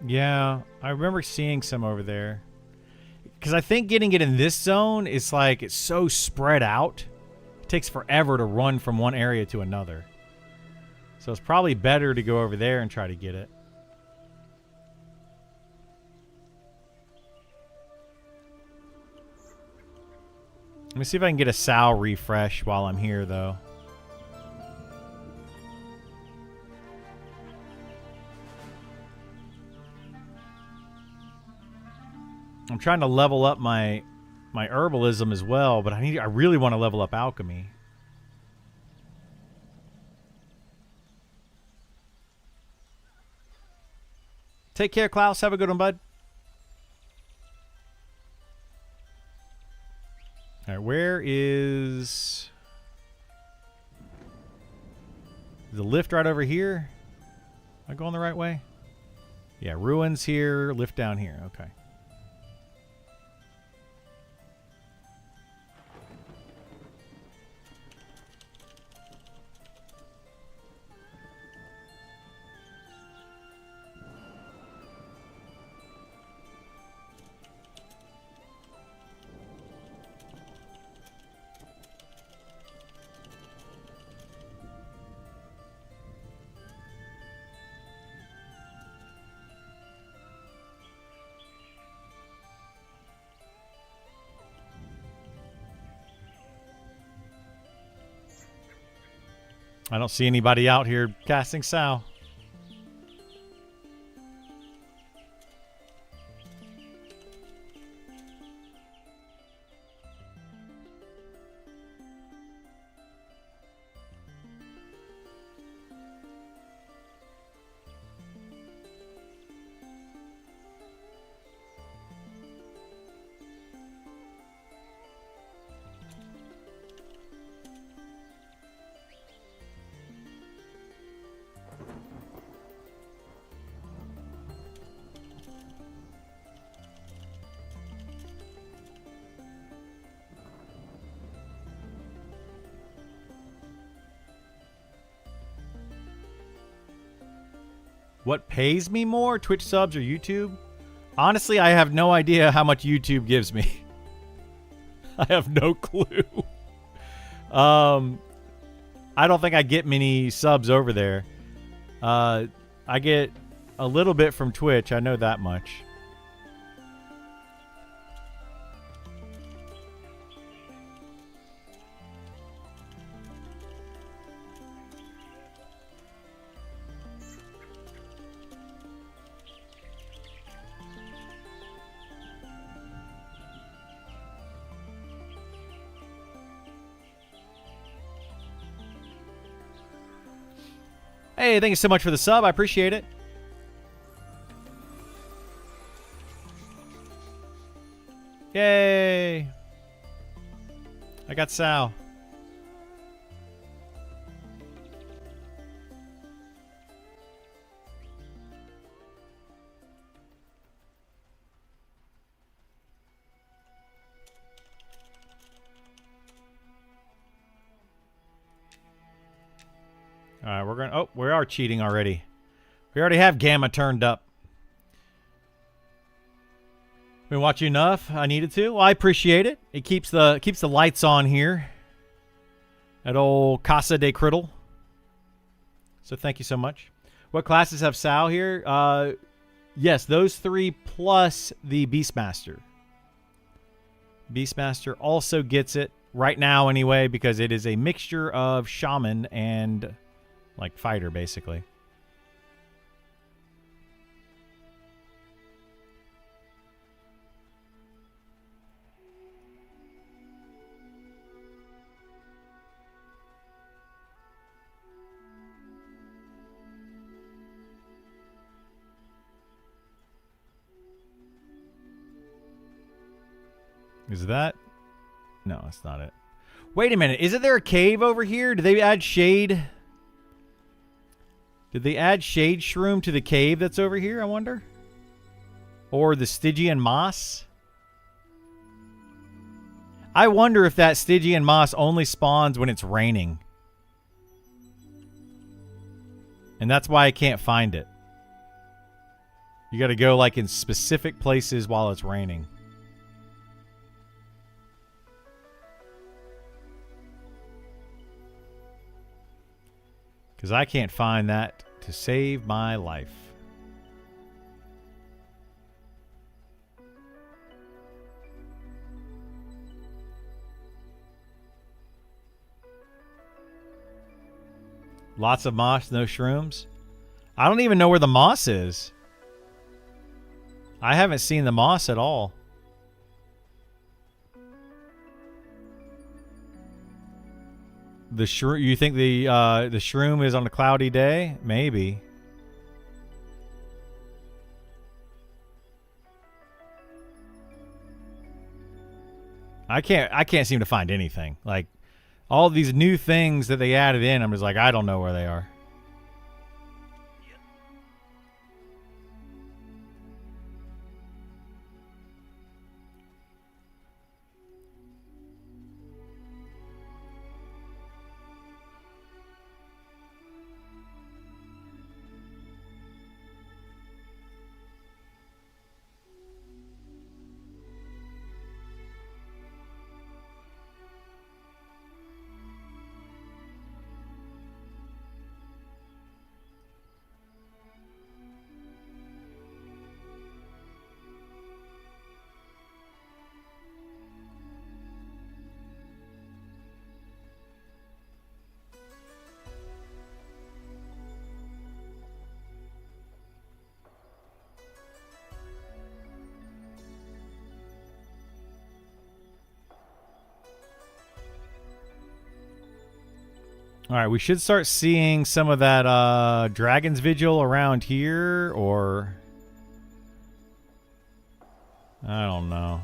Yeah, I remember seeing some over there. Because I think getting it in this zone is like, it's so spread out. It takes forever to run from one area to another. So it's probably better to go over there and try to get it. Let me see if I can get a Sow refresh while I'm here, though. I'm trying to level up my herbalism as well, but I really want to level up alchemy. Take care, Klaus. Have a good one, bud. All right, where is the lift? Right over here? Am I going the right way? Yeah, ruins here, lift down here. Okay. I don't see anybody out here casting Sow. What pays me more? Twitch subs or YouTube? Honestly, I have no idea how much YouTube gives me. I have no clue. I don't think I get many subs over there. I get a little bit from Twitch. I know that much. Hey, thank you so much for the sub. I appreciate it. Yay! I got Sal. All right, we're going to... Oh, we are cheating already. We already have Gamma turned up. Been watching enough? I needed to. Well, I appreciate it. It keeps the lights on here at old Casa de Criddle. So thank you so much. What classes have Sal here? Yes, those 3 plus the Beastmaster. Beastmaster also gets it right now anyway because it is a mixture of shaman and like fighter basically. Is that? No, that's not it. Wait a minute. Isn't there a cave over here? Did they add shade? Did they add shade shroom to the cave that's over here, I wonder? Or the Stygian moss? I wonder if that Stygian moss only spawns when it's raining. And that's why I can't find it. You gotta go like in specific places while it's raining. Because I can't find that to save my life. Lots of moss, no shrooms. I don't even know where the moss is. I haven't seen the moss at all. The shroom? You think the shroom is on a cloudy day? Maybe. I can't seem to find anything. Like all these new things that they added in, I'm just like, I don't know where they are. All right, we should start seeing some of that Dragon's Vigil around here, or... I don't know.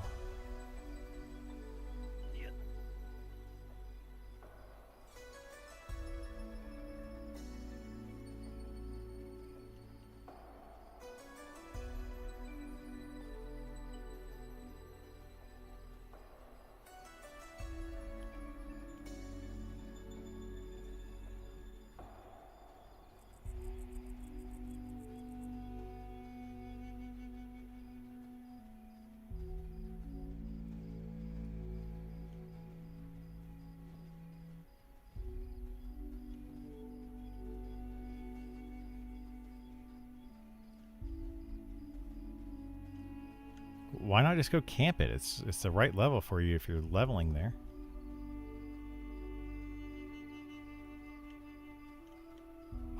Why not just go camp it? It's the right level for you if you're leveling there.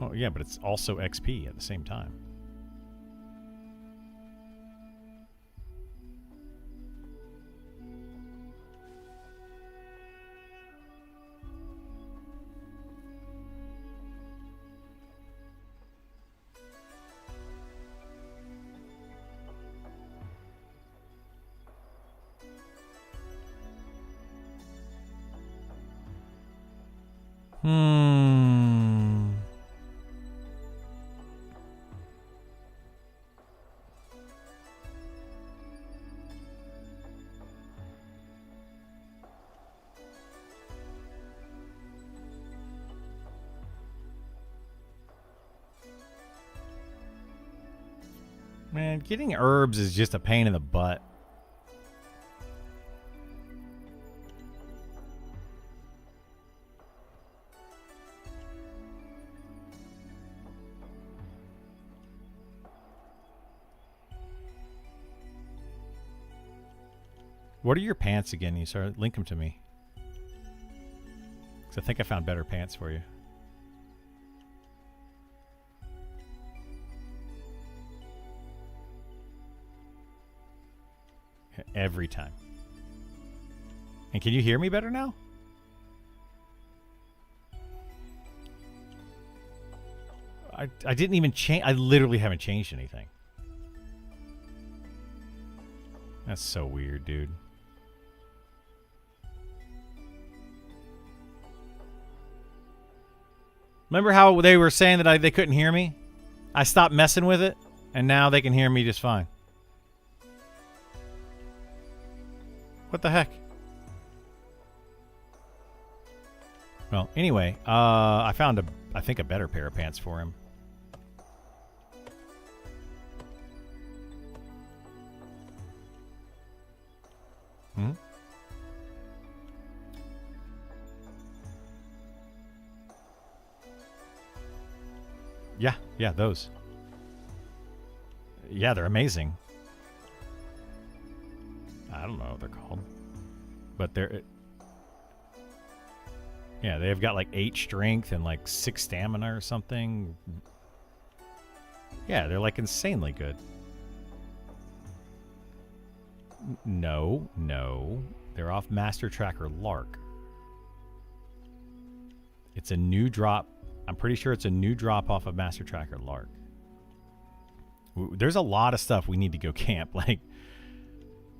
Oh, yeah, but it's also XP at the same time. Hmm. Man, getting herbs is just a pain in the butt. What are your pants again? You start link them to me. Because I think I found better pants for you. Every time. And can you hear me better now? I didn't even change. I literally haven't changed anything. That's so weird, dude. Remember how they were saying that they couldn't hear me? I stopped messing with it, and now they can hear me just fine. What the heck? Well, anyway, I found I think a better pair of pants for him. Hmm? Yeah, those. Yeah, they're amazing. I don't know what they're called. But they're... Yeah, they've got like 8 strength and like 6 stamina or something. Yeah, they're like insanely good. No. They're off Master Tracker Lark. It's a new drop. I'm pretty sure it's a new drop off of Master Tracker Lark. There's a lot of stuff we need to go camp. Like,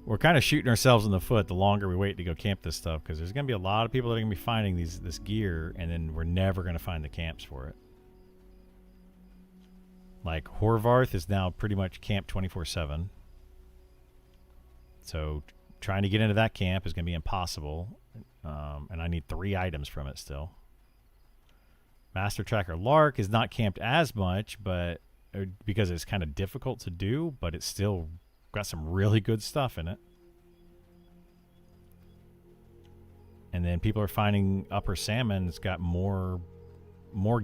we're kind of shooting ourselves in the foot the longer we wait to go camp this stuff, because there's going to be a lot of people that are going to be finding this gear, and then we're never going to find the camps for it. Like, Horvarth is now pretty much camp 24/7. So trying to get into that camp is going to be impossible, and I need 3 items from it still. Master Tracker Lark is not camped as much, but because it's kind of difficult to do, but it's still got some really good stuff in it. And then people are finding Upper Salmon. It's got more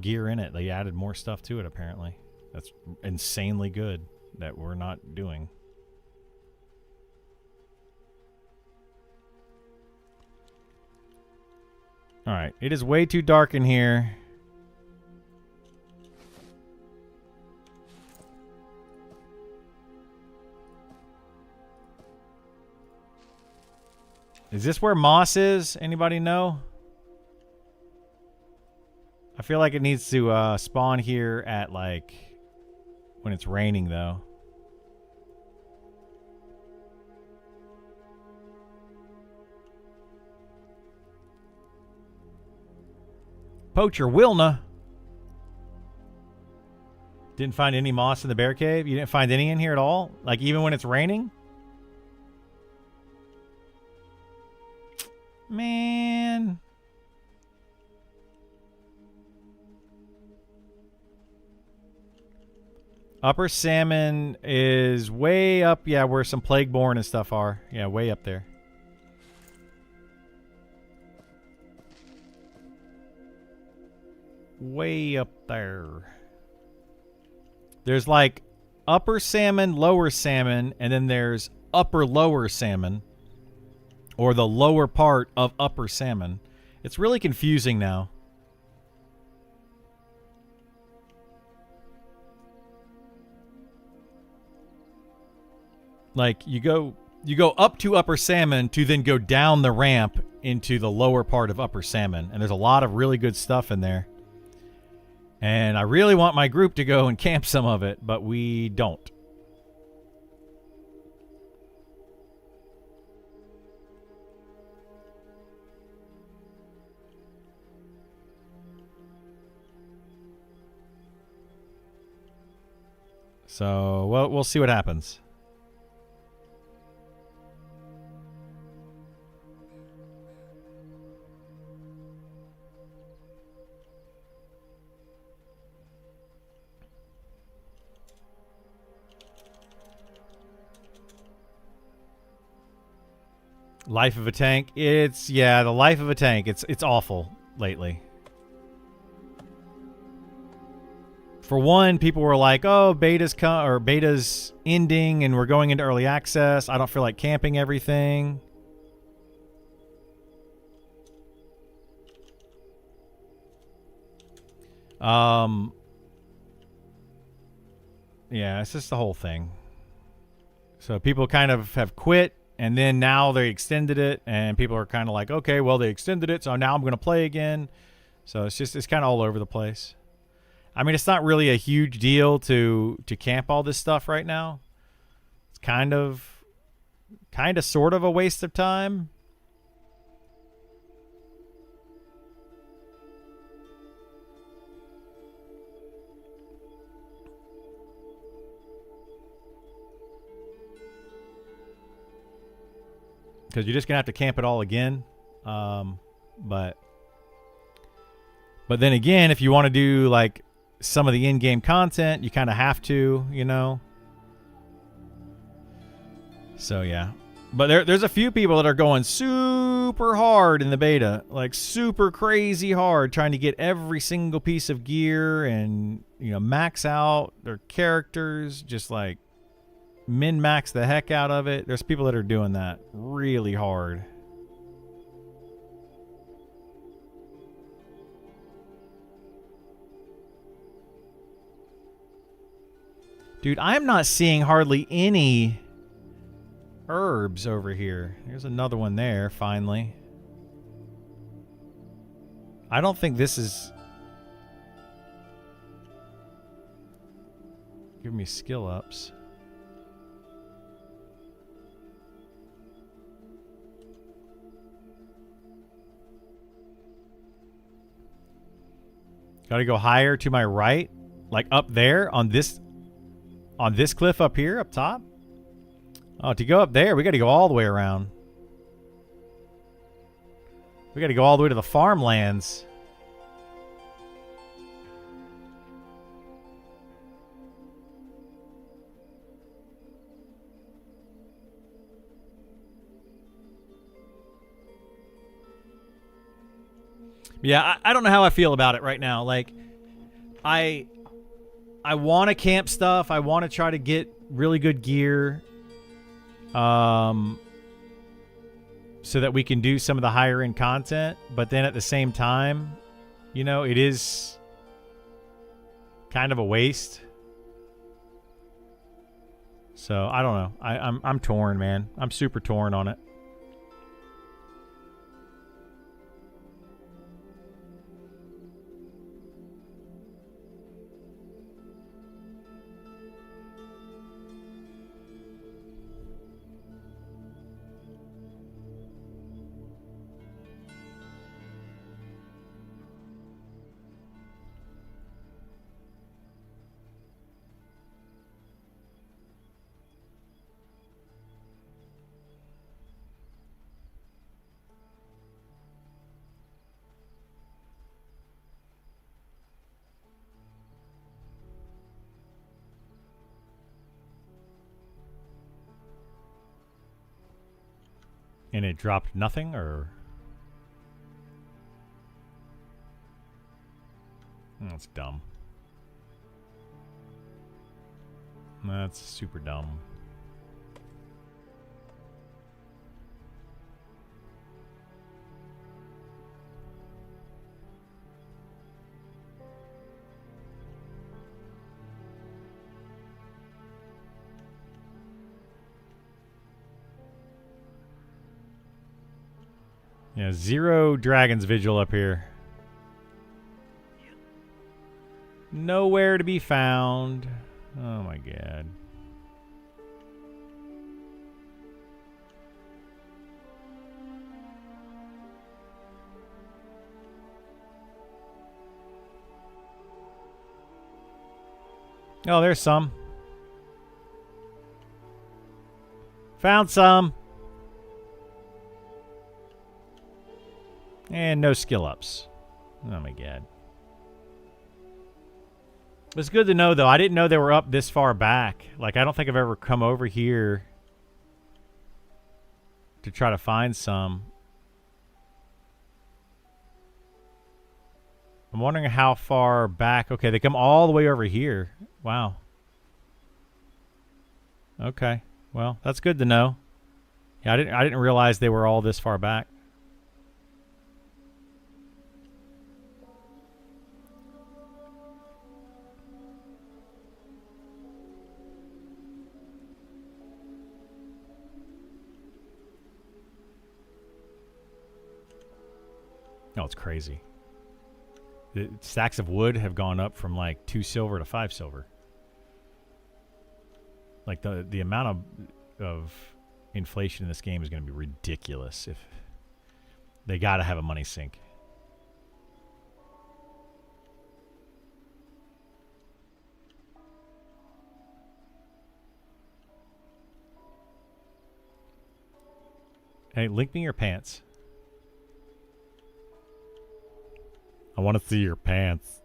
gear in it. They added more stuff to it, apparently. That's insanely good that we're not doing. Alright, it is way too dark in here. Is this where Moss is? Anybody know? I feel like it needs to spawn here at like when it's raining though. Poacher Wilna. Didn't find any moss in the bear cave? You didn't find any in here at all? Like even when it's raining? Man. Upper Salmon is way up, yeah, where some Plagueborn and stuff are. Yeah, way up there. Way up there. There's like Upper Salmon, Lower Salmon, and then there's Upper Lower Salmon. Or the lower part of Upper Salmon. It's really confusing now. Like you go up to Upper Salmon to then go down the ramp into the lower part of Upper Salmon, and there's a lot of really good stuff in there. And I really want my group to go and camp some of it, but we don't. So we'll see what happens. Life of a tank. The life of a tank. It's awful lately. For one, people were like, "Oh, beta's ending, and we're going into early access. I don't feel like camping everything." Yeah, it's just the whole thing. So people kind of have quit, and then now they extended it, and people are kind of like, "Okay, well they extended it, so now I'm going to play again." So it's kind of all over the place. I mean, it's not really a huge deal to camp all this stuff right now. It's kind of sort of a waste of time. Because you're just going to have to camp it all again. But then again, if you want to do like some of the in-game content, you kind of have to, you know. So yeah, but there's a few people that are going super hard in the beta, like super crazy hard, trying to get every single piece of gear and, you know, max out their characters, just like min-max the heck out of it. There's people that are doing that really hard. Dude, I'm not seeing hardly any herbs over here. There's another one there, finally. I don't think this is giving me skill ups. Gotta go higher to my right, like up there on this cliff up here, up top. Oh, to go up there, we got to go all the way around. We got to go all the way to the farmlands. Yeah, I don't know how I feel about it right now. Like, I want to camp stuff. I want to try to get really good gear. So that we can do some of the higher end content, but then at the same time, you know, it is kind of a waste. So I don't know. I'm torn, man. I'm super torn on it. And it dropped nothing, or? That's dumb. That's super dumb. Yeah, 0 Dragon's Vigil up here. Nowhere to be found. Oh my god. Oh, there's some. Found some. And no skill ups. Oh my god. It's good to know, though. I didn't know they were up this far back. Like, I don't think I've ever come over here to try to find some. I'm wondering how far back. Okay, they come all the way over here. Wow. Okay. Well, that's good to know. Yeah, I didn't realize they were all this far back. Oh, it's crazy. The stacks of wood have gone up from like 2 silver to 5 silver. Like the amount of inflation in this game is going to be ridiculous. If they got to have a money sink. Hey, link me your pants. I want to see your pants.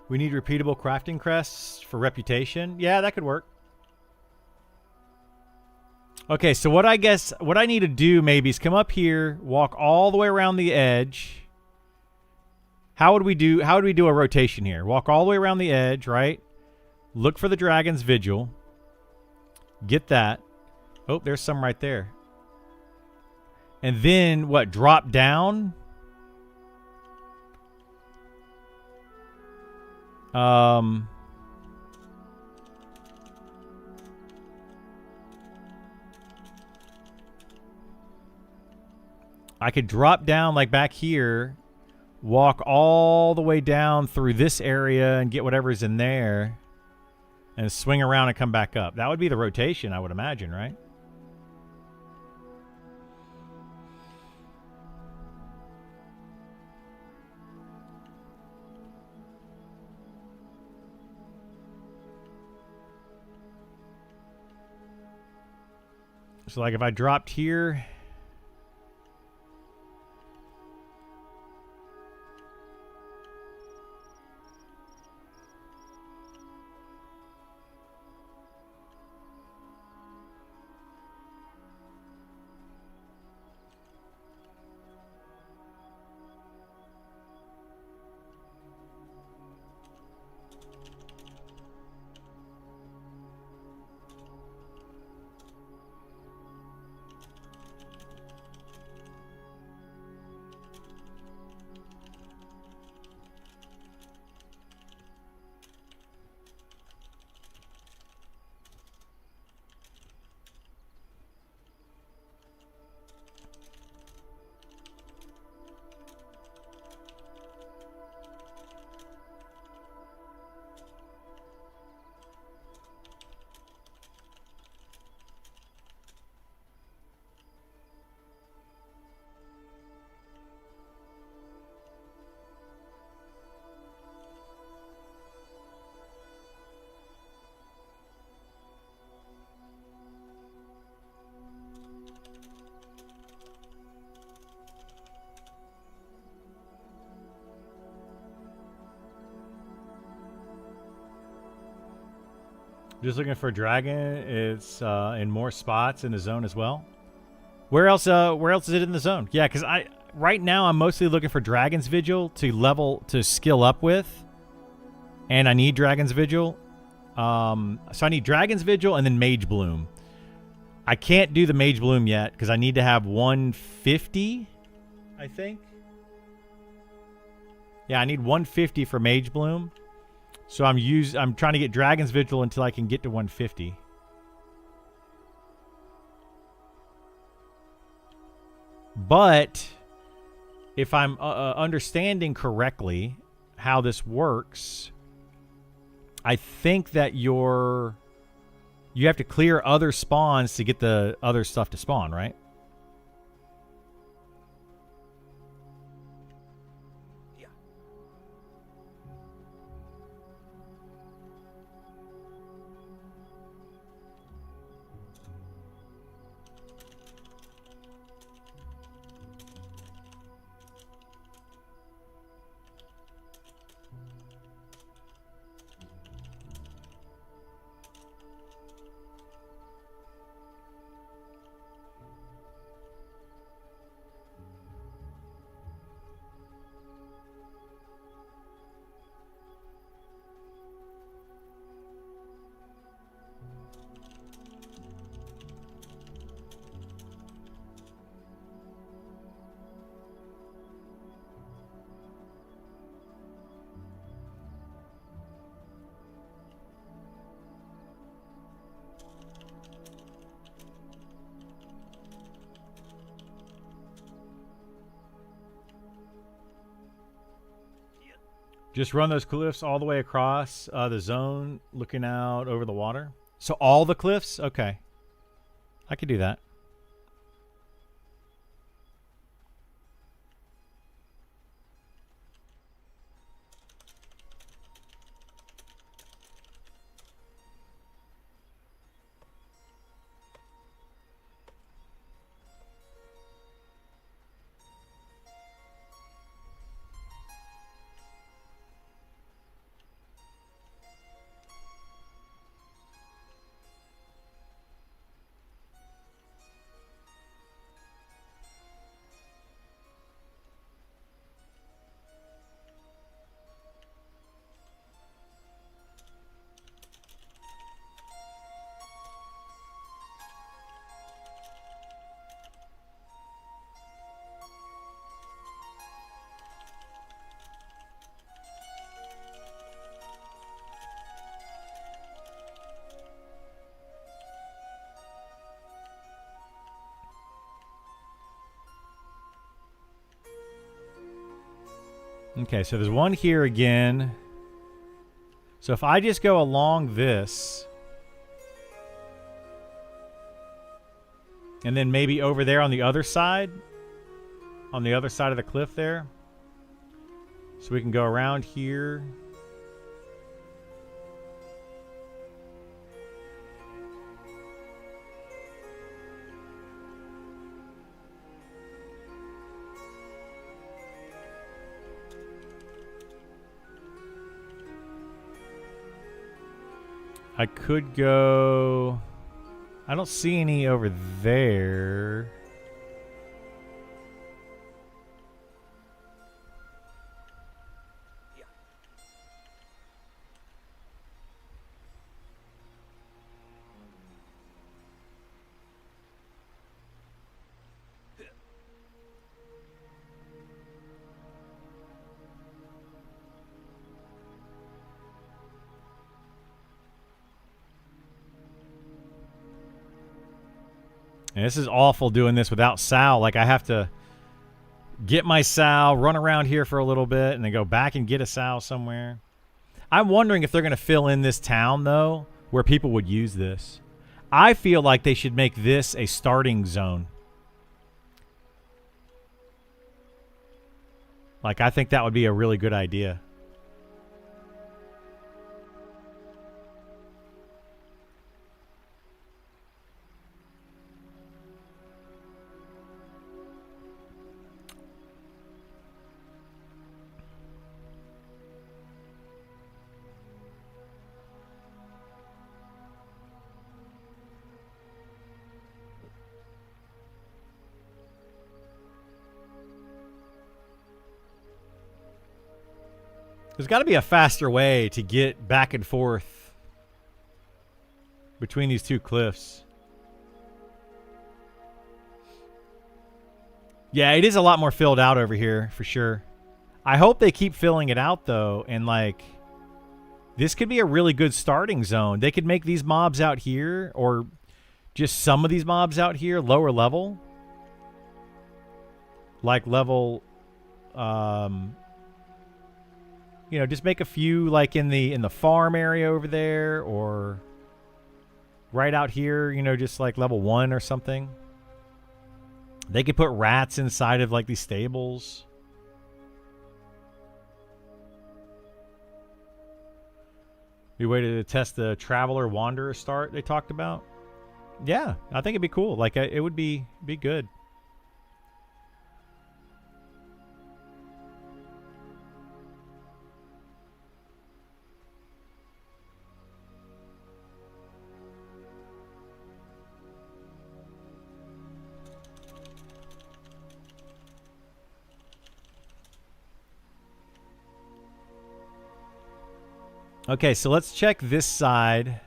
We need repeatable crafting crests for reputation. Yeah, that could work. Okay, so what I need to do maybe is come up here, walk all the way around the edge. How would we do a rotation here? Walk all the way around the edge, right? Look for the Dragon's Vigil. Get that. Oh, there's some right there. And then what? Drop down? I could drop down like back here, walk all the way down through this area and get whatever's in there and swing around and come back up. That would be the rotation, I would imagine, right? So like if I dropped here, just looking for a dragon. It's in more spots in the zone as well. Where else is it in the zone? Yeah, because right now I'm mostly looking for Dragon's Vigil to skill up with, and I need Dragon's Vigil. So I need Dragon's Vigil and then Mage Bloom. I can't do the Mage Bloom yet because I need to have 150, I think. Yeah, I need 150 for Mage Bloom. So I'm trying to get Dragon's Vigil until I can get to 150. But if I'm understanding correctly how this works, I think that you have to clear other spawns to get the other stuff to spawn, right? Yeah. Just run those cliffs all the way across the zone, looking out over the water. So all the cliffs? Okay. I could do that. Okay, so there's one here again. So if I just go along this, and then maybe over there on the other side of the cliff there, so we can go around here. I could go... I don't see any over there. Yeah. And this is awful doing this without Sal. Like, I have to get my Sal, run around here for a little bit, and then go back and get a Sal somewhere. I'm wondering if they're going to fill in this town, though, where people would use this. I feel like they should make this a starting zone. Like, I think that would be a really good idea. There's got to be a faster way to get back and forth between these two cliffs. Yeah, it is a lot more filled out over here, for sure. I hope they keep filling it out, though, and, like, this could be a really good starting zone. They could make these mobs out here, or just some of these mobs out here, lower level. Like level, you know, just make a few, like, in the farm area over there, or right out here, you know, just like level 1 or something. They could put rats inside of, like, these stables. Be a way to test the Traveler Wanderer start they talked about. Yeah, I think it'd be cool. Like, it would be good. Okay, so let's check this side.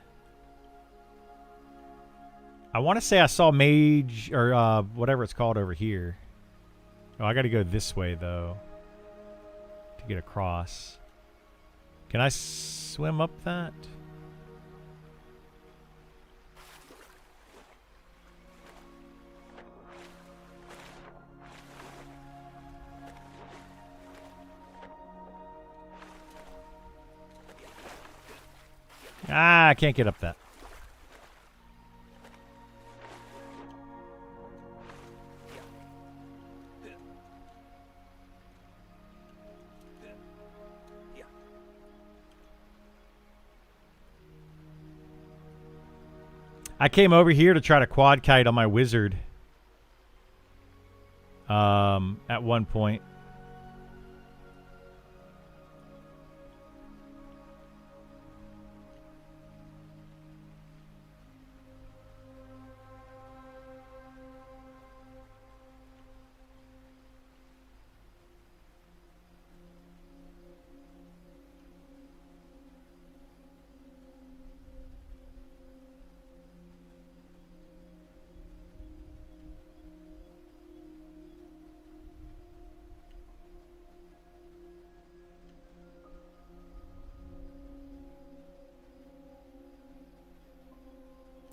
I want to say I saw mage, or whatever it's called over here. Oh, I got to go this way, though, to get across. Can I swim up that? Ah, I can't get up that. I came over here to try to quad kite on my wizard. At one point.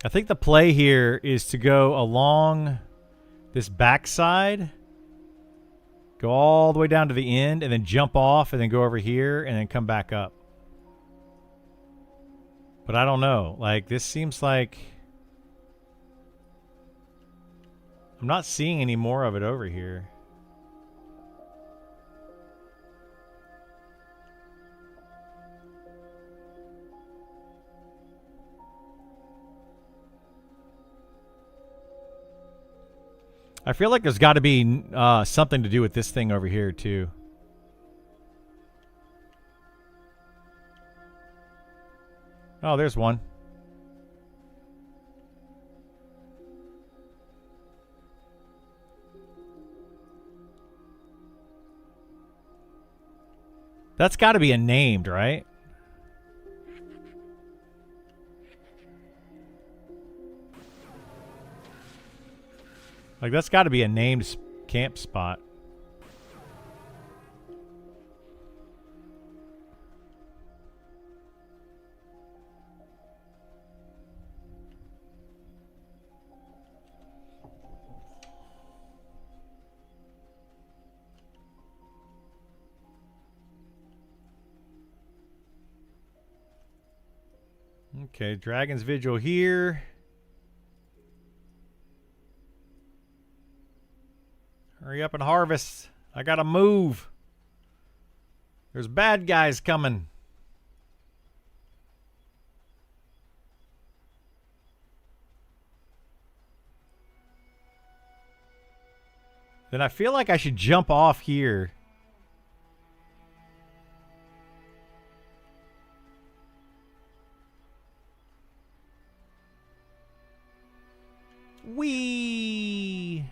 I think the play here is to go along this backside, go all the way down to the end, and then jump off, and then go over here, and then come back up. But I don't know. Like, this seems like I'm not seeing any more of it over here. I feel like there's got to be something to do with this thing over here, too. Oh, there's one. That's got to be a named, right? Like, that's got to be a named camp spot. Okay, Dragon's Vigil here. Hurry up and harvest. I gotta move. There's bad guys coming. Then I feel like I should jump off here. Whee!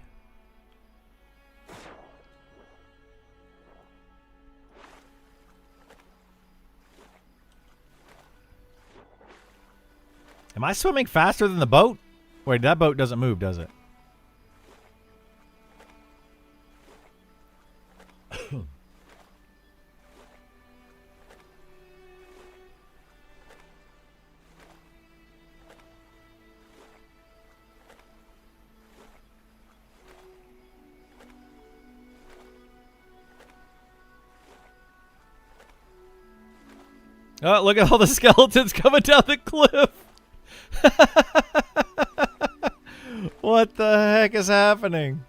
Am I swimming faster than the boat? Wait, that boat doesn't move, does it? Oh, look at all the skeletons coming down the cliff. What the heck is happening?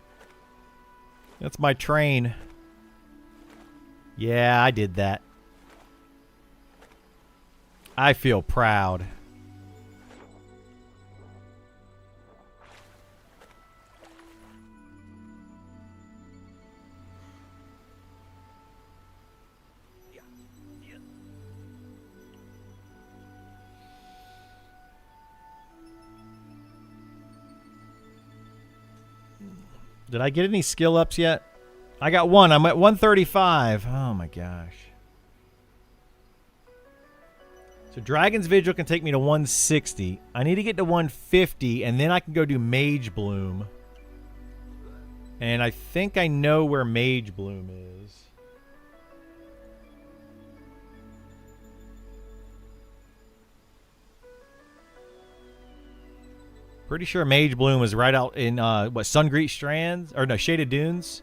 That's my train. Yeah, I did that. I feel proud. Did I get any skill ups yet? I got one. I'm at 135. Oh my gosh. So Dragon's Vigil can take me to 160. I need to get to 150, and then I can go do Mage Bloom. And I think I know where Mage Bloom is. Pretty sure Mage Bloom is right out in, Sungreet Strands? Or no, Shaded Dunes.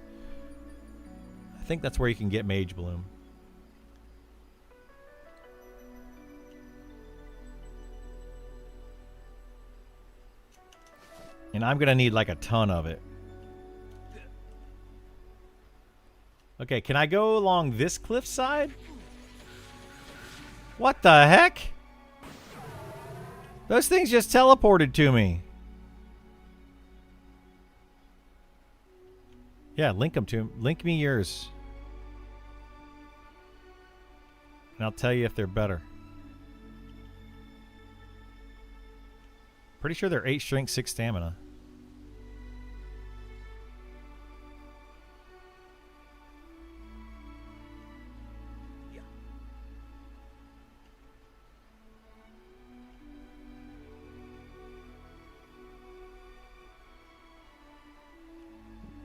I think that's where you can get Mage Bloom. And I'm going to need like a ton of it. Okay, can I go along this cliffside? What the heck? Those things just teleported to me. Yeah, link them to him. Link me yours. And I'll tell you if they're better. Pretty sure they're 8 strength, 6 stamina.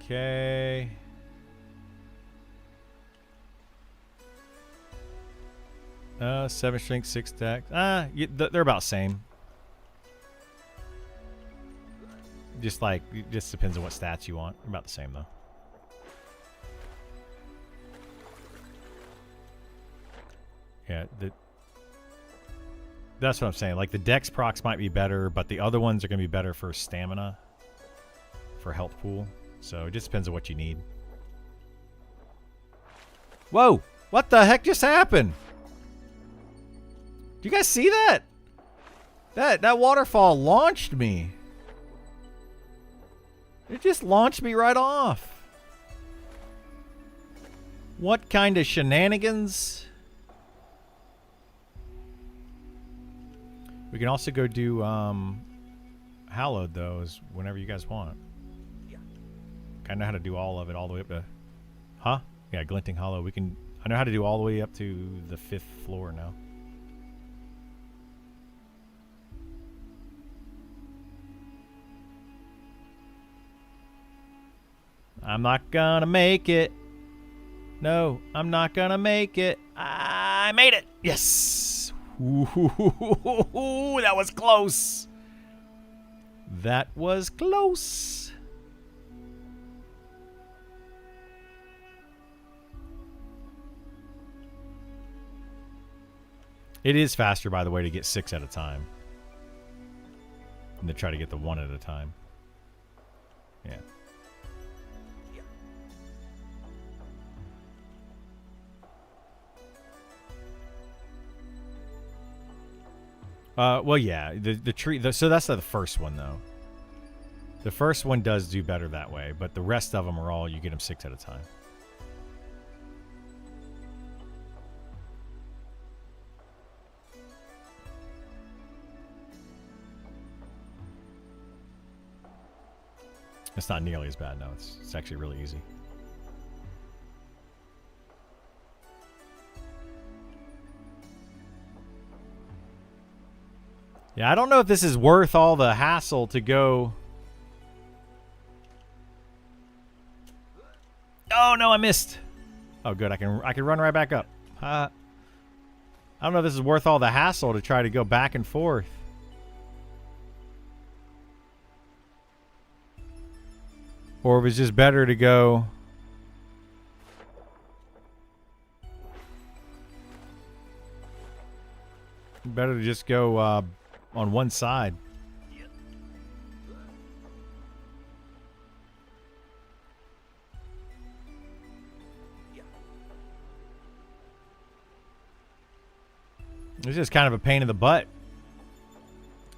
Okay. Seven strength, 6 dex. They're about same. Just depends on what stats you want. About the same though. Yeah, that's what I'm saying. Like the dex procs might be better, but the other ones are gonna be better for stamina, for health pool. So it just depends on what you need. Whoa! What the heck just happened? Do you guys see that? That waterfall launched me. It just launched me right off. What kind of shenanigans? We can also go do Hallowed though, is whenever you guys want. I know how to do all of it all the way up to... Huh? Yeah, Glinting Hollow. I know how to do all the way up to the 5th floor now. I'm not gonna make it. No, I'm not gonna make it. I made it! Yes! Ooh, that was close! That was close! It is faster, by the way, to get 6 at a time than to try to get the 1 at a time. Yeah. Well, yeah. The tree. So that's the first one, though. The first one does do better that way, but the rest of them are all you get them 6 at a time. It's not nearly as bad, no. It's actually really easy. Yeah, I don't know if this is worth all the hassle to go. Oh no, I missed. Oh good, I can run right back up. I don't know if this is worth all the hassle to try to go back and forth. Or if it's just better to go. Better to just go on one side. It's just kind of a pain in the butt.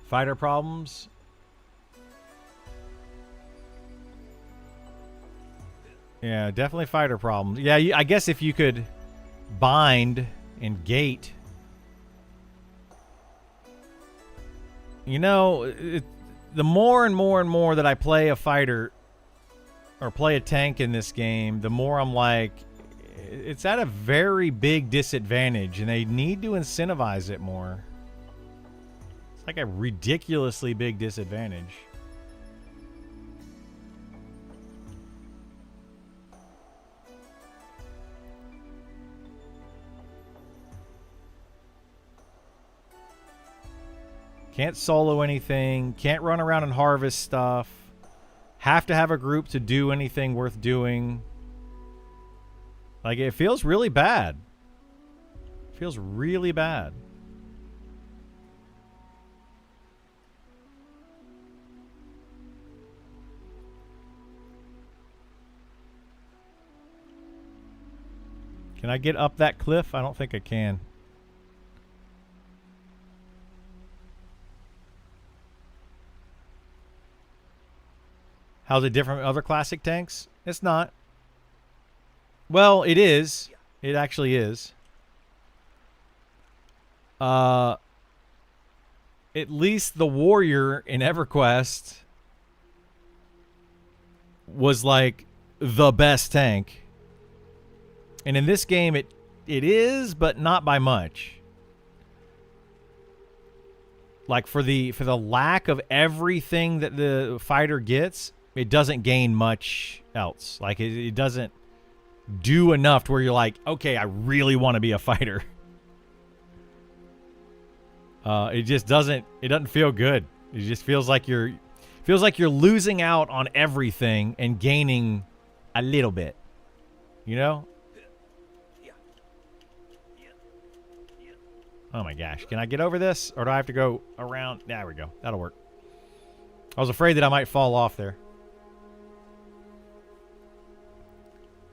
Fighter problems. Yeah, definitely fighter problems. Yeah, I guess if you could bind and gate. You know, the more and more and more that I play a fighter or play a tank in this game, the more I'm like, it's at a very big disadvantage, and they need to incentivize it more. It's like a ridiculously big disadvantage. Can't solo anything. Can't run around and harvest stuff. Have to have a group to do anything worth doing. Like, it feels really bad. It feels really bad. Can I get up that cliff? I don't think I can. How's it different from other classic tanks? It's not. Well, it is. It actually is. At least the warrior in EverQuest was like the best tank. And in this game it is, but not by much. Like for the lack of everything that the fighter gets, it doesn't gain much else. Like it doesn't do enough to where you're like, okay, I really want to be a fighter. It just doesn't. It doesn't feel good. It just feels like you're losing out on everything and gaining a little bit. You know? Oh my gosh. Can I get over this? Or do I have to go around? There we go. That'll work. I was afraid that I might fall off there.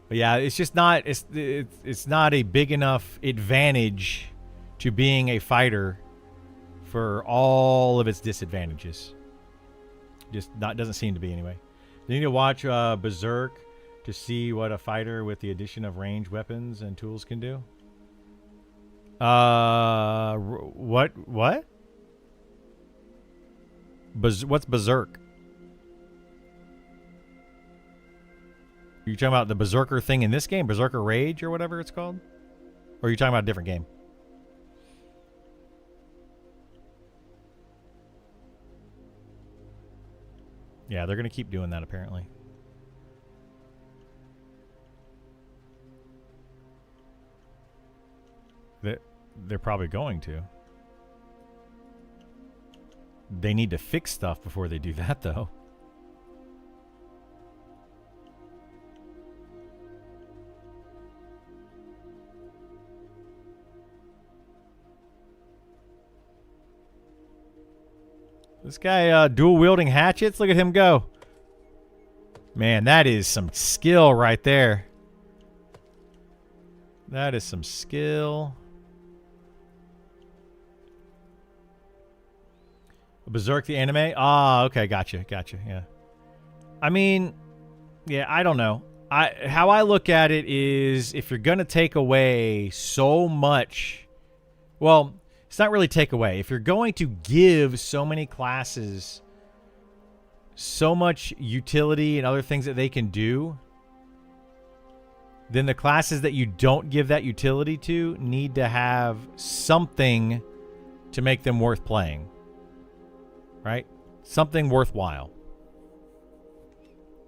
But yeah, it's just not it's not a big enough advantage to being a fighter for all of its disadvantages. Doesn't seem to be anyway. You need to watch Berserk to see what a fighter with the addition of ranged weapons and tools can do. What? What's Berserk? Are you talking about the Berserker thing in this game? Berserker Rage or whatever it's called? Or are you talking about a different game? Yeah, they're going to keep doing that apparently. They're probably going to. They need to fix stuff before they do that, though. This guy dual wielding hatchets. Look at him go. Man, that is some skill right there. That is some skill. Berserk the anime? Ah, okay, gotcha, yeah. I mean, yeah, I don't know. How I look at it is, if you're gonna take away so much, well, it's not really take away. If you're going to give so many classes so much utility and other things that they can do, then the classes that you don't give that utility to need to have something to make them worth playing. right? Something worthwhile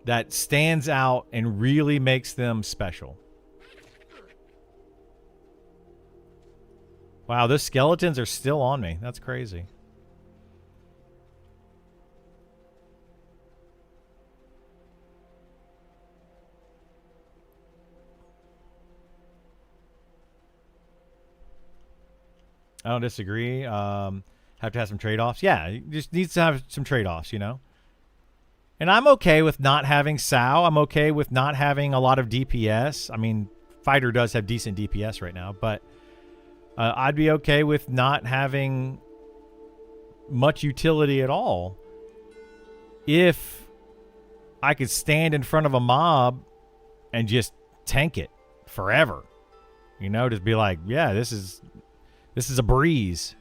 that stands out and really makes them special. Wow, those skeletons are still on me. That's crazy. I don't disagree. Have to have some trade-offs. Yeah, it just needs to have some trade-offs, you know? And I'm okay with not having Sao. I'm okay with not having a lot of DPS. I mean, Fighter does have decent DPS right now, but I'd be okay with not having much utility at all if I could stand in front of a mob and just tank it forever. You know, just be like, yeah, this is a breeze.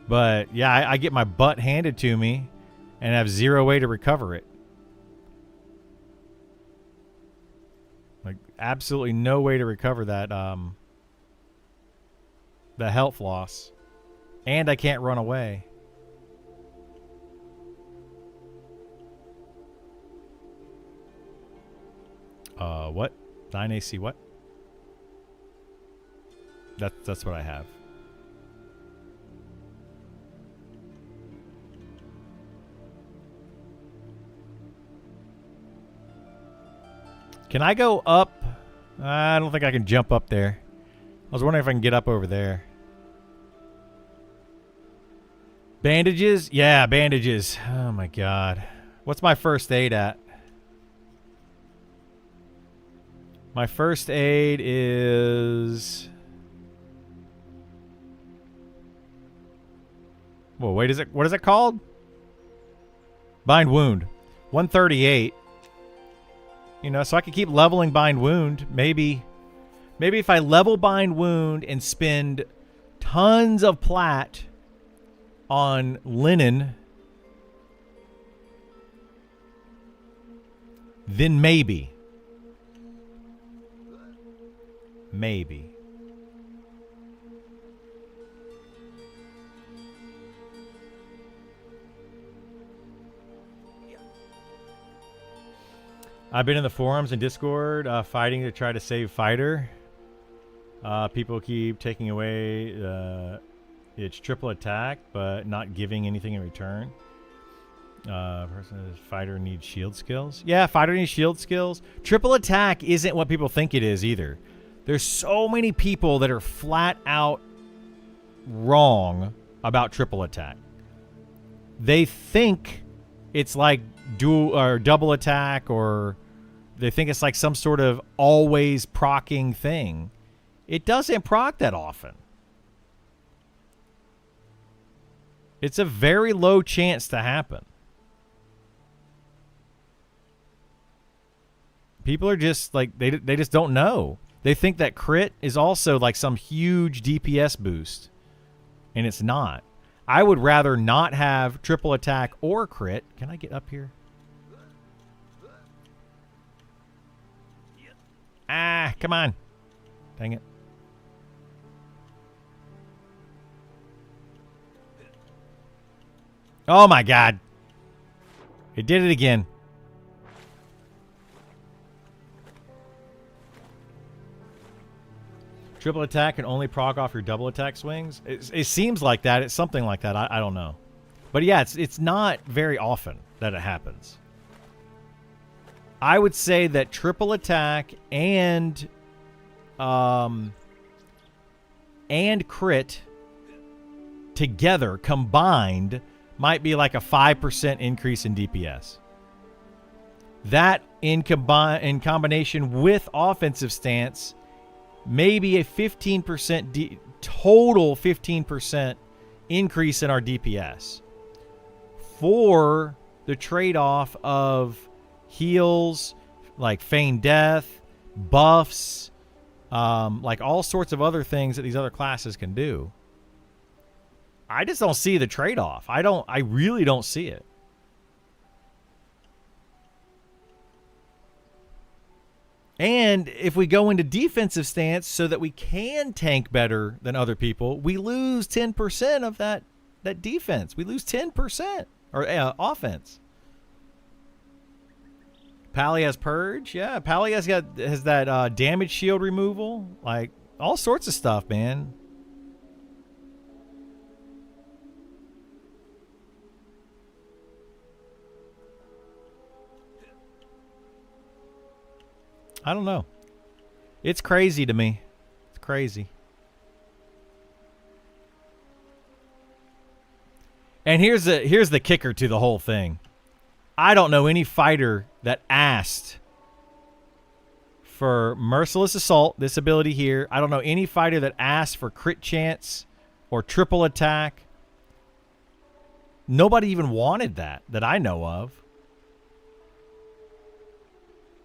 But yeah, I get my butt handed to me and have zero way to recover it. Like absolutely no way to recover that the health loss. And I can't run away. What? 9 AC what? That's what I have. Can I go up? I don't think I can jump up there. I was wondering if I can get up over there. Bandages? Yeah, bandages. Oh my god. What's my first aid at? My first aid is... Whoa, wait, what is it called? Bind Wound. 138. You know, so I could keep leveling Bind Wound. Maybe if I level Bind Wound and spend tons of plat on linen, then maybe. Maybe. I've been in the forums and Discord fighting to try to save Fighter. People keep taking away its triple attack, but not giving anything in return. Fighter needs shield skills. Yeah, Fighter needs shield skills. Triple attack isn't what people think it is either. There's so many people that are flat out wrong about triple attack. They think it's like dual or double attack, or they think it's like some sort of always proccing thing. It doesn't proc that often. It's a very low chance to happen. People are just like, they just don't know. They think that crit is also like some huge DPS boost, and it's not. I would rather not have triple attack or crit. Can I get up here? Ah, come on. Dang it. Oh my god. It did it again. Triple attack can only proc off your double attack swings. It seems like that. It's something like that. I don't know. But yeah, it's not very often that it happens. I would say that triple attack and crit together combined might be like a 5% increase in DPS. That in combination with offensive stance, maybe a 15% total 15% increase in our DPS for the trade-off of heals, like feign death, buffs, like all sorts of other things that these other classes can do. I just don't see the trade-off. I really don't see it. And if we go into defensive stance so that we can tank better than other people, we lose 10% of that defense. We lose 10% or offense. Pally has Purge. Yeah, Pally has that damage shield removal. Like, all sorts of stuff, man. I don't know. It's crazy to me. It's crazy. And here's the kicker to the whole thing. I don't know any fighter that asked for Merciless Assault, this ability here. I don't know any fighter that asked for crit chance or triple attack. Nobody even wanted that I know of.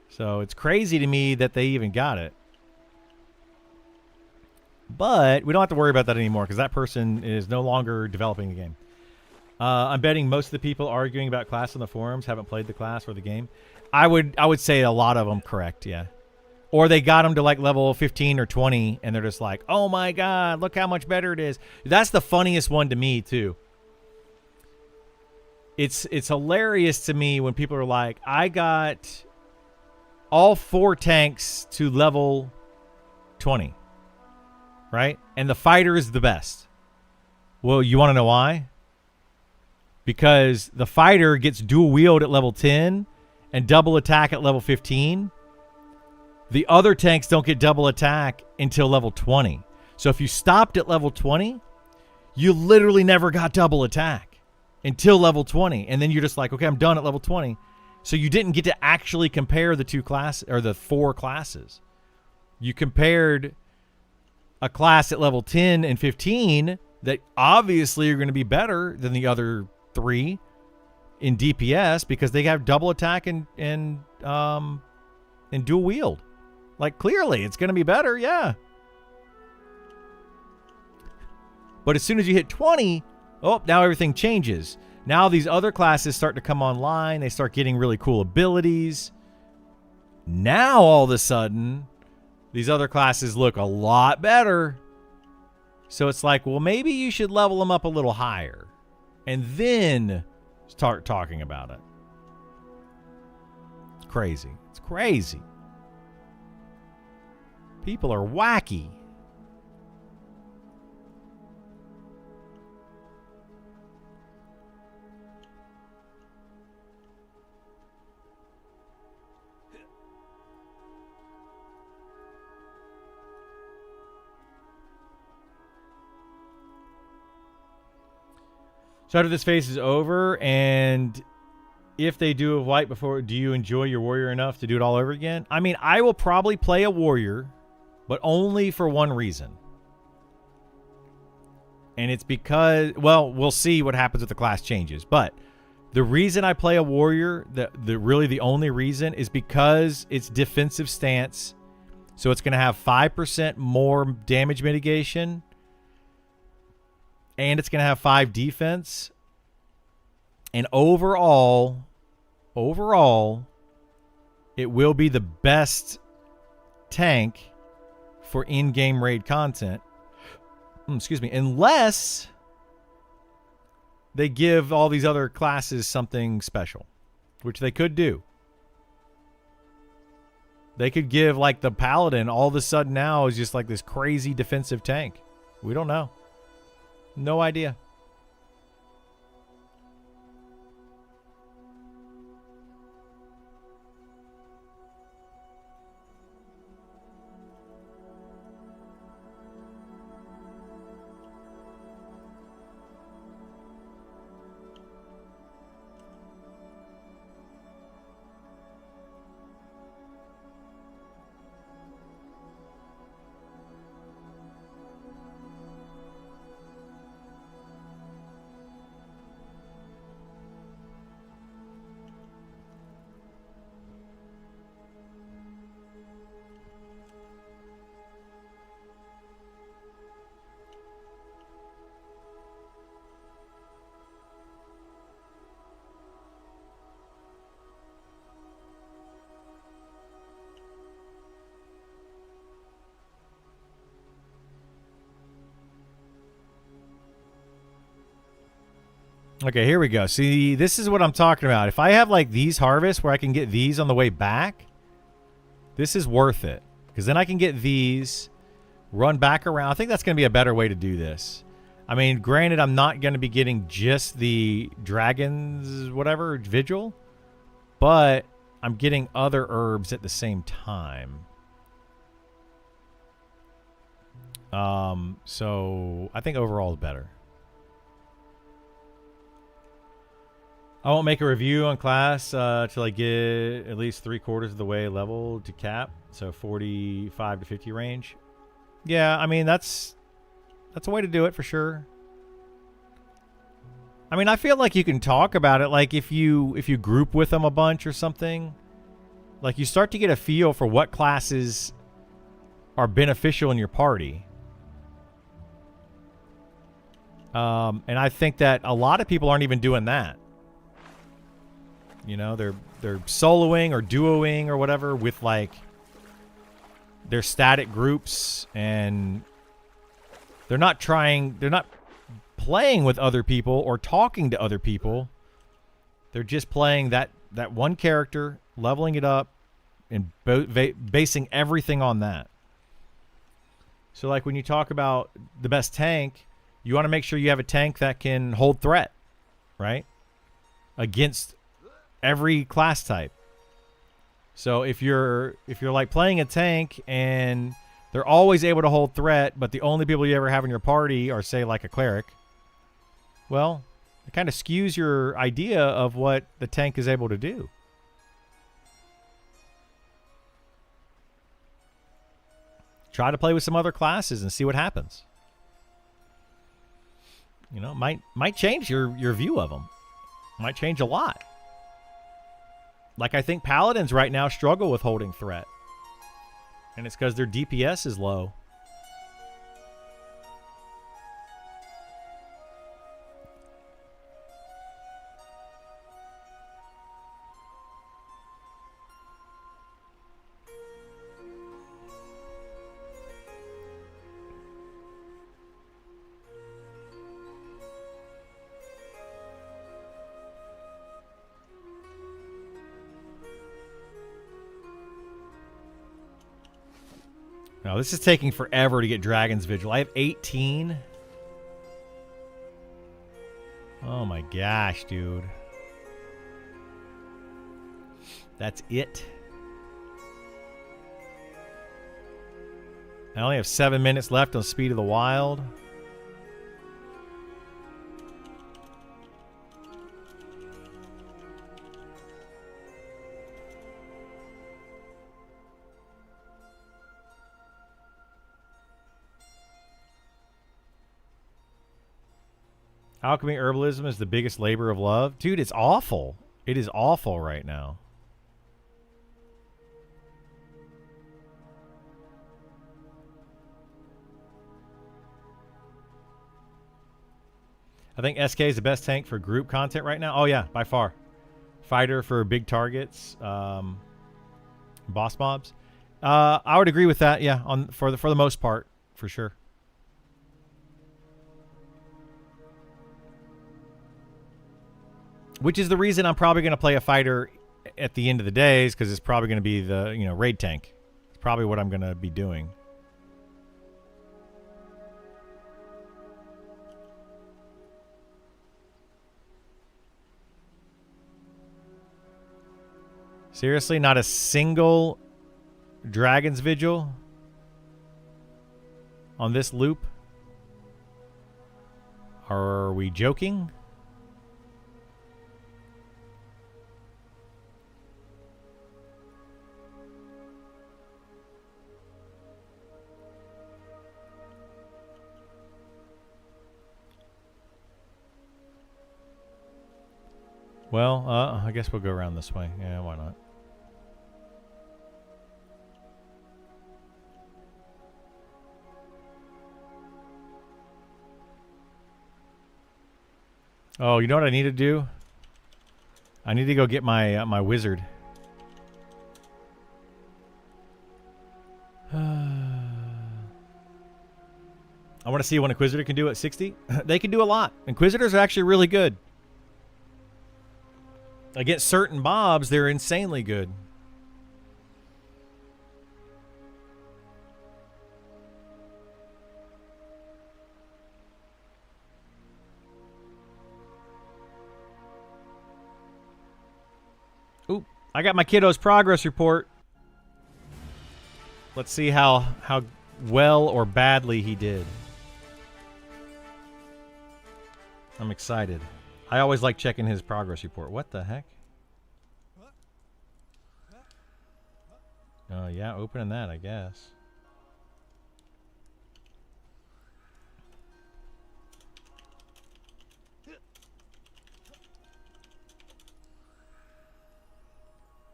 So it's crazy to me that they even got it. But we don't have to worry about that anymore because that person is no longer developing the game. I'm betting most of the people arguing about class on the forums haven't played the class or the game. I would say a lot of them correct, yeah. Or they got them to like level 15 or 20 and they're just like, oh my God, look how much better it is. That's the funniest one to me too. It's hilarious to me when people are like, I got all 4 tanks to level 20, right? And the fighter is the best. Well, you want to know why? Because the fighter gets dual wield at level 10 and double attack at level 15. The other tanks don't get double attack until level 20. So if you stopped at level 20, you literally never got double attack until level 20. And then you're just like, okay, I'm done at level 20. So you didn't get to actually compare the 2 classes or the 4 classes. You compared a class at level 10 and 15 that obviously are going to be better than the other 3 in DPS because they have double attack and dual wield. Like, clearly it's going to be better, yeah. But as soon as you hit 20, oh, now everything changes. Now these other classes start to come online. They start getting really cool abilities. Now all of a sudden, these other classes look a lot better. So it's like, well, maybe you should level them up a little higher. And then start talking about it. It's crazy. It's crazy. People are wacky. So after this phase is over, and if they do a wipe before, do you enjoy your warrior enough to do it all over again? I mean, I will probably play a warrior, but only for one reason. And it's because, well, we'll see what happens if the class changes. But the reason I play a warrior, really the only reason, is because it's defensive stance. So it's going to have 5% more damage mitigation. And it's going to have 5 defense. And overall, it will be the best tank for in-game raid content. Excuse me. Unless they give all these other classes something special, which they could do. They could give, like, the Paladin all of a sudden now is just like this crazy defensive tank. We don't know. No idea. Okay, here we go. See, this is what I'm talking about. If I have like these harvests where I can get these on the way back, this is worth it. Because then I can get these, run back around. I think that's going to be a better way to do this. I mean, granted, I'm not going to be getting just the dragons, whatever, vigil. But I'm getting other herbs at the same time. So I think overall is better. I won't make a review on class till I get at least 3/4 of the way level to cap. So 45 to 50 range. Yeah, I mean, that's a way to do it for sure. I mean, I feel like you can talk about it. Like if you group with them a bunch or something, like you start to get a feel for what classes are beneficial in your party. And I think that a lot of people aren't even doing that. You know, they're soloing or duoing or whatever with like their static groups, and they're not playing with other people or talking to other people. They're just playing that one character, leveling it up, and basing everything on that. So like when you talk about the best tank, you want to make sure you have a tank that can hold threat, right? Against every class type. So if you're like playing a tank and they're always able to hold threat, but the only people you ever have in your party are, say, like a cleric, well, it kind of skews your idea of what the tank is able to do. Try to play with some other classes and see what happens. You know, might change your view of them. Might change a lot. Like, I think paladins right now struggle with holding threat. And it's because their DPS is low. No, this is taking forever to get Dragon's Vigil. I have 18. Oh my gosh, dude. That's it. I only have 7 minutes left on Speed of the Wild. Alchemy herbalism is the biggest labor of love. Dude, it's awful. It is awful right now. I think SK is the best tank for group content right now. Oh, yeah, by far. Fighter for big targets. Boss mobs. I would agree with that, yeah, for the most part, for sure. Which is the reason I'm probably going to play a fighter at the end of the days, because it's probably going to be the, raid tank. It's probably what I'm going to be doing. Seriously, not a single Dragon's Vigil on this loop? Are we joking? Well, I guess we'll go around this way. Yeah, why not? Oh, you know what I need to do? I need to go get my my wizard. I want to see what Inquisitor can do at 60. They can do a lot. Inquisitors are actually really good. Against certain mobs, they're insanely good. Oop, I got my kiddo's progress report. Let's see how well or badly he did. I'm excited. I always like checking his progress report. What the heck? Oh, yeah, opening that, I guess.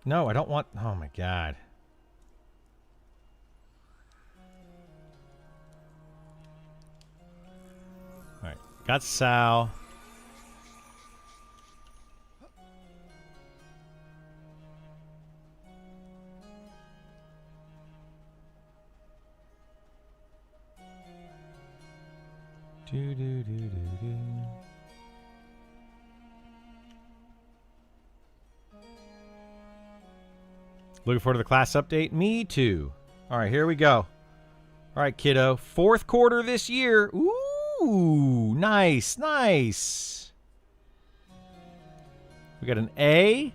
No, I don't want... Oh, my God. All right, got Sal. Do, do, do, do, do. Looking forward to the class update? Me too. All right, here we go. All right, kiddo. Fourth quarter this year. Ooh, nice, nice. We got an A.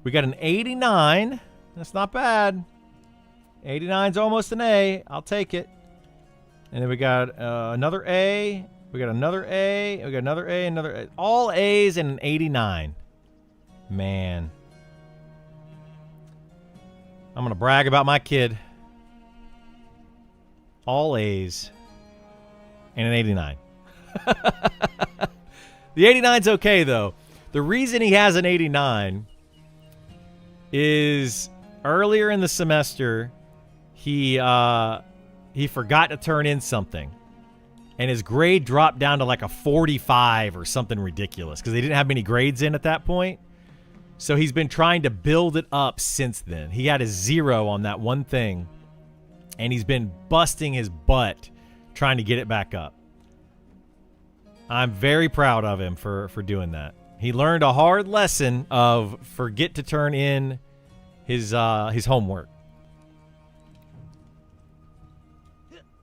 We got an 89. That's not bad. 89's almost an A. I'll take it. And then we got another A. We got another A. We got another A. Another A. All A's and an 89. Man. I'm going to brag about my kid. All A's and an 89. The 89's okay, though. The reason he has an 89 is earlier in the semester, he forgot to turn in something. And his grade dropped down to like a 45 or something ridiculous because they didn't have many grades in at that point. So he's been trying to build it up since then. He had a 0 on that one thing, and he's been busting his butt trying to get it back up. I'm very proud of him for doing that. He learned a hard lesson of forget to turn in his homework.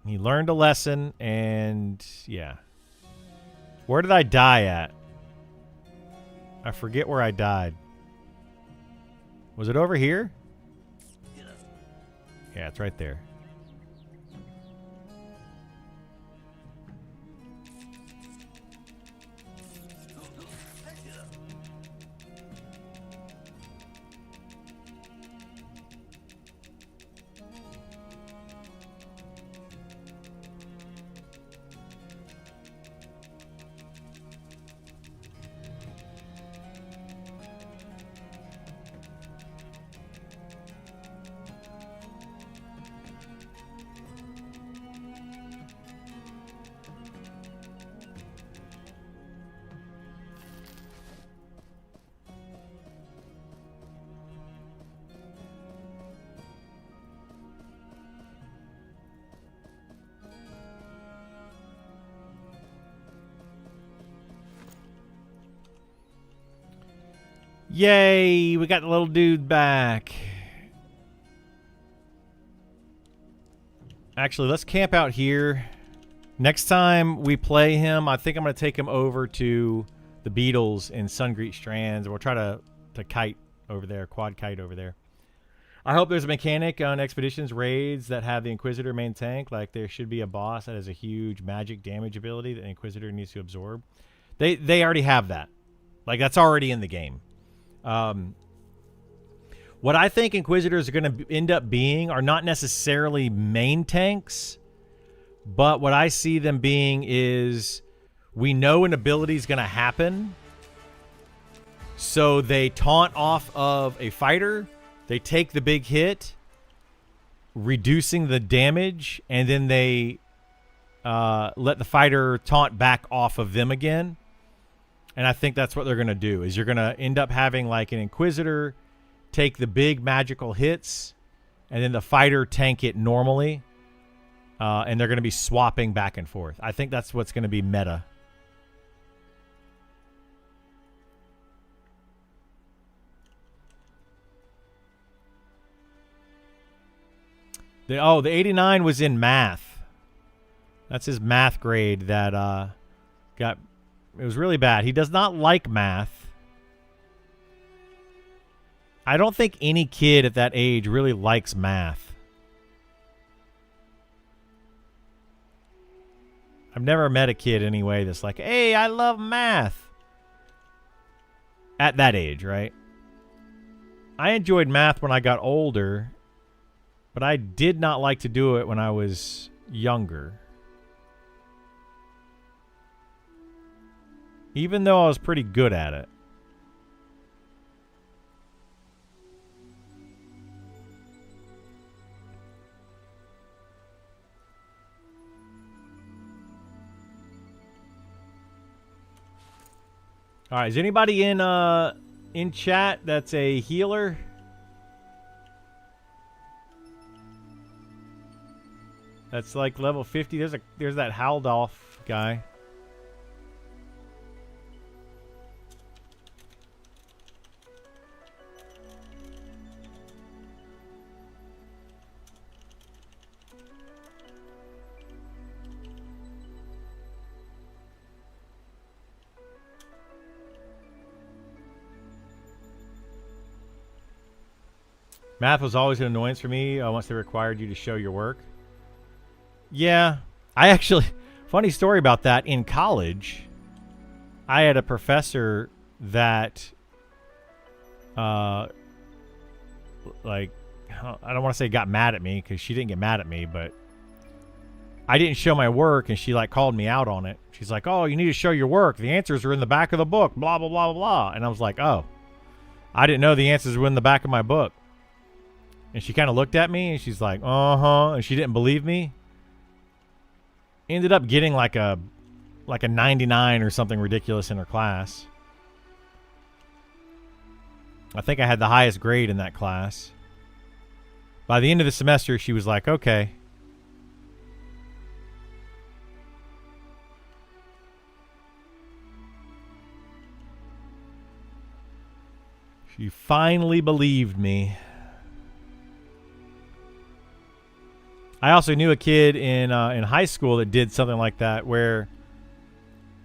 He learned a lesson, and yeah. Where did I die at? I forget where I died. Was it over here? Yeah, it's right there. Yay, we got the little dude back. Actually, let's camp out here. Next time we play him, I think I'm going to take him over to the Beatles in Sungreet Strands. We'll try to kite over there, quad kite over there. I hope there's a mechanic on Expeditions raids that have the Inquisitor main tank. Like there should be a boss that has a huge magic damage ability that the Inquisitor needs to absorb. They already have that. Like that's already in the game. What I think Inquisitors are going to end up being are not necessarily main tanks, but what I see them being is we know an ability is going to happen, so they taunt off of a fighter, they take the big hit, reducing the damage, and then they let the fighter taunt back off of them again. And I think that's what they're going to do, is you're going to end up having like an Inquisitor take the big magical hits, and then the fighter tank it normally, and they're going to be swapping back and forth. I think that's what's going to be meta. The 89 was in math. That's his math grade that got... It was really bad. He does not like math. I don't think any kid at that age really likes math. I've never met a kid anyway that's like, hey, I love math. At that age, right? I enjoyed math when I got older, but I did not like to do it when I was younger. Even though I was pretty good at it. All right, is anybody in chat that's a healer? That's like level 50. There's that Haldolf guy. Math was always an annoyance for me once they required you to show your work. Yeah, I actually, funny story about that. In college, I had a professor that, like, I don't want to say got mad at me because she didn't get mad at me, but I didn't show my work and she like called me out on it. She's like, oh, you need to show your work. The answers are in the back of the book, blah, blah, blah, blah, blah. And I was like, oh, I didn't know the answers were in the back of my book. And she kind of looked at me and she's like, uh-huh. And she didn't believe me. Ended up getting like a 99 or something ridiculous in her class. I think I had the highest grade in that class. By the end of the semester, she was like, okay. She finally believed me. I also knew a kid in high school that did something like that where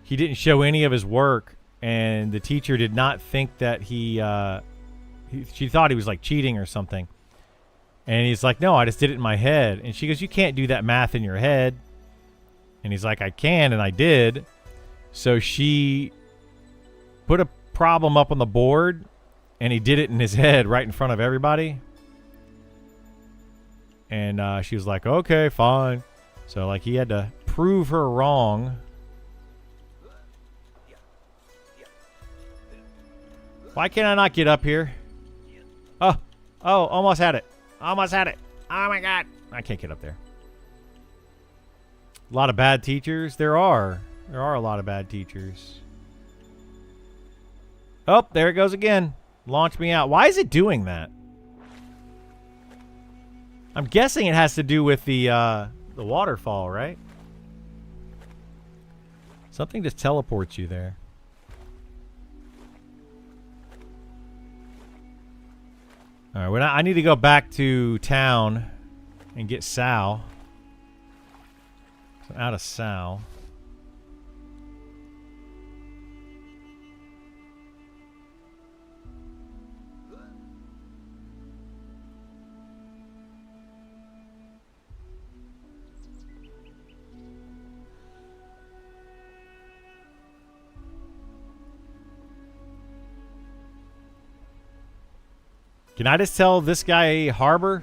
he didn't show any of his work and the teacher did not think that she thought he was like cheating or something. And he's like, no, I just did it in my head. And she goes, you can't do that math in your head. And he's like, I can, and I did. So she put a problem up on the board and he did it in his head right in front of everybody. And she was like, okay, fine. So, like, he had to prove her wrong. Why can't I not get up here? Oh, almost had it. Almost had it. Oh, my God. I can't get up there. A lot of bad teachers. There are a lot of bad teachers. Oh, there it goes again. Launch me out. Why is it doing that? I'm guessing it has to do with the waterfall, right? Something just teleports you there. All right, well, I need to go back to town and get Sal. So I'm out of Sal. Can I just tell this guy Harbor?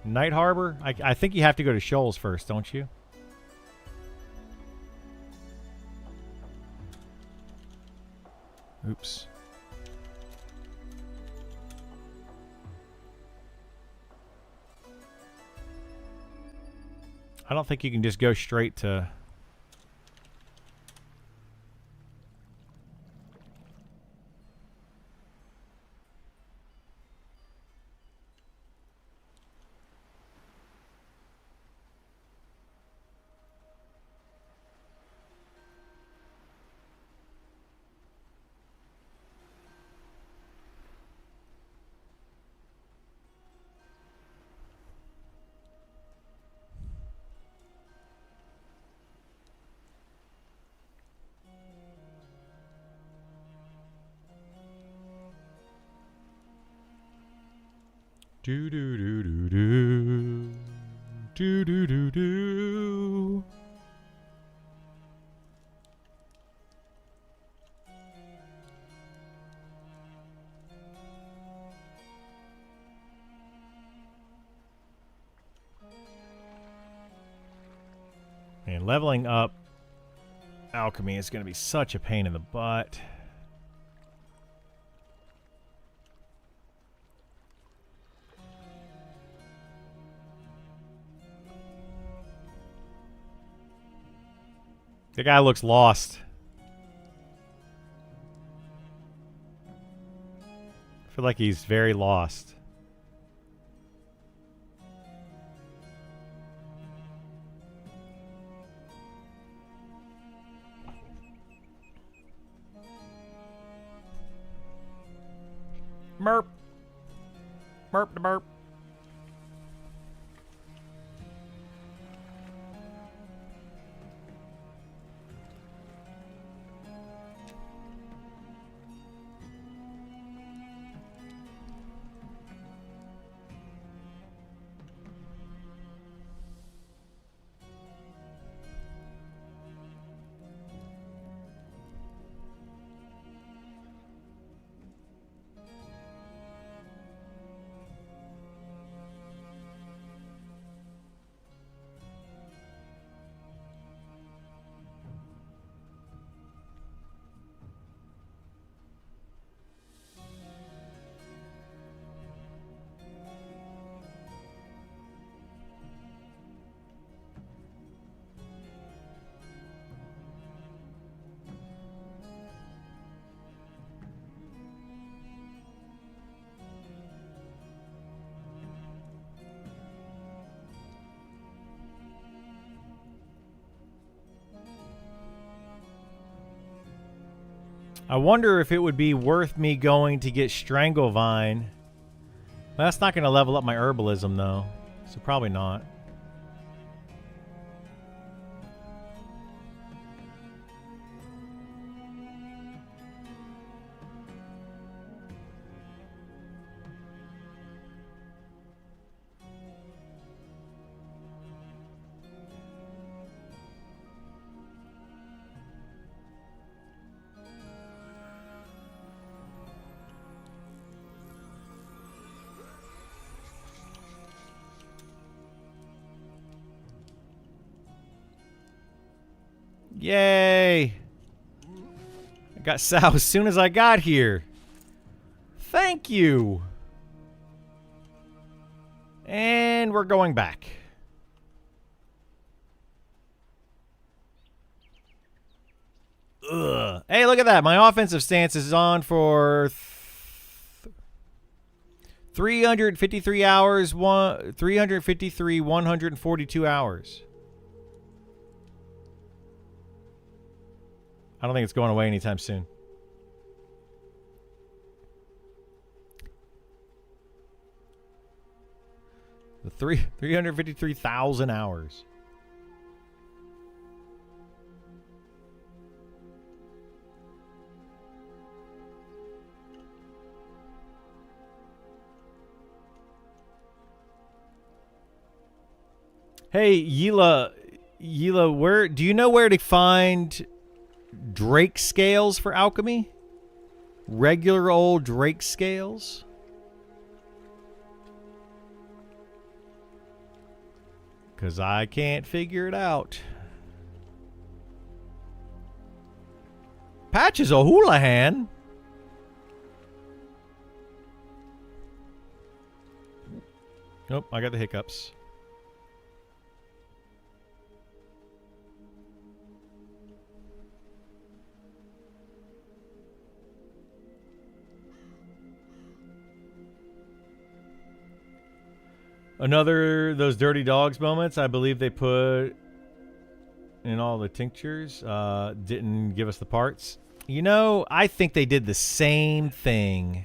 Night Harbor? I think you have to go to Shoals first, don't you? Oops. I don't think you can just go straight to... Do do do do do. Do do do do. And leveling up alchemy is going to be such a pain in the butt. The guy looks lost. I feel like he's very lost. Merp. Merp to burp. I wonder if it would be worth me going to get Stranglevine. That's not going to level up my herbalism, though. So probably not. Yay! I got Sal as soon as I got here. Thank you. And we're going back. Ugh. Hey, look at that. My offensive stance is on for 353 hours, 142 hours. I don't think it's going away anytime soon. The 353,000 hours. Hey, Yila, where do you know where to find Drake scales for alchemy? Regular old Drake scales? Because I can't figure it out. Patches O'Houlihan? Nope, I got the hiccups. Another those dirty dogs moments. I believe they put in all the tinctures. Didn't give us the parts. You know, I think they did the same thing.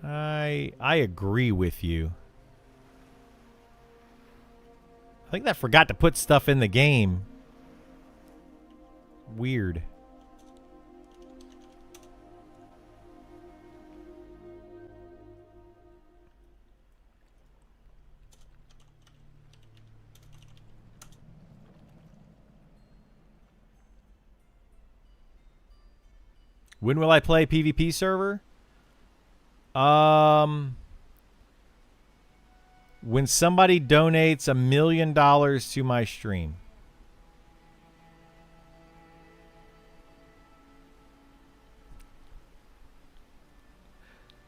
I agree with you. I think they forgot to put stuff in the game. Weird. When will I play PvP server? When somebody donates $1 million to my stream.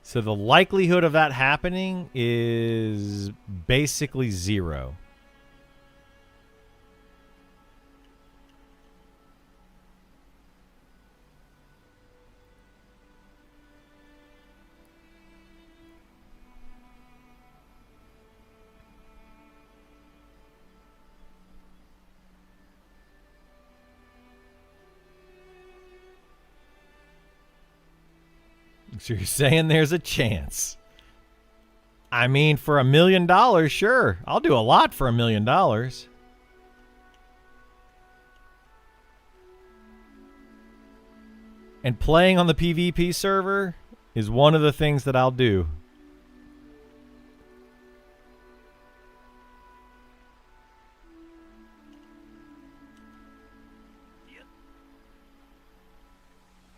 So the likelihood of that happening is basically 0. So you're saying there's a chance. I mean, for $1 million, sure. I'll do a lot for $1 million. And playing on the PvP server is one of the things that I'll do.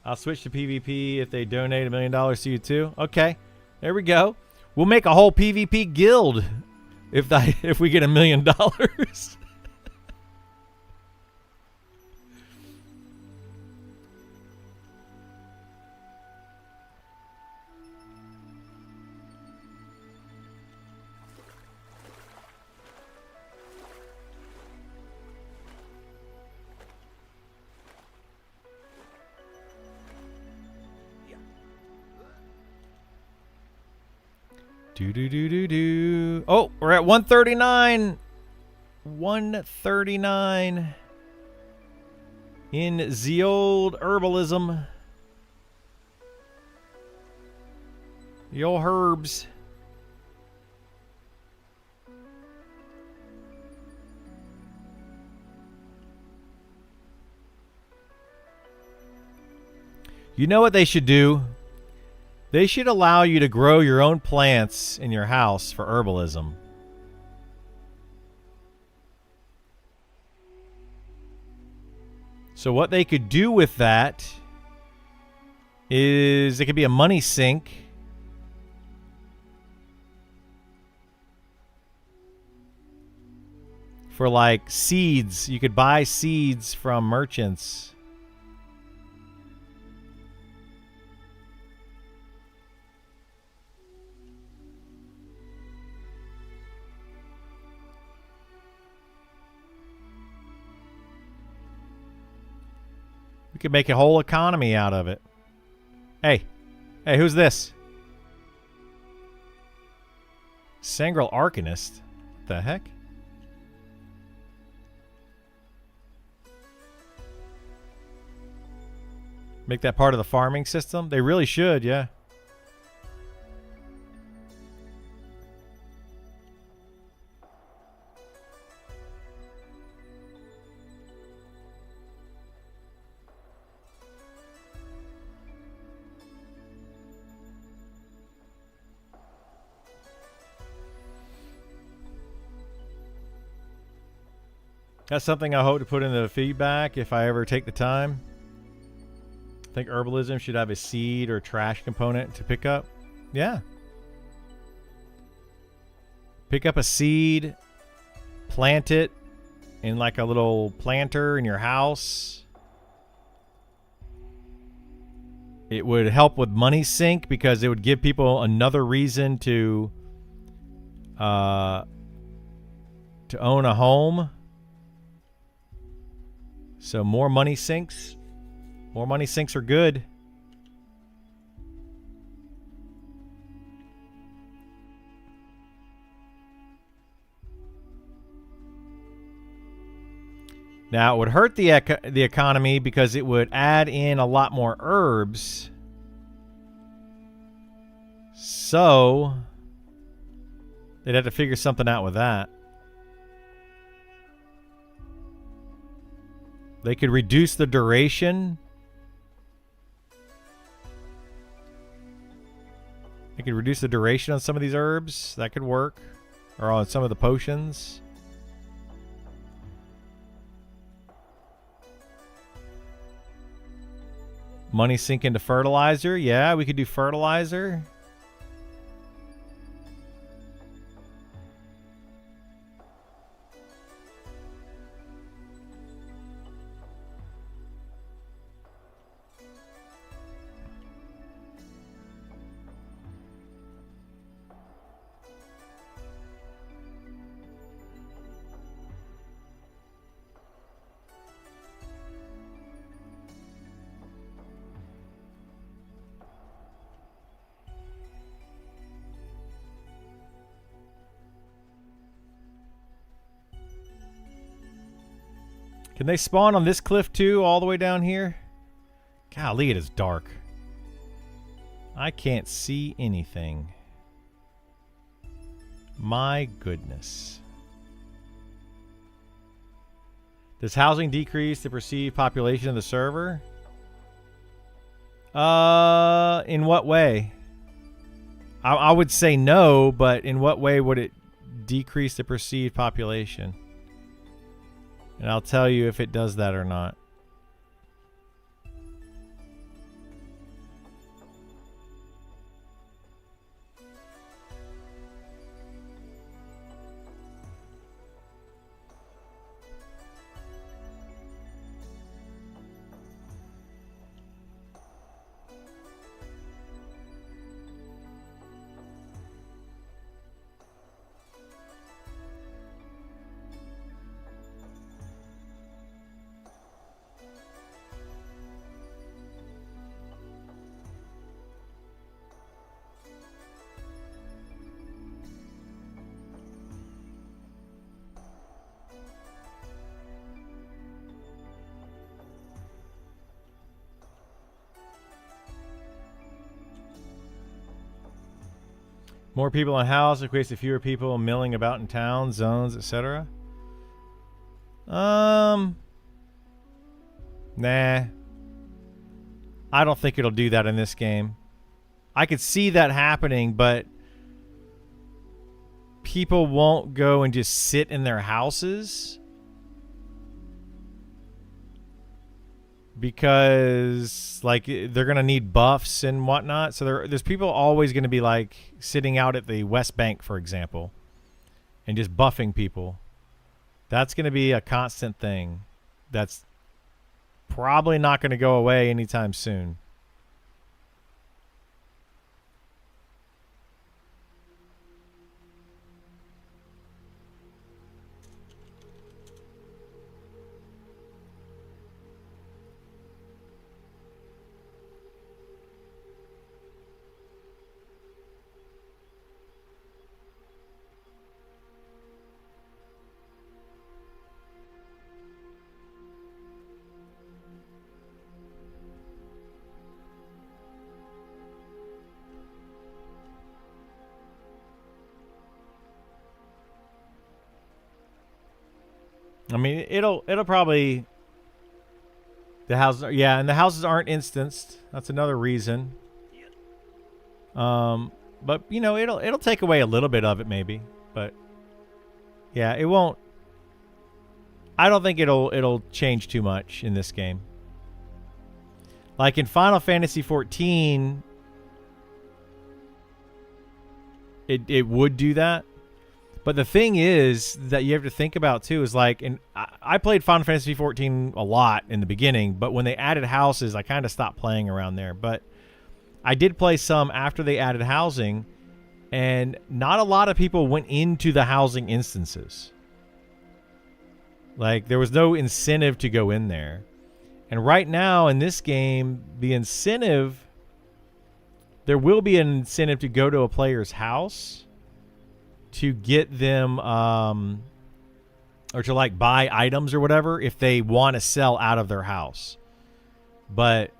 I'll switch to PvP if they donate $1 million to you too. Okay, there we go. We'll make a whole PvP guild if we get $1 million. Do. Oh, we're at 139. 139 in the old herbalism. The old herbs. You know what they should do? They should allow you to grow your own plants in your house for herbalism. So what they could do with that is it could be a money sink. For like seeds. You could buy seeds from merchants. We could make a whole economy out of it. Hey, who's this? Sangral Arcanist? What the heck? Make that part of the farming system? They really should, yeah. That's something I hope to put in the feedback if I ever take the time. I think herbalism should have a seed or trash component to pick up. Yeah. Pick up a seed, plant it in like a little planter in your house. It would help with money sink because it would give people another reason to own a home. So more money sinks. More money sinks are good. Now, it would hurt the economy because it would add in a lot more herbs. So, they'd have to figure something out with that. They could reduce the duration. They could reduce the duration on some of these herbs. That could work. Or on some of the potions. Money sink into fertilizer. Yeah, we could do fertilizer. Can they spawn on this cliff too, all the way down here? Golly, it is dark. I can't see anything. My goodness. Does housing decrease the perceived population of the server? In what way? I would say no, but in what way would it decrease the perceived population? And I'll tell you if it does that or not. More people in a house equates to fewer people milling about in towns, zones, etc. Nah. I don't think it'll do that in this game. I could see that happening, but people won't go and just sit in their houses because like they're gonna need buffs and whatnot. So there's people always gonna be like sitting out at the West Bank, for example, and just buffing people. That's gonna be a constant thing. That's probably not gonna go away anytime soon. I mean, it'll probably the houses, yeah, and the houses aren't instanced. That's another reason. But you know, it'll take away a little bit of it maybe, but yeah, it won't. I don't think it'll change too much in this game. Like in Final Fantasy 14, it would do that. But the thing is that you have to think about too is like, and I played Final Fantasy 14 a lot in the beginning, but when they added houses, I kind of stopped playing around there. But I did play some after they added housing, and not a lot of people went into the housing instances. Like there was no incentive to go in there. And right now in this game, the incentive, there will be an incentive to go to a player's house to get them or to like buy items or whatever if they want to sell out of their house. But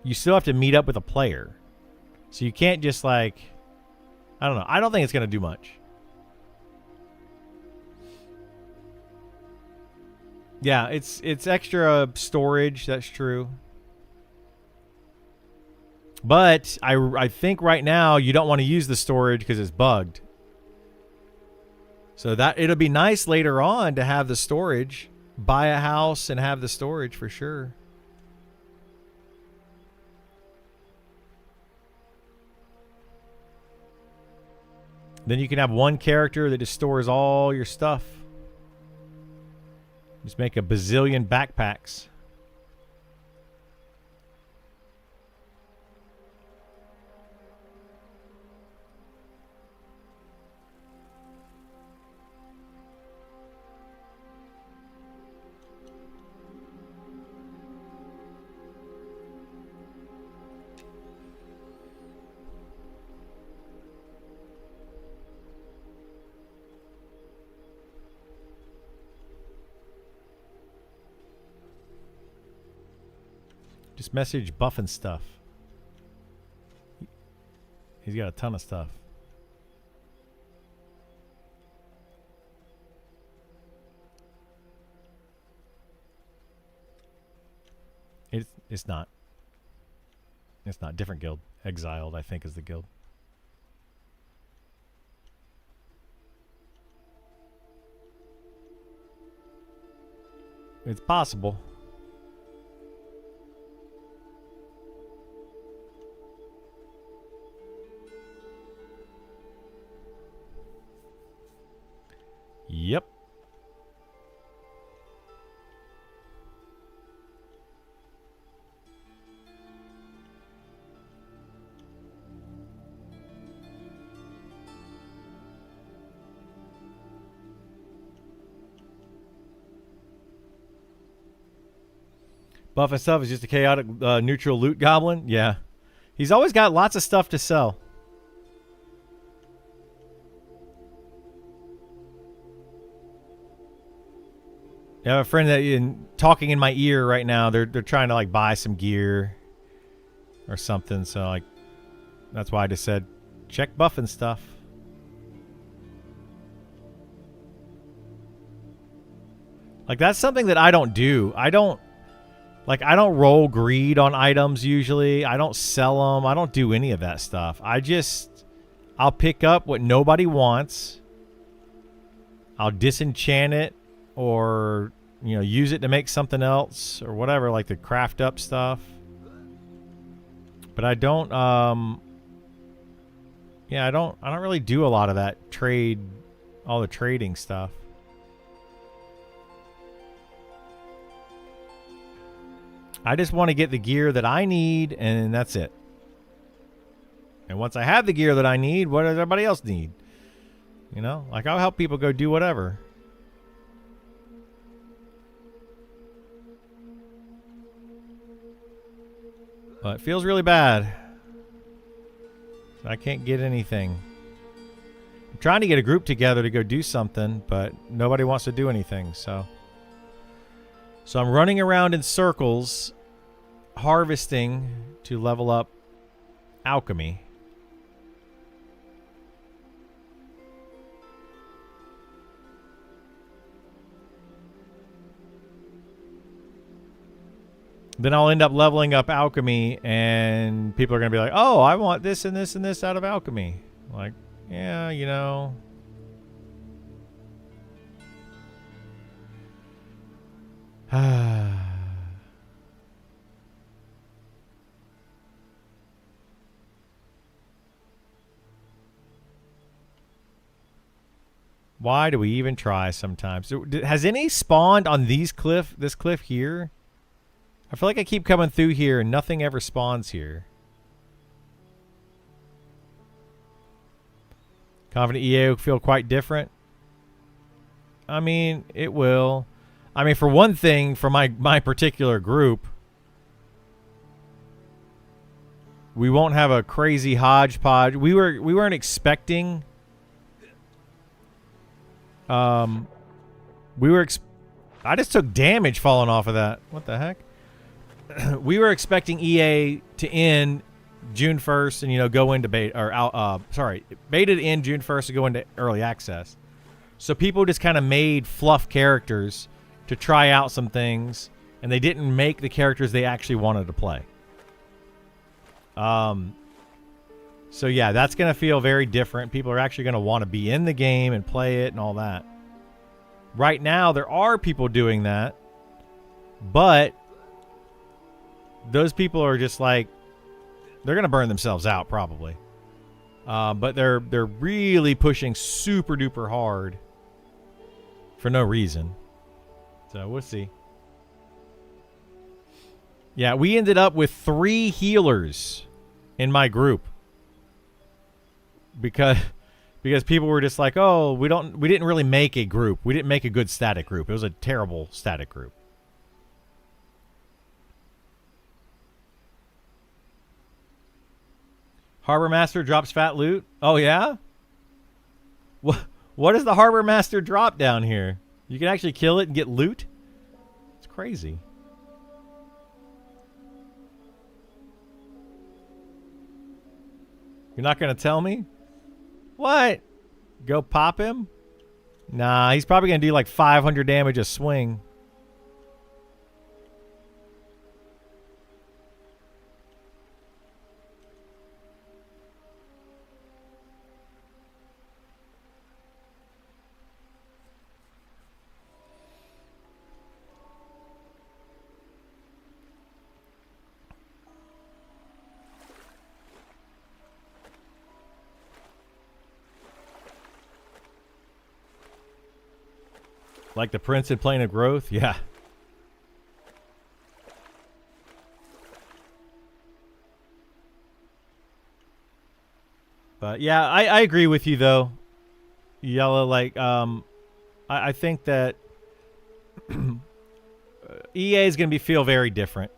you still have to meet up with a player. So you can't just like, I don't know. I don't think it's going to do much. Yeah, it's extra storage, that's true. But I think right now you don't want to use the storage because it's bugged. So that it'll be nice later on to have the storage. Buy a house and have the storage for sure. Then you can have one character that just stores all your stuff. Just make a bazillion backpacks. Just message Buff and stuff. He's got a ton of stuff. It's not. It's not. Different guild. Exiled, I think, is the guild. It's possible. Yep. Buff and stuff is just a chaotic neutral loot goblin. Yeah. He's always got lots of stuff to sell. I have a friend that talking in my ear right now. They're trying to like buy some gear or something. So like that's why I just said check Buff and stuff. Like that's something that I don't do. I don't roll greed on items usually. I don't sell them. I don't do any of that stuff. I'll pick up what nobody wants. I'll disenchant it or, you know, use it to make something else or whatever, like the craft up stuff. But I don't, yeah, I don't really do a lot of that all the trading stuff. I just want to get the gear that I need, and that's it. And once I have the gear that I need, what does everybody else need? You know, like I'll help people go do whatever. But it feels really bad. I can't get anything. I'm trying to get a group together to go do something, but nobody wants to do anything, so I'm running around in circles harvesting to level up alchemy. Then I'll end up leveling up alchemy and people are going to be like, oh, I want this and this and this out of alchemy. Like, yeah, you know. Why do we even try sometimes? Has any spawned on this cliff here? I feel like I keep coming through here and nothing ever spawns here. Confident EA will feel quite different. I mean, it will. I mean, for one thing, for my particular group, we won't have a crazy hodgepodge. We weren't expecting. I just took damage falling off of that. What the heck? We were expecting EA to end June 1st and, you know, go into beta, or beta to end June 1st to go into early access. So people just kind of made fluff characters to try out some things, and they didn't make the characters they actually wanted to play. So yeah, that's going to feel very different. People are actually going to want to be in the game and play it and all that. Right now, there are people doing that, but those people are just like, they're going to burn themselves out probably. But they're really pushing super duper hard for no reason. So we'll see. Yeah, we ended up with 3 healers in my group because people were just like, "Oh, we didn't really make a group. We didn't make a good static group. It was a terrible static group." Harbor Master drops fat loot. Oh yeah? What does the Harbor Master drop down here? You can actually kill it and get loot? It's crazy. You're not going to tell me? What? Go pop him? Nah, he's probably going to do like 500 damage a swing. Like the Prince in Plane of Growth? Yeah. But yeah, I agree with you though. Yellow, like, I think that EA is going to feel very different.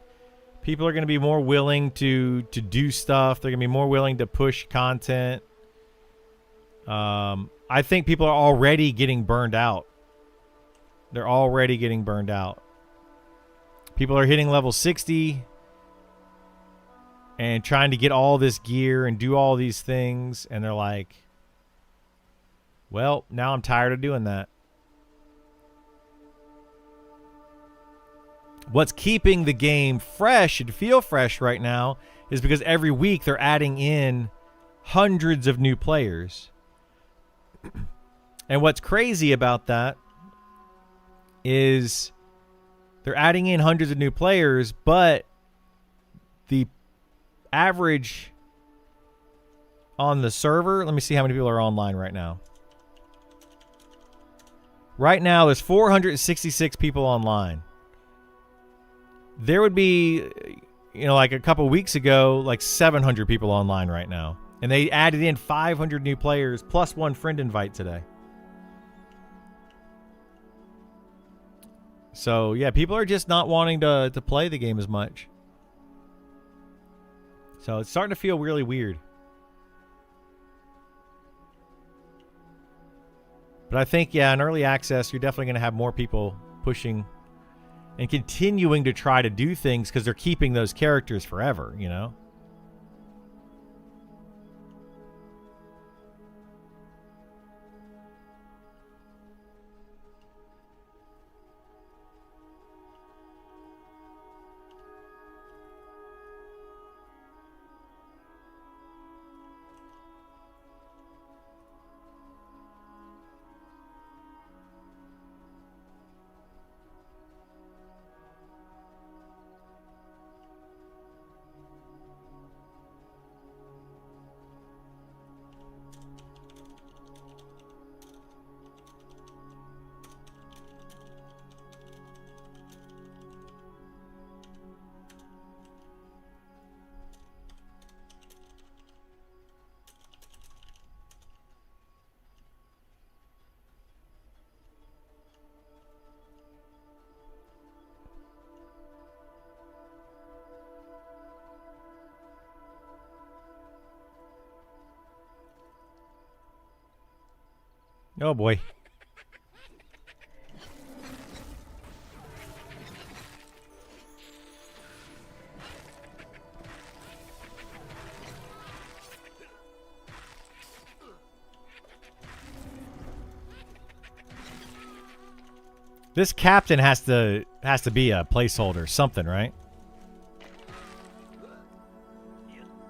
People are going to be more willing to do stuff. They're going to be more willing to push content. I think people are already getting burned out. They're already getting burned out. People are hitting level 60 and trying to get all this gear and do all these things. And they're like, well, now I'm tired of doing that. What's keeping the game fresh and feel fresh right now is because every week they're adding in hundreds of new players. And what's crazy about that is they're adding in hundreds of new players, but the average on the server, let me see how many people are online right now. Right now, there's 466 people online. There would be, like a couple weeks ago, like 700 people online right now. And they added in 500 new players plus 1 friend invite today. So, yeah, people are just not wanting to play the game as much. So, it's starting to feel really weird. But I think, yeah, in early access, you're definitely going to have more people pushing and continuing to try to do things because they're keeping those characters forever, you know? Oh boy. This captain has to be a placeholder, something, right?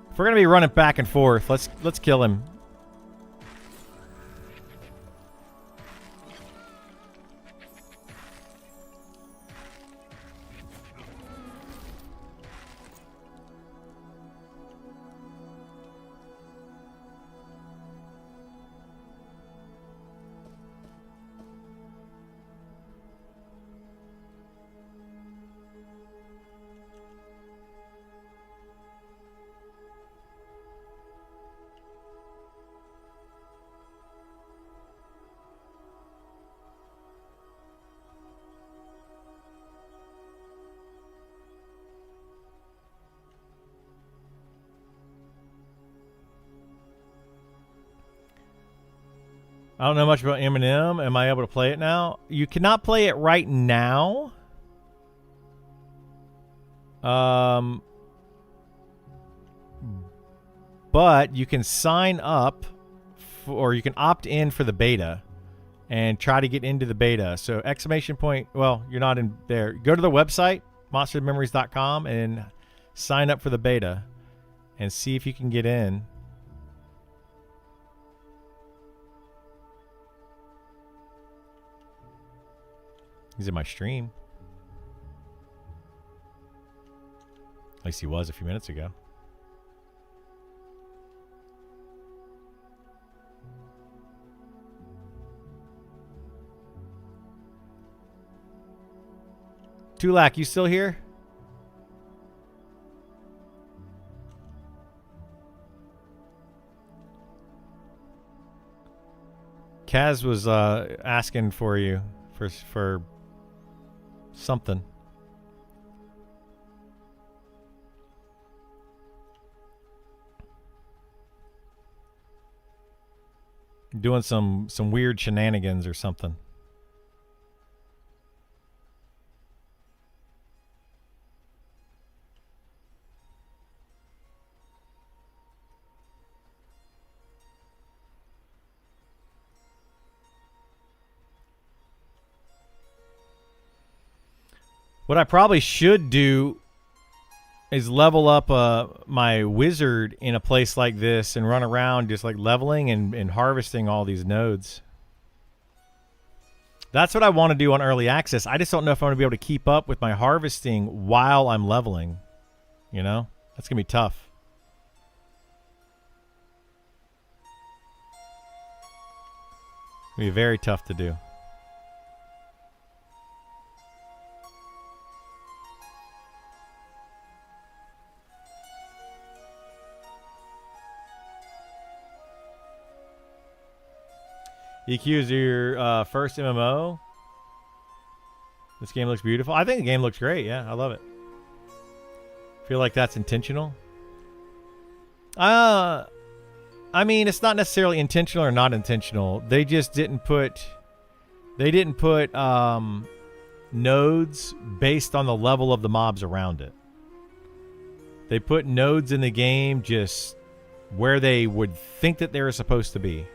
If we're gonna be running back and forth, let's kill him. I don't know much about MnM. Am I able to play it now? You cannot play it right now. But you can sign up or you can opt in for the beta and try to get into the beta. So exclamation point, well, you're not in there. Go to the website, monstermemories.com, and sign up for the beta and see if you can get in. He's in my stream. At least he was a few minutes ago. Tulak, you still here? Kaz was asking for you for something. Doing some weird shenanigans or something. What I probably should do is level up my wizard in a place like this and run around just like leveling and harvesting all these nodes. That's what I want to do on early access. I just don't know if I'm going to be able to keep up with my harvesting while I'm leveling. You know? That's going to be tough. It's going to be very tough to do. EQ is your first MMO. This game looks beautiful. I think the game looks great. Yeah, I love it. Feel like that's intentional. I mean, it's not necessarily intentional or not intentional. They just didn't put. They didn't put nodes based on the level of the mobs around it. They put nodes in the game just where they would think that they were supposed to be.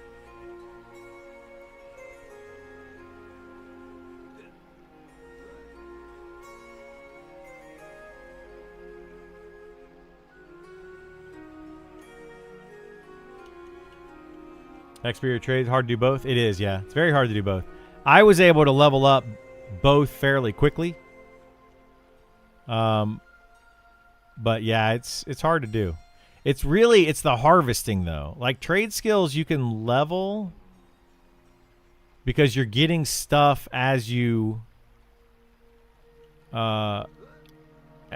XP or trades, hard to do both? It is, yeah. It's very hard to do both. I was able to level up both fairly quickly. But yeah, it's hard to do. It's the harvesting though. Like trade skills you can level because you're getting stuff as you in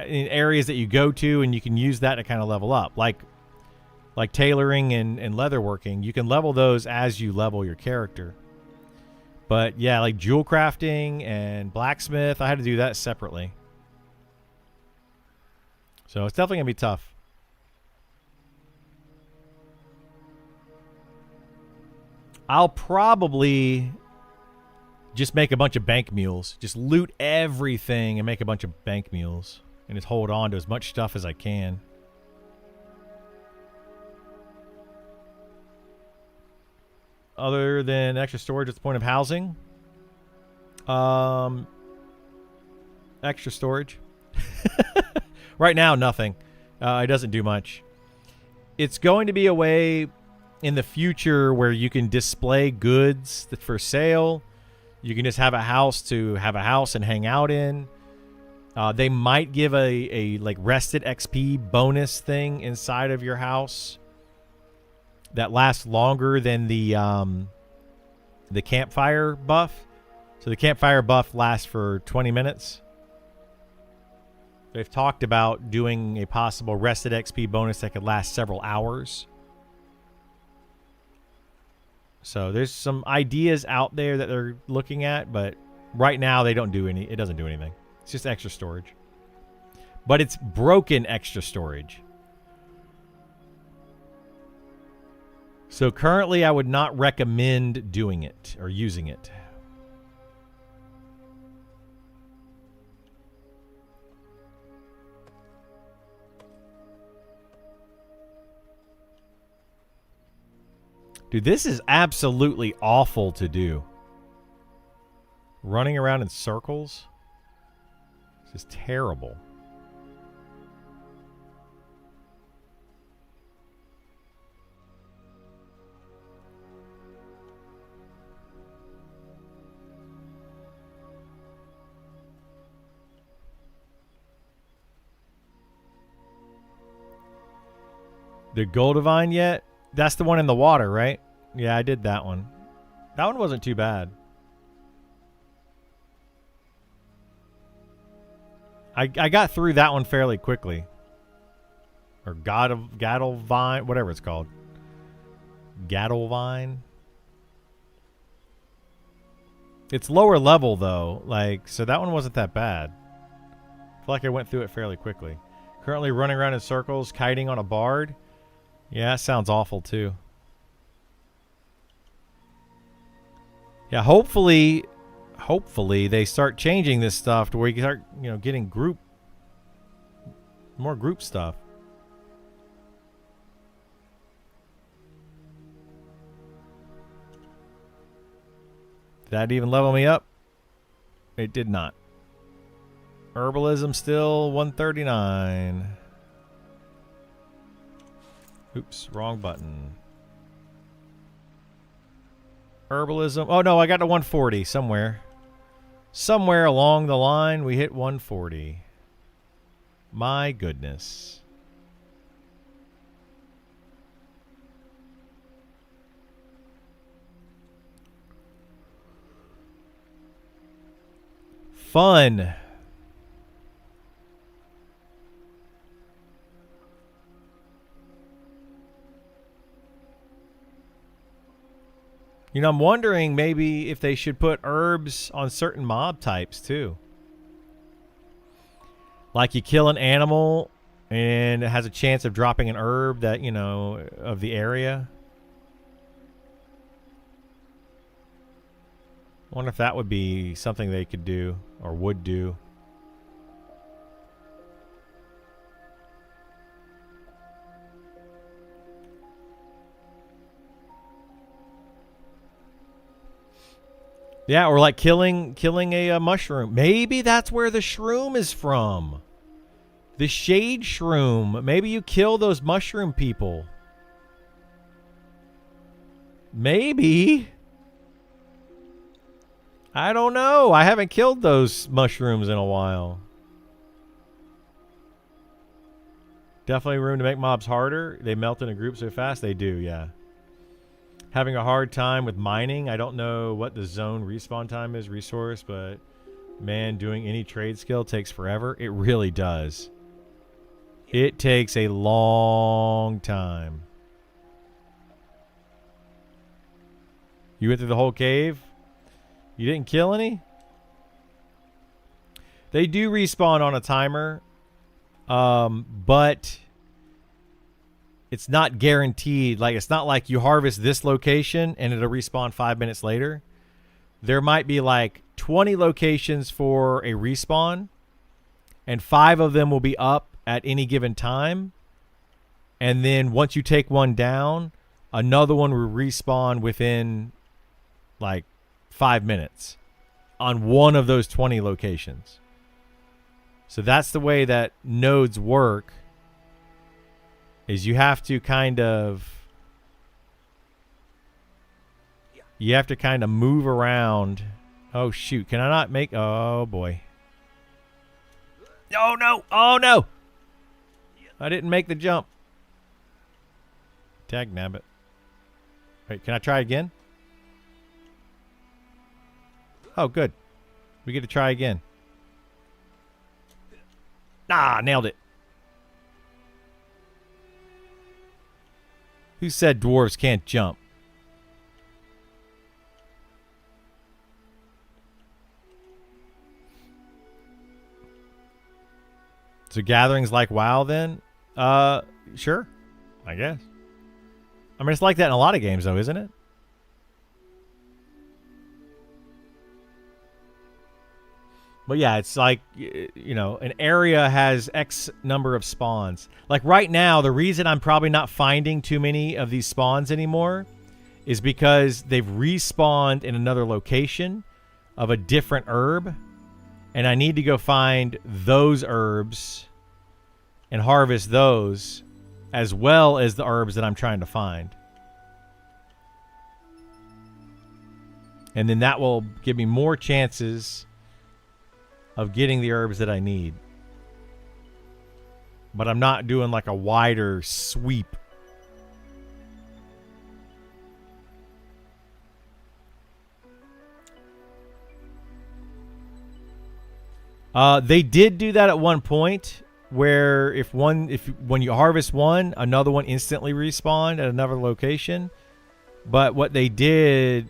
areas that you go to, and you can use that to kind of level up. Like tailoring and leatherworking, you can level those as you level your character. But yeah, like jewel crafting and blacksmith, I had to do that separately. So it's definitely going to be tough. I'll probably just make a bunch of bank mules. Just loot everything and make a bunch of bank mules. And just hold on to as much stuff as I can. Other than extra storage at the point of housing. Extra storage. Right now, nothing. It doesn't do much. It's going to be a way in the future where you can display goods for sale. You can just have a house and hang out in. They might give a like rested XP bonus thing inside of your house that lasts longer than the campfire buff. So the campfire buff lasts for 20 minutes. They've talked about doing a possible rested XP bonus that could last several hours. So there's some ideas out there that they're looking at, but right now it doesn't do anything. It's just extra storage. But it's broken extra storage. So currently I would not recommend doing it or using it. Dude, this is absolutely awful to do. Running around in circles. This is terrible. The Goldivine yet? That's the one in the water, right? Yeah, I did that one. That one wasn't too bad. I got through that one fairly quickly. Or Gadolvine, whatever it's called. Gadolvine. It's lower level though, like, so that one wasn't that bad. I feel like I went through it fairly quickly. Currently running around in circles, kiting on a bard. Yeah, that sounds awful too. Yeah, hopefully they start changing this stuff to where you can start, you know, getting more group stuff. Did that even level me up? It did not. Herbalism still 139. Oops, wrong button. Herbalism. Oh no, I got to 140 somewhere. Somewhere along the line we hit 140. My goodness. Fun. You know, I'm wondering maybe if they should put herbs on certain mob types too. Like you kill an animal and it has a chance of dropping an herb that, you know, of the area. I wonder if that would be something they could do or would do. Yeah, or like killing a mushroom. Maybe that's where the shroom is from. The shade shroom. Maybe you kill those mushroom people. Maybe. I don't know. I haven't killed those mushrooms in a while. Definitely room to make mobs harder. They melt in a group so fast. They do, yeah. Having a hard time with mining. I don't know what the zone respawn time is, resource, but man, doing any trade skill takes forever. It really does. It takes a long time. You went through the whole cave? You didn't kill any? They do respawn on a timer, but it's not guaranteed. Like, it's not like you harvest this location and it'll respawn 5 minutes later. There might be like 20 locations for a respawn, and 5 of them will be up at any given time. And then once you take one down, another one will respawn within like 5 minutes on one of those 20 locations. So that's the way that nodes work. Is you have to kind of move around. Oh shoot, can I not make, oh boy. Oh no, oh no. I didn't make the jump. Tag nabbit. Wait, can I try again? Oh good. We get to try again. Ah, nailed it. Who said dwarves can't jump? So gatherings like WoW then? Sure. I guess. I mean, it's like that in a lot of games, though, isn't it? But yeah, it's like, you know, an area has X number of spawns. Like right now, the reason I'm probably not finding too many of these spawns anymore is because they've respawned in another location of a different herb. And I need to go find those herbs and harvest those as well as the herbs that I'm trying to find. And then that will give me more chances of getting the herbs that I need. But I'm not doing like a wider sweep. They did do that at one point where when you harvest one, another one instantly respawned at another location. But what they did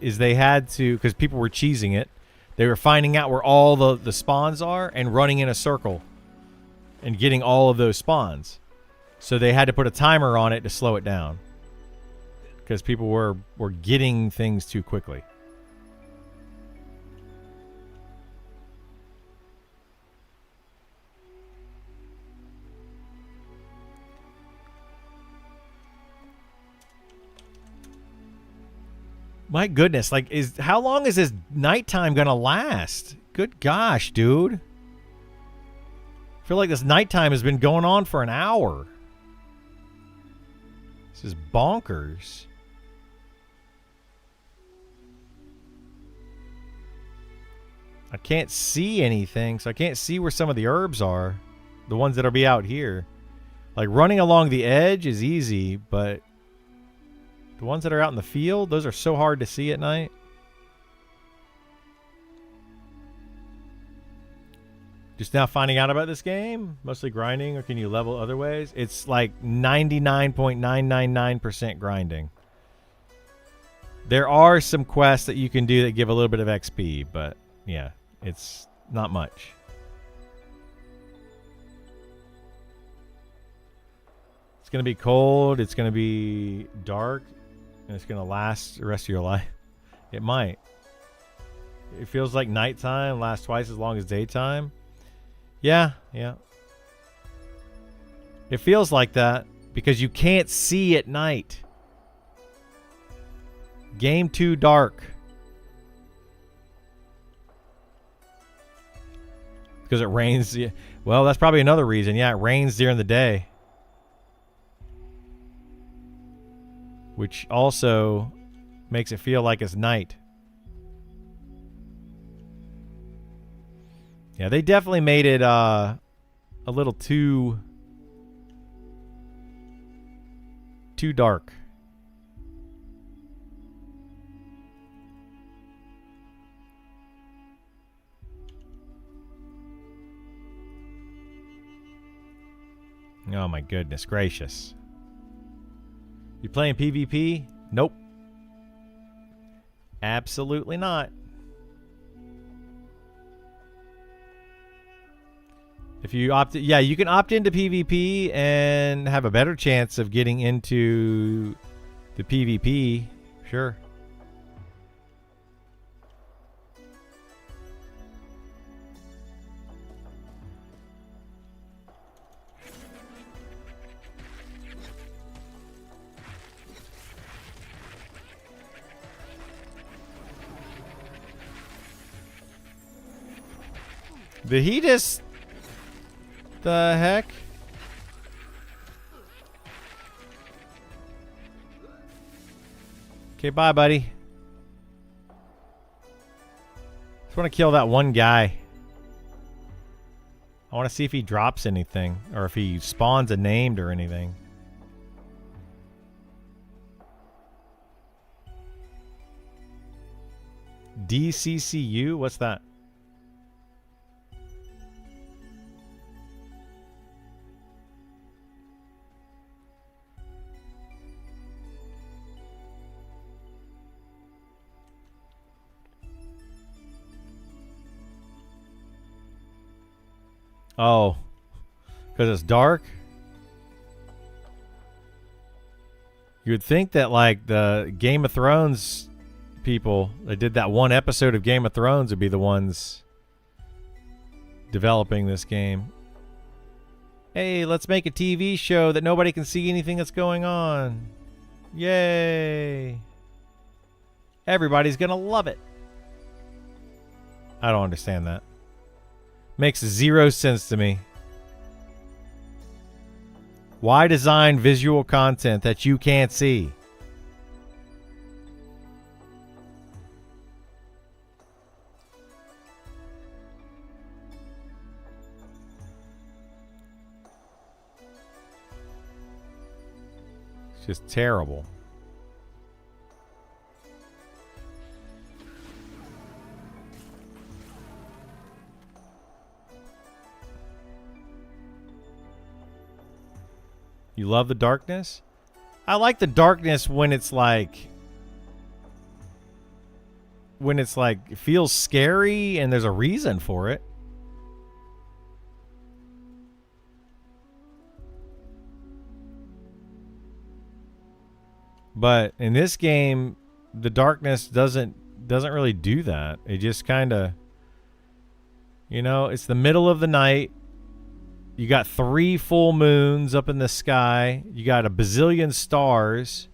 is they had to, because people were cheesing it, they were finding out where all the spawns are and running in a circle and getting all of those spawns. So they had to put a timer on it to slow it down because people were getting things too quickly. My goodness, like, how long is this nighttime gonna last? Good gosh, dude. I feel like this nighttime has been going on for an hour. This is bonkers. I can't see anything, so I can't see where some of the herbs are. The ones that'll be out here. Like, running along the edge is easy, but the ones that are out in the field, those are so hard to see at night. Just now finding out about this game? Mostly grinding, or can you level other ways? It's like 99.999% grinding. There are some quests that you can do that give a little bit of XP, but yeah, it's not much. It's going to be cold, it's going to be dark, and it's going to last the rest of your life. It might. It feels like nighttime lasts twice as long as daytime. Yeah. It feels like that because you can't see at night. Game too dark. Because it rains. Well, that's probably another reason. Yeah, it rains during the day. Which also makes it feel like it's night. Yeah, they definitely made it a little too dark. Oh my goodness gracious. You playing PvP? Nope. Absolutely not. If you opt, yeah, you can opt into PvP and have a better chance of getting into the PvP. Sure. Did he just... The heck? Okay, bye, buddy. Just want to kill that one guy. I want to see if he drops anything, or if he spawns a named or anything. DCCU? What's that? Oh, because it's dark? You would think that like the Game of Thrones people that did that one episode of Game of Thrones would be the ones developing this game. Hey, let's make a TV show that nobody can see anything that's going on. Yay. Everybody's gonna love it. I don't understand that. Makes zero sense to me. Why design visual content that you can't see? It's just terrible. You love the darkness? I like the darkness when it's like it feels scary and there's a reason for it. But in this game, the darkness doesn't really do that. It just kind of, you know, it's the middle of the night. You got 3 full moons up in the sky. You got a bazillion stars.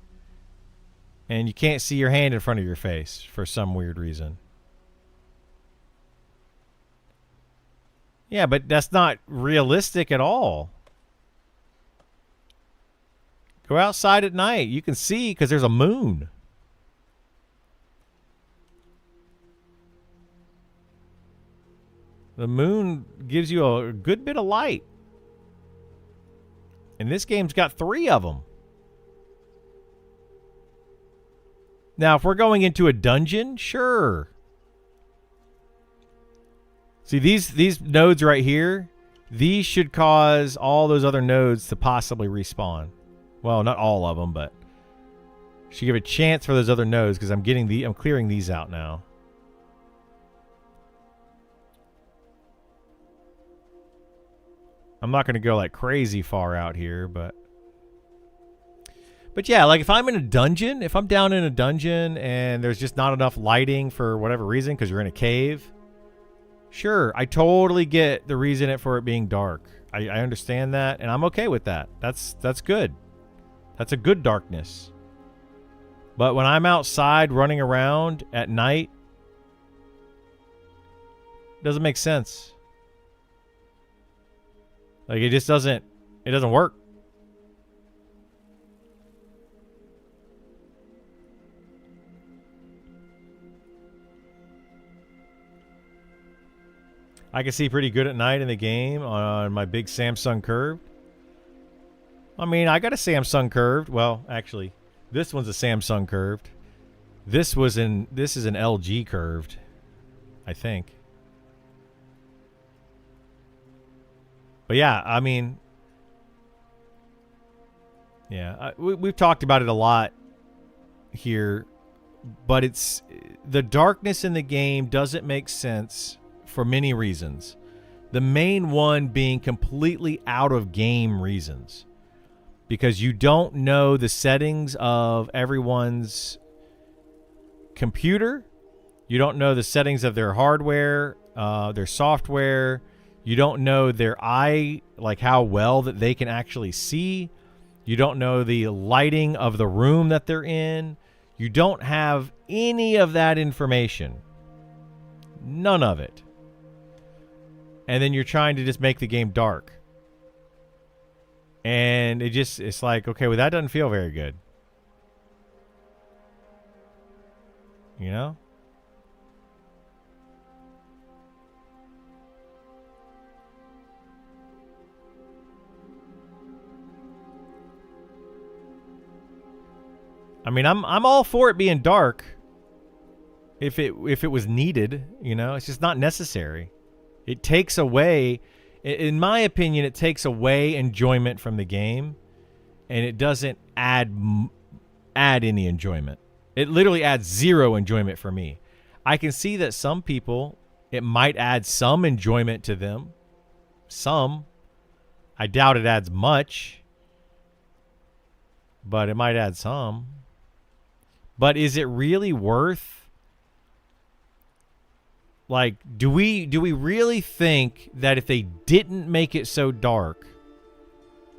And you can't see your hand in front of your face for some weird reason. Yeah, but that's not realistic at all. Go outside at night. You can see because there's a moon. The moon gives you a good bit of light. And this game's got 3 of them. Now, if we're going into a dungeon, sure. See, these nodes right here, these should cause all those other nodes to possibly respawn. Well, not all of them, but should give a chance for those other nodes because I'm clearing these out now. I'm not going to go like crazy far out here, but yeah, like if I'm in a dungeon, if I'm down in a dungeon and there's just not enough lighting for whatever reason because you're in a cave, sure, I totally get the reason for it being dark. I understand that, and I'm okay with that. That's good. That's a good darkness. But when I'm outside running around at night, it doesn't make sense. Like it doesn't work. I can see pretty good at night in the game on my big Samsung curved. I mean, I got a Samsung curved. Well, actually, this one's a Samsung curved. This is an LG curved, I think. But yeah, I mean, yeah, we've talked about it a lot here, but it's the darkness in the game doesn't make sense for many reasons. The main one being completely out of game reasons, because you don't know the settings of everyone's computer. You don't know the settings of their hardware, their software. You don't know their eye, like how well that they can actually see. You don't know the lighting of the room that they're in. You don't have any of that information. None of it. And then you're trying to just make the game dark. And it's like, okay, well, that doesn't feel very good. You know? I mean, I'm all for it being dark if it was needed, you know. It's just not necessary. It takes away, in my opinion, it takes away enjoyment from the game, and it doesn't add any enjoyment. It literally adds 0 enjoyment for me. I can see that some people, it might add some enjoyment to them. Some. I doubt it adds much. but it might add some. But is it really worth? Like, do we really think that if they didn't make it so dark,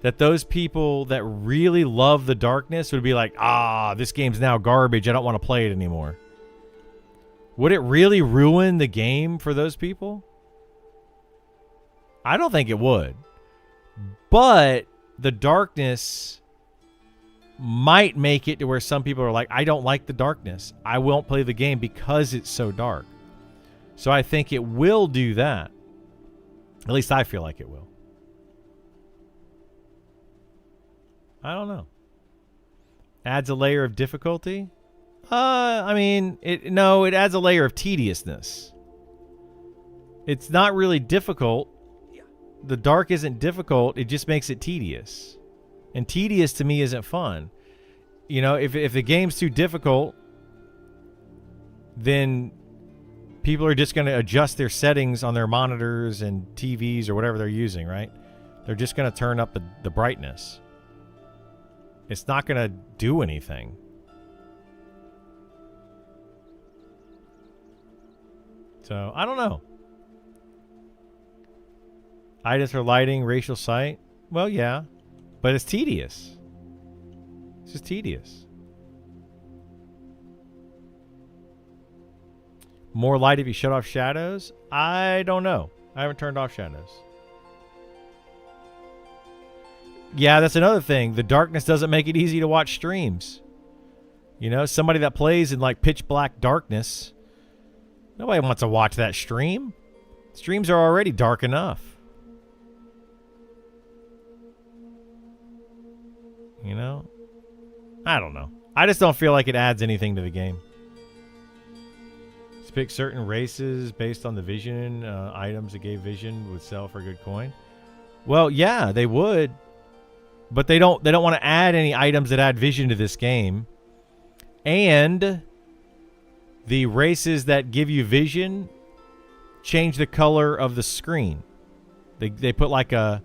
that those people that really love the darkness would be like, this game's now garbage, I don't want to play it anymore? Would it really ruin the game for those people? I don't think it would. But the darkness might make it to where some people are like, I don't like the darkness, I won't play the game because it's so dark. So I think it will do that. At least I feel like it will. I don't know. Adds a layer of difficulty? I mean, it adds a layer of tediousness. It's not really difficult. The dark isn't difficult, it just makes it tedious. And tedious to me isn't fun. You know, if the game's too difficult, then people are just going to adjust their settings on their monitors and TVs or whatever they're using, right? They're just going to turn up the brightness. It's not going to do anything. So, I don't know. Items for lighting, racial sight. Well, yeah. But it's tedious. It's just tedious. More light if you shut off shadows? I don't know. I haven't turned off shadows. Yeah, that's another thing. The darkness doesn't make it easy to watch streams. You know, somebody that plays in like pitch black darkness, nobody wants to watch that stream. Streams are already dark enough. You know? I don't know. I just don't feel like it adds anything to the game. Pick certain races based on the vision. Items that gave vision would sell for a good coin. Well, yeah, they would. But they don't want to add any items that add vision to this game. And the races that give you vision change the color of the screen. They put like a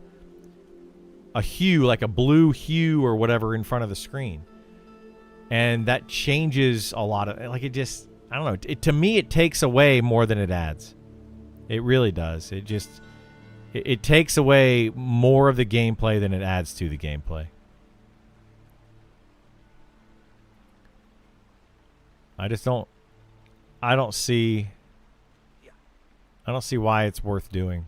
hue, like a blue hue or whatever in front of the screen. And that changes a lot of, like, it just, I don't know. To me, it takes away more than it adds. It really does. It takes away more of the gameplay than it adds to the gameplay. I don't see why it's worth doing.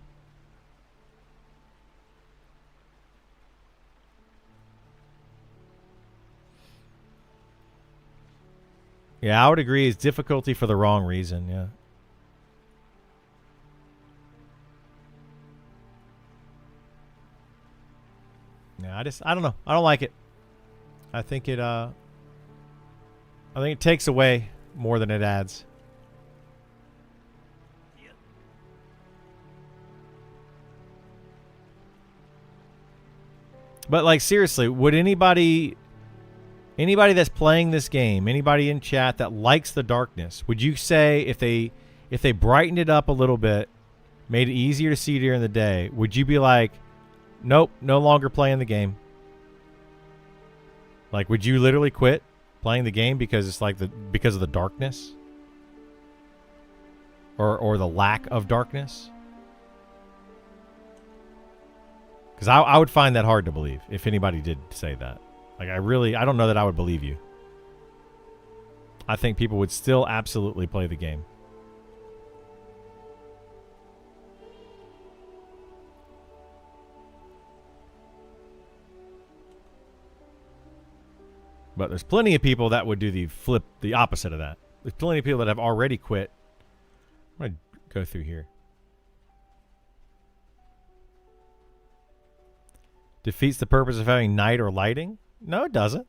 Yeah, I would agree. It's difficulty for the wrong reason. Yeah. Yeah, I don't know. I don't like it. I think it takes away more than it adds. But like, seriously, would anybody that's playing this game, anybody in chat that likes the darkness, would you say if they brightened it up a little bit, made it easier to see during the day, would you be like, nope, no longer playing the game? Like, would you literally quit playing the game because it's like because of the darkness? Or the lack of darkness? Because I would find that hard to believe if anybody did say that. Like, I don't know that I would believe you. I think people would still absolutely play the game. But there's plenty of people that would do the opposite of that. There's plenty of people that have already quit. I'm going to go through here. Defeats the purpose of having night or lighting? No, it doesn't.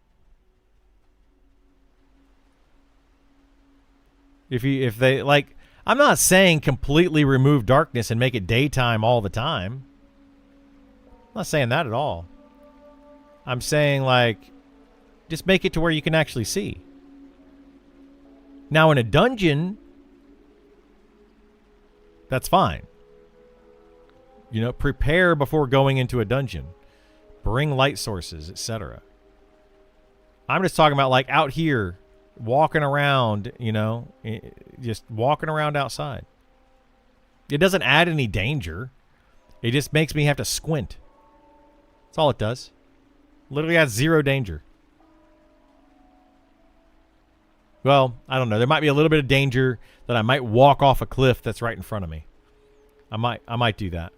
If they, like, I'm not saying completely remove darkness and make it daytime all the time. I'm not saying that at all. I'm saying, like, just make it to where you can actually see. Now, in a dungeon, that's fine. You know, prepare before going into a dungeon. Bring light sources, etc. I'm just talking about like out here, walking around, you know, just walking around outside. It doesn't add any danger. It just makes me have to squint. That's all it does. Literally adds zero danger. Well, I don't know. There might be a little bit of danger that I might walk off a cliff that's right in front of me. I might do that.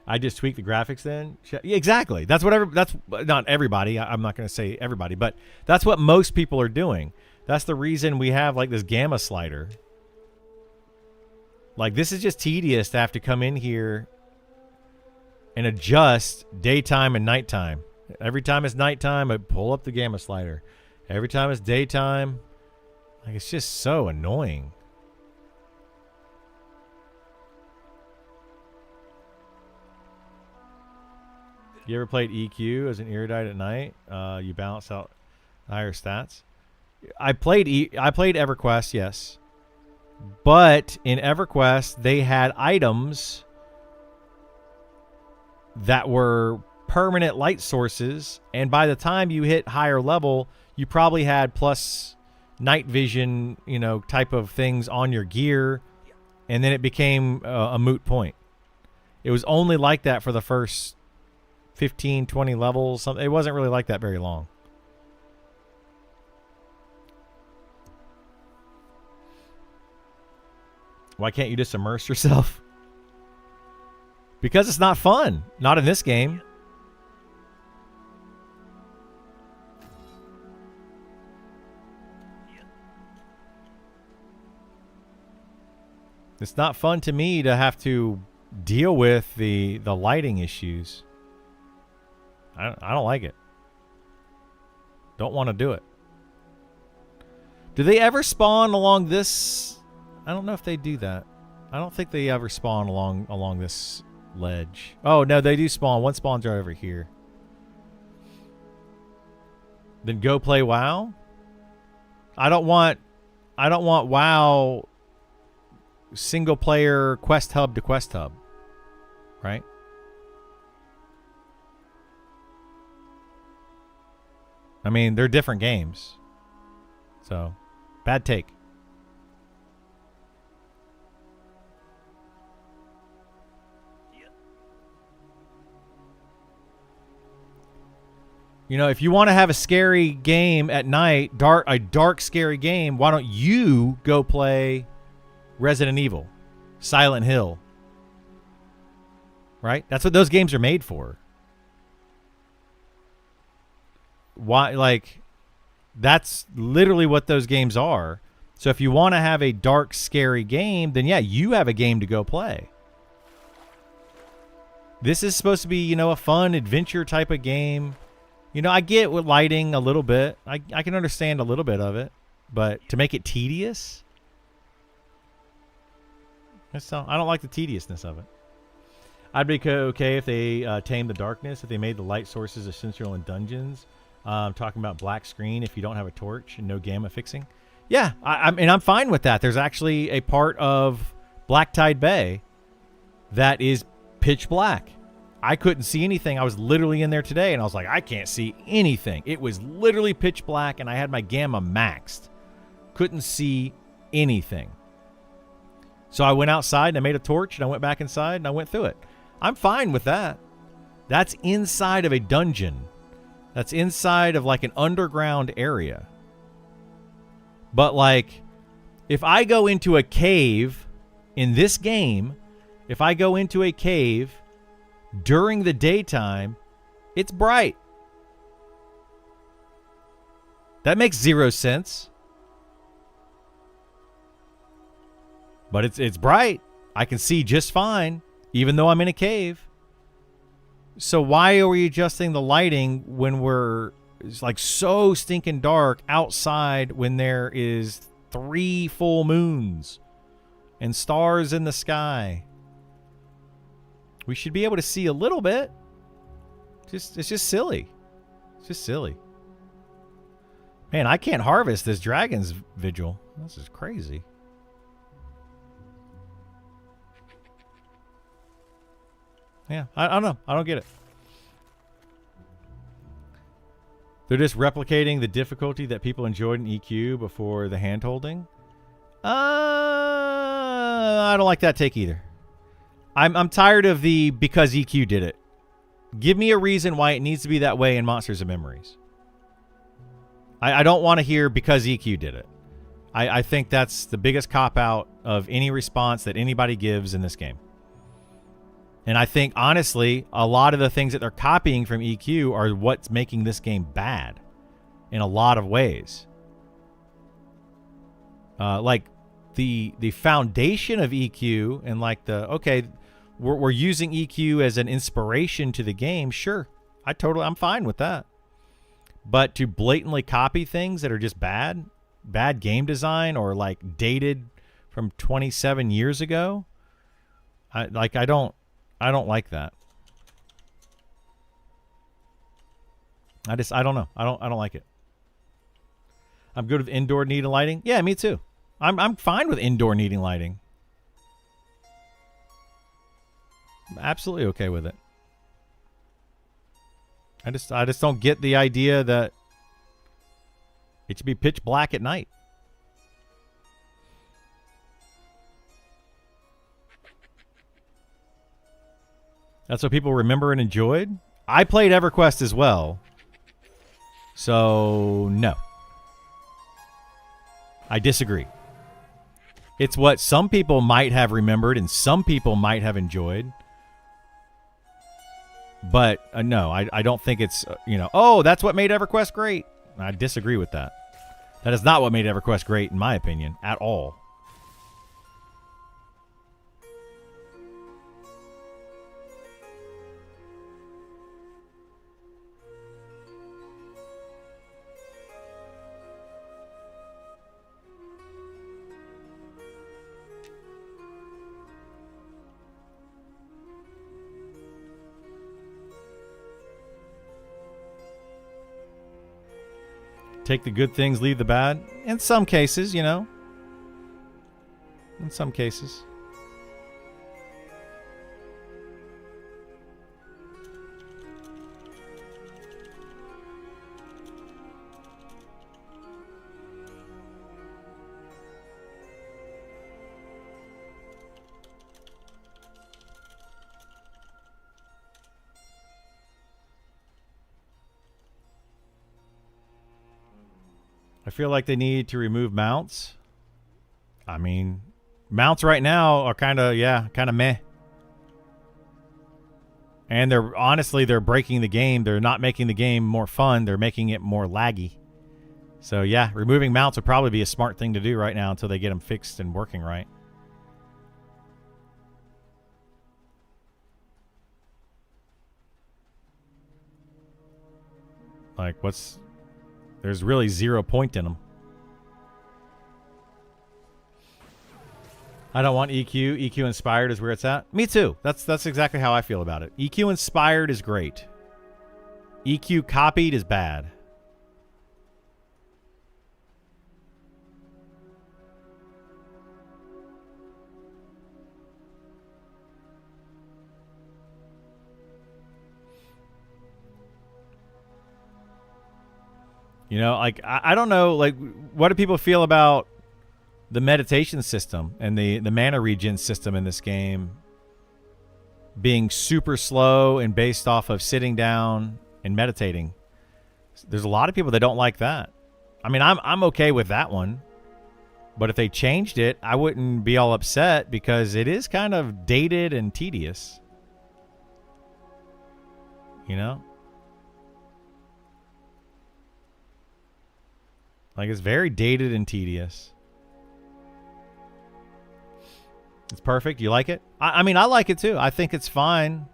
I just tweak the graphics then? Yeah, exactly. That's what that's not everybody. I'm not going to say everybody, but that's what most people are doing. That's the reason we have like this gamma slider. Like this is just tedious to have to come in here and adjust daytime and nighttime. Every time it's nighttime, I pull up the gamma slider. Every time it's daytime, like it's just so annoying. You ever played EQ as an erudite at night? You balance out higher stats. I played EverQuest, yes. But in EverQuest, they had items that were permanent light sources, and by the time you hit higher level, you probably had plus night vision, you know, type of things on your gear, and then it became a moot point. It was only like that for the first 15, 20 levels. It wasn't really like that very long. Why can't you just immerse yourself? Because it's not fun. Not in this game. It's not fun to me to have to deal with the lighting issues. I don't like it. Don't want to do it. Do they ever spawn along this? I don't know if they do that. I don't think they ever spawn along this ledge. Oh, no, they do spawn. One spawns right over here. Then go play WoW? I don't want WoW single player quest hub to quest hub. Right? I mean, they're different games. So, bad take. You know, if you want to have a scary game at night, a dark, scary game, why don't you go play Resident Evil, Silent Hill? Right? That's what those games are made for. Why, like, that's literally what those games are. So if you want to have a dark, scary game, then yeah, you have a game to go play. This is supposed to be, you know, a fun adventure type of game. You know, I get with lighting a little bit. I can understand a little bit of it. But to make it tedious? I don't like the tediousness of it. I'd be okay if they tamed the darkness, if they made the light sources essential in dungeons. Talking about black screen if you don't have a torch and no gamma fixing. Yeah, I mean, I'm fine with that. There's actually a part of Black Tide Bay that is pitch black. I couldn't see anything. I was literally in there today, and I was like, I can't see anything. It was literally pitch black, and I had my gamma maxed. Couldn't see anything. So I went outside, and I made a torch, and I went back inside, and I went through it. I'm fine with that. That's inside of a dungeon. That's inside of, like, an underground area. But, like, if I go into a cave in this game, if I go into a cave during the daytime, it's bright. That makes zero sense. But it's bright. I can see just fine, even though I'm in a cave. So why are we adjusting the lighting when it's like so stinking dark outside when there is 3 full moons and stars in the sky? We should be able to see a little bit. It's just silly. It's just silly. Man, I can't harvest this dragon's vigil. This is crazy. Yeah, I don't know. I don't get it. They're just replicating the difficulty that people enjoyed in EQ before the hand-holding. I don't like that take either. I'm tired of the because EQ did it. Give me a reason why it needs to be that way in Monsters and Memories. I don't want to hear because EQ did it. I think that's the biggest cop-out of any response that anybody gives in this game. And I think, honestly, a lot of the things that they're copying from EQ are what's making this game bad in a lot of ways. Like the foundation of EQ and like we're using EQ as an inspiration to the game. Sure, I'm fine with that. But to blatantly copy things that are just bad game design or like dated from 27 years ago, I don't like that. I don't know. I don't like it. I'm good with indoor needing lighting. Yeah, me too. I'm fine with indoor needing lighting. I'm absolutely okay with it. I just don't get the idea that it should be pitch black at night. That's what people remember and enjoyed. I played EverQuest as well. So, no. I disagree. It's what some people might have remembered and some people might have enjoyed. But, no, I don't think it's, oh, that's what made EverQuest great. I disagree with that. That is not what made EverQuest great, in my opinion, at all. Take the good things, leave the bad. In some cases, In some cases. I feel like they need to remove mounts. I mean, mounts right now are kind of meh. And they're breaking the game. They're not making the game more fun. They're making it more laggy. So yeah, removing mounts would probably be a smart thing to do right now until they get them fixed and working right. Like, there's really 0 point in them. I don't want EQ. EQ inspired is where it's at. Me too. That's exactly how I feel about it. EQ inspired is great. EQ copied is bad. I don't know, what do people feel about the meditation system and the mana regen system in this game being super slow and based off of sitting down and meditating? There's a lot of people that don't like that. I mean, I'm okay with that one. But if they changed it, I wouldn't be all upset because it is kind of dated and tedious. It's very dated and tedious. It's perfect. You like it? I mean, I like it too. I think it's fine.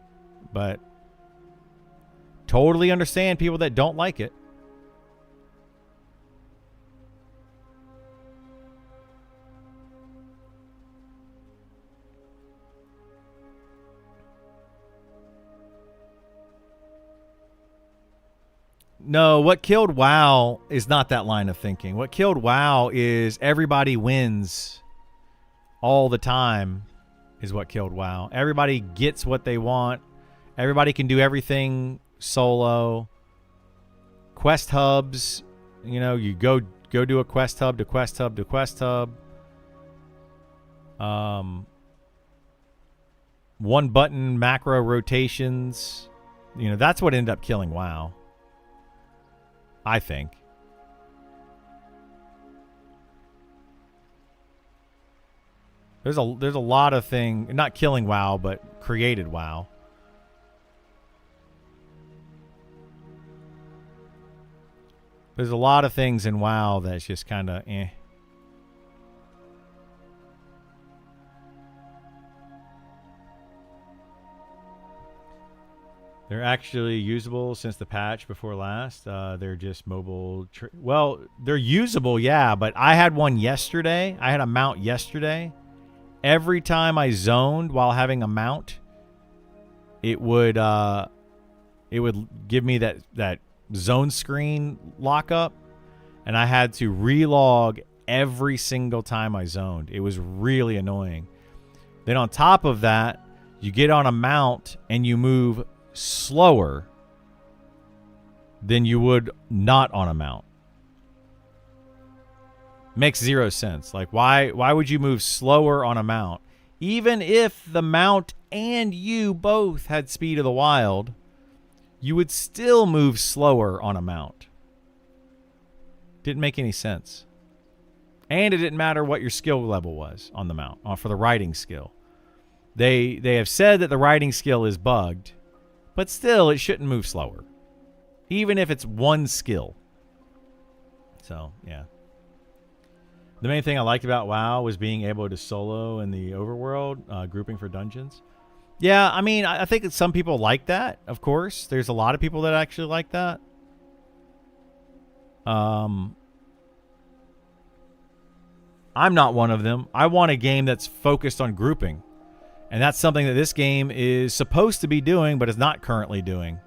But totally understand people that don't like it. No, what killed WoW is not that line of thinking. What killed WoW is everybody wins all the time is what killed WoW. Everybody gets what they want. Everybody can do everything solo. Quest hubs, you know, you go do a quest hub to quest hub to quest hub. One button macro rotations. You know, that's what ended up killing WoW, I think. There's a lot of things, not killing WoW, but created WoW. There's a lot of things in WoW that's just kind of eh. They're actually usable since the patch before last. They're just mobile. Well, they're usable, yeah, but I had one yesterday. I had a mount yesterday. Every time I zoned while having a mount, it would give me that zone screen lockup, and I had to relog every single time I zoned. It was really annoying. Then on top of that, you get on a mount and you move slower than you would not on a mount. Makes zero sense. Like, why would you move slower on a mount? Even if the mount and you both had speed of the wild, you would still move slower on a mount. Didn't make any sense. And it didn't matter what your skill level was on the mount, for the riding skill. They have said that the riding skill is bugged, but still it shouldn't move slower. Even if it's one skill. So, yeah. The main thing I liked about WoW was being able to solo in the overworld, grouping for dungeons. Yeah, I mean, I think that some people like that, of course. There's a lot of people that actually like that. I'm not one of them. I want a game that's focused on grouping. And that's something that this game is supposed to be doing, but is not currently doing.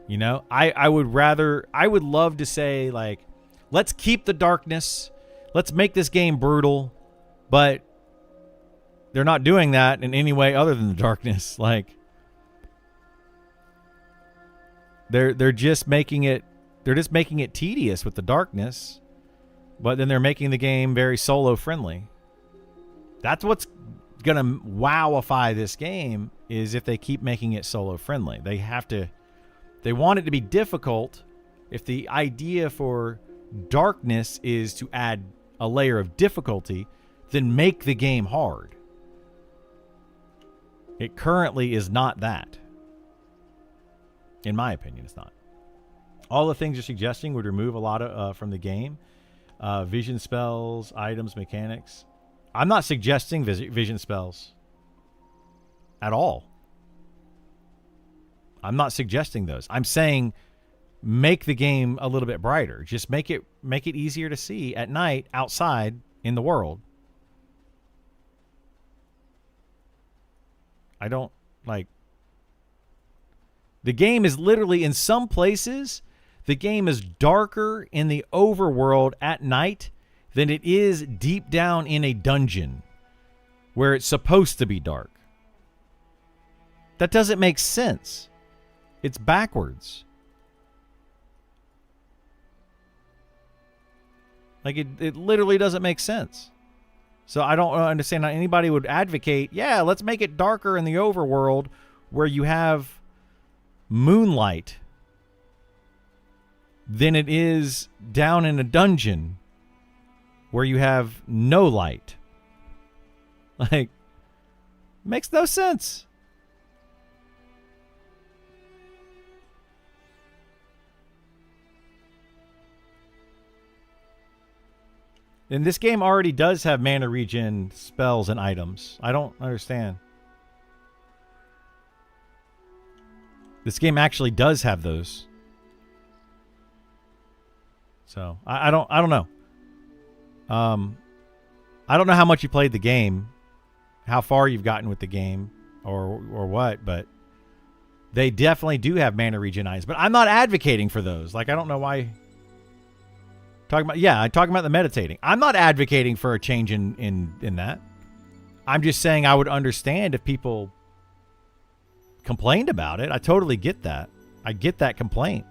You know, I would love to say, like, let's keep the darkness. Let's make this game brutal. But they're not doing that in any way other than the darkness. Like, they're just making it tedious with the darkness, but then they're making the game very solo friendly. That's what's gonna wowify this game, is if they keep making it solo friendly. They want it to be difficult. If the idea for darkness is to add a layer of difficulty, then make the game hard. It currently is not that. In my opinion, it's not. All the things you're suggesting would remove a lot of from the game. Vision spells, items, mechanics. I'm not suggesting vision spells at all. I'm not suggesting those. I'm saying make the game a little bit brighter. Just make it easier to see at night outside in the world. I don't like. The game is literally, in some places, the game is darker in the overworld at night than it is deep down in a dungeon where it's supposed to be dark. That doesn't make sense. It's backwards. Like, it literally doesn't make sense. So I don't understand how anybody would advocate, yeah, let's make it darker in the overworld where you have moonlight than it is down in a dungeon where you have no light. Like, makes no sense. And this game already does have mana regen spells and items. I don't understand. This game actually does have those. So I don't know. I don't know how much you played the game, how far you've gotten with the game, or what, but they definitely do have mana regen items. But I'm not advocating for those. Like, I don't know why. I'm talking about the meditating. I'm not advocating for a change in that. I'm just saying I would understand if people complained about it. I totally get that. I get that complaint.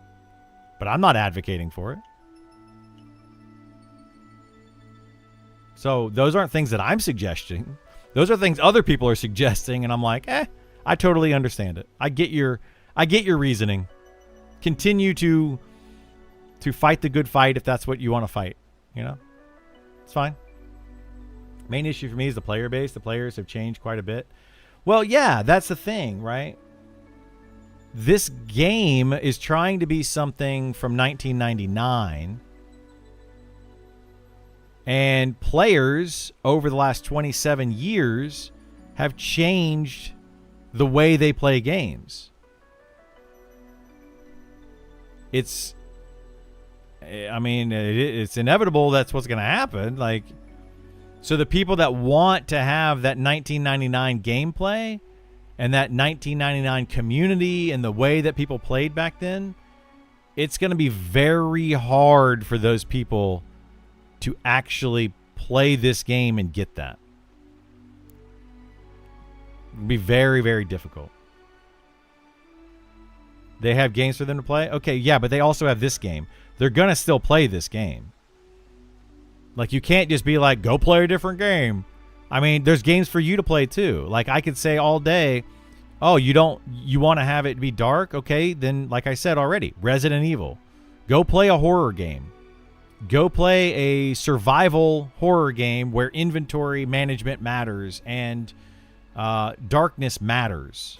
But I'm not advocating for it. So those aren't things that I'm suggesting. Those are things other people are suggesting, and I'm like, I totally understand it. I get your reasoning. Continue to fight the good fight if that's what you want to fight. You know? It's fine. Main issue for me is the player base. The players have changed quite a bit. Well, yeah, that's the thing, right? This game is trying to be something from 1999. And players over the last 27 years have changed the way they play games. It's inevitable that's what's going to happen. Like, so the people that want to have that 1999 gameplay and that 1999 community and the way that people played back then, it's going to be very hard for those people to actually play this game and get that. It'll be very, very difficult. They have games for them to play? Okay, yeah, but they also have this game. They're going to still play this game. Like, you can't just be like, go play a different game. I mean, there's games for you to play too. Like, I could say all day, oh, you want to have it be dark? Okay, then, like I said already, Resident Evil. Go play a horror game. Go play a survival horror game where inventory management matters and darkness matters.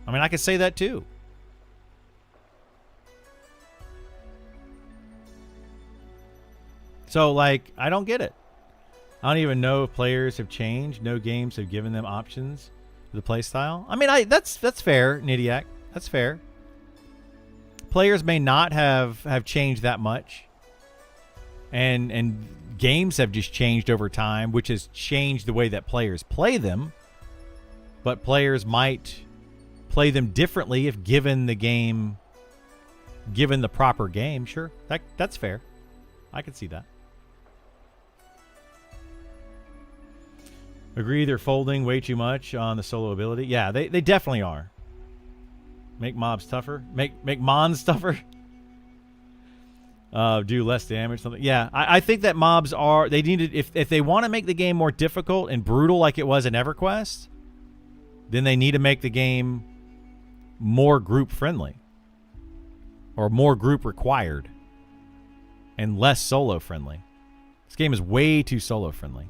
I mean, I could say that too. So, like, I don't get it. I don't even know if players have changed. No games have given them options for the play style. I mean, that's fair, Nidiak. That's fair. Players may not have changed that much. And games have just changed over time, which has changed the way that players play them. But players might play them differently if given the proper game. Sure, that's fair. I can see that. Agree they're folding way too much on the solo ability. Yeah, they definitely are. Make mobs tougher. Make mons tougher. Do less damage. Something. Yeah, I think that mobs are. They needed if they want to make the game more difficult and brutal like it was in EverQuest, then they need to make the game more group friendly or more group required and less solo friendly. This game is way too solo friendly.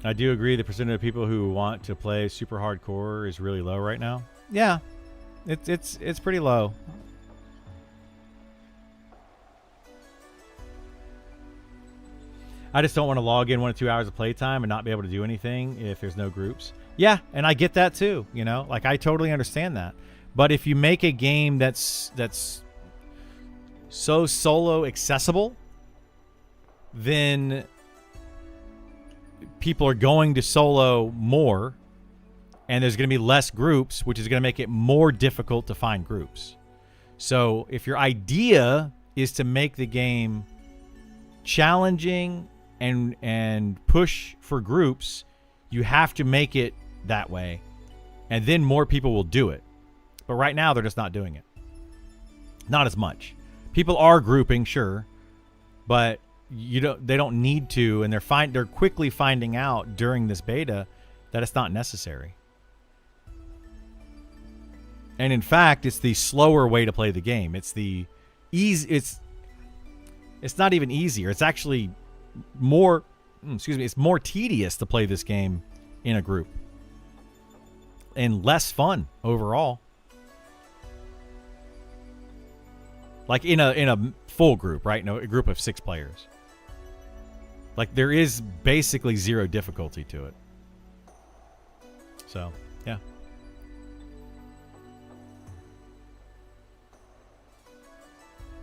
I do agree the percentage of people who want to play super hardcore is really low right now. Yeah, it's pretty low. I just don't want to log in 1 or 2 hours of playtime and not be able to do anything if there's no groups. Yeah, and I get that too. You know, like I totally understand that. But if you make a game that's so solo accessible, then people are going to solo more, and there's going to be less groups, which is going to make it more difficult to find groups. So if your idea is to make the game challenging and push for groups, you have to make it that way, and then more people will do it. But right now, they're just not doing it. Not as much. People are grouping, sure, but they don't need to, and they're quickly finding out during this beta that it's not necessary. And in fact, it's the slower way to play the game. It's the easy. It's not even easier. It's actually more. It's more tedious to play this game in a group, and less fun overall. Like in a full group, right? No, a group of 6 players. Like, there is basically zero difficulty to it. So, yeah.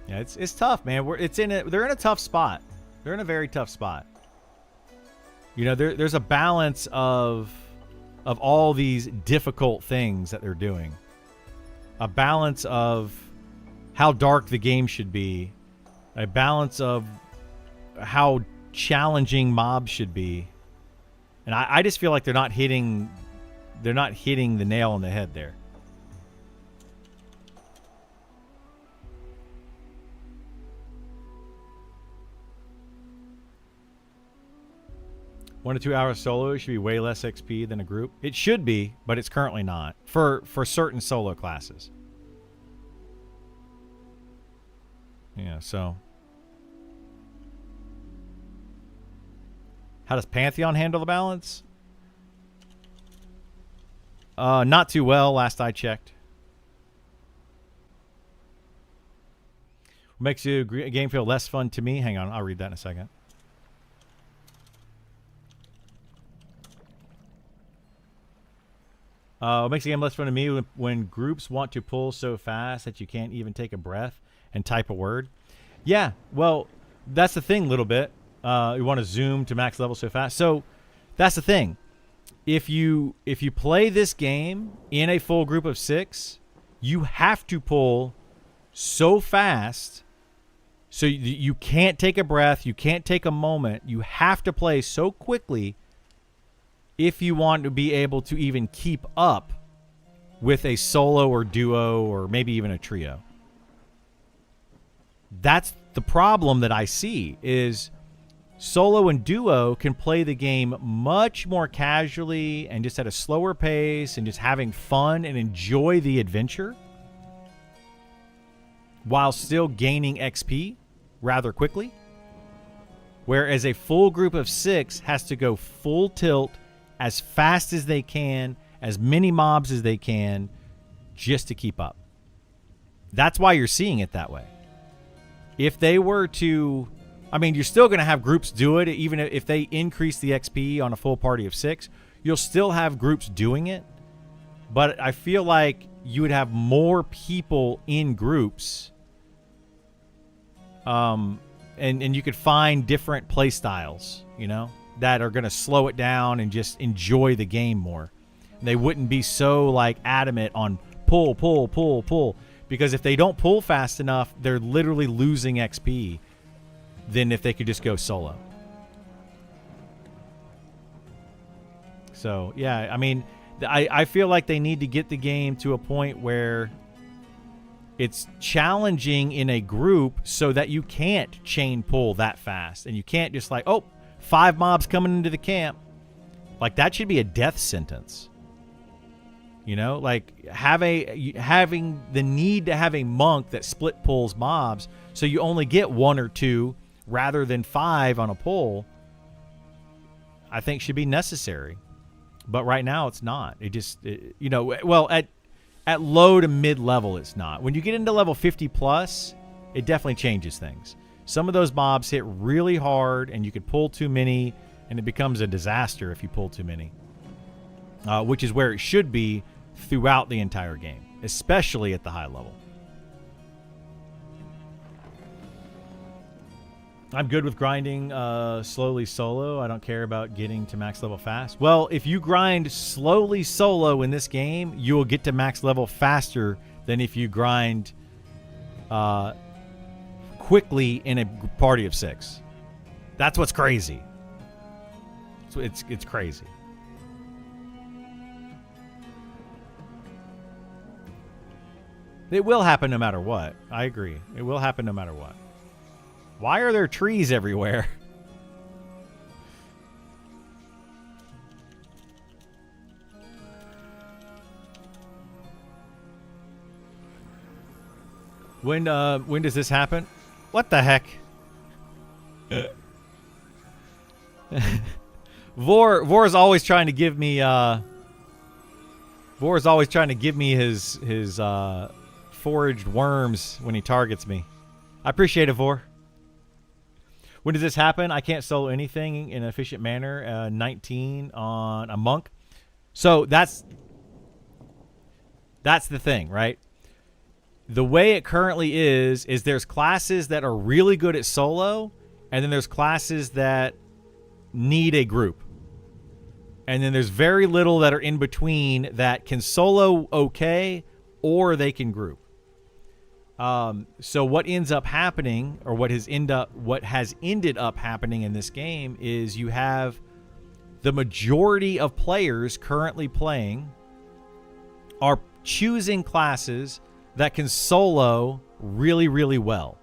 Yeah, it's tough, man. They're in a tough spot. They're in a very tough spot. You know, there's a balance of all these difficult things that they're doing. A balance of how dark the game should be. A balance of how challenging mobs should be. And I just feel like they're not hitting the nail on the head there. One to 2 hours solo should be way less XP than a group. It should be, but it's currently not for certain solo classes. Yeah, so how does Pantheon handle the balance? Not too well, last I checked. What makes a game feel less fun to me? Hang on, I'll read that in a second. What makes the game less fun to me when groups want to pull so fast that you can't even take a breath and type a word. Yeah, well, that's the thing a little bit. You want to zoom to max level so fast. So that's the thing. If you play this game in a full group of 6, you have to pull so fast so you can't take a breath, you can't take a moment. You have to play so quickly if you want to be able to even keep up with a solo or duo or maybe even a trio. That's the problem that I see is solo and duo can play the game much more casually and just at a slower pace and just having fun and enjoy the adventure while still gaining XP rather quickly. Whereas a full group of 6 has to go full tilt as fast as they can, as many mobs as they can, just to keep up. That's why you're seeing it that way. If they were to... I mean, you're still going to have groups do it. Even if they increase the XP on a full party of 6, you'll still have groups doing it. But I feel like you would have more people in groups. And you could find different play styles, you know, that are going to slow it down and just enjoy the game more. They wouldn't be so like adamant on pull, pull, pull, pull. Because if they don't pull fast enough, they're literally losing XP than if they could just go solo. So, yeah, I mean, I feel like they need to get the game to a point where it's challenging in a group so that you can't chain pull that fast. And you can't just like, oh, 5 mobs coming into the camp. Like, that should be a death sentence. You know, like having the need to have a monk that split pulls mobs so you only get 1 or 2 rather than 5 on a pull, I think should be necessary. But right now it's not. You know, well, at low to mid level it's not. When you get into level 50 plus, it definitely changes things. Some of those mobs hit really hard and you could pull too many and it becomes a disaster if you pull too many. Which is where it should be throughout the entire game, especially at the high level. I'm good with grinding slowly solo. I don't care about getting to max level fast. Well, if you grind slowly solo in this game, you will get to max level faster than if you grind quickly in a party of 6. That's what's crazy. It's crazy. It will happen no matter what. I agree. It will happen no matter what. Why are there trees everywhere? When does this happen? What the heck? Vor's always trying to give me Vor's always trying to give me his foraged worms when he targets me. I appreciate it, Vor. When does this happen? I can't solo anything in an efficient manner. 19 on a monk. So that's the thing, right? The way it currently is there's classes that are really good at solo, and then there's classes that need a group. And then there's very little that are in between that can solo okay, or they can group. So what ends up happening, or what has ended up happening in this game, is you have the majority of players currently playing are choosing classes that can solo really, really well.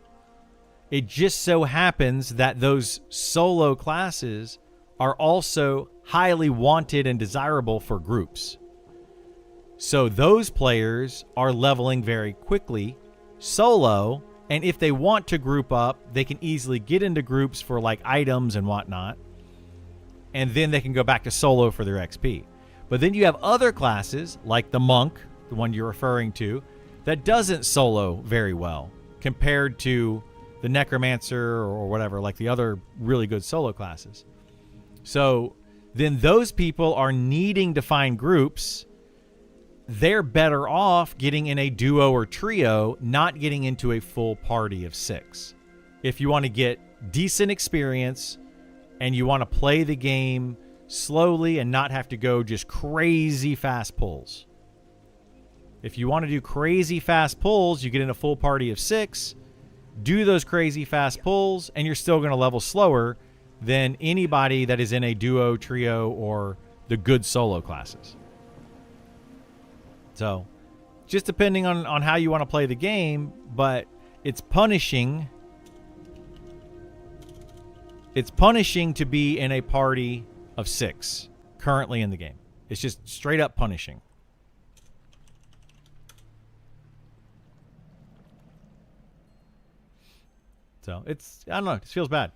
It just so happens that those solo classes are also highly wanted and desirable for groups. So those players are leveling very quickly solo, and if they want to group up, they can easily get into groups for like items and whatnot, and then they can go back to solo for their XP. But then you have other classes, like the monk, the one you're referring to, that doesn't solo very well compared to the necromancer or whatever, like the other really good solo classes. So then those people are needing to find groups. They're better off getting in a duo or trio, not getting into a full party of 6. If you want to get decent experience and you want to play the game slowly and not have to go just crazy fast pulls. If you want to do crazy fast pulls, you get in a full party of 6, do those crazy fast pulls, and you're still going to level slower than anybody that is in a duo, trio, or the good solo classes. So, just depending on how you want to play the game, but it's punishing. It's punishing to be in a party of 6 currently in the game. It's just straight up punishing. So, it's, I don't know, it just feels bad.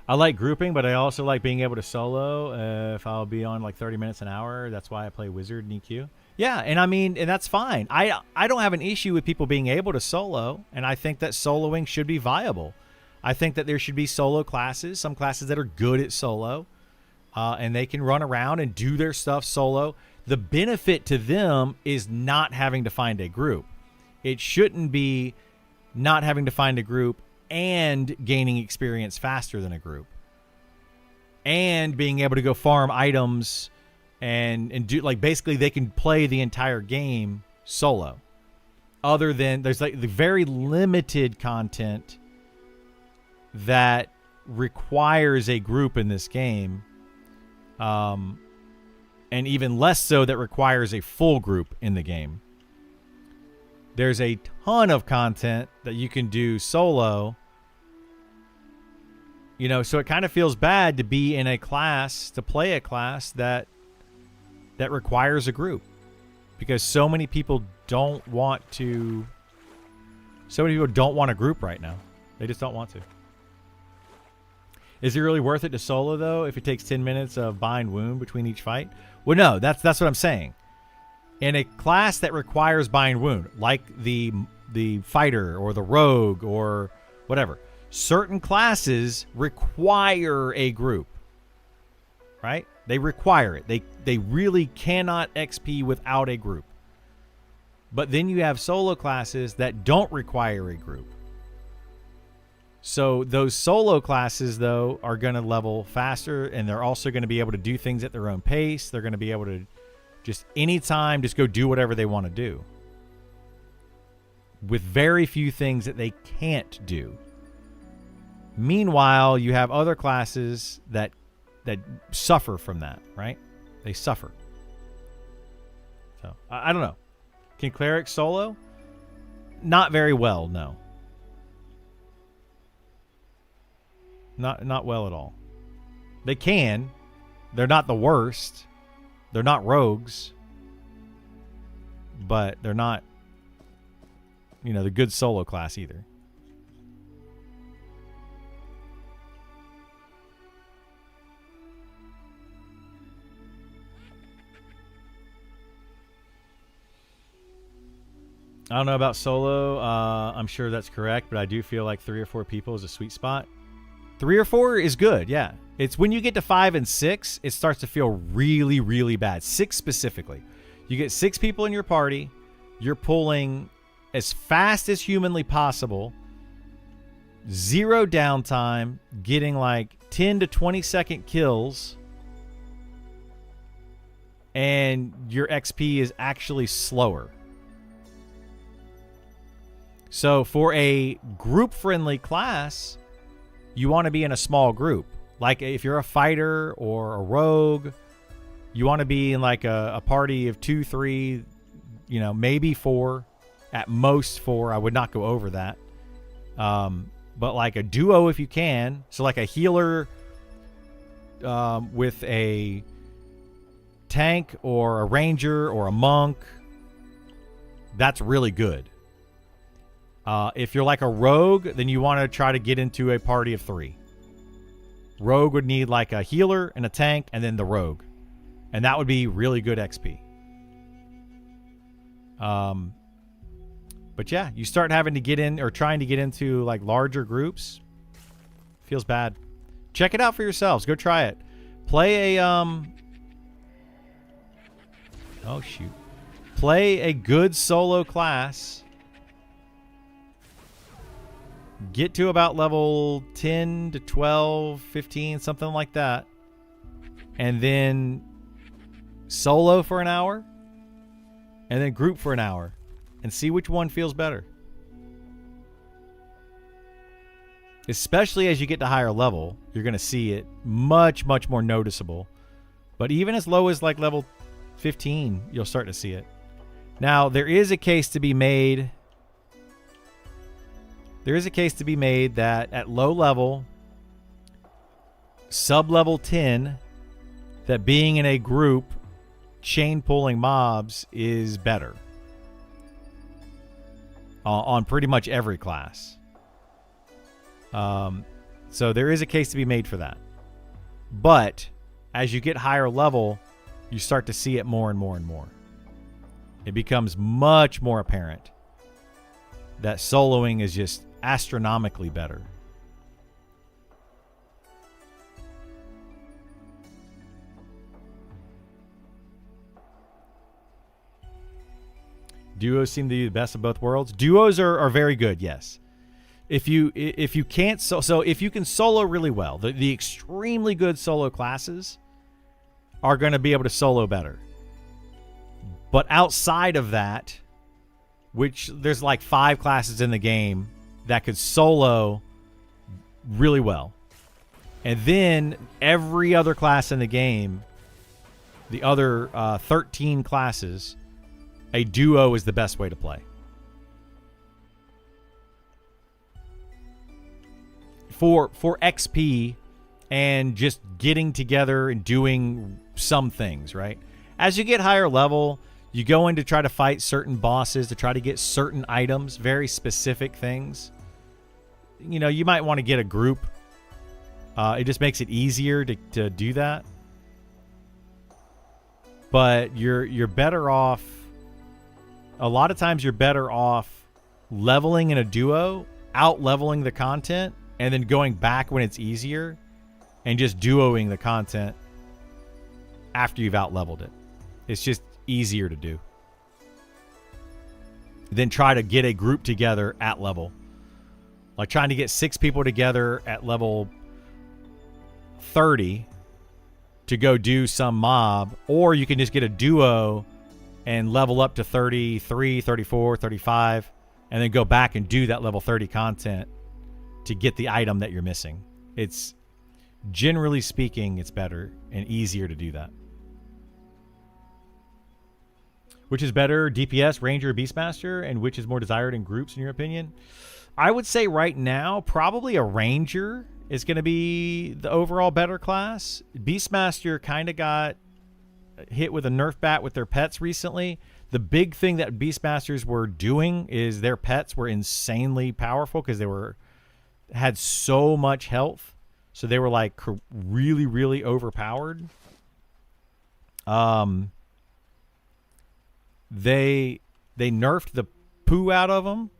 I like grouping, but I also like being able to solo if I'll be on like 30 minutes an hour. That's why I play Wizard and EQ. Yeah, and I mean, and that's fine. I don't have an issue with people being able to solo, and I think that soloing should be viable. I think that there should be solo classes, some classes that are good at solo, and they can run around and do their stuff solo. The benefit to them is not having to find a group. It shouldn't be not having to find a group and gaining experience faster than a group, and being able to go farm items and do, like, basically they can play the entire game solo. Other than there's like the very limited content that requires a group in this game, and even less so that requires a full group in the game. There's a ton of content that you can do solo. You know, so it kind of feels bad to be in a class, to play a class that requires a group, because so many people don't want to. So many people don't want a group right now. They just don't want to. Is it really worth it to solo though if it takes 10 minutes of bind wound between each fight? Well, no, that's what I'm saying. In a class that requires bind wound, like the fighter or the rogue or whatever, certain classes require a group, right? They require it. They really cannot XP without a group. But then you have solo classes that don't require a group. So those solo classes, though, are going to level faster, and they're also going to be able to do things at their own pace. They're going to be able to just anytime just go do whatever they want to do, with very few things that they can't do. Meanwhile, you have other classes that suffer from that, right? They suffer. So, I don't know. Can clerics solo? Not very well, no. Not well at all. They can. They're not the worst. They're not rogues. But they're not, the good solo class either. I don't know about solo. I'm sure that's correct, but I do feel like 3 or 4 people is a sweet spot. 3 or 4 is good, yeah. It's when you get to 5 and 6, it starts to feel really, really bad. 6 specifically. You get 6 people in your party. You're pulling as fast as humanly possible. 0 downtime. Getting like 10 to 20 second kills. And your XP is actually slower. So for a group-friendly class, you want to be in a small group. Like if you're a fighter or a rogue, you want to be in like a party of 2, 3, maybe 4. At most 4. I would not go over that. But like a duo if you can. So like a healer with a tank or a ranger or a monk. That's really good. If you're like a rogue, then you want to try to get into a party of 3. Rogue would need like a healer and a tank and then the rogue. And that would be really good XP. But yeah, you start having to get in or trying to get into like larger groups. Feels bad. Check it out for yourselves. Go try it. Play a oh shoot. Play a good solo class. Get to about level 10 to 12, 15, something like that. And then solo for an hour. And then group for an hour. And see which one feels better. Especially as you get to higher level, you're going to see it much, much more noticeable. But even as low as like level 15, you'll start to see it. Now, there is a case to be made. There is a case to be made that at low level, sub-level 10, that being in a group, chain pulling mobs is better. On pretty much every class. So there is a case to be made for that. But as you get higher level, you start to see it more and more and more. It becomes much more apparent that soloing is just astronomically better. Duos seem to be the best of both worlds. Duos are very good, yes. If you can't so if you can solo really well, the extremely good solo classes are going to be able to solo better. But outside of that, which there's like 5 classes in the game that could solo really well. And then every other class in the game, the other 13 classes, a duo is the best way to play. For XP and just getting together and doing some things, right? As you get higher level, you go in to try to fight certain bosses, to try to get certain items, very specific things. You might want to get a group. It just makes it easier to do that. But you're better off. A lot of times you're better off leveling in a duo, out leveling the content, and then going back when it's easier and just duoing the content after you've out leveled it. It's just easier to do. Then try to get a group together at level. Like trying to get 6 people together at level 30 to go do some mob, or you can just get a duo and level up to 33, 34, 35, and then go back and do that level 30 content to get the item that you're missing. It's, generally speaking, it's better and easier to do that. Which is better, DPS, Ranger, or Beastmaster, and which is more desired in groups, in your opinion? I would say right now, probably a Ranger is going to be the overall better class. Beastmaster kind of got hit with a nerf bat with their pets recently. The big thing that Beastmasters were doing is their pets were insanely powerful because they had so much health. So they were like really, really overpowered. They nerfed the poo out of them.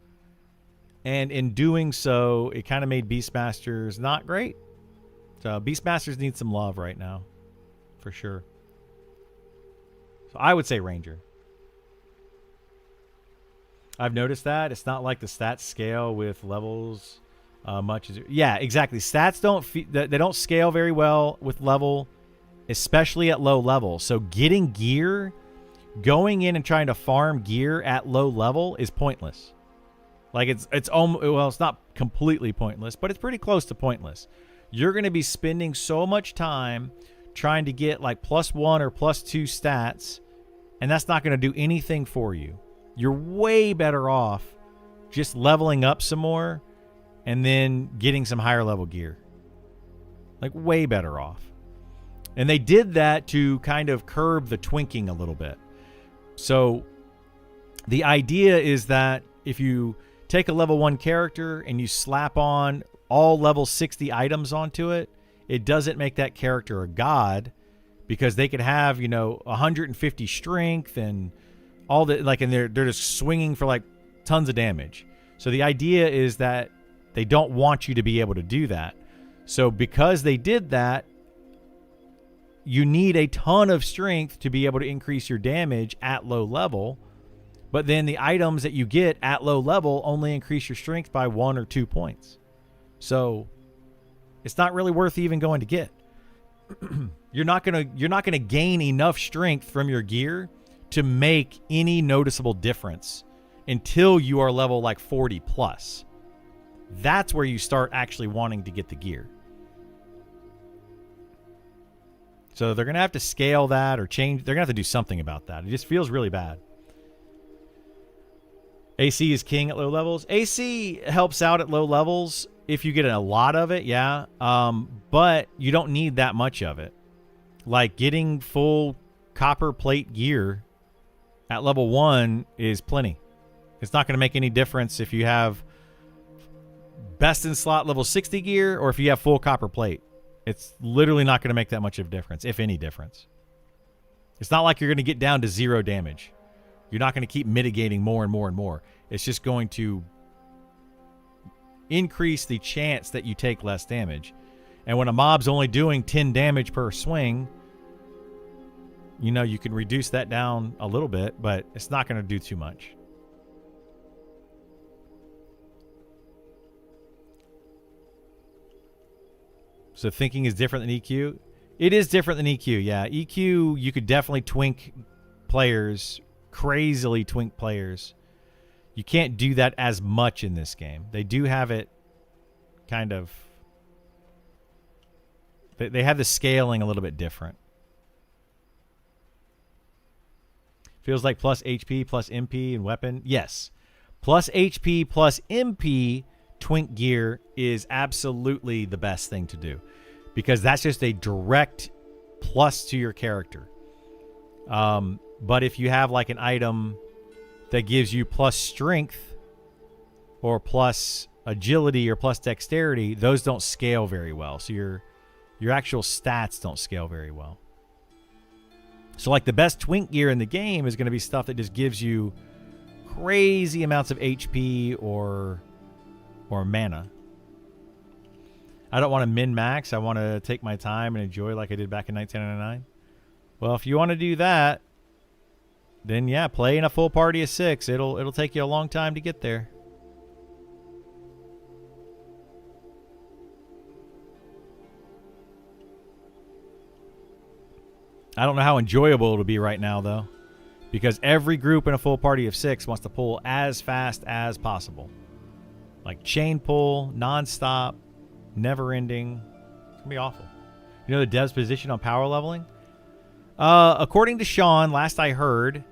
And in doing so, it kind of made Beastmasters not great. So Beastmasters need some love right now, for sure. So I would say Ranger. I've noticed that. It's not like the stats scale with levels much. Yeah, exactly. Stats they don't scale very well with level, especially at low level. So getting gear, going in and trying to farm gear at low level is pointless. Like it's almost, well, it's not completely pointless, but it's pretty close to pointless. You're going to be spending so much time trying to get like +1 or +2 stats, and that's not going to do anything for you. You're way better off just leveling up some more and then getting some higher level gear. Like way better off. And they did that to kind of curb the twinking a little bit. So the idea is that if you take a level 1 character and you slap on all level 60 items onto it, it doesn't make that character a god, because they could have, 150 strength and all that, like, and they're just swinging for like tons of damage. So the idea is that they don't want you to be able to do that. So because they did that, you need a ton of strength to be able to increase your damage at low level. But then the items that you get at low level only increase your strength by 1 or 2 points. So it's not really worth even going to get. You're not gonna gain enough strength from your gear to make any noticeable difference until you are level like 40 plus. That's where you start actually wanting to get the gear. So they're gonna have to scale that or change. They're gonna have to do something about that. It just feels really bad. AC is king at low levels. AC helps out at low levels if you get a lot of it, yeah. But you don't need that much of it. Like getting full copper plate gear at level 1 is plenty. It's not going to make any difference if you have best in slot level 60 gear or if you have full copper plate. It's literally not going to make that much of a difference, if any difference. It's not like you're going to get down to 0 damage. You're not going to keep mitigating more and more and more. It's just going to increase the chance that you take less damage. And when a mob's only doing 10 damage per swing, you can reduce that down a little bit, but it's not going to do too much. So thinking is different than EQ? It is different than EQ, yeah. EQ, you could definitely twink players, crazily twink players. You can't do that as much in this game. They do have it kind of... They have the scaling a little bit different. Feels like plus HP, plus MP, and weapon. Yes. Plus HP, plus MP twink gear is absolutely the best thing to do. Because that's just a direct plus to your character. But if you have like an item that gives you plus strength or plus agility or plus dexterity, those don't scale very well. So your actual stats don't scale very well. So like the best twink gear in the game is going to be stuff that just gives you crazy amounts of HP or mana. I don't want to min-max. I want to take my time and enjoy like I did back in 1999. Well, if you want to do that, then yeah, play in a full party of 6. It'll take you a long time to get there. I don't know how enjoyable it'll be right now, though, because every group in a full party of 6 wants to pull as fast as possible. Like chain pull, non-stop, never-ending. It's going to be awful. You know the dev's position on power leveling? According to Sean, last I heard,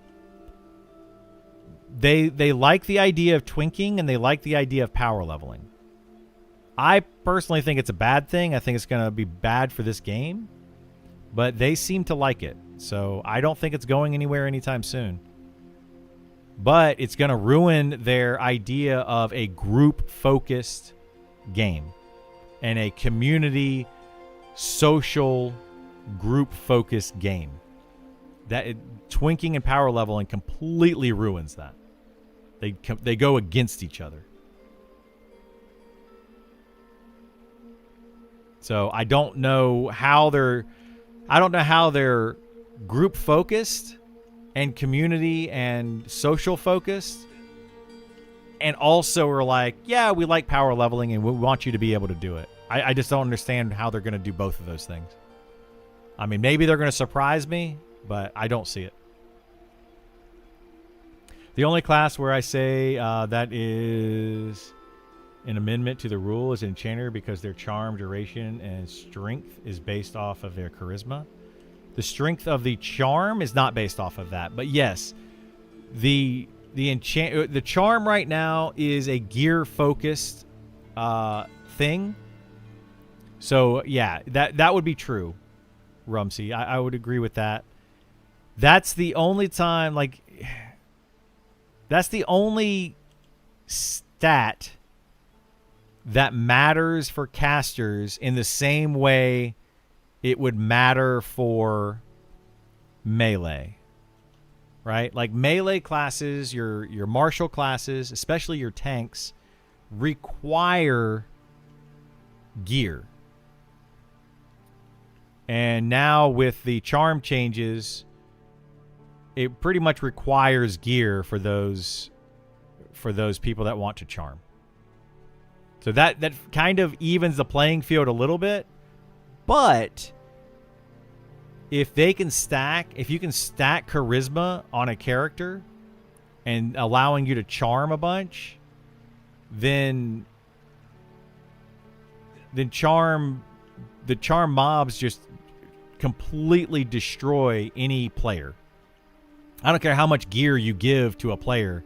they like the idea of twinking and they like the idea of power leveling. I personally think it's a bad thing. I think it's going to be bad for this game. But they seem to like it. So I don't think it's going anywhere anytime soon. But it's going to ruin their idea of a group-focused game. And a community, social, group-focused game. Twinking and power leveling completely ruins that. They go against each other. So I don't know how they're group focused and community and social focused, and also are like, yeah, we like power leveling and we want you to be able to do it. I just don't understand how they're going to do both of those things. I mean, maybe they're going to surprise me, but I don't see it. The only class where I say that is an amendment to the rule is Enchanter, because their charm, duration, and strength is based off of their charisma. The strength of the charm is not based off of that, but yes, the charm right now is a gear focused thing. So yeah, that would be true, Rumsey. I would agree with that. That's the only time, like, that's the only stat that matters for casters in the same way it would matter for melee, right? Like melee classes, your martial classes, especially your tanks, require gear. And now with the charm changes, it pretty much requires gear for those people that want to charm. So that kind of evens the playing field a little bit. But if you can stack charisma on a character and allowing you to charm a bunch, then the charm mobs just completely destroy any player. I don't care how much gear you give to a player.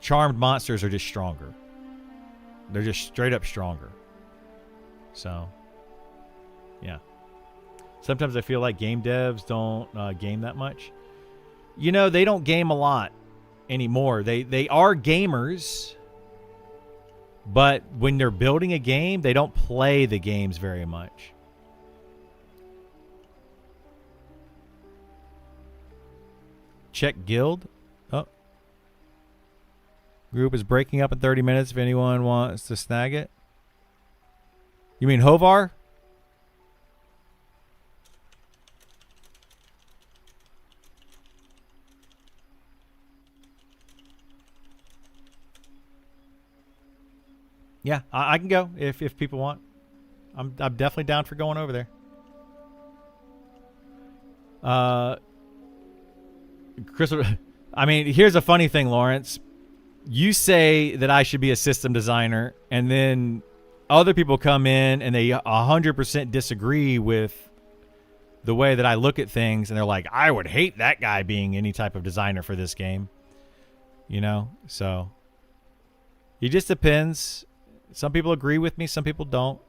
Charmed monsters are just stronger. They're just straight up stronger. So, yeah. Sometimes I feel like game devs don't game that much. You know, they don't game a lot anymore. They are gamers, but when they're building a game, they don't play the games very much. Check guild. Oh. Group is breaking up in 30 minutes if anyone wants to snag it. You mean Hovar? Yeah, I can go if people want. I'm definitely down for going over there. Chris, I mean, here's a funny thing, Lawrence. You say that I should be a system designer, and then other people come in and they 100% disagree with the way that I look at things, and they're like, I would hate that guy being any type of designer for this game. You know? So it just depends. Some people agree with me, some people don't.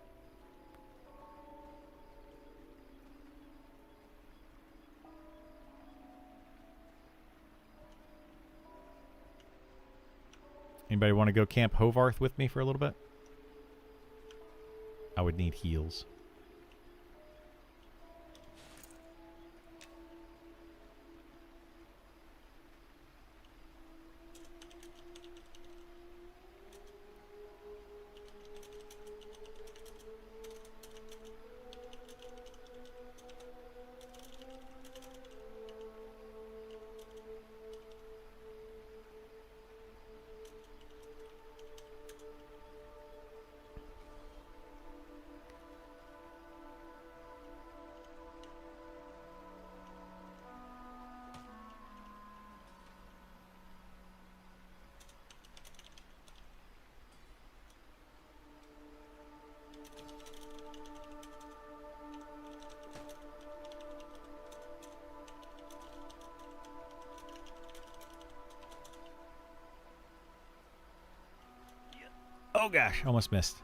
Anybody want to go camp Hovarth with me for a little bit? I would need heals. Oh gosh, almost missed.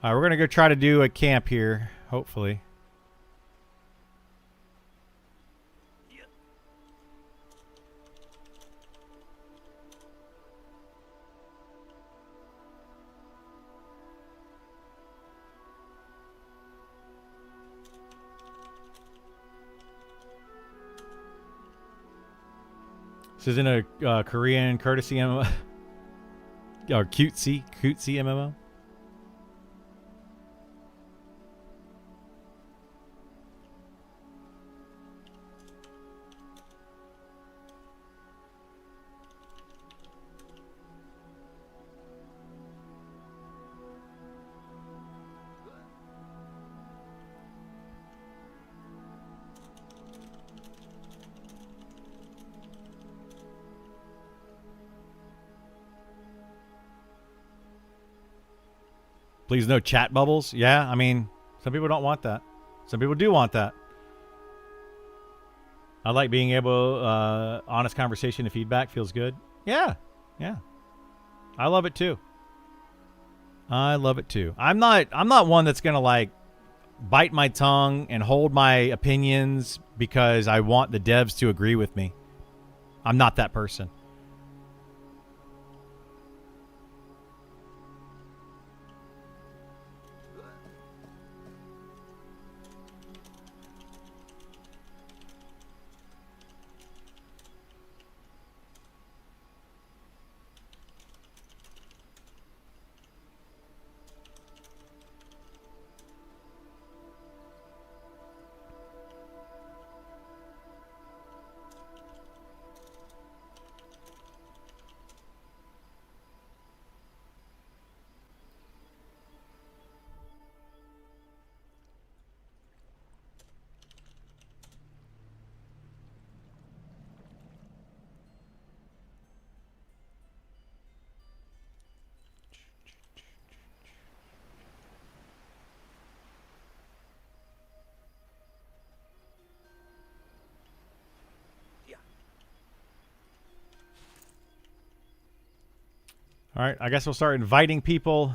All right, we're gonna go try to do a camp here, hopefully. This isn't a Korean courtesy MMO or cutesy MMO. Please no chat bubbles. Yeah, I mean, some people don't want that. Some people do want that. I like being able, honest conversation and feedback feels good. Yeah, yeah. I love it too. I love it too. I'm not one that's gonna like bite my tongue and hold my opinions because I want the devs to agree with me. I'm not that person. All right, I guess we'll start inviting people.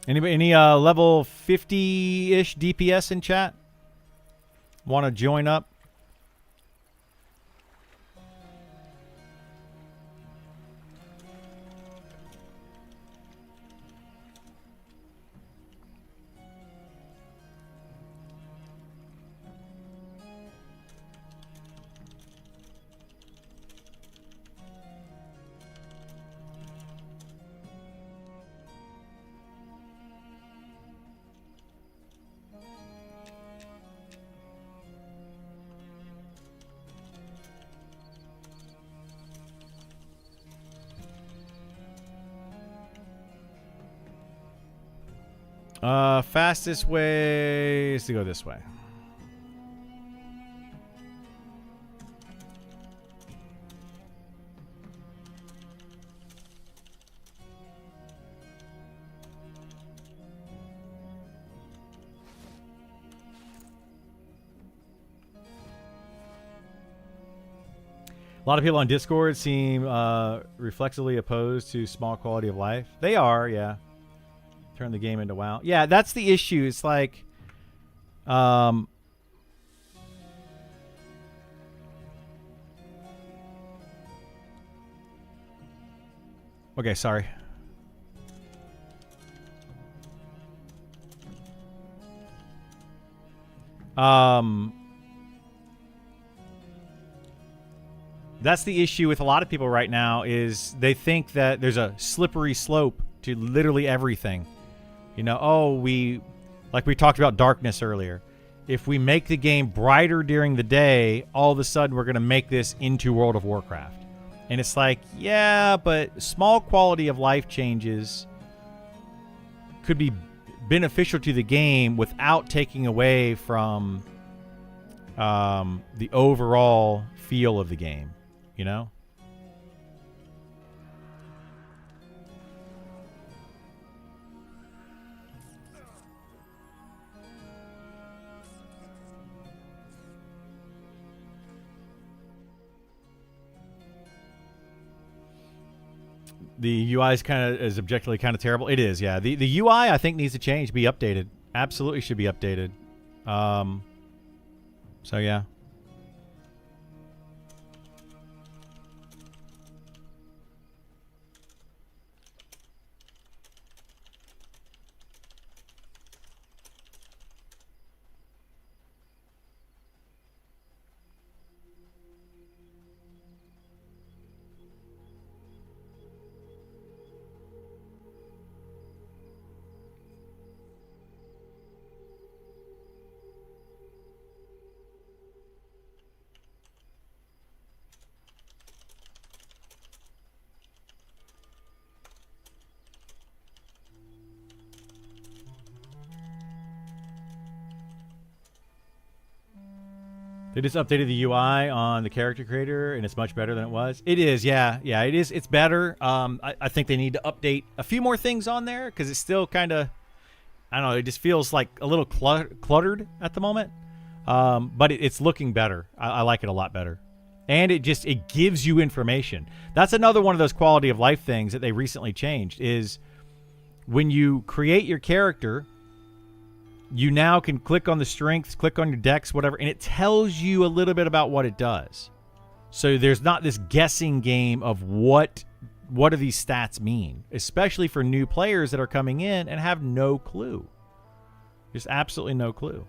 Anybody, any level 50-ish DPS in chat? Want to join up? Fastest way is to go this way. A lot of people on Discord seem reflexively opposed to small quality of life. They are, yeah. Turn the game into WoW. Yeah, that's the issue. It's like, okay, sorry. That's the issue with a lot of people right now is they think that there's a slippery slope to literally everything. You know, oh, like we talked about darkness earlier. If we make the game brighter during the day, all of a sudden we're going to make this into World of Warcraft. And it's like, yeah, but small quality of life changes could be beneficial to the game without taking away from the overall feel of the game, you know? The UI is objectively kind of terrible. It is, yeah. The UI I think needs to change, be updated. Absolutely should be updated. So yeah. They just updated the UI on the character creator, and it's much better than it was. It is, yeah. Yeah, it is. It's better. I think they need to update a few more things on there because it's still kind of, I don't know, it just feels like a little cluttered at the moment. But it's looking better. I like it a lot better. And it gives you information. That's another one of those quality of life things that they recently changed is when you create your character, you now can click on the strengths, click on your dex, whatever, and it tells you a little bit about what it does. So there's not this guessing game of what do these stats mean, especially for new players that are coming in and have no clue. Just absolutely no clue.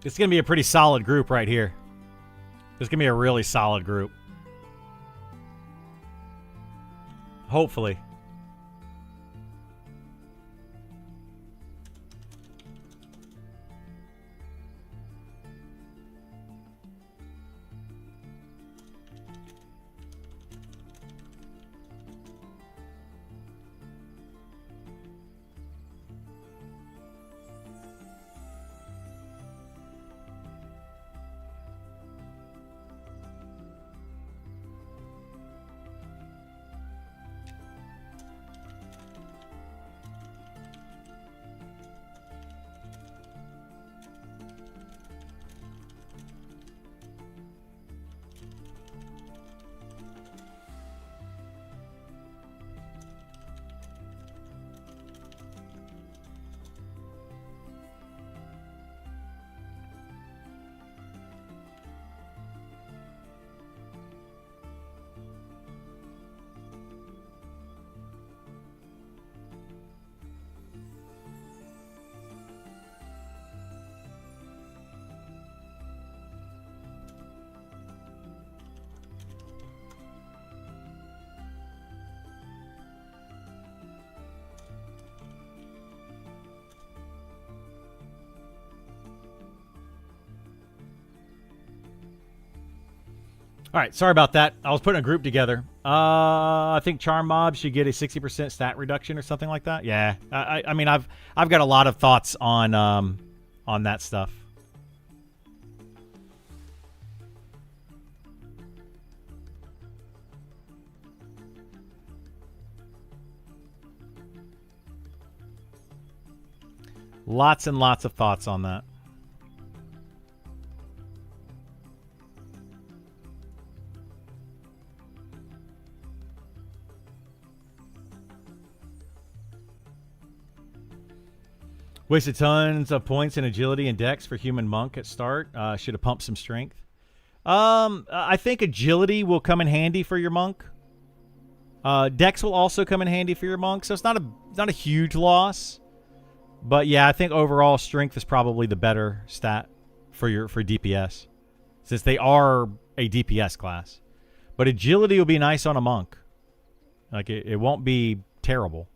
It's going to be a pretty solid group right here. It's going to be a really solid group. Hopefully. All right, sorry about that. I was putting a group together. I think Charm Mob should get a 60% stat reduction or something like that. Yeah, I mean, I've got a lot of thoughts on that stuff. Lots and lots of thoughts on that. Wasted tons of points in agility and dex for human monk at start. Should have pumped some strength. I think agility will come in handy for your monk. Dex will also come in handy for your monk, so it's not a huge loss. But yeah, I think overall strength is probably the better stat for DPS, since they are a DPS class. But agility will be nice on a monk. Like it won't be terrible.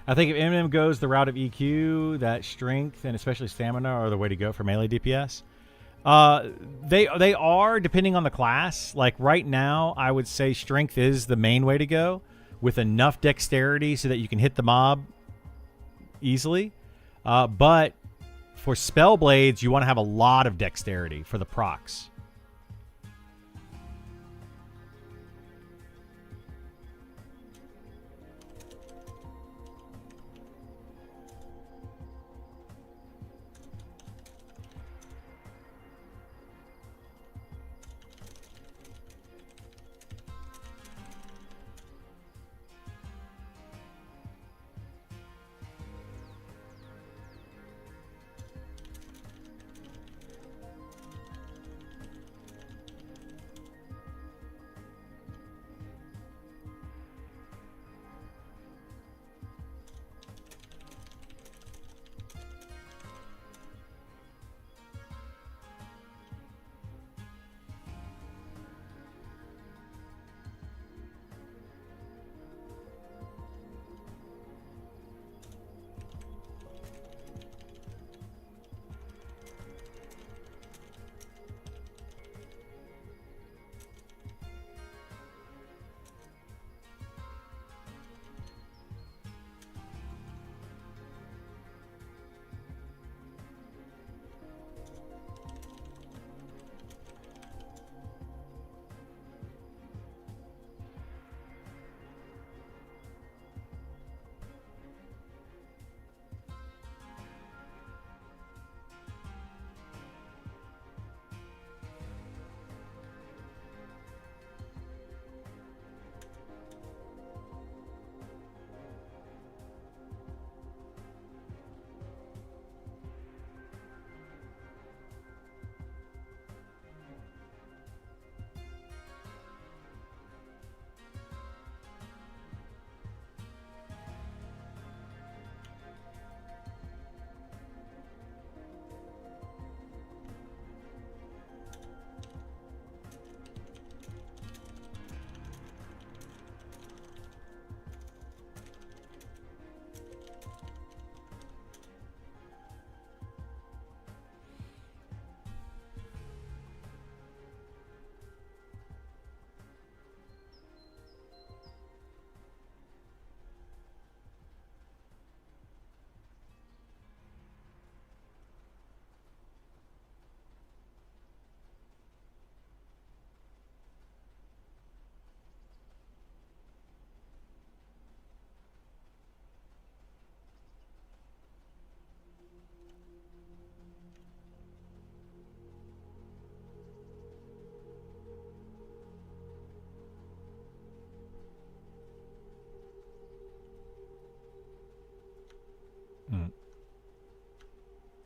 I think if MnM goes the route of EQ, that strength and especially stamina are the way to go for melee DPS. They are, depending on the class. Like right now, I would say strength is the main way to go, with enough dexterity so that you can hit the mob easily. But for spell blades, you want to have a lot of dexterity for the procs.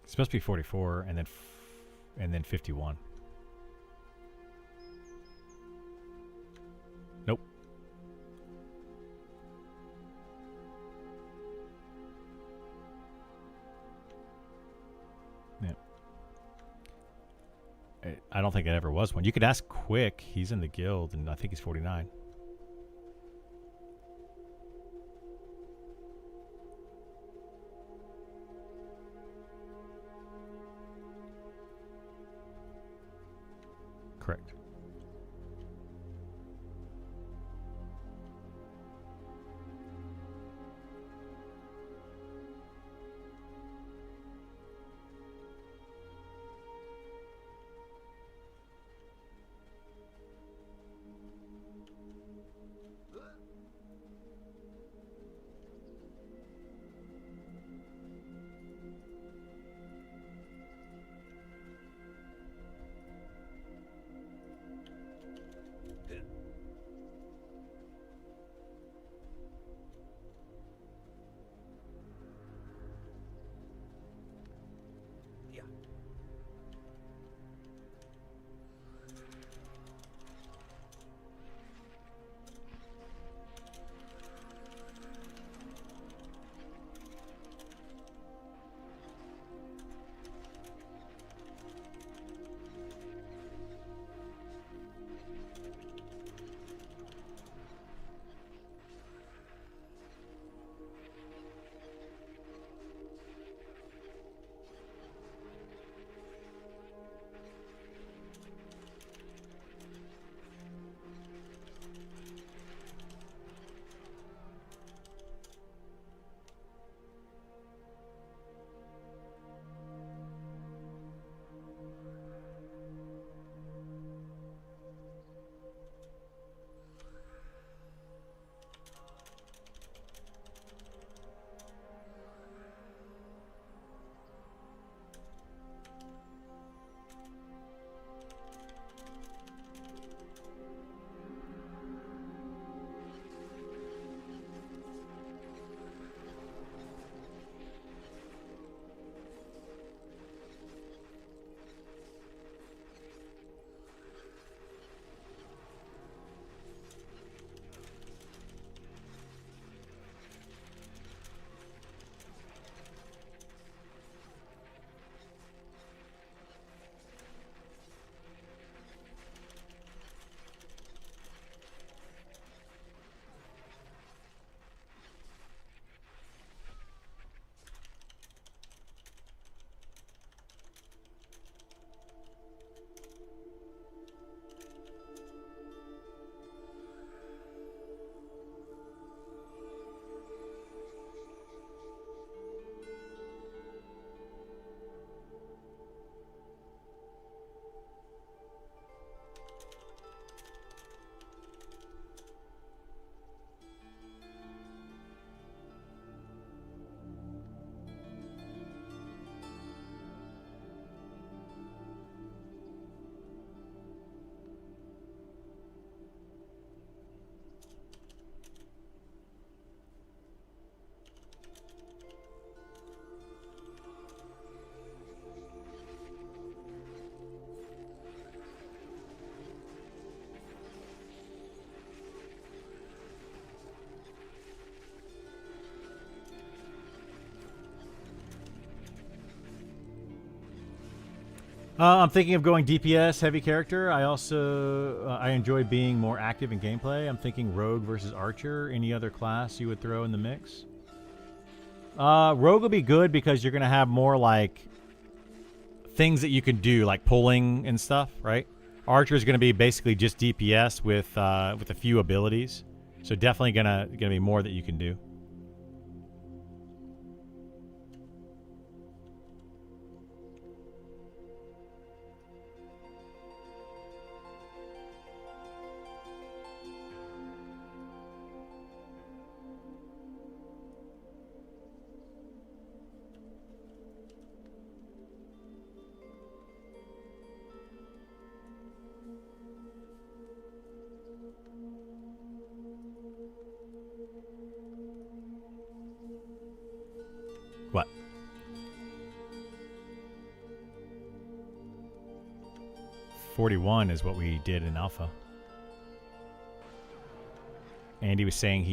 It's supposed to be 44 and then 51. Nope. Yeah. I don't think it ever was one. You could ask Quick. He's in the guild, and I think he's 49. Correct. I'm thinking of going DPS heavy character. I also I enjoy being more active in gameplay. I'm thinking rogue versus archer. Any other class you would throw in the mix? Rogue will be good because you're gonna have more like things that you can do, like pulling and stuff, right? Archer is gonna be basically just DPS with a few abilities. So definitely gonna be more that you can do. 41 is what we did in alpha. Andy was saying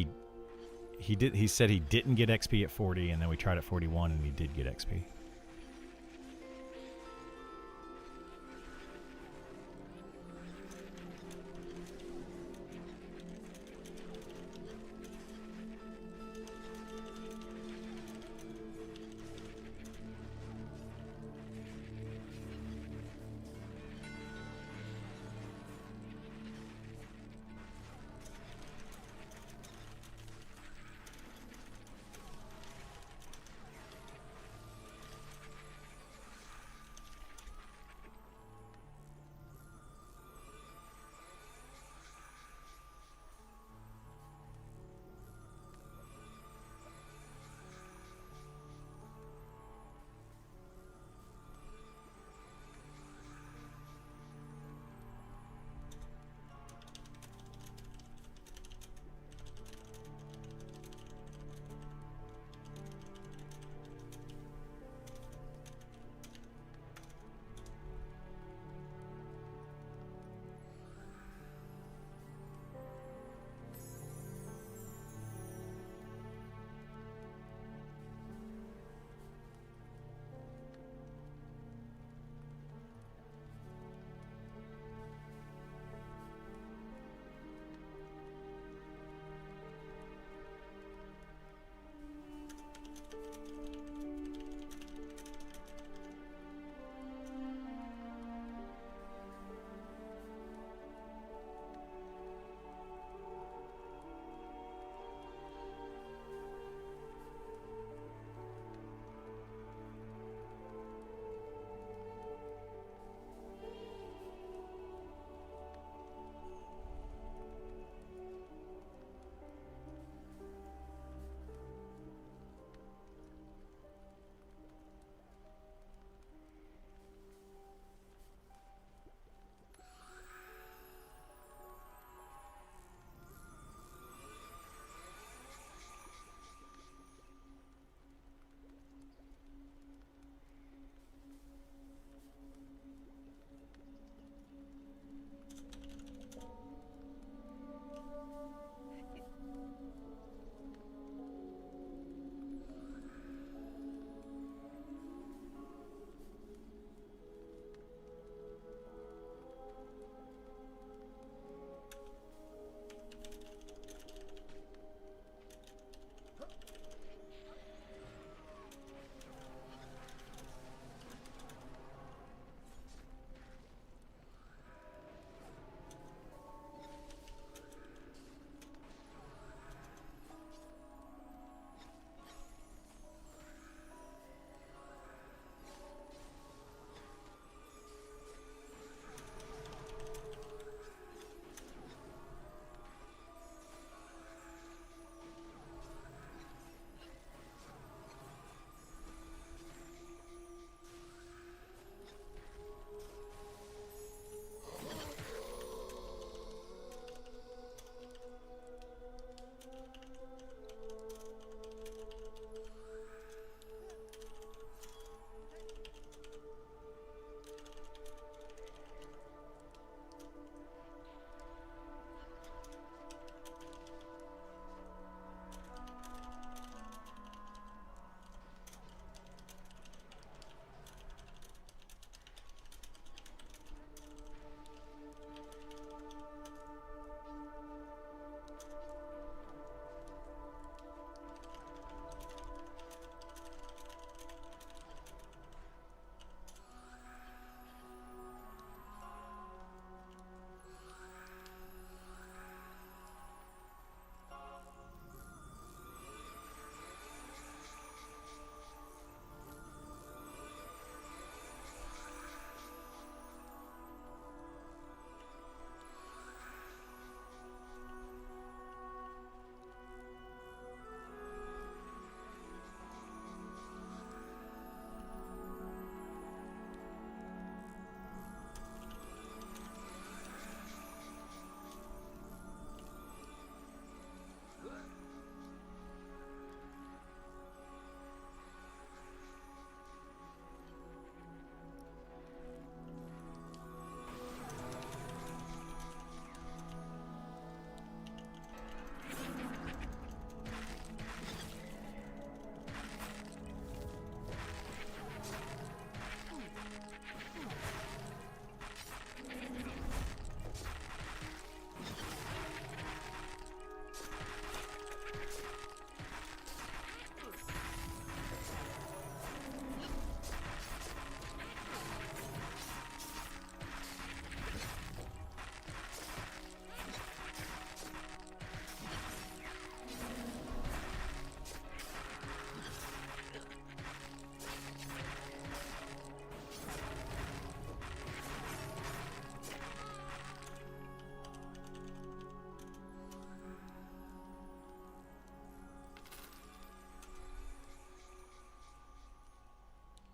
he said he didn't get XP at 40, and then we tried at 41 and he did get XP.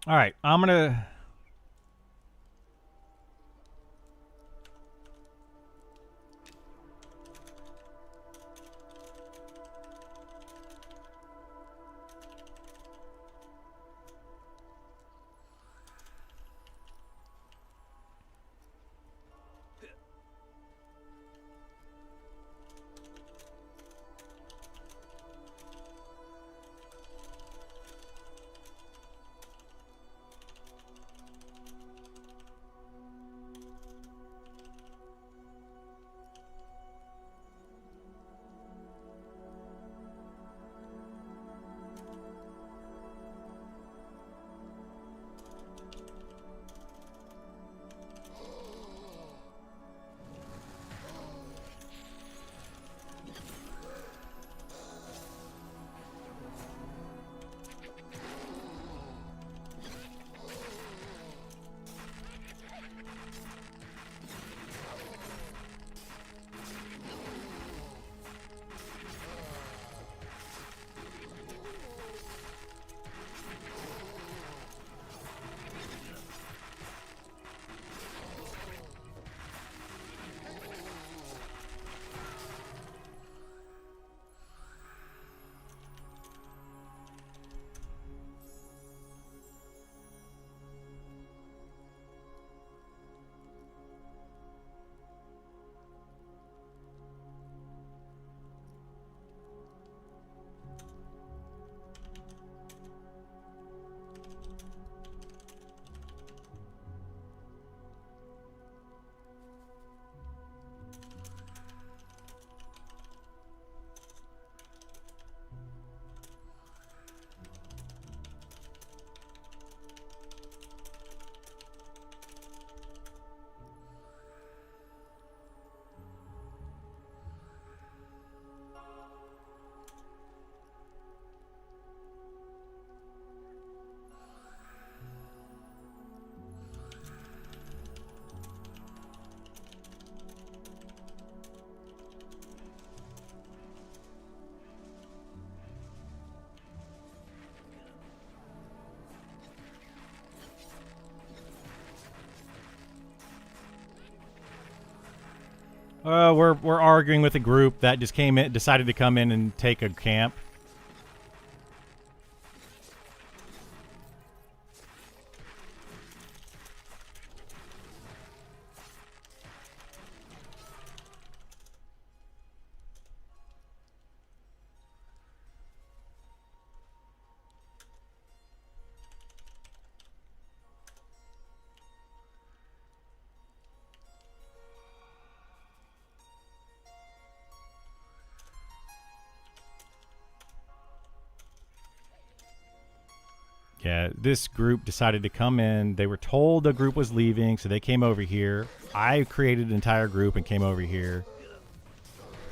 All right, I'm gonna. We're arguing with a group that just came in, decided to come in and take a camp. Yeah, this group decided to come in. They were told the group was leaving, so they came over here. I created an entire group and came over here.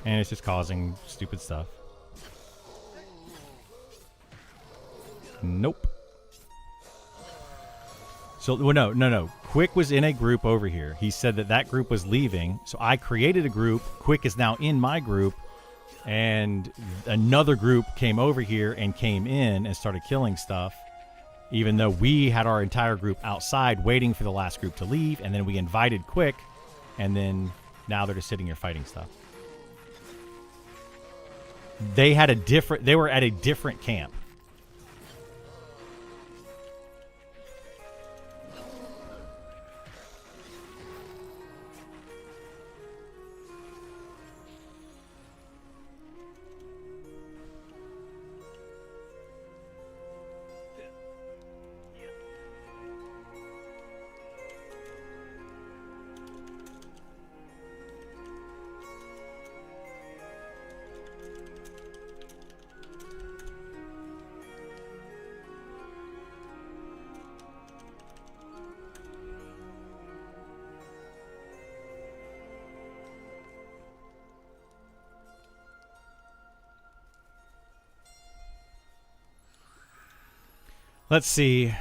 And it's just causing stupid stuff. Nope. So, well, no. Quick was in a group over here. He said that that group was leaving, so I created a group. Quick is now in my group, and another group came over here and came in and started killing stuff, even though we had our entire group outside waiting for the last group to leave, and then we invited Quick, and then now they're just sitting here fighting stuff. They were at a different camp. Let's see.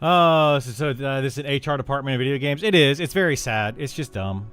Oh, so this is an HR department of video games. It is. It's very sad. It's just dumb.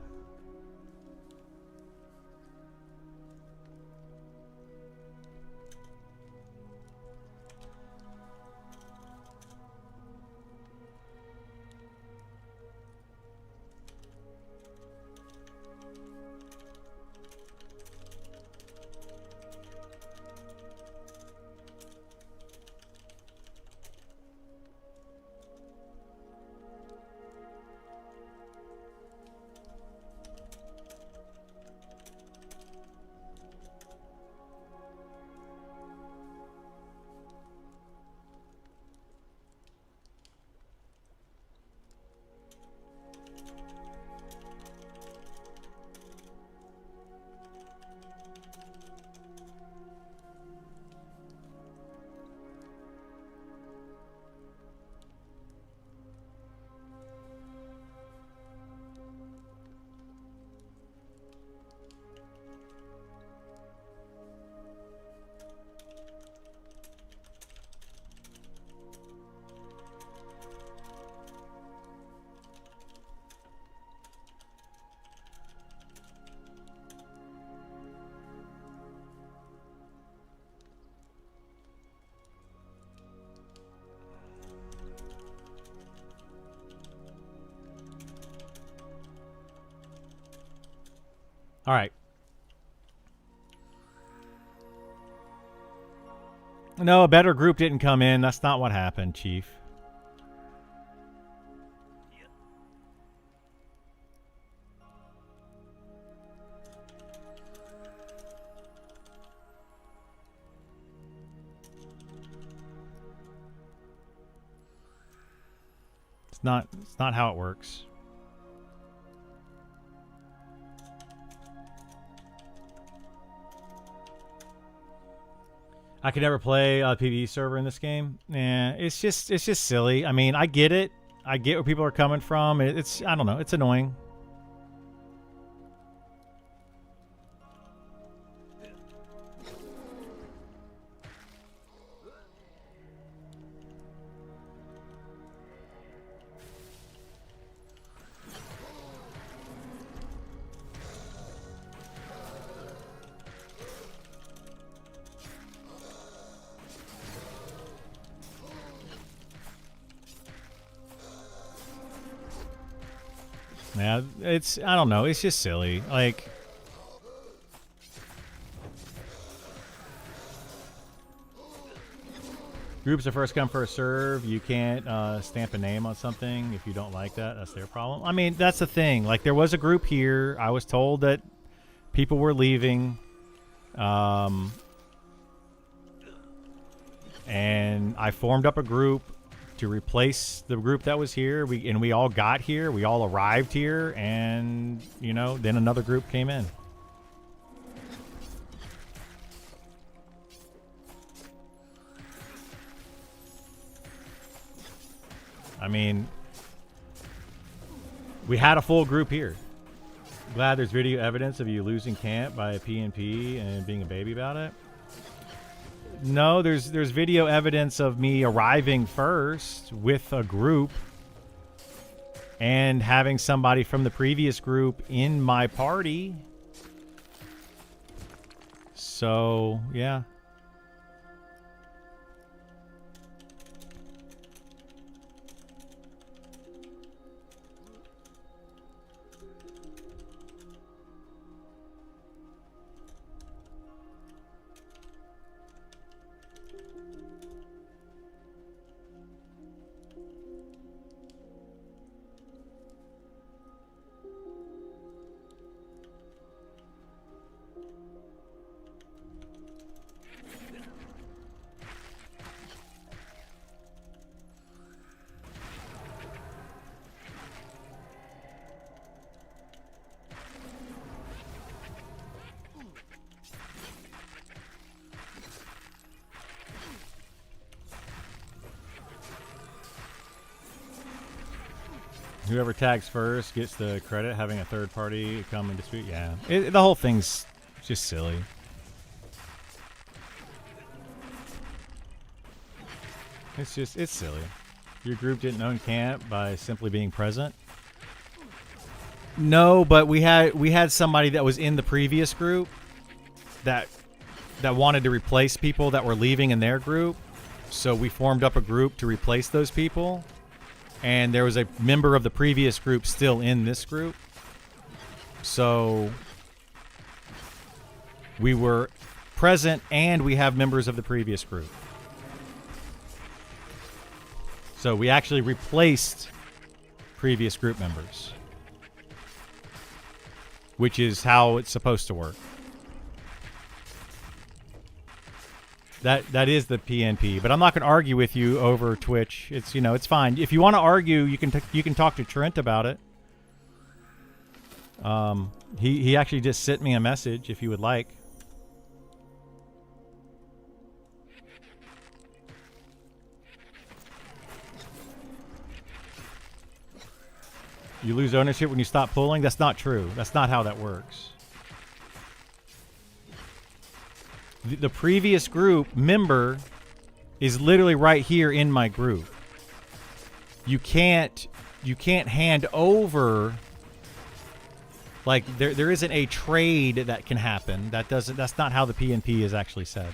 All right. No, a better group didn't come in. That's not what happened, Chief. It's not how it works. I could never play a PvE server in this game. Yeah, it's just silly. I mean, I get it. I get where people are coming from. It's I don't know. It's annoying. Yeah, I don't know. It's just silly. Like, groups are first come, first serve. You can't stamp a name on something if you don't like that. That's their problem. I mean, that's the thing. Like, there was a group here. I was told that people were leaving. And I formed up a group to replace the group that was here. We all got here. We all arrived here, and you know, then another group came in. I mean, we had a full group here. Glad there's video evidence of you losing camp by a PNP and being a baby about it. No, there's video evidence of me arriving first with a group and having somebody from the previous group in my party. So, yeah. Whoever tags first gets the credit, having a third party come and dispute. Yeah, the whole thing's just silly. It's silly. Your group didn't own camp by simply being present? No, but we had somebody that was in the previous group that wanted to replace people that were leaving in their group. So we formed up a group to replace those people. And there was a member of the previous group still in this group. So we were present and we have members of the previous group. So we actually replaced previous group members, which is how it's supposed to work. That is the PNP, but I'm not going to argue with you over Twitch. It's, you know, it's fine. If you want to argue, you can talk to Trent about it. He actually just sent me a message if you would like. You lose ownership when you stop pulling? That's not true. That's not how that works. The previous group member is literally right here in my group. You can't hand over, like there isn't a trade that can happen. That's not how the PNP is actually said.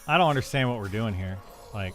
I don't understand what we're doing here. Like,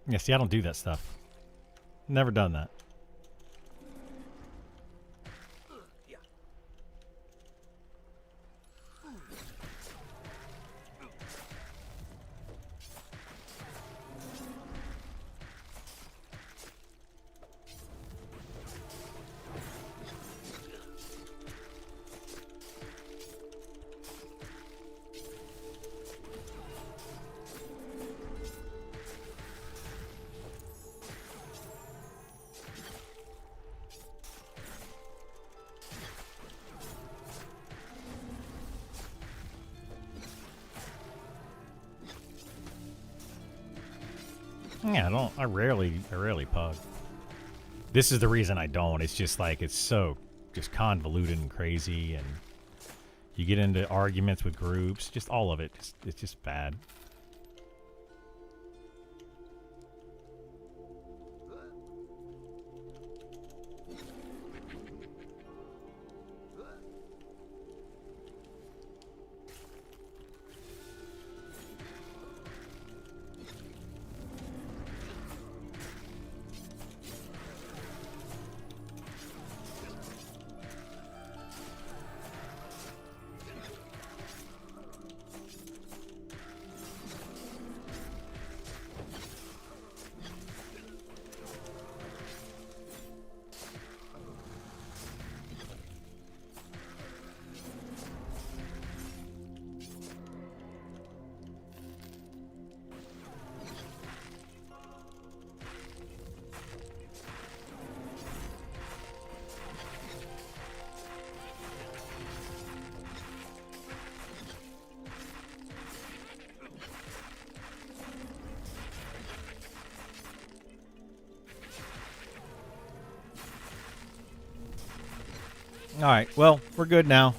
Yeah, see, I don't do that stuff. Never done that. Yeah, I rarely pug. This is the reason I don't. It's just like, it's so just convoluted and crazy, and you get into arguments with groups, just all of it. It's just bad. Alright, well, we're good now.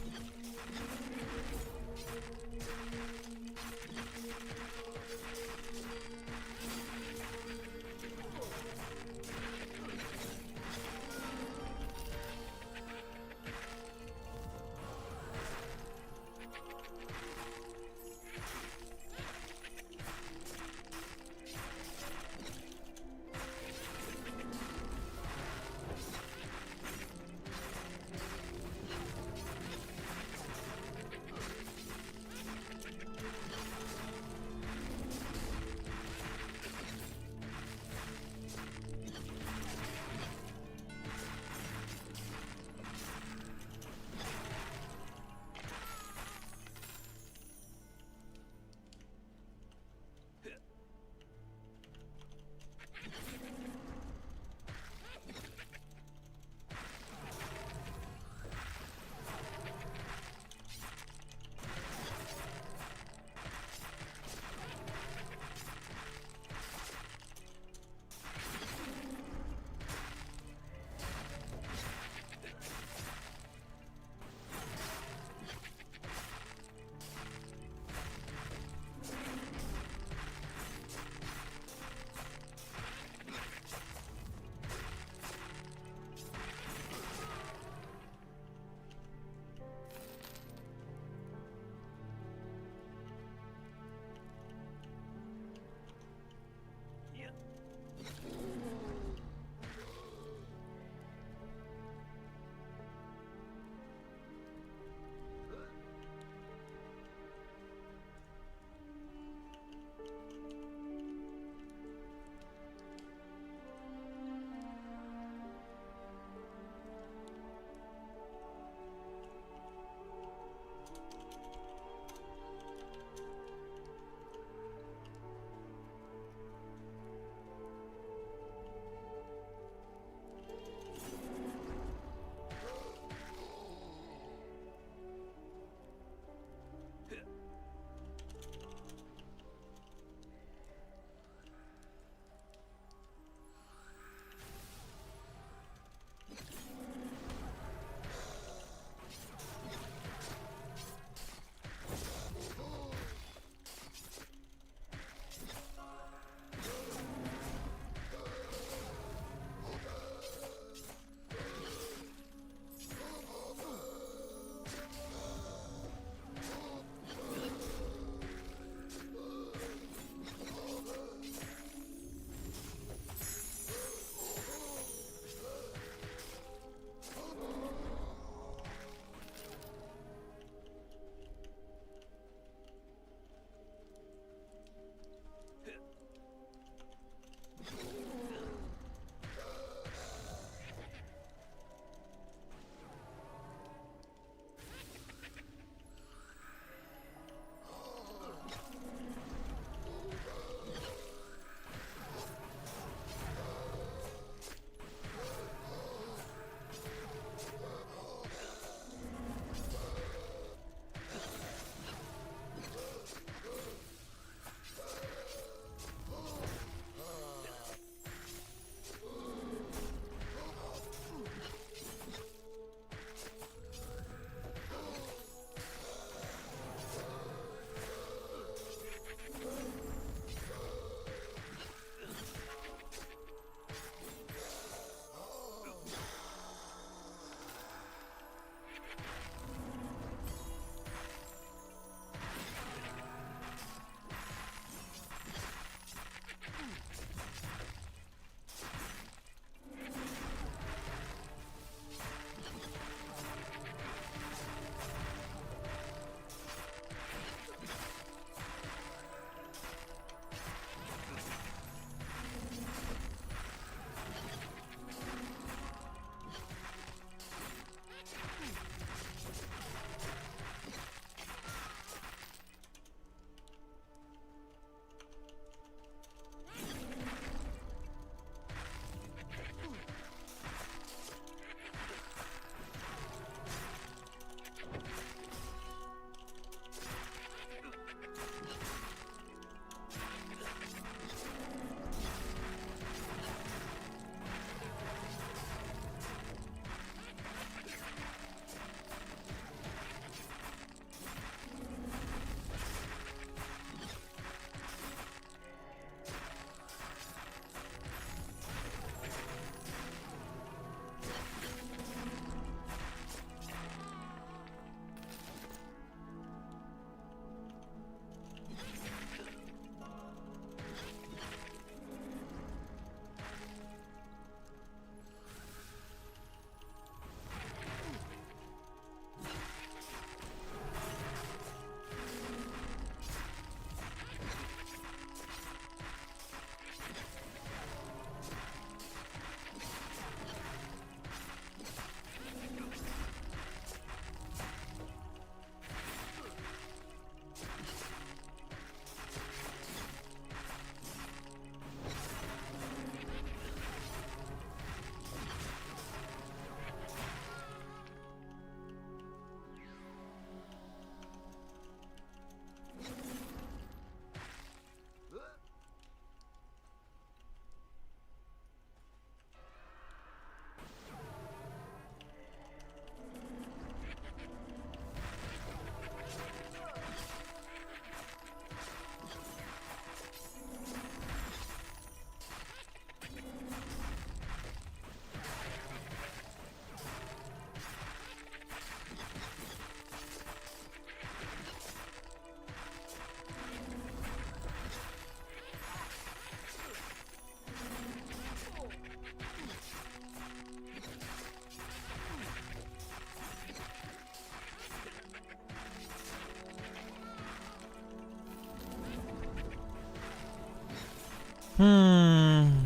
Hmm.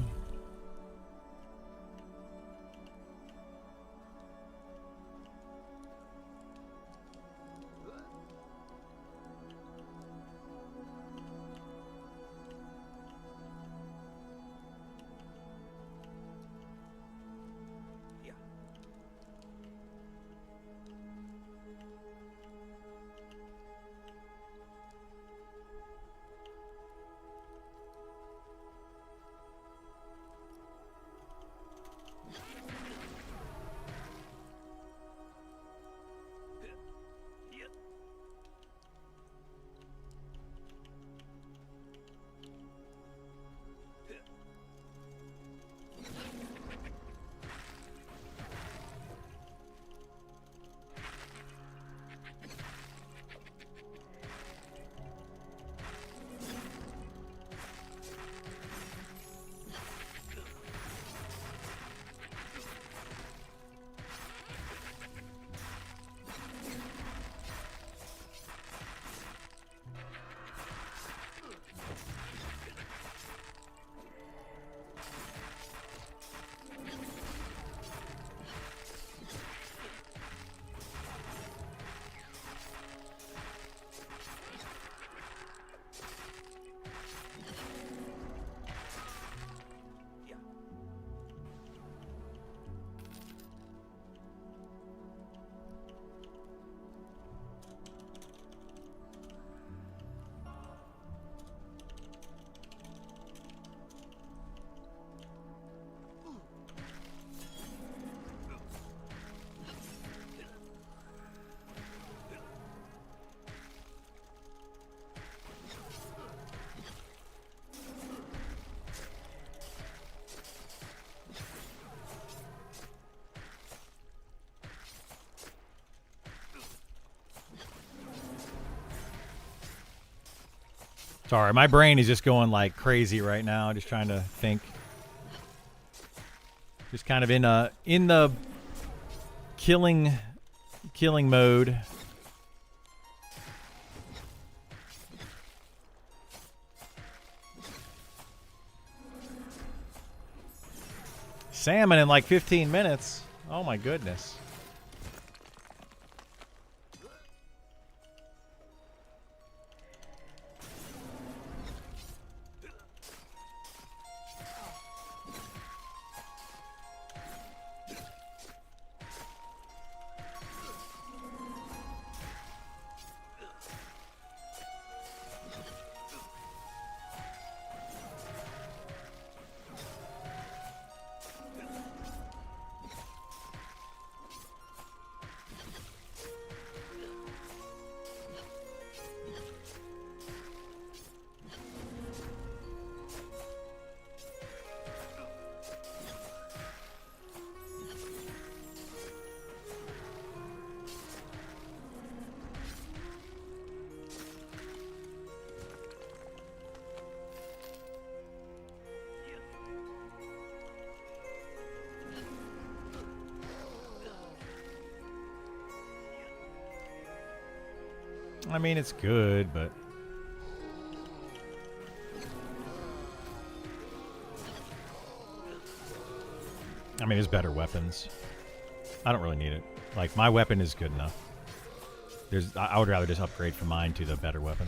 Sorry, my brain is just going like crazy right now. Just trying to think. Just kind of in the killing mode. Salmon in like 15 minutes. Oh my goodness. I mean, it's good, but I mean, there's better weapons. I don't really need it. Like, my weapon is good enough. I would rather just upgrade from mine to the better weapon.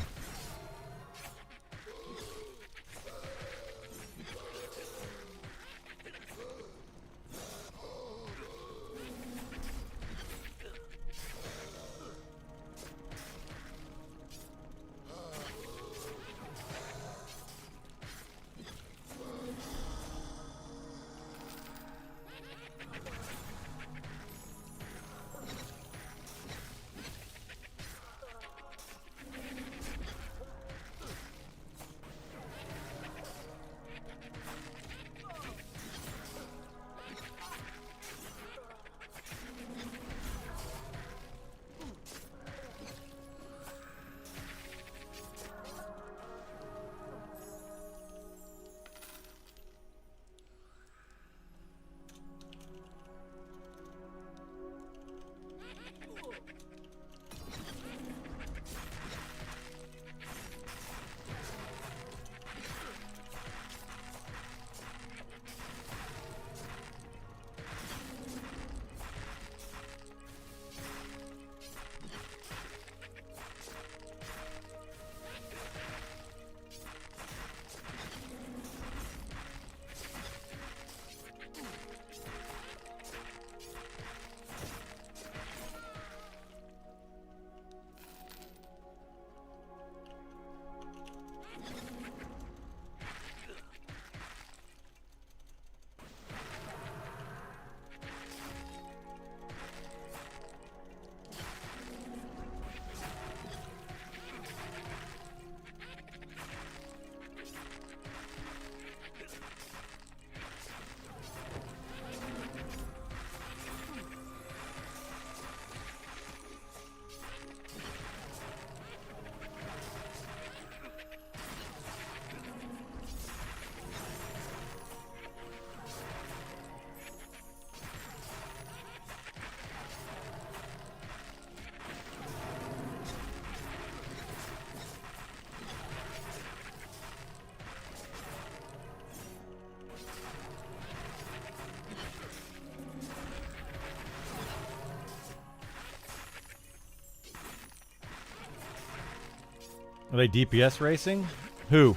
Are they DPS racing? Who?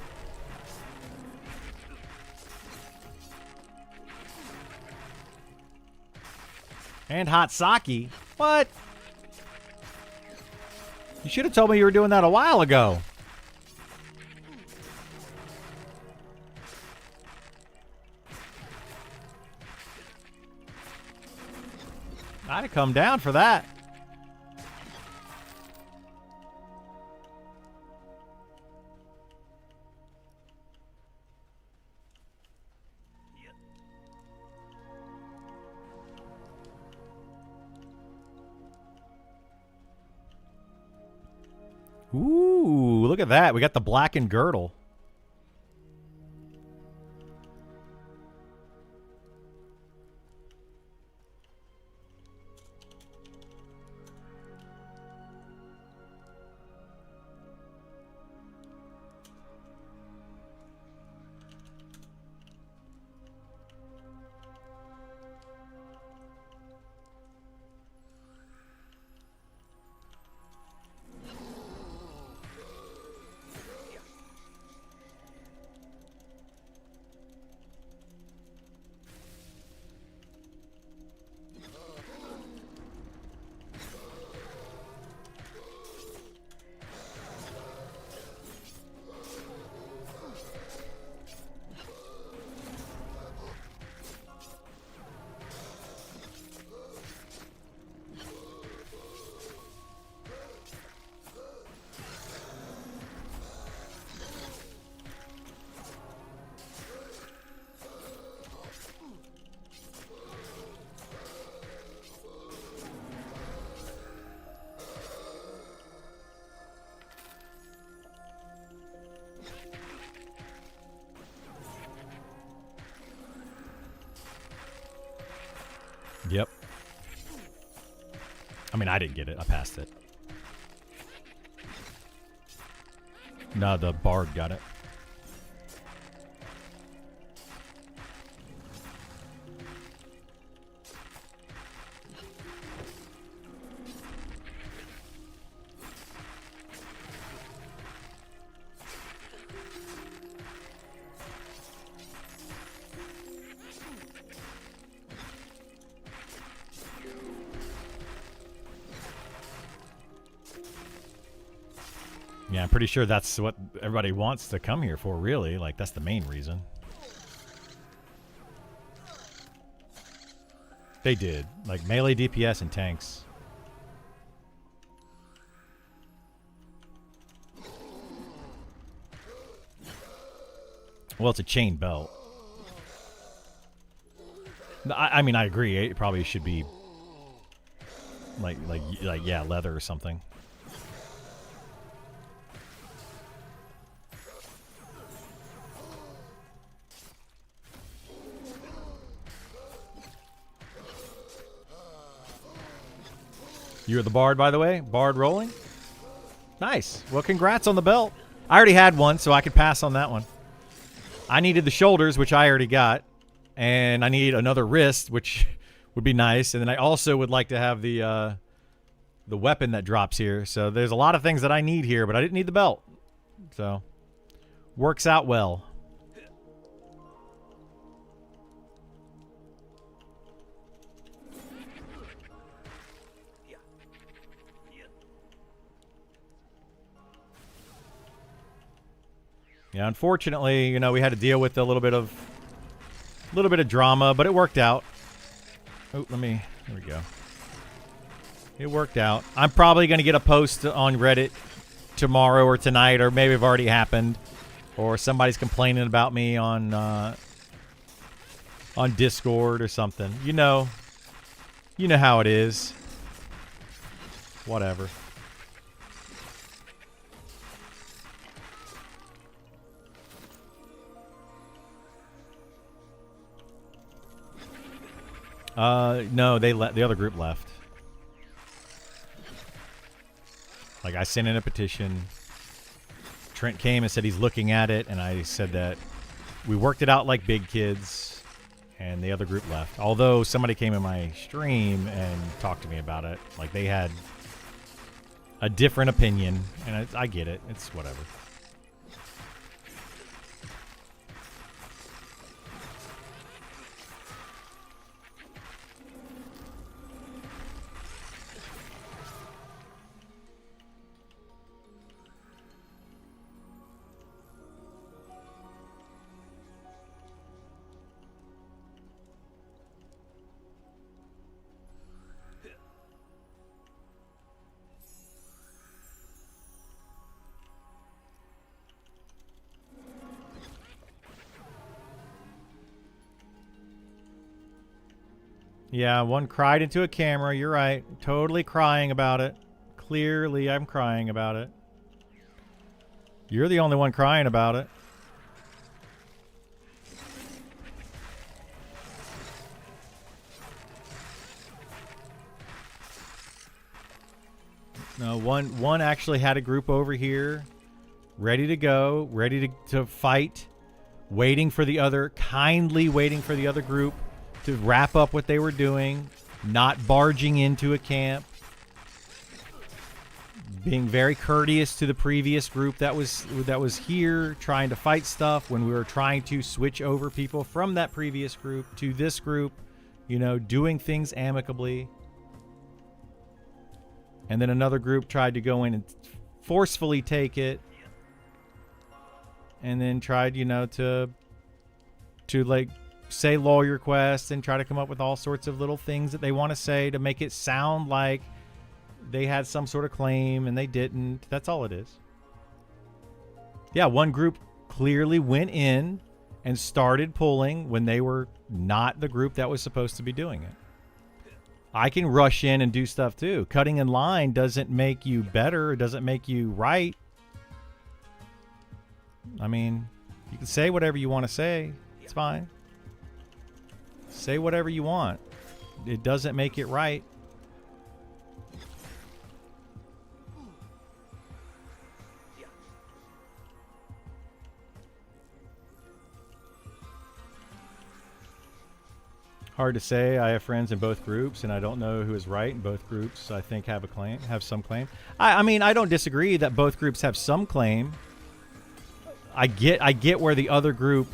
And hot sake? What? You should have told me you were doing that a while ago. I'd have come down for that. Ooh, look at that. We got the blackened girdle. Yep. I mean, I didn't get it. I passed it. No, the bard got it. Yeah, I'm pretty sure that's what everybody wants to come here for, really. Like, that's the main reason. They did. Like, melee DPS and tanks. Well, it's a chain belt. I mean, I agree. It probably should be like yeah, leather or something. You're the bard, by the way? Bard rolling? Nice. Well, congrats on the belt. I already had one, so I could pass on that one. I needed the shoulders, which I already got. And I need another wrist, which would be nice. And then I also would like to have the weapon that drops here. So there's a lot of things that I need here, but I didn't need the belt. So, works out well. Yeah, unfortunately, you know, we had to deal with a little bit of drama, but it worked out. Oh, there we go. It worked out. I'm probably going to get a post on Reddit tomorrow or tonight, or maybe it's already happened, or somebody's complaining about me on Discord or something. You know how it is. Whatever. No, the other group left. Like, I sent in a petition. Trent came and said he's looking at it, and I said that we worked it out like big kids, and the other group left. Although somebody came in my stream and talked to me about it. Like, they had a different opinion, and I get it. It's whatever. Yeah, one cried into a camera. You're right. Totally crying about it. Clearly, I'm crying about it. You're the only one crying about it. No, one actually had a group over here, ready to go, ready to fight, waiting for the other, kindly waiting for the other group to wrap up what they were doing, not barging into a camp, being very courteous to the previous group that was here trying to fight stuff when we were trying to switch over people from that previous group to this group, you know, doing things amicably. And then another group tried to go in and forcefully take it, and then tried, you know, to like say lawyer quests and try to come up with all sorts of little things that they want to say to make it sound like they had some sort of claim, and they didn't. That's all it is. Yeah, one group clearly went in and started pulling when they were not the group that was supposed to be doing it. I can rush in and do stuff too. Cutting in line doesn't make you better. It doesn't make you right. I mean, you can say whatever you want to say. It's fine. Say whatever you want. It doesn't make it right. Hard to say. I have friends in both groups, and I don't know who is right in both groups. I think have some claim. I mean, I don't disagree that both groups have some claim. I get where the other group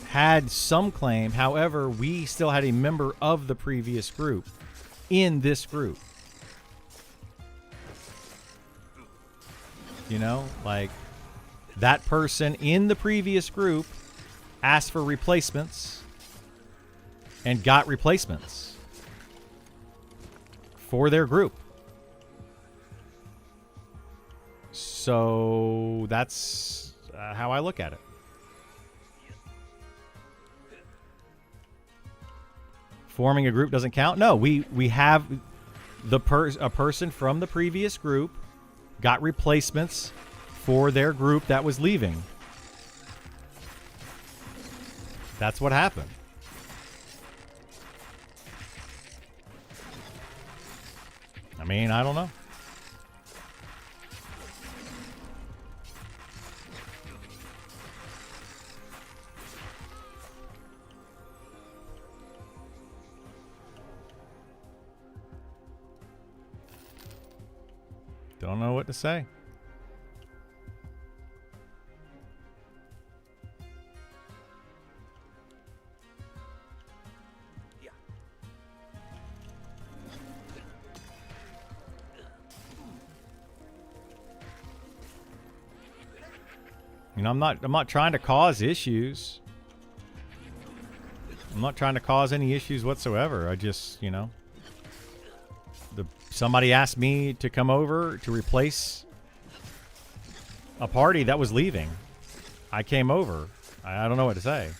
had some claim. However, we still had a member of the previous group in this group. You know, like that person in the previous group asked for replacements and got replacements for their group. So that's how I look at it. Forming a group doesn't count? No, we have a person from the previous group got replacements for their group that was leaving. That's what happened. I mean, I don't know. Don't know what to say. You know, I'm not trying to cause issues. I'm not trying to cause any issues whatsoever. I just, you know, somebody asked me to come over to replace a party that was leaving. I came over. I don't know what to say.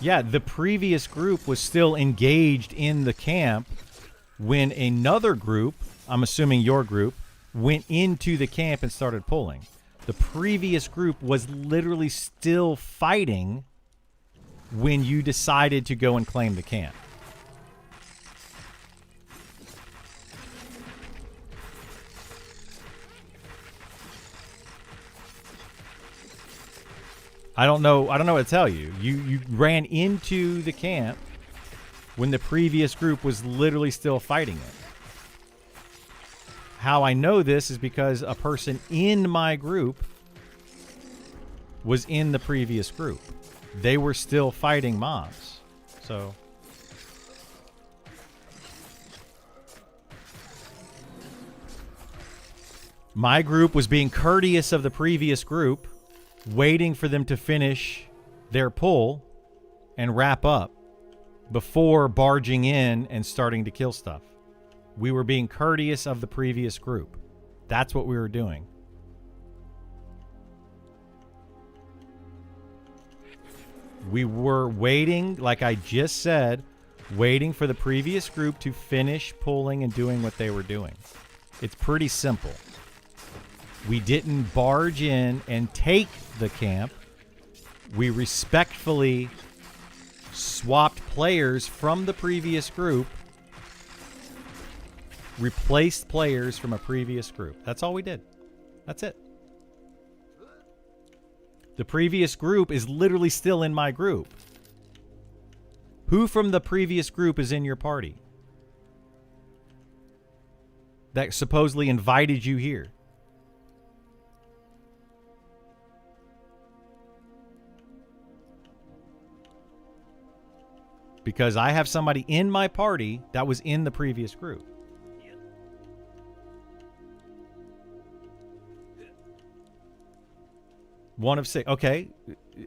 Yeah, the previous group was still engaged in the camp when another group, I'm assuming your group, went into the camp and started pulling. The previous group was literally still fighting when you decided to go and claim the camp. I don't know what to tell you. You ran into the camp when the previous group was literally still fighting it. How I know this is because a person in my group was in the previous group. They were still fighting mobs. So my group was being courteous of the previous group, waiting for them to finish their pull and wrap up before barging in and starting to kill stuff. We were being courteous of the previous group. That's what we were doing. We were waiting, like I just said, waiting for the previous group to finish pulling and doing what they were doing. It's pretty simple. We didn't barge in and take the camp. We respectfully swapped players from the previous group, replaced players from a previous group. That's all we did. That's it. The previous group is literally still in my group. Who from the previous group is in your party that supposedly invited you here? Because I have somebody in my party that was in the previous group. One of 6. Okay.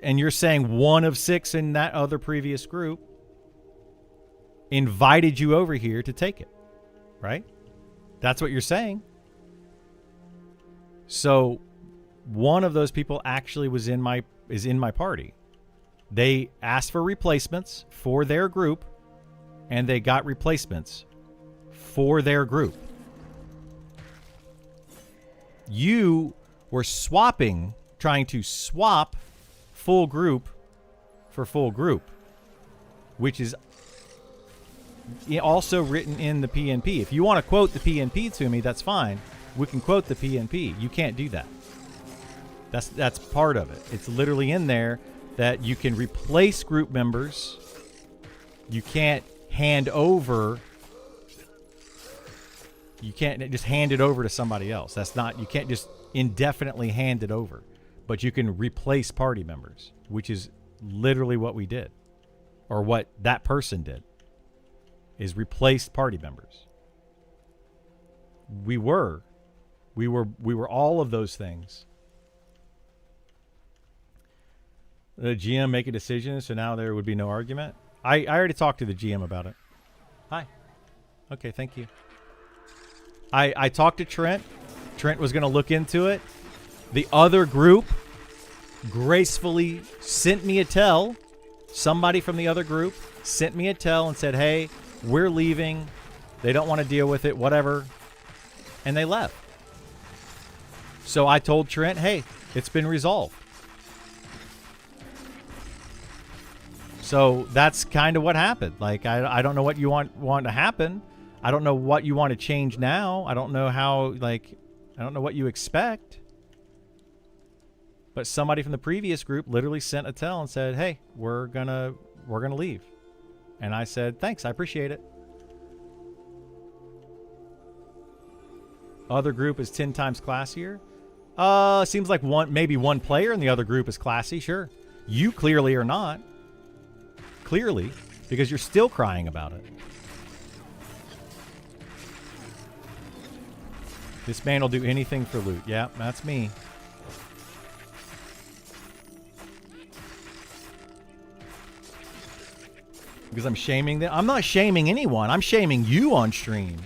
And you're saying one of 6 in that other previous group invited you over here to take it. Right? That's what you're saying. So one of those people actually is in my party. They asked for replacements for their group, and they got replacements for their group. You were trying to swap full group for full group, which is also written in the PNP. If you want to quote the PNP to me, that's fine. We can quote the PNP. You can't do that. That's part of it. It's literally in there that you can replace group members. You can't hand over. You can't just hand it over to somebody else. That's not, you can't just indefinitely hand it over. But you can replace party members, which is literally what we did. Or what that person did, is replace party members. We were all of those things. The GM make a decision, so now there would be no argument. I already talked to the GM about it. Hi. Okay, thank you. I talked to Trent. Trent was going to look into it. The other group gracefully sent me a tell. Somebody from the other group sent me a tell and said, hey, we're leaving. They don't want to deal with it, whatever. And they left. So I told Trent, hey, it's been resolved. So that's kind of what happened. Like, I don't know what you want to happen. I don't know what you want to change now. I don't know how, like, I don't know what you expect. But somebody from the previous group literally sent a tell and said, hey, we're gonna leave. And I said, thanks, I appreciate it. Other group is 10 times classier. Seems like maybe one player in the other group is classy, sure. You clearly are not. Clearly, because you're still crying about it. This man will do anything for loot. Yeah, that's me. Because I'm shaming them. I'm not shaming anyone. I'm shaming you on stream.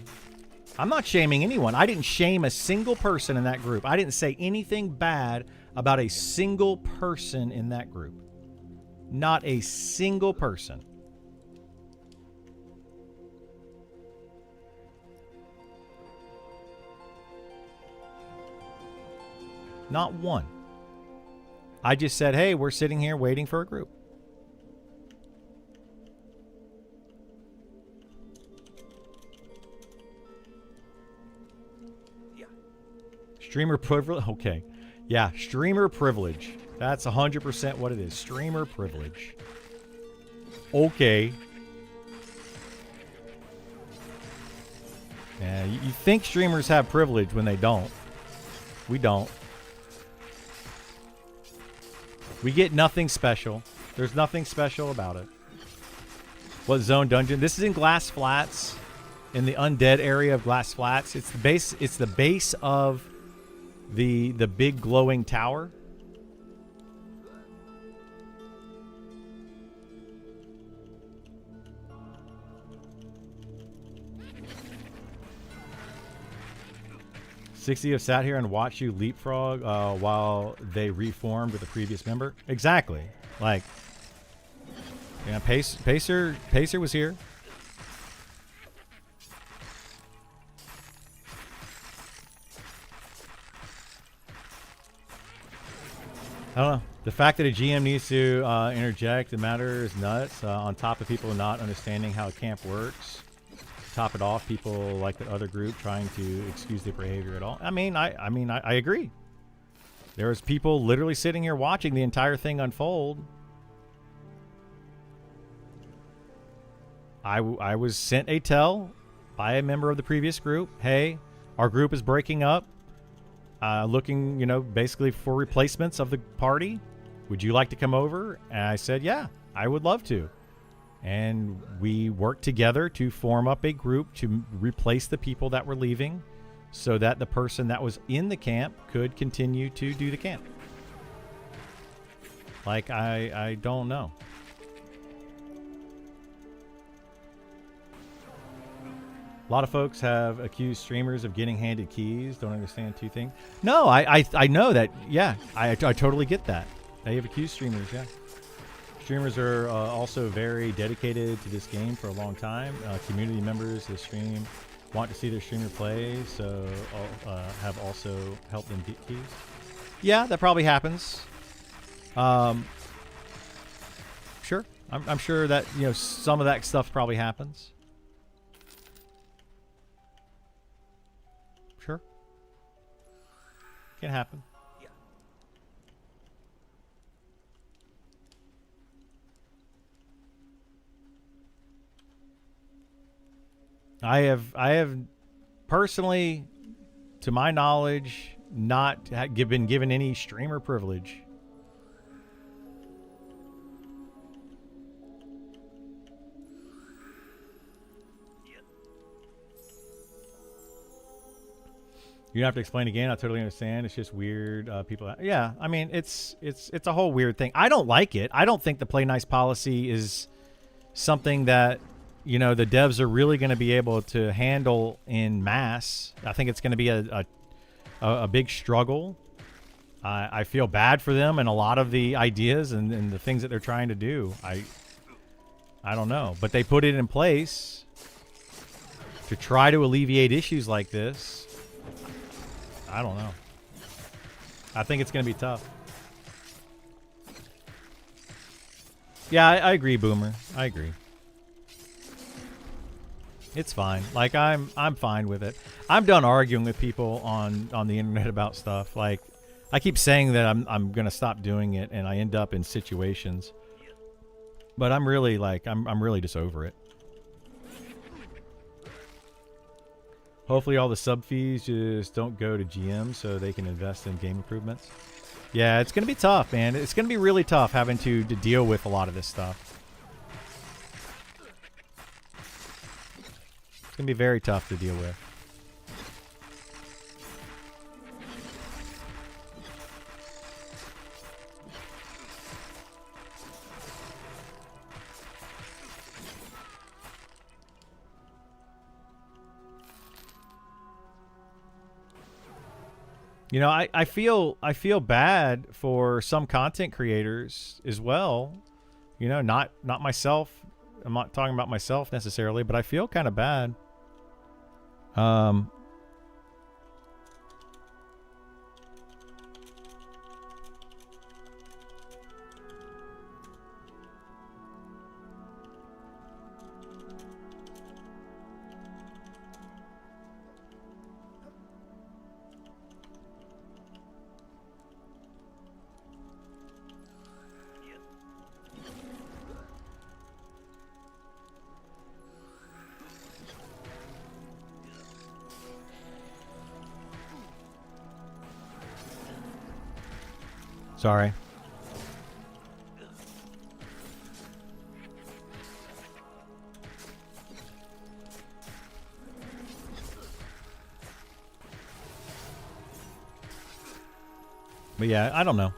I'm not shaming anyone. I didn't shame a single person in that group. I didn't say anything bad about a single person in that group. Not a single person. Not one. I just said, hey, we're sitting here waiting for a group. Yeah. Streamer privilege. Okay. Yeah, streamer privilege. That's 100% what it is. Streamer privilege. Okay. Yeah, you think streamers have privilege when they don't. We don't. We get nothing special. There's nothing special about it. What zone dungeon? This is in Glass Flats, in the undead area of Glass Flats. It's the base. It's the base of the big glowing tower. "60 have sat here and watched you leapfrog while they reformed with the previous member." Exactly. Like, yeah, Pacer was here. I don't know. The fact that a GM needs to interject the matter is nuts. On top of people not understanding how a camp works. Top it off, people like the other group trying to excuse their behavior at all. I mean, I agree. There was people literally sitting here watching the entire thing unfold. I was sent a tell by a member of the previous group. Hey, our group is breaking up. Looking, basically for replacements of the party. Would you like to come over? And I said, yeah, I would love to. And we worked together to form up a group to replace the people that were leaving so that the person that was in the camp could continue to do the camp. Like, I don't know. A lot of folks have accused streamers of getting handed keys. Don't understand two things. No, I know that. Yeah, I totally get that. They have accused streamers, yeah. Streamers are also very dedicated to this game for a long time. Community members of the stream want to see their streamer play, so have also helped them get keys. Yeah, that probably happens. Sure. I'm sure that, some of that stuff probably happens. Sure. Can happen. I have personally, to my knowledge, not been given any streamer privilege. You don't have to explain again. I totally understand. It's just weird. People, yeah. I mean, it's a whole weird thing. I don't like it. I don't think the play nice policy is something that the devs are really going to be able to handle in mass. I think it's going to be a big struggle. I feel bad for them and a lot of the ideas and the things that they're trying to do. I don't know, but they put it in place to try to alleviate issues like this. I don't know. I think it's going to be tough. Yeah, I agree, Boomer. I agree. It's fine. Like, I'm fine with it. I'm done arguing with people on the internet about stuff. Like, I keep saying that I'm gonna stop doing it, and I end up in situations. But I'm really I'm really just over it. Hopefully all the sub fees just don't go to GM so they can invest in game improvements. Yeah, it's gonna be tough, man. It's gonna be really tough having to deal with a lot of this stuff. It's gonna be very tough to deal with. I feel bad for some content creators as well. Not myself. I'm not talking about myself necessarily, but I feel kind of bad. Sorry. But yeah, I don't know.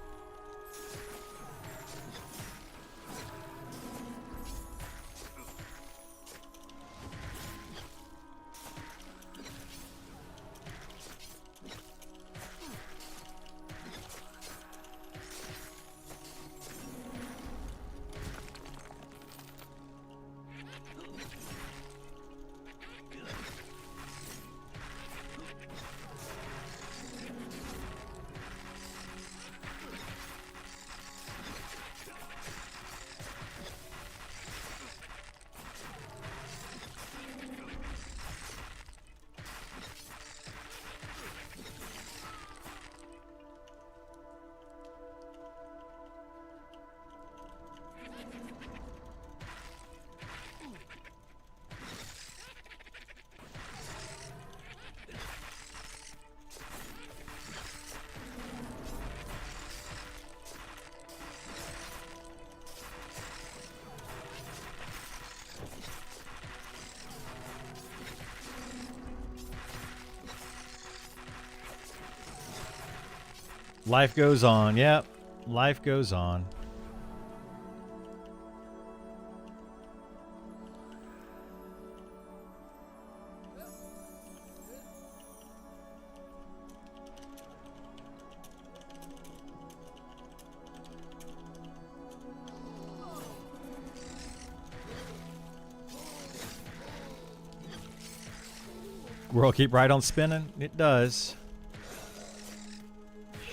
Life goes on. Yep. Life goes on. World keep right on spinning? It does.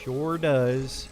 Sure does.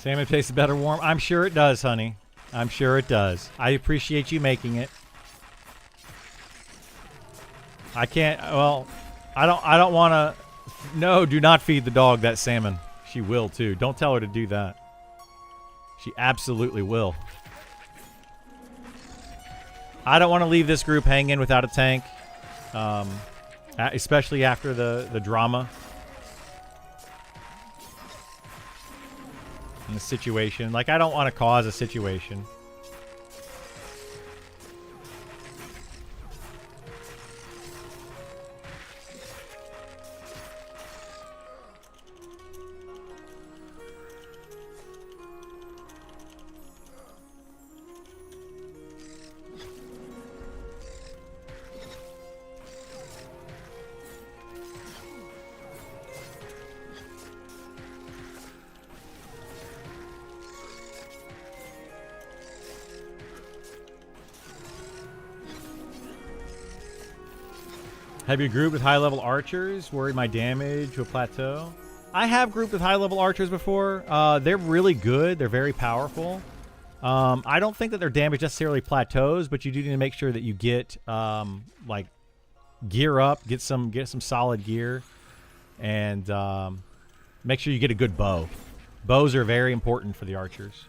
Salmon tastes better warm. I'm sure it does, honey. I'm sure it does. I appreciate you making it. I can't. Well, I don't want to. No, do not feed the dog that salmon. She will too. Don't tell her to do that. She absolutely will. I don't want to leave this group hanging without a tank, especially after the drama and the situation. Like, I don't want to cause a situation. Have you grouped with high-level archers? Worried my damage will plateau? I have grouped with high-level archers before. They're really good. They're very powerful. I don't think that their damage necessarily plateaus, but you do need to make sure that you get like gear up, get some solid gear, and make sure you get a good bow. Bows are very important for the archers.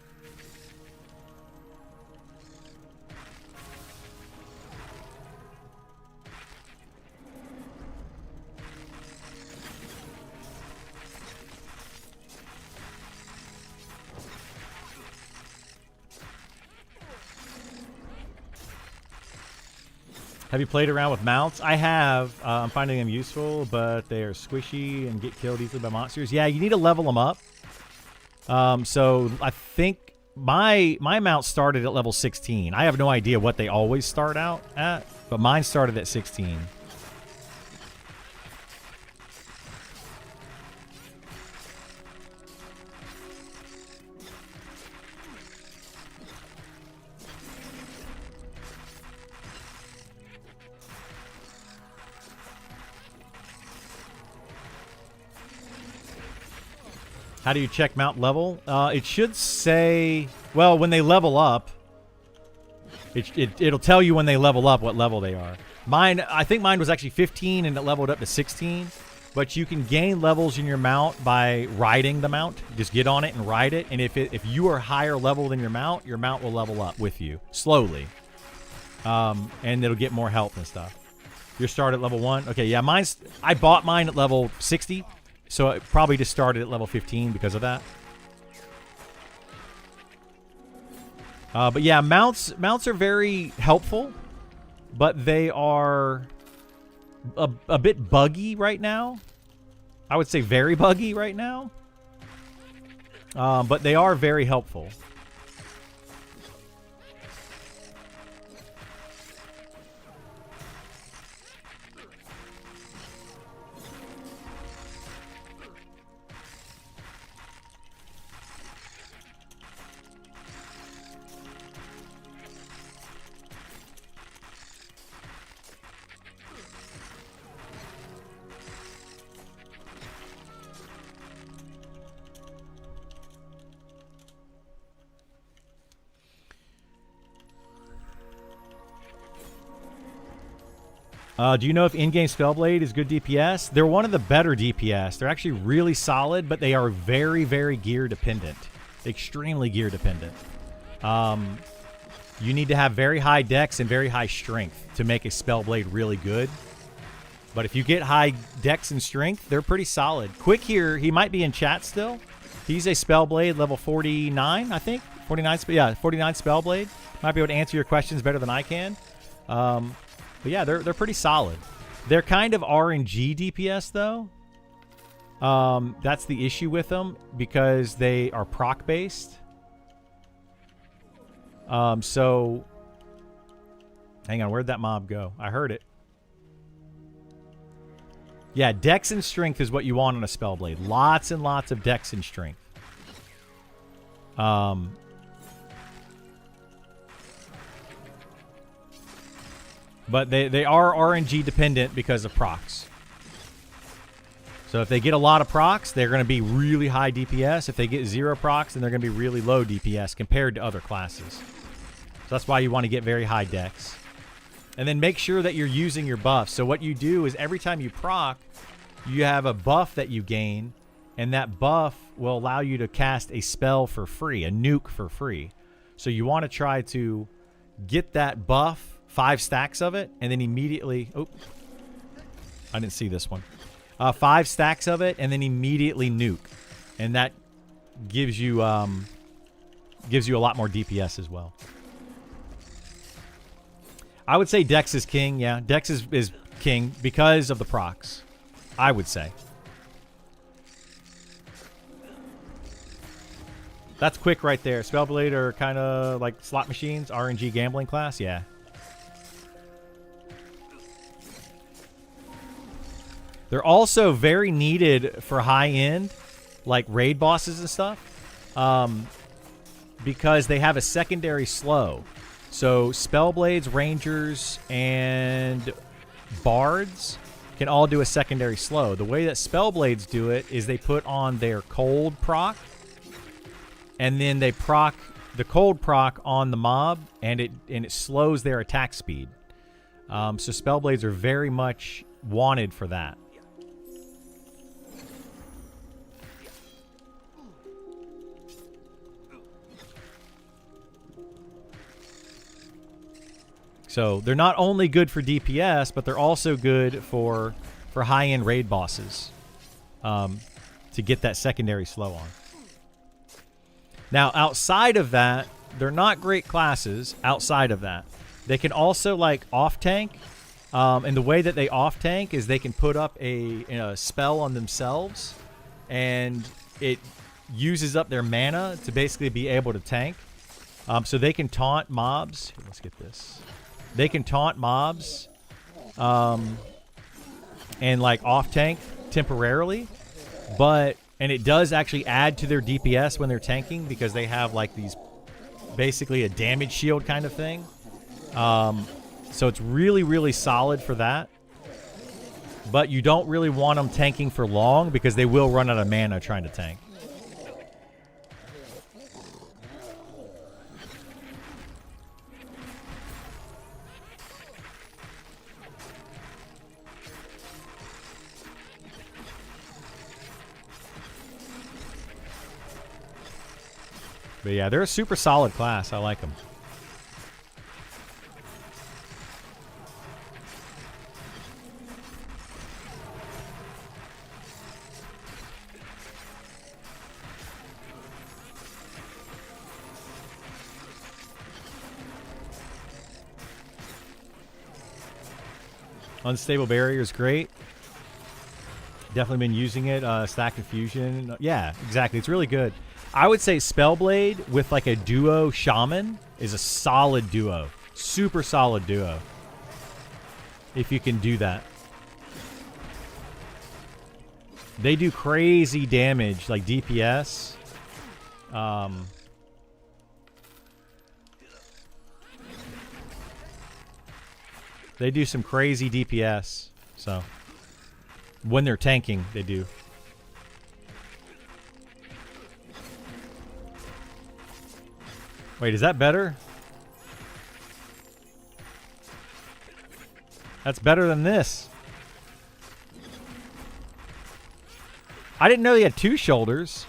Have you played around with mounts? I have. I'm finding them useful, but they are squishy and get killed easily by monsters. Yeah, you need to level them up. So I think my mount started at level 16. I have no idea what they always start out at, but mine started at 16. How do you check mount level? It should say, well, when they level up, it'll tell you when they level up what level they are. Mine, I think mine was actually 15 and it leveled up to 16. But you can gain levels in your mount by riding the mount. Just get on it and ride it. And if you are higher level than your mount will level up with you slowly. And it'll get more health and stuff. Your start at level 1. Okay, yeah, I bought mine at level 60. So it probably just started at level 15 because of that. But yeah, mounts are very helpful, but they are a bit buggy right now. I would say very buggy right now. But they are very helpful. Do you know if in-game Spellblade is good DPS? They're one of the better DPS. They're actually really solid, but they are very, very gear dependent. Extremely gear dependent. You need to have very high dex and very high strength to make a Spellblade really good. But if you get high dex and strength, they're pretty solid. Quick here, he might be in chat still. He's a Spellblade level 49, I think. 49 Spellblade. Might be able to answer your questions better than I can. But yeah, they're pretty solid. They're kind of RNG DPS though. That's the issue with them because they are proc based. So hang on, where'd that mob go? I heard it. Yeah, dex and strength is what you want on a Spellblade. Lots and lots of dex and strength. But they are RNG dependent because of procs. So if they get a lot of procs, they're going to be really high DPS. If they get 0 procs, then they're going to be really low DPS compared to other classes. So that's why you want to get very high dex. And then make sure that you're using your buffs. So what you do is every time you proc, you have a buff that you gain, and that buff will allow you to cast a spell for free, a nuke for free. So you want to try to get that buff, 5 stacks of it, and then immediately... Oh, I didn't see this one. 5 stacks of it, and then immediately nuke. And that gives you a lot more DPS as well. I would say Dex is king, yeah. Dex is king because of the procs, I would say. That's quick right there. Spellblade are kind of like slot machines, RNG gambling class, yeah. They're also very needed for high-end, like raid bosses and stuff, because they have a secondary slow. So Spellblades, Rangers, and Bards can all do a secondary slow. The way that Spellblades do it is they put on their cold proc, and then they proc the cold proc on the mob, and it slows their attack speed. So Spellblades are very much wanted for that. So they're not only good for DPS, but they're also good for high-end raid bosses to get that secondary slow on. Now, outside of that, they're not great classes outside of that. They can also, like, off-tank. And the way that they off-tank is they can put up a spell on themselves, and it uses up their mana to basically be able to tank. So they can taunt mobs. Let's get this. They can taunt mobs and, like, off-tank temporarily. And it does actually add to their DPS when they're tanking because they have, like, these basically a damage shield kind of thing. So it's really, really solid for that. But you don't really want them tanking for long because they will run out of mana trying to tank. But yeah, they're a super solid class. I like them. Unstable Barrier is great. Definitely been using it. Stack Confusion. Yeah, exactly. It's really good. I would say Spellblade with like a duo Shaman is a solid duo. Super solid duo. If you can do that. They do crazy damage, like DPS. They do some crazy DPS. So, when they're tanking, they do. Wait, is that better? That's better than this. I didn't know they had two shoulders.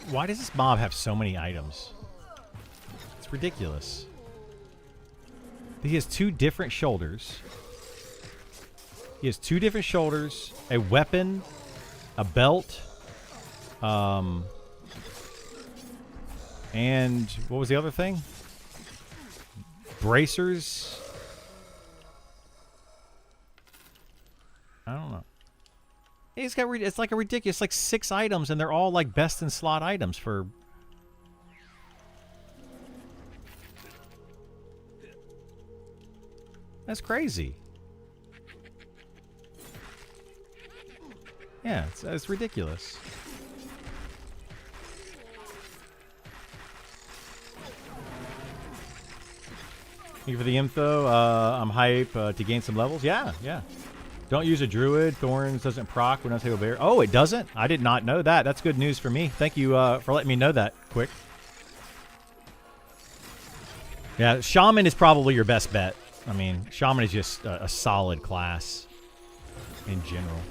Why does this mob have so many items? It's ridiculous. He has 2 different shoulders. He has 2 different shoulders, a weapon, a belt, and what was the other thing? Bracers. I don't know. He's got. It's like a ridiculous. Like 6 items, and they're all like best in slot items for. That's crazy. Yeah, it's ridiculous. Thank you for the info. I'm hype to gain some levels. Yeah, yeah. Don't use a druid. Thorns doesn't proc when I say bear. Oh, it doesn't? I did not know that. That's good news for me. Thank you for letting me know that quick. Yeah, Shaman is probably your best bet. I mean, Shaman is just a solid class in general.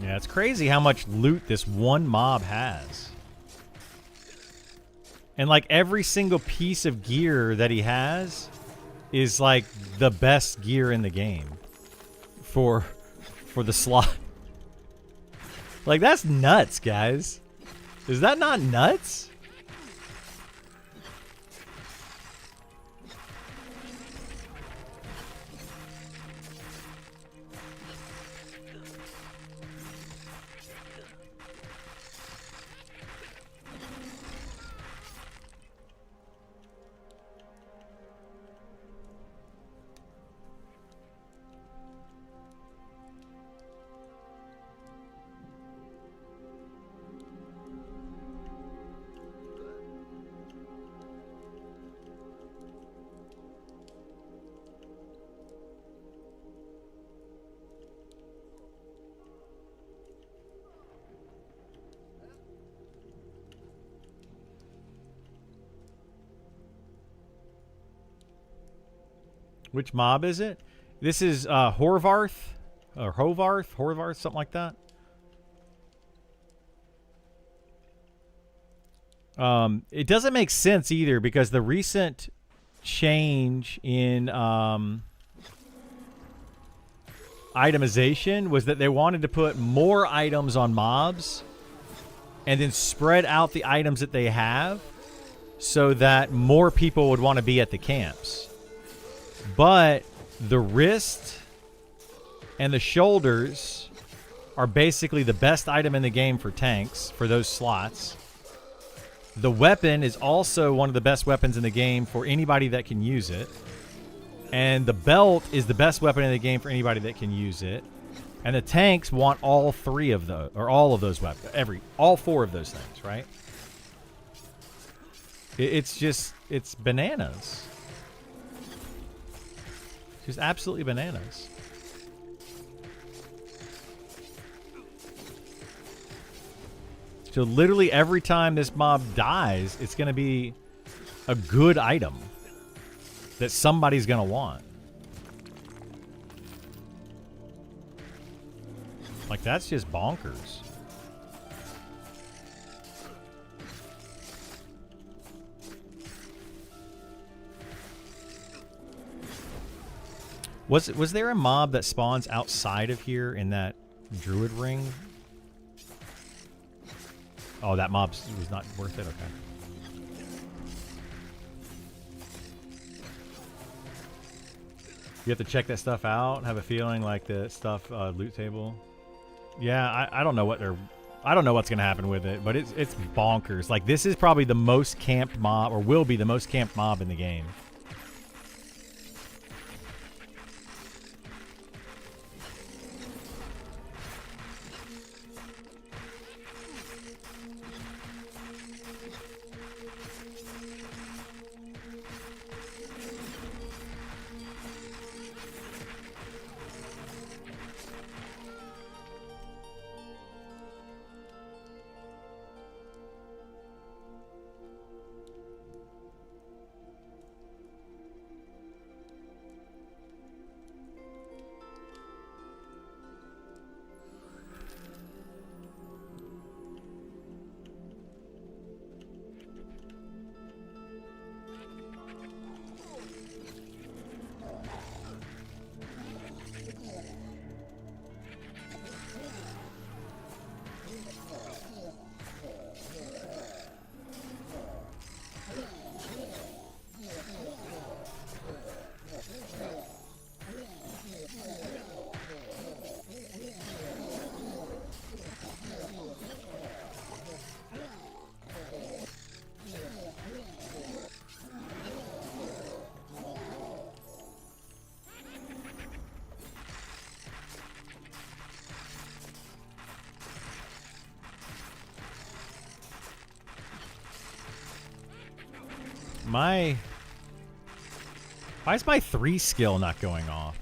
Yeah, it's crazy how much loot this one mob has. And like every single piece of gear that he has is like the best gear in the game for the slot. Like that's nuts, guys. Is that not nuts? Which mob is it? This is Horvarth or Horvarth, something like that. It doesn't make sense either because the recent change in itemization was that they wanted to put more items on mobs and then spread out the items that they have so that more people would want to be at the camps. But the wrist and the shoulders are basically the best item in the game for tanks, for those slots. The weapon is also one of the best weapons in the game for anybody that can use it. And the belt is the best weapon in the game for anybody that can use it. And the tanks want all 3 of those, or all of those weapons, all 4 of those things, right? It's bananas. Just absolutely bananas. So literally every time this mob dies, it's going to be a good item that somebody's going to want. Like, that's just bonkers. Was there a mob that spawns outside of here in that druid ring? Oh, that mob was not worth it? Okay. You have to check that stuff out, have a feeling like the stuff, loot table. Yeah, I don't know what they're... I don't know what's going to happen with it, but it's bonkers. Like, this is probably the most camped mob, or will be the most camped mob in the game. Why is my 3 skill not going off?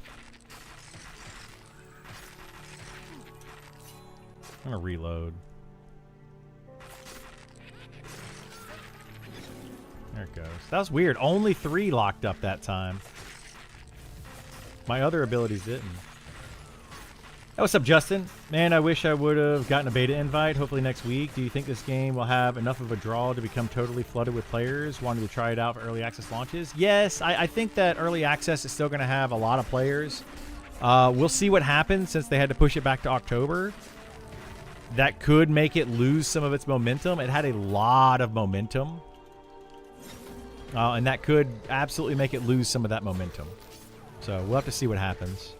I'm gonna reload. There it goes. That was weird. Only 3 locked up that time. My other abilities didn't. Hey, what's up, Justin? Man, I wish I would have gotten a beta invite. Hopefully next week. Do you think this game will have enough of a draw to become totally flooded with players wanting to try it out for early access launches? Yes, I think that early access is still going to have a lot of players. We'll see what happens since they had to push it back to October. That could make it lose some of its momentum. It had a lot of momentum. And that could absolutely make it lose some of that momentum. So we'll have to see what happens.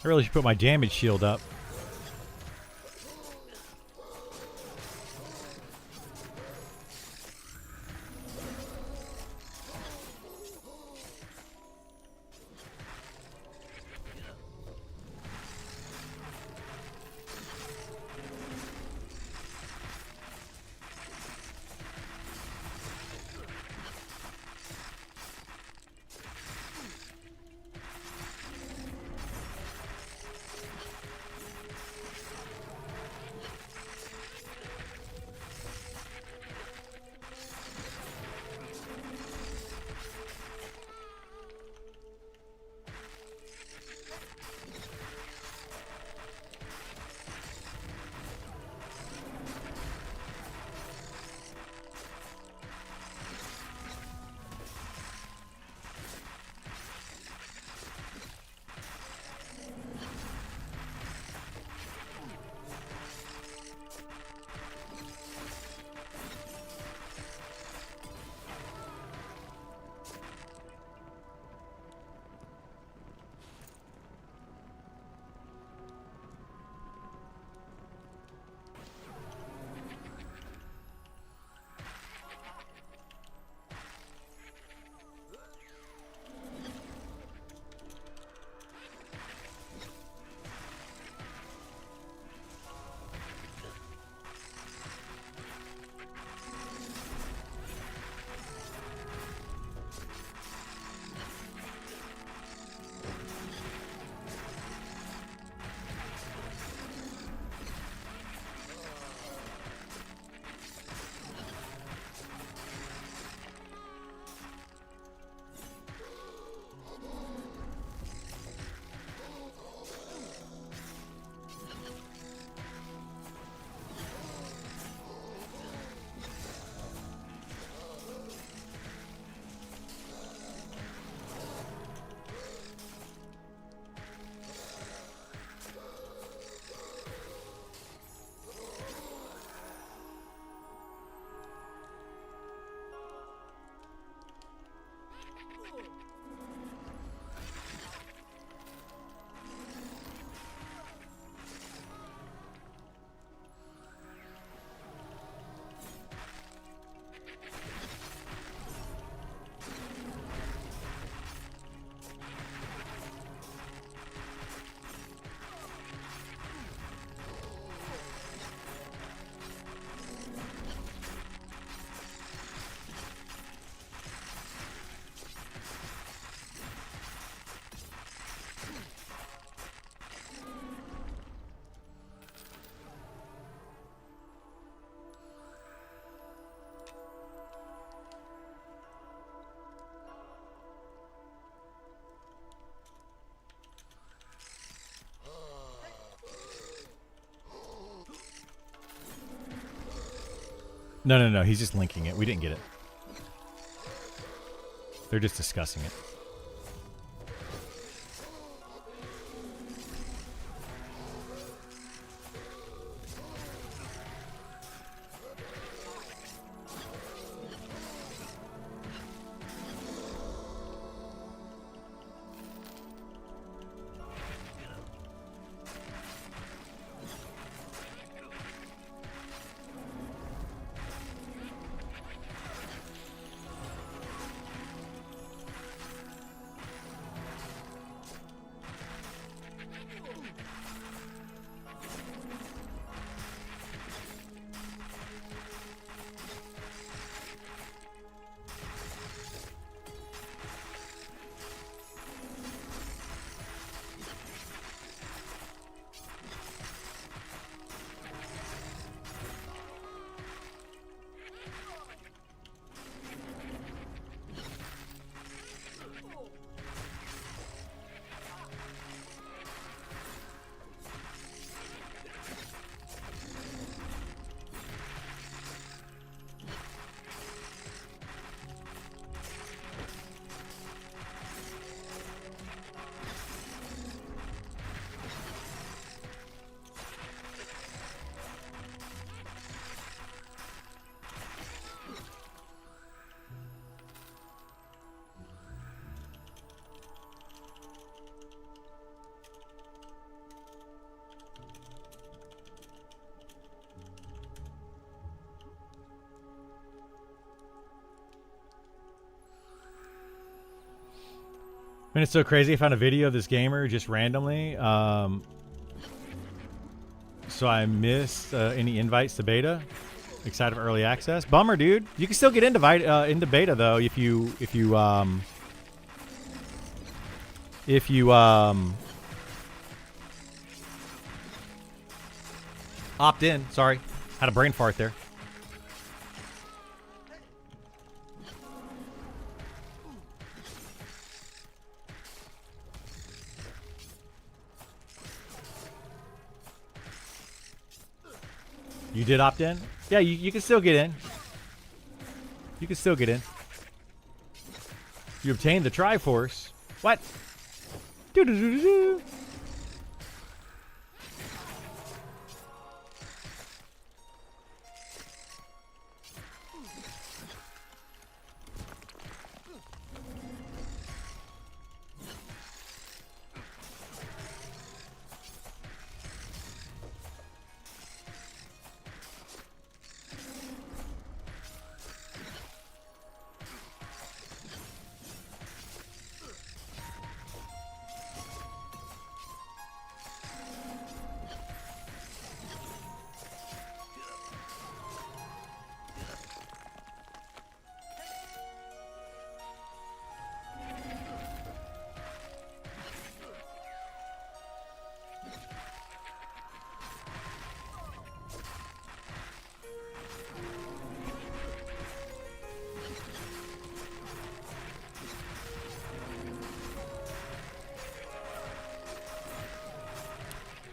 I really should put my damage shield up. No. He's just linking it. We didn't get it. They're just discussing it. And it's so crazy. I found a video of this gamer just randomly. So I missed any invites to beta. Excited for early access. Bummer, dude. You can still get into beta though if you opt in. Sorry, had a brain fart there. You did opt in? Yeah, you can still get in. You can still get in. You obtained the Triforce. What? Doo-doo-doo-doo-doo.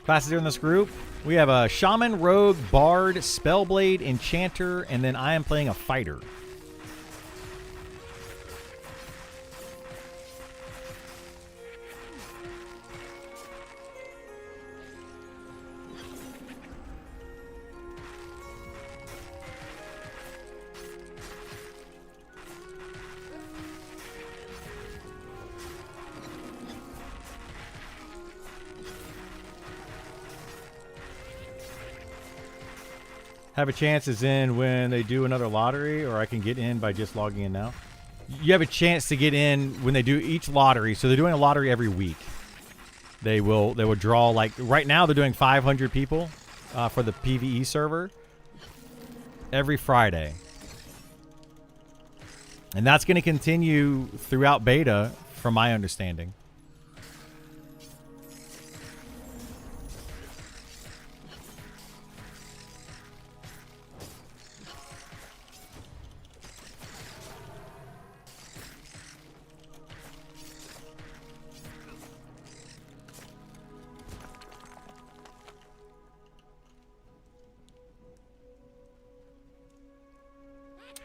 Classes are in this group. We have a Shaman, Rogue, Bard, Spellblade, Enchanter, and then I am playing a Fighter. Have a chance is in when they do another lottery, or I can get in by just logging in now. You have a chance to get in when they do each lottery. So they're doing a lottery every week. They will draw, like right now they're doing 500 people for the PvE server every Friday. And that's going to continue throughout beta from my understanding.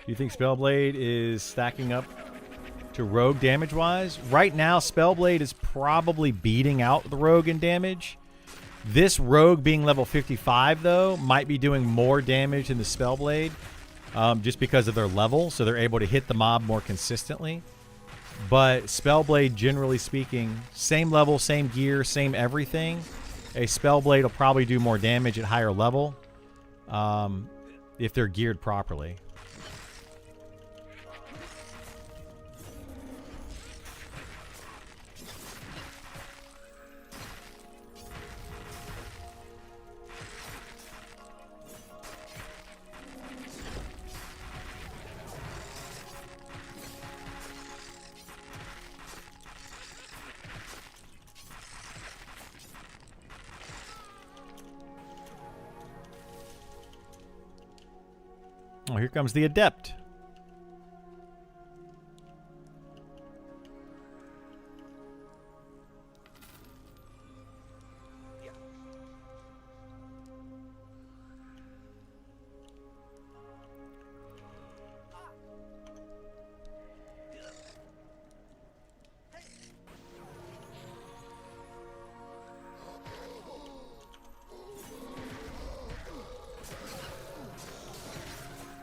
Do you think Spellblade is stacking up to Rogue damage-wise? Right now, Spellblade is probably beating out the Rogue in damage. This Rogue being level 55, though, might be doing more damage than the Spellblade just because of their level, so they're able to hit the mob more consistently. But Spellblade, generally speaking, same level, same gear, same everything. A Spellblade will probably do more damage at higher level if they're geared properly. Oh, here comes the Adept.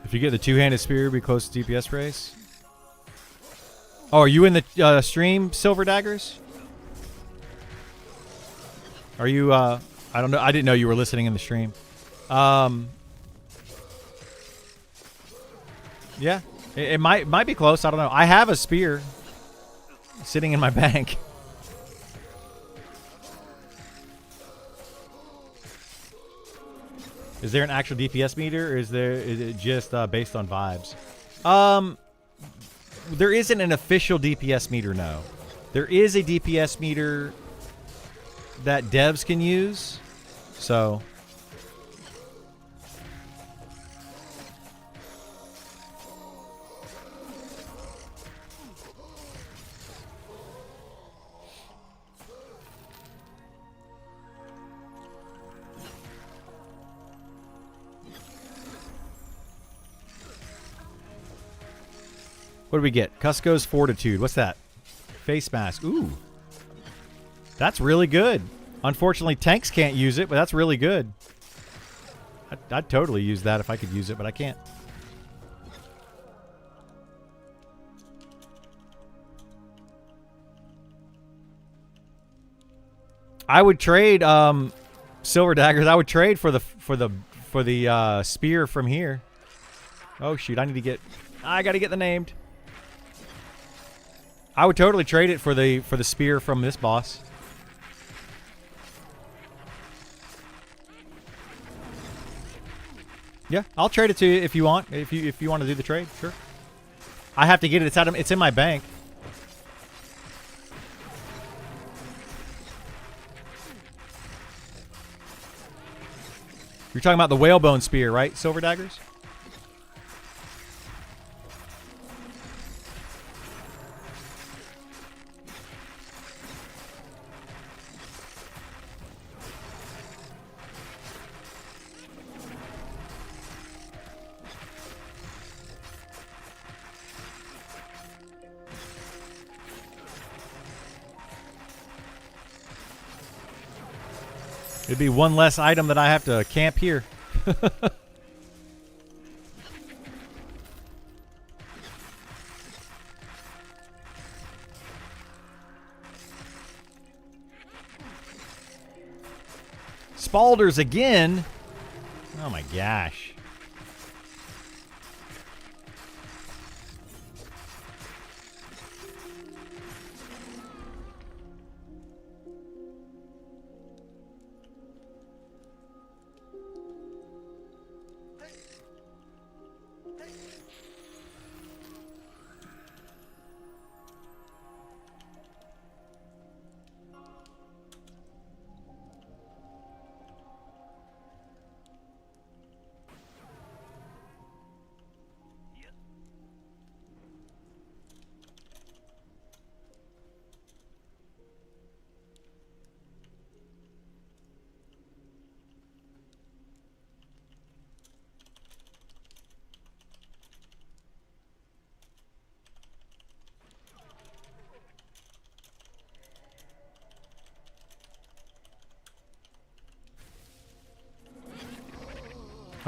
If you get the two-handed spear, be close to DPS race. Oh, are you in the stream, Silver Daggers? Are you? I don't know. I didn't know you were listening in the stream. Yeah, it might be close. I don't know. I have a spear sitting in my bank. Is there an actual DPS meter, or is it just based on vibes? There isn't an official DPS meter, no. There is a DPS meter that devs can use, so... What do we get? Cusco's Fortitude. What's that? Face mask. Ooh. That's really good. Unfortunately, tanks can't use it, but that's really good. I'd totally use that if I could use it, but I can't. I would trade Silver Daggers. I would trade for the spear from here. Oh shoot, I gotta get the named. I would totally trade it for the spear from this boss. Yeah, I'll trade it to you if you want. If you want to do the trade, sure. I have to get it. It's in my bank. You're talking about the whalebone spear, right? Silver Daggers? It'd be one less item that I have to camp here. Spalders again? Oh my gosh.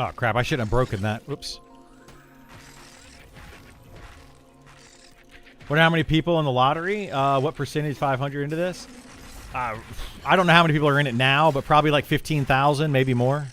Oh, crap. I shouldn't have broken that. Whoops. Wonder how many people in the lottery? What percentage 500 into this? I don't know how many people are in it now, but probably like 15,000, maybe more.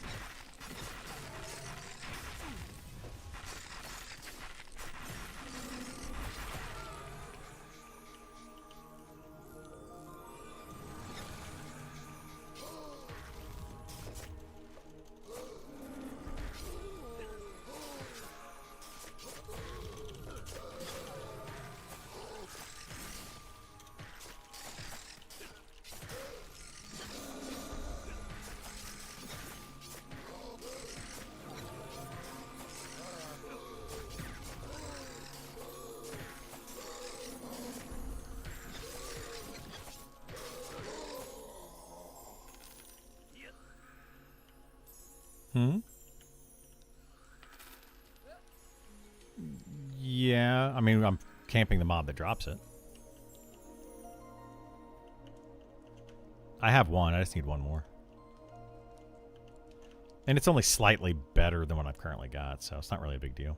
Yeah, I mean, I'm camping the mob that drops it. I have one. I just need one more. And it's only slightly better than what I've currently got, so it's not really a big deal.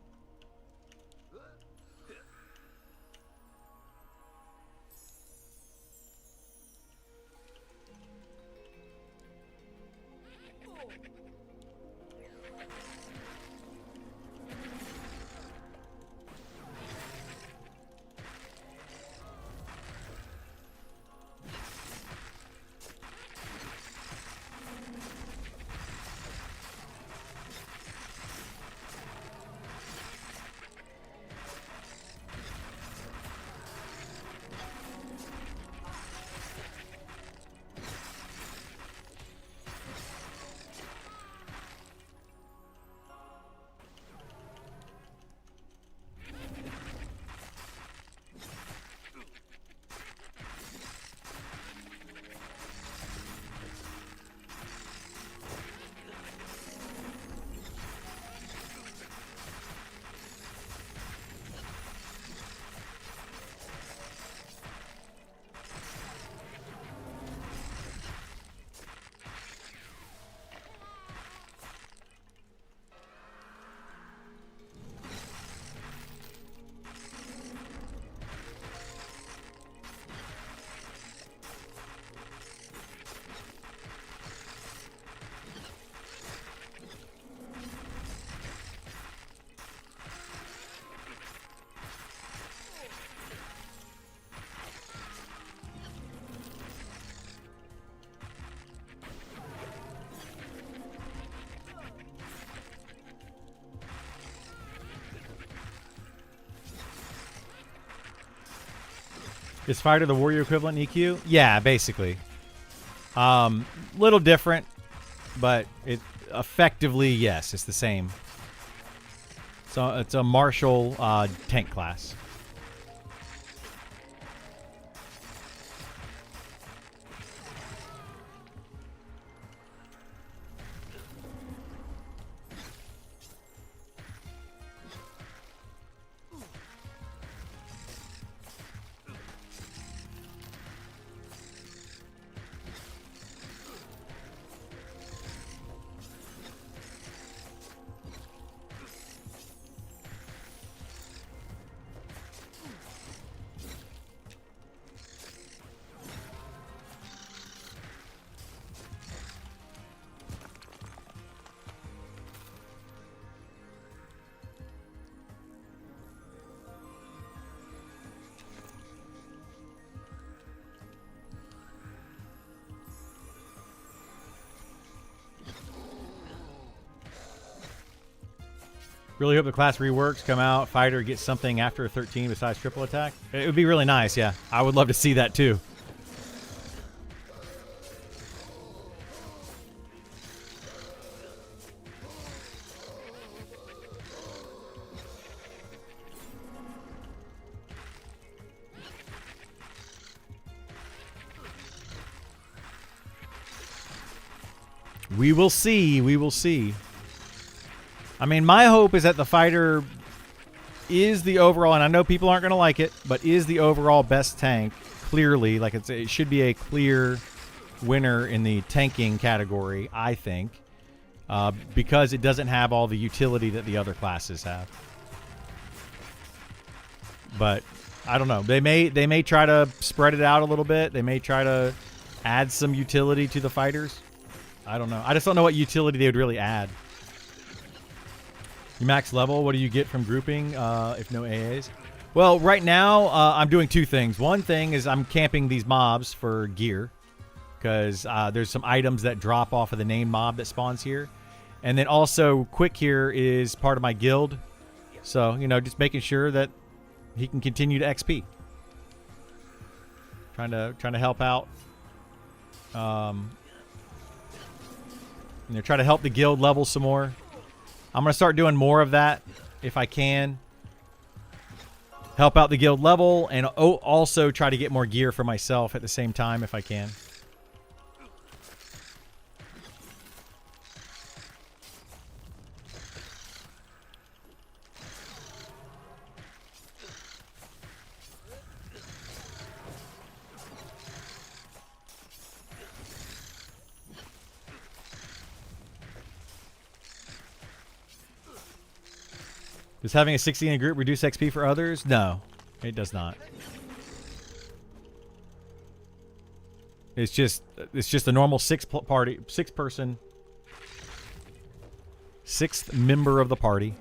Is fighter the warrior equivalent in EQ? Yeah, basically. Little different, but it effectively, yes, it's the same. So it's a martial tank class. Really hope the class reworks come out. Fighter gets something after 13 besides triple attack. It would be really nice, yeah. I would love to see that too. We will see. We will see. I mean, my hope is that the fighter is the overall, and I know people aren't going to like it, but is the overall best tank, clearly. Like, it should be a clear winner in the tanking category, I think. because it doesn't have all the utility that the other classes have. But I don't know. They may try to spread it out a little bit. They may try to add some utility to the fighters. I don't know. I just don't know what utility they would really add. You max level. What do you get from grouping if no AAs? Well, right now I'm doing two things. One thing is I'm camping these mobs for gear because there's some items that drop off of the named mob that spawns here. And then also Quick here is part of my guild. So, you know, just making sure that he can continue to XP. Trying to help out. You know, try to help the guild level some more. I'm going to start doing more of that if I can. Help out the guild level and also try to get more gear for myself at the same time if I can. Does having a 60 in a group reduce XP for others? No, it does not. It's just a normal sixth member of the party.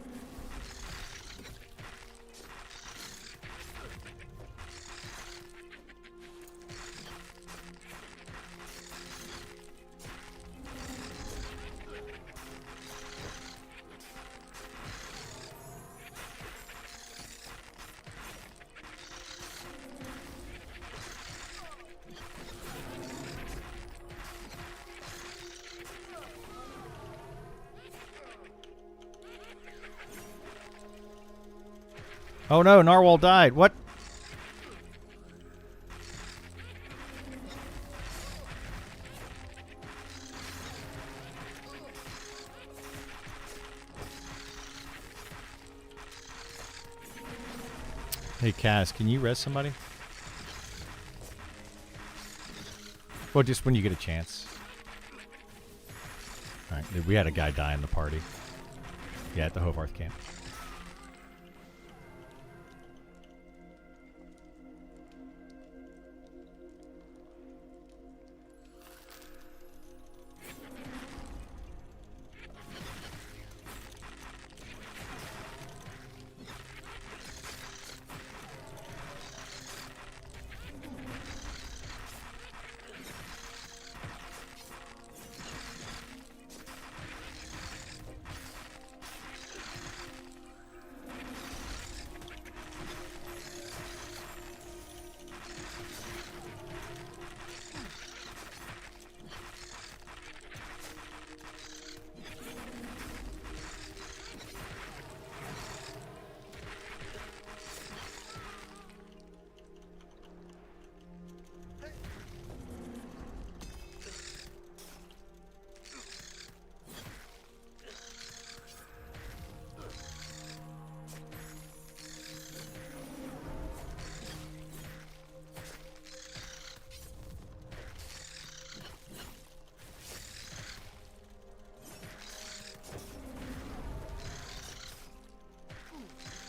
Oh no, Narwhal died. What? Hey, Kaz, can you res somebody? Well, just when you get a chance. Alright, we had a guy die in the party. Yeah, at the Hovarth camp.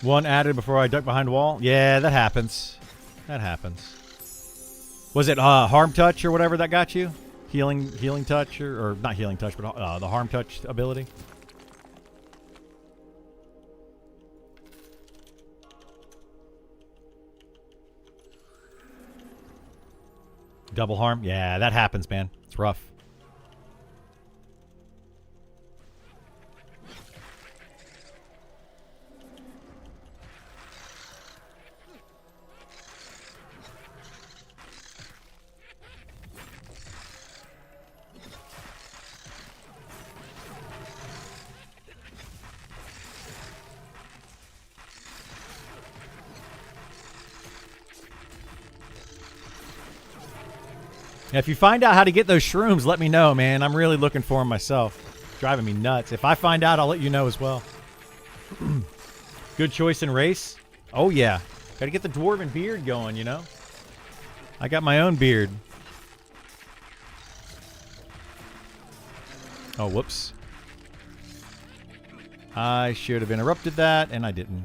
One added before I ducked behind wall. Yeah, that happens. That happens. Was it harm touch or whatever that got you? Healing touch or not healing touch, but the harm touch ability. Double harm. Yeah, that happens, man. It's rough. If you find out how to get those shrooms, let me know, man. I'm really looking for them myself. Driving me nuts. If I find out, I'll let you know as well. Good choice in race. Oh, yeah. Got to get the dwarven beard going, you know. I got my own beard. Oh, whoops. I should have interrupted that, and I didn't.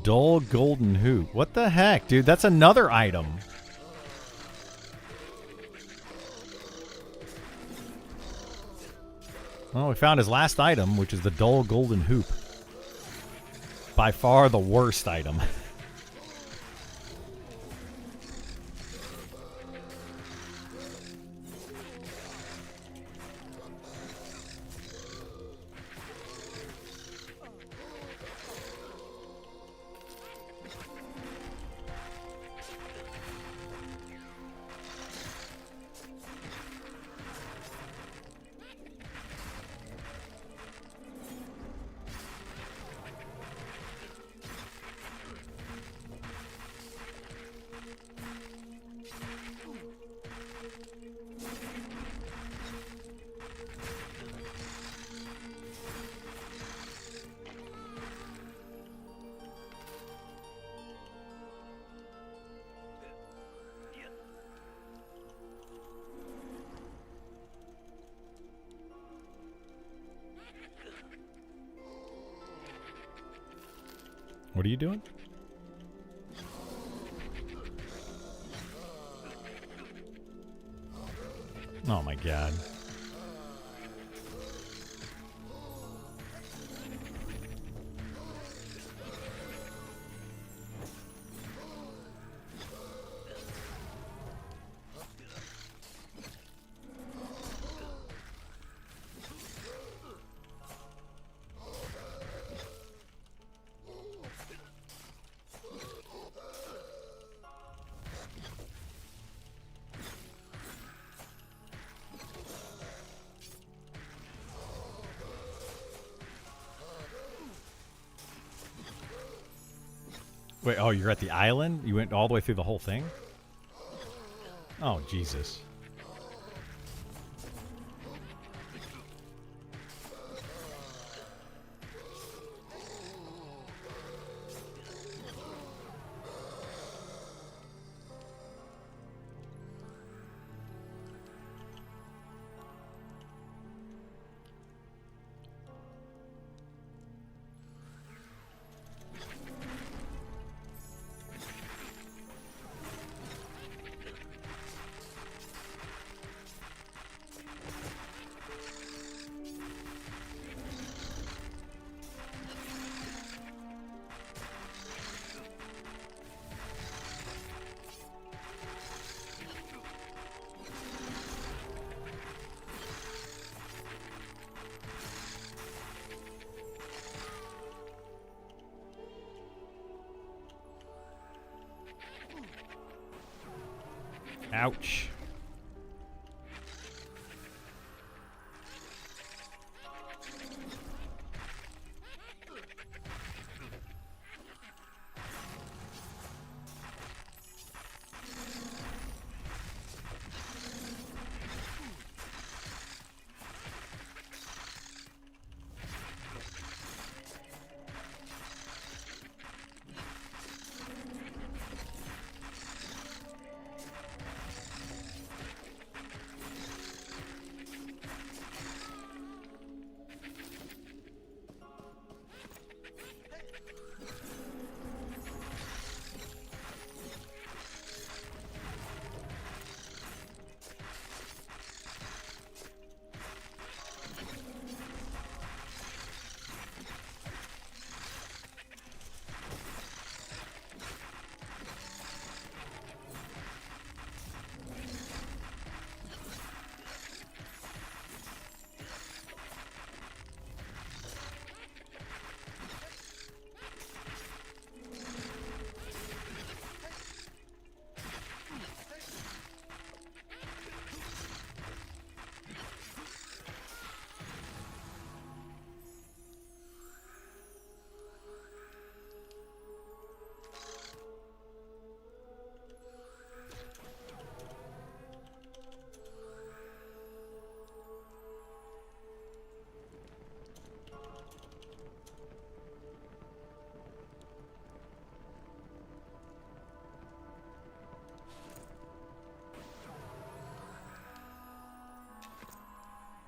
Dull golden hoop. What the heck, dude? That's another item. Well, we found his last item, which is the dull golden hoop. By far the worst item. What are you doing? Oh my god. Wait, oh, you're at the island? You went all the way through the whole thing? Oh, Jesus. Ouch.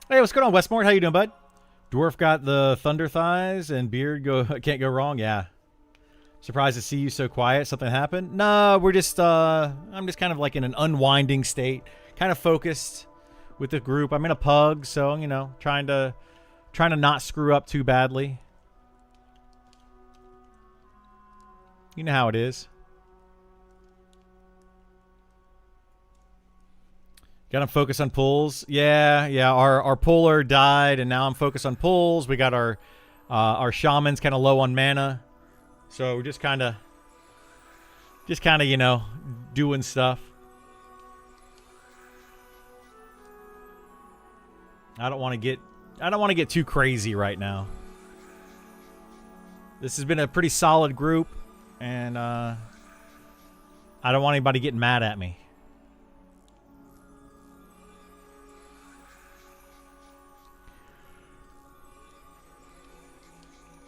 Hey, what's going on, Westmore? How you doing, bud? Dwarf got the thunder thighs and beard can't go wrong. Yeah. Surprised to see you so quiet. Something happened? No, we're just I'm just kind of like in an unwinding state, kind of focused with the group. I'm in a pug, so you know, trying to not screw up too badly. You know how it is. Got him focused on pulls. Yeah. Our puller died, and now I'm focused on pulls. We got our shaman's kind of low on mana, so we're just kind of, you know, doing stuff. I don't want to get too crazy right now. This has been a pretty solid group, and I don't want anybody getting mad at me.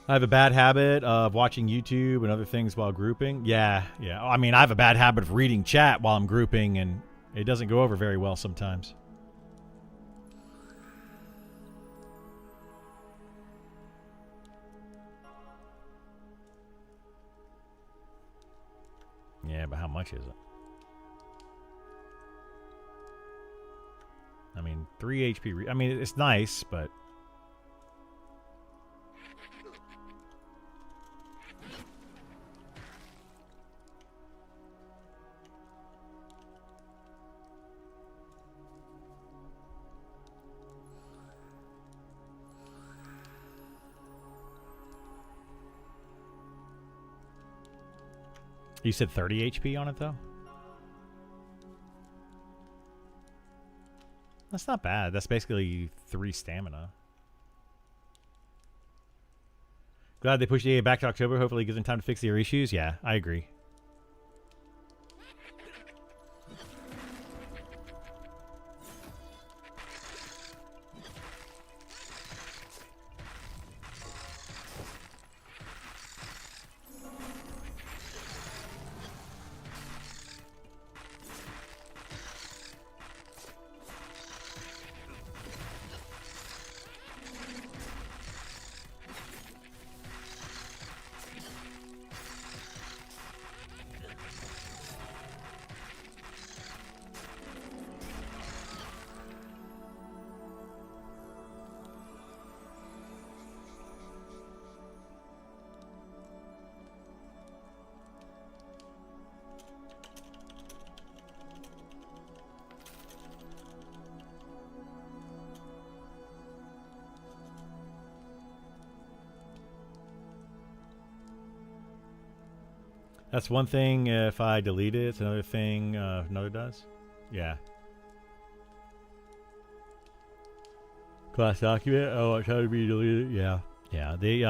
I have a bad habit of watching YouTube and other things while grouping. Yeah. I mean, I have a bad habit of reading chat while I'm grouping, and it doesn't go over very well sometimes. Yeah, but how much is it? I mean, 3 HP. I mean, it's nice, but... You said 30 HP on it, though? That's not bad. That's basically 3 stamina. Glad they pushed the EA back to October. Hopefully it gives them time to fix their issues. Yeah, I agree. That's one thing if I delete it. It's another thing if another does. Yeah. Class document. Oh, it's how to be deleted. Yeah. Yeah. They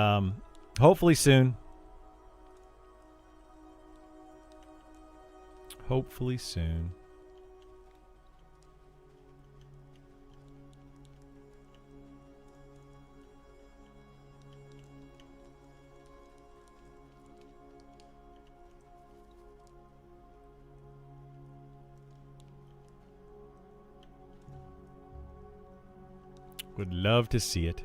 hopefully soon. Hopefully soon. Would love to see it.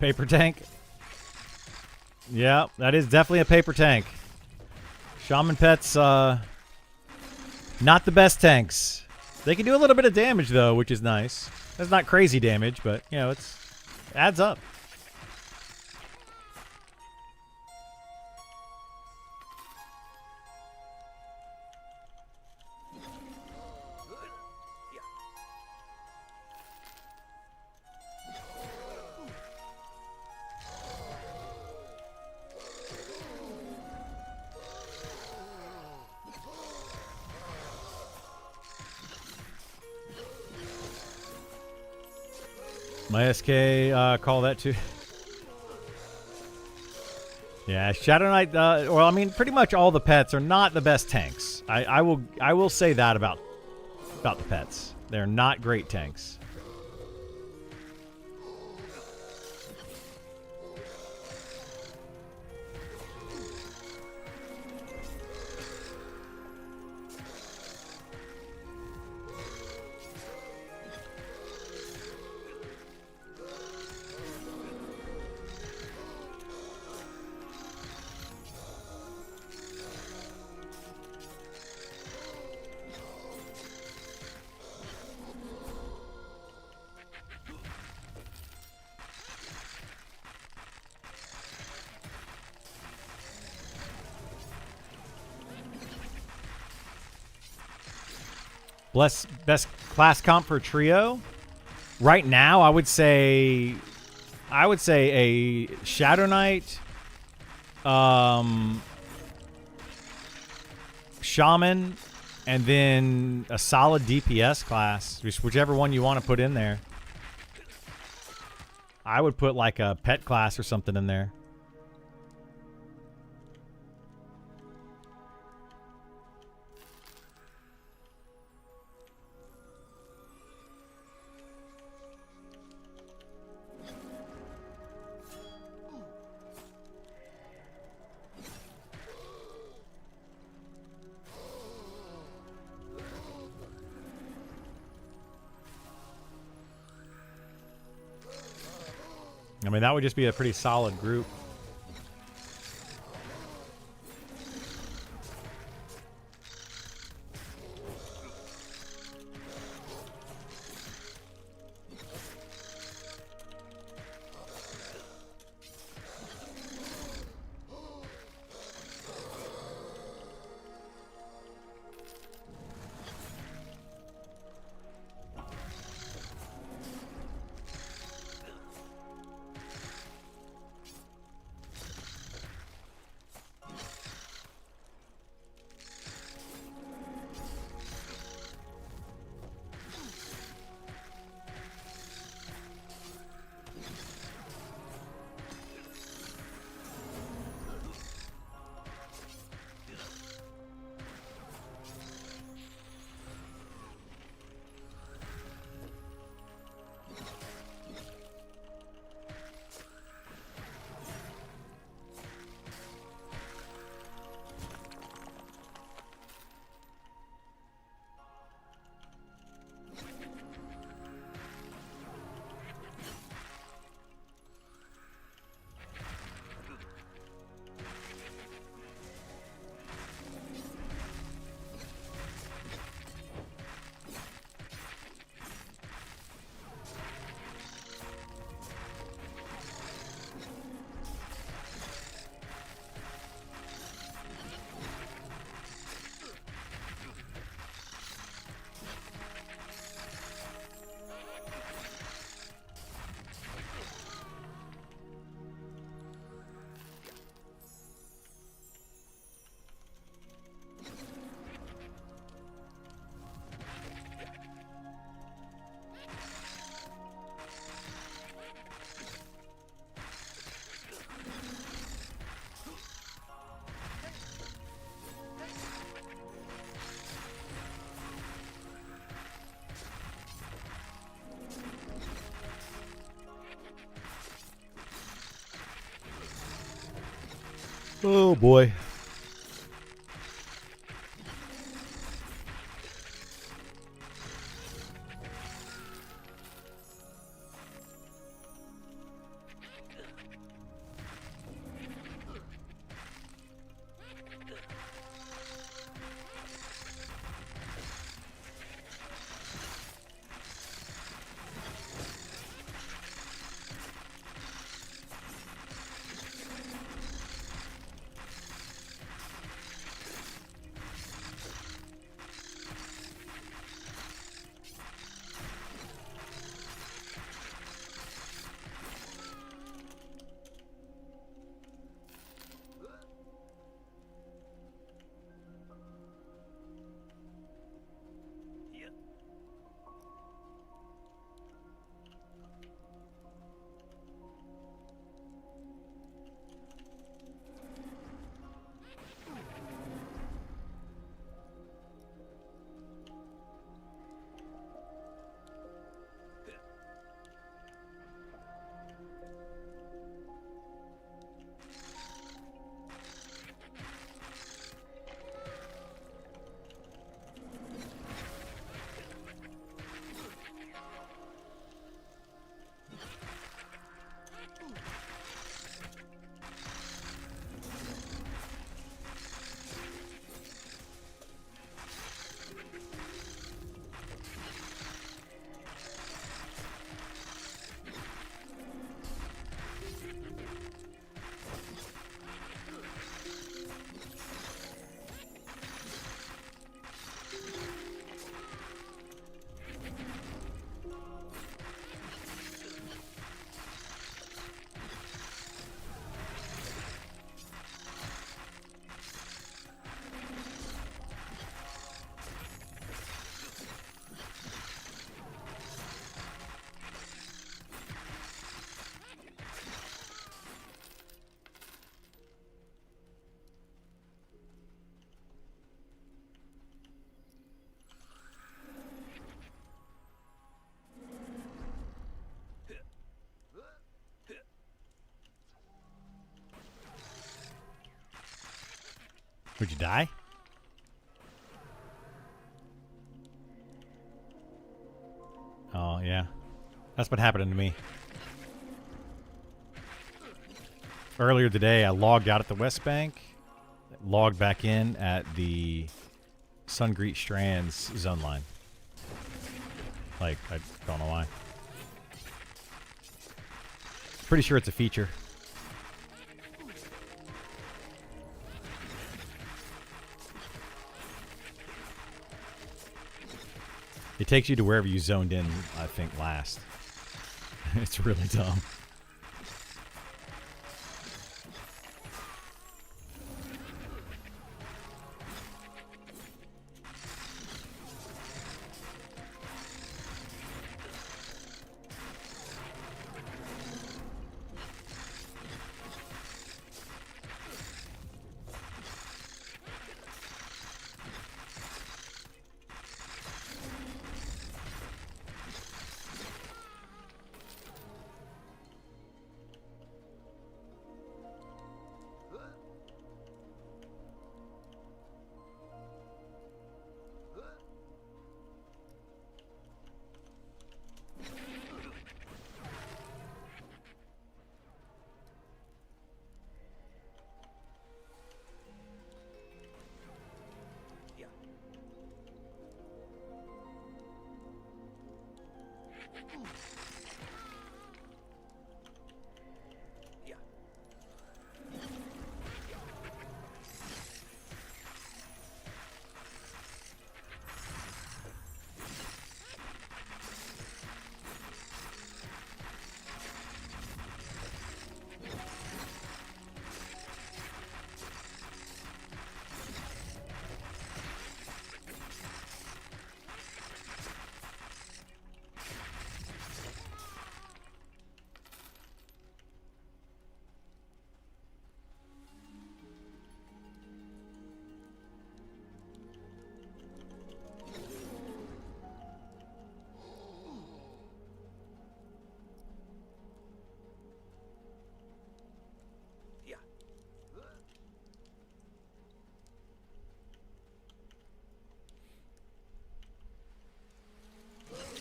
Paper tank. Yeah, that is definitely a paper tank. Shaman pets, not the best tanks. They can do a little bit of damage though, which is nice. That's not crazy damage, but you know, it adds up. My SK call that too. Yeah, Shadow Knight. Well, I mean, pretty much all the pets are not the best tanks. I will say that about the pets. They're not great tanks. Best class comp for trio right now. I would say a Shadow Knight, Shaman, and then a solid DPS class. Just whichever one you want to put in there. I would put like a pet class or something in there. I mean, that would just be a pretty solid group. Oh boy. Would you die? Oh, yeah. That's been happening to me. Earlier today, I logged out at the West Bank, logged back in at the Sungreet Strands zone line. Like, I don't know why. Pretty sure it's a feature. It takes you to wherever you zoned in, I think, last. It's really dumb.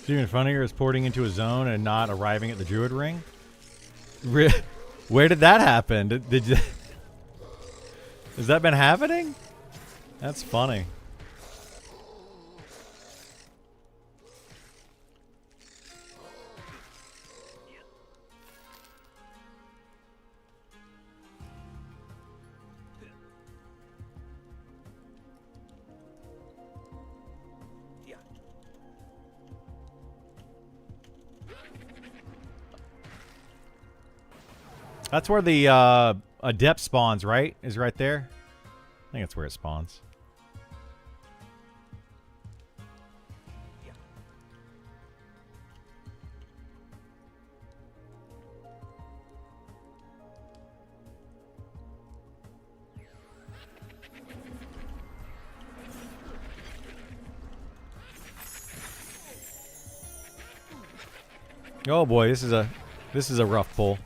It's even funnier is porting into a zone and not arriving at the Druid Ring. Where did that happen? Has that been happening? That's funny. That's where the adept spawns, right? Is right there. I think that's where it spawns. Oh boy, this is a rough pull.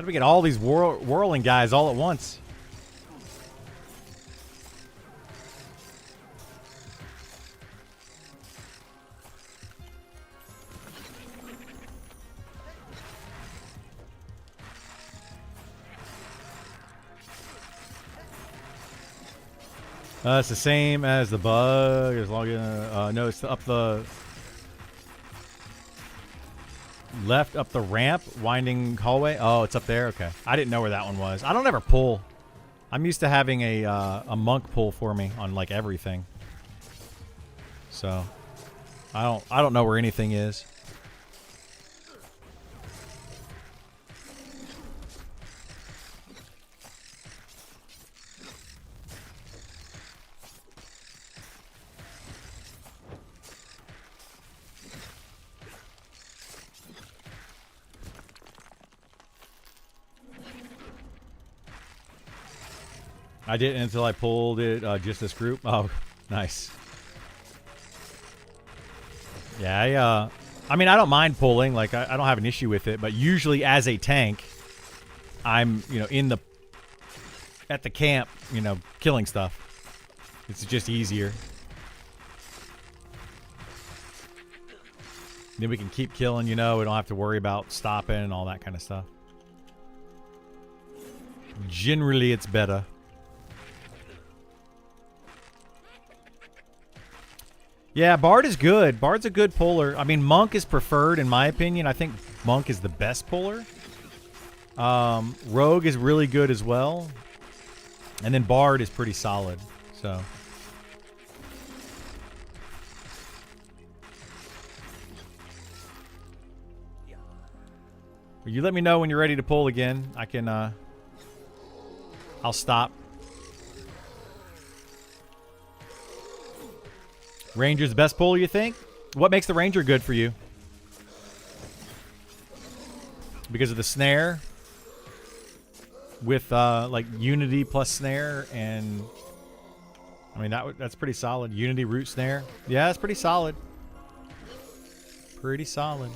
How do we get all these whirling guys all at once? It's the same as the bug. As long as no, it's up the left up the ramp, winding hallway. Oh, it's up there. Okay, I didn't know where that one was. I don't ever pull. I'm used to having a monk pull for me on like everything. So I don't know where anything is. I didn't until I pulled it, just this group. Oh, nice. Yeah, I mean, I don't mind pulling. Like, I don't have an issue with it. But usually as a tank, I'm, at the camp, killing stuff. It's just easier. Then we can keep killing, we don't have to worry about stopping and all that kind of stuff. Generally, it's better. Yeah, Bard is good. Bard's a good puller. I mean, Monk is preferred in my opinion. I think Monk is the best puller. Rogue is really good as well. And then Bard is pretty solid. So. You let me know when you're ready to pull again. I can, I'll stop. Ranger's the best puller, you think? What makes the Ranger good for you? Because of the snare? With, like, Unity plus snare and... I mean, that's pretty solid. Unity root snare. Yeah, that's pretty solid. Pretty solid.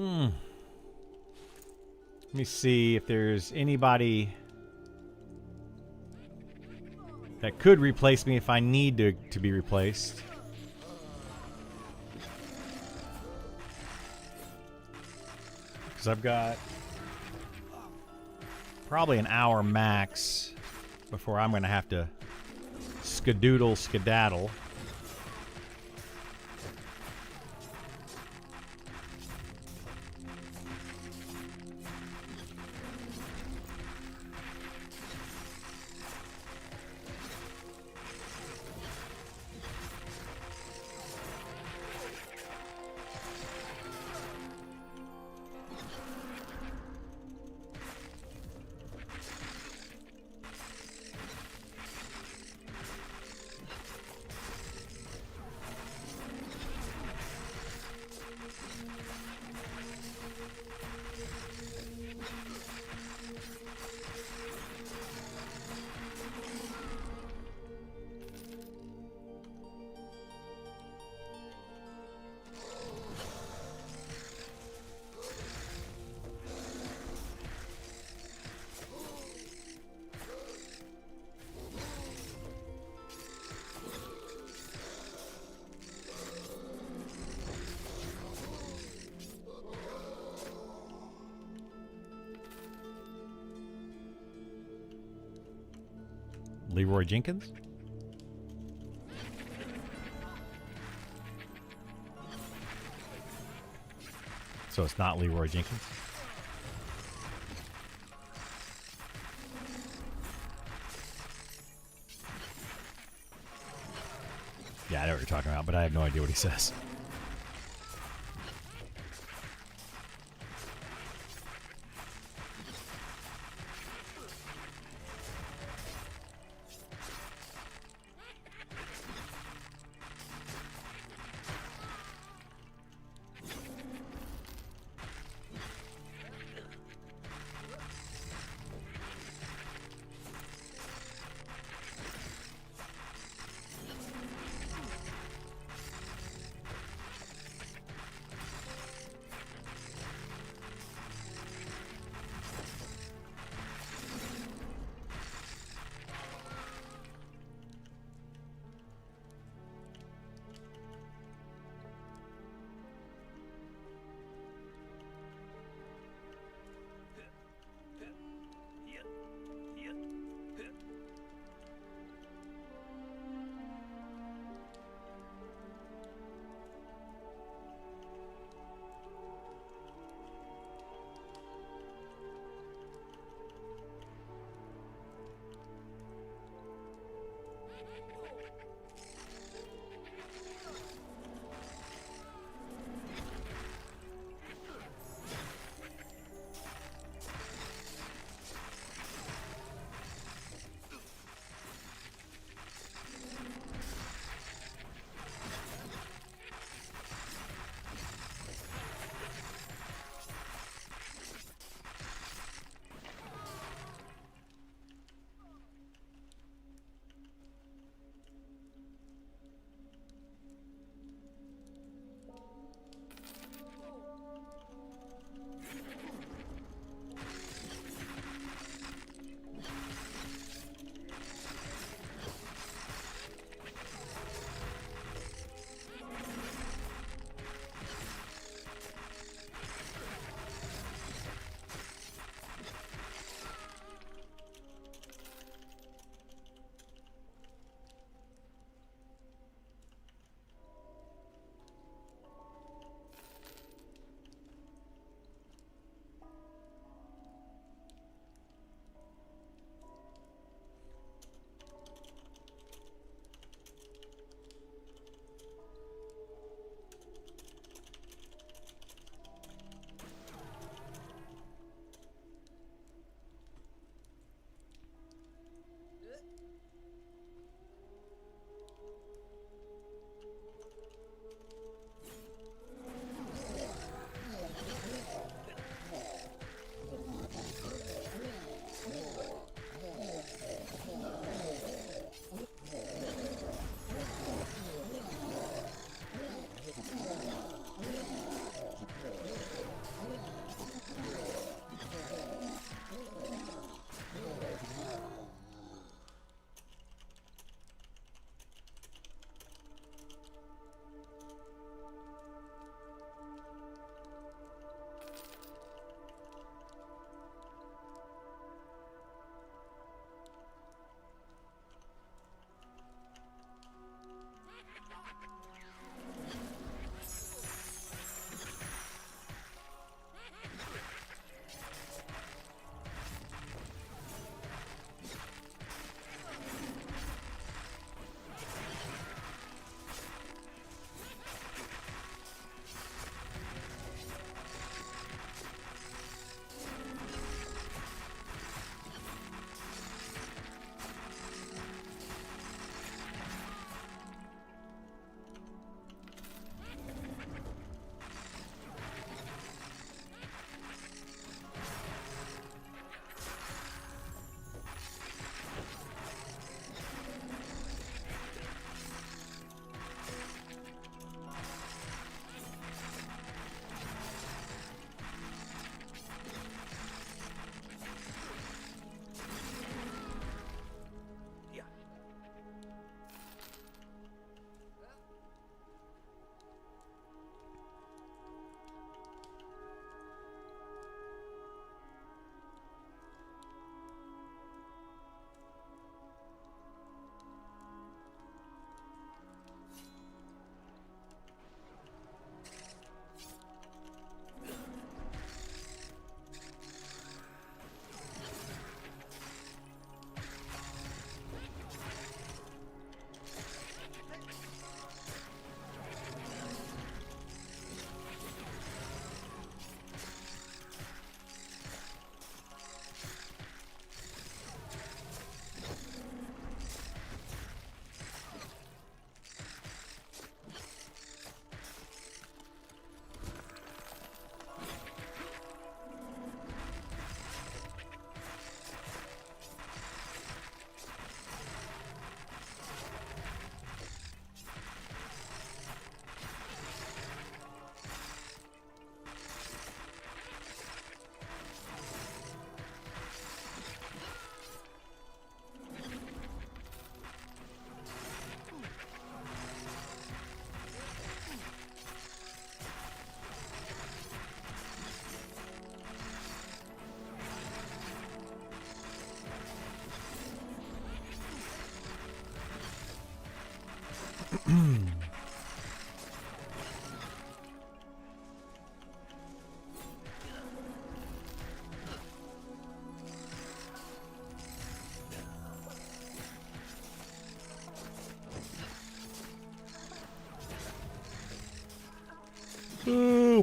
Let me see if there's anybody that could replace me if I need to be replaced. Because I've got probably an hour max before I'm going to have to skedaddle. Leroy Jenkins? So it's not Leroy Jenkins? Yeah, I know what you're talking about, but I have no idea what he says.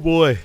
Oh boy.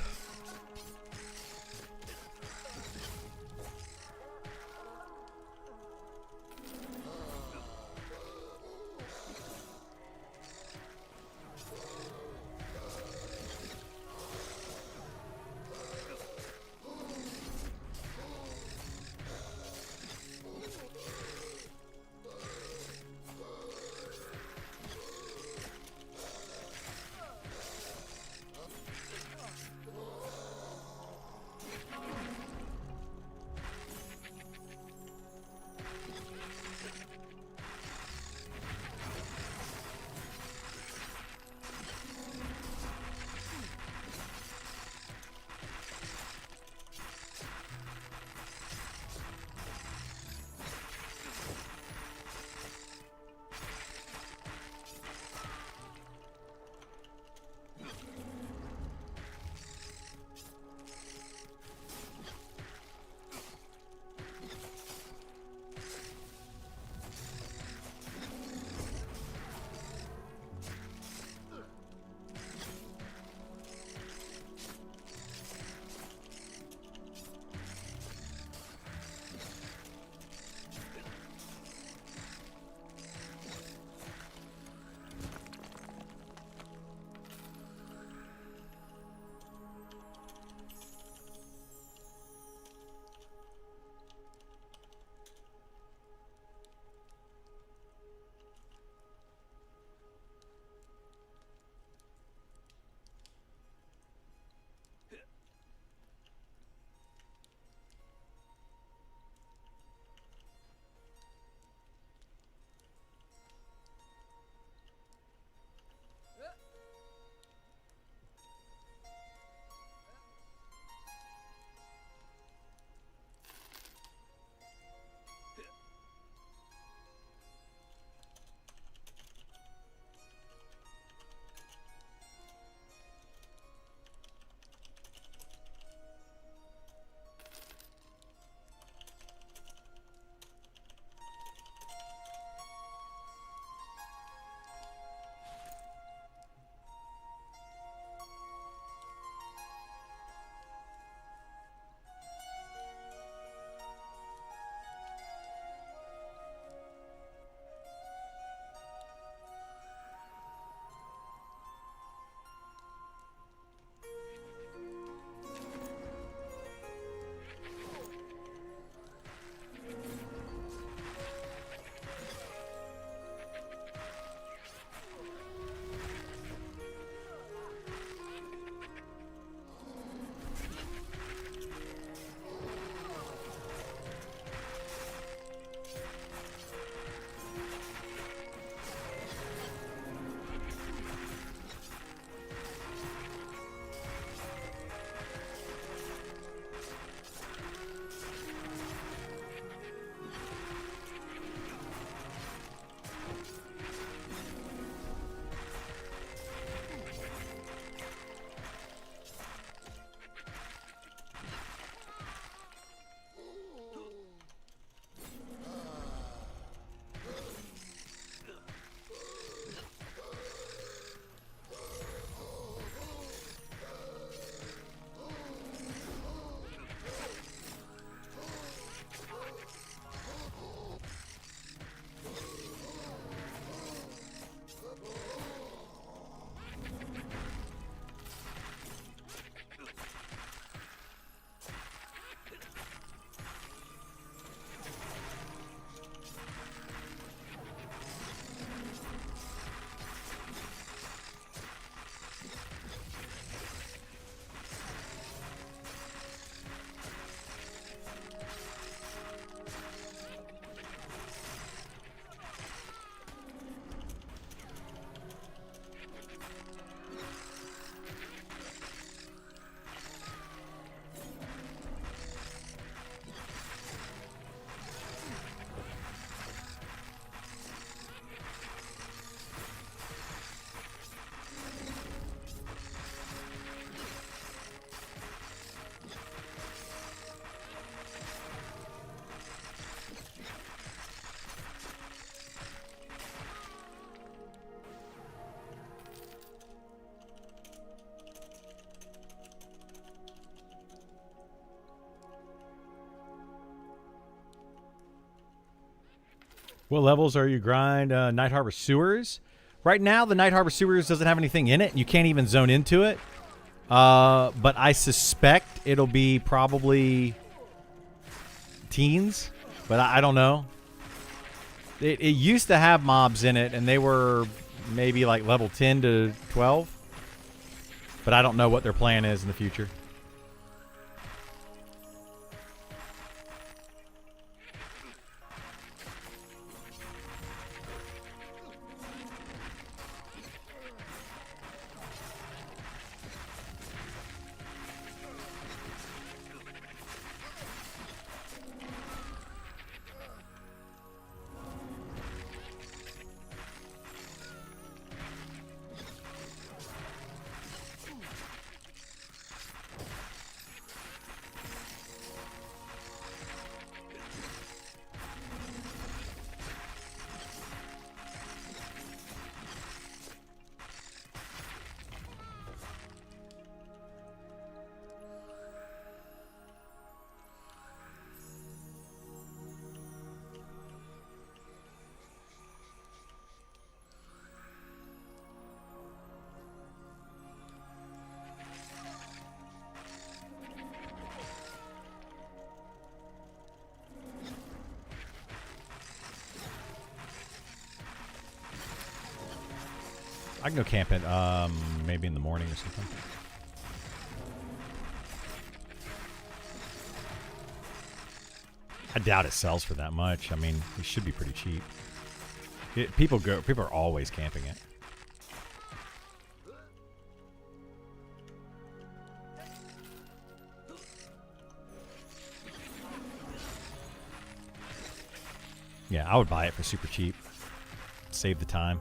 What levels are you grind Night Harbor Sewers? Right now, the Night Harbor Sewers doesn't have anything in it. You can't even zone into it. But I suspect it'll be probably teens, but I don't know. It used to have mobs in it, and they were maybe like level 10 to 12. But I don't know what their plan is in the future. I can go camp it maybe in the morning or something. I doubt it sells for that much. I mean, it should be pretty cheap. People are always camping it. Yeah, I would buy it for super cheap. Save the time.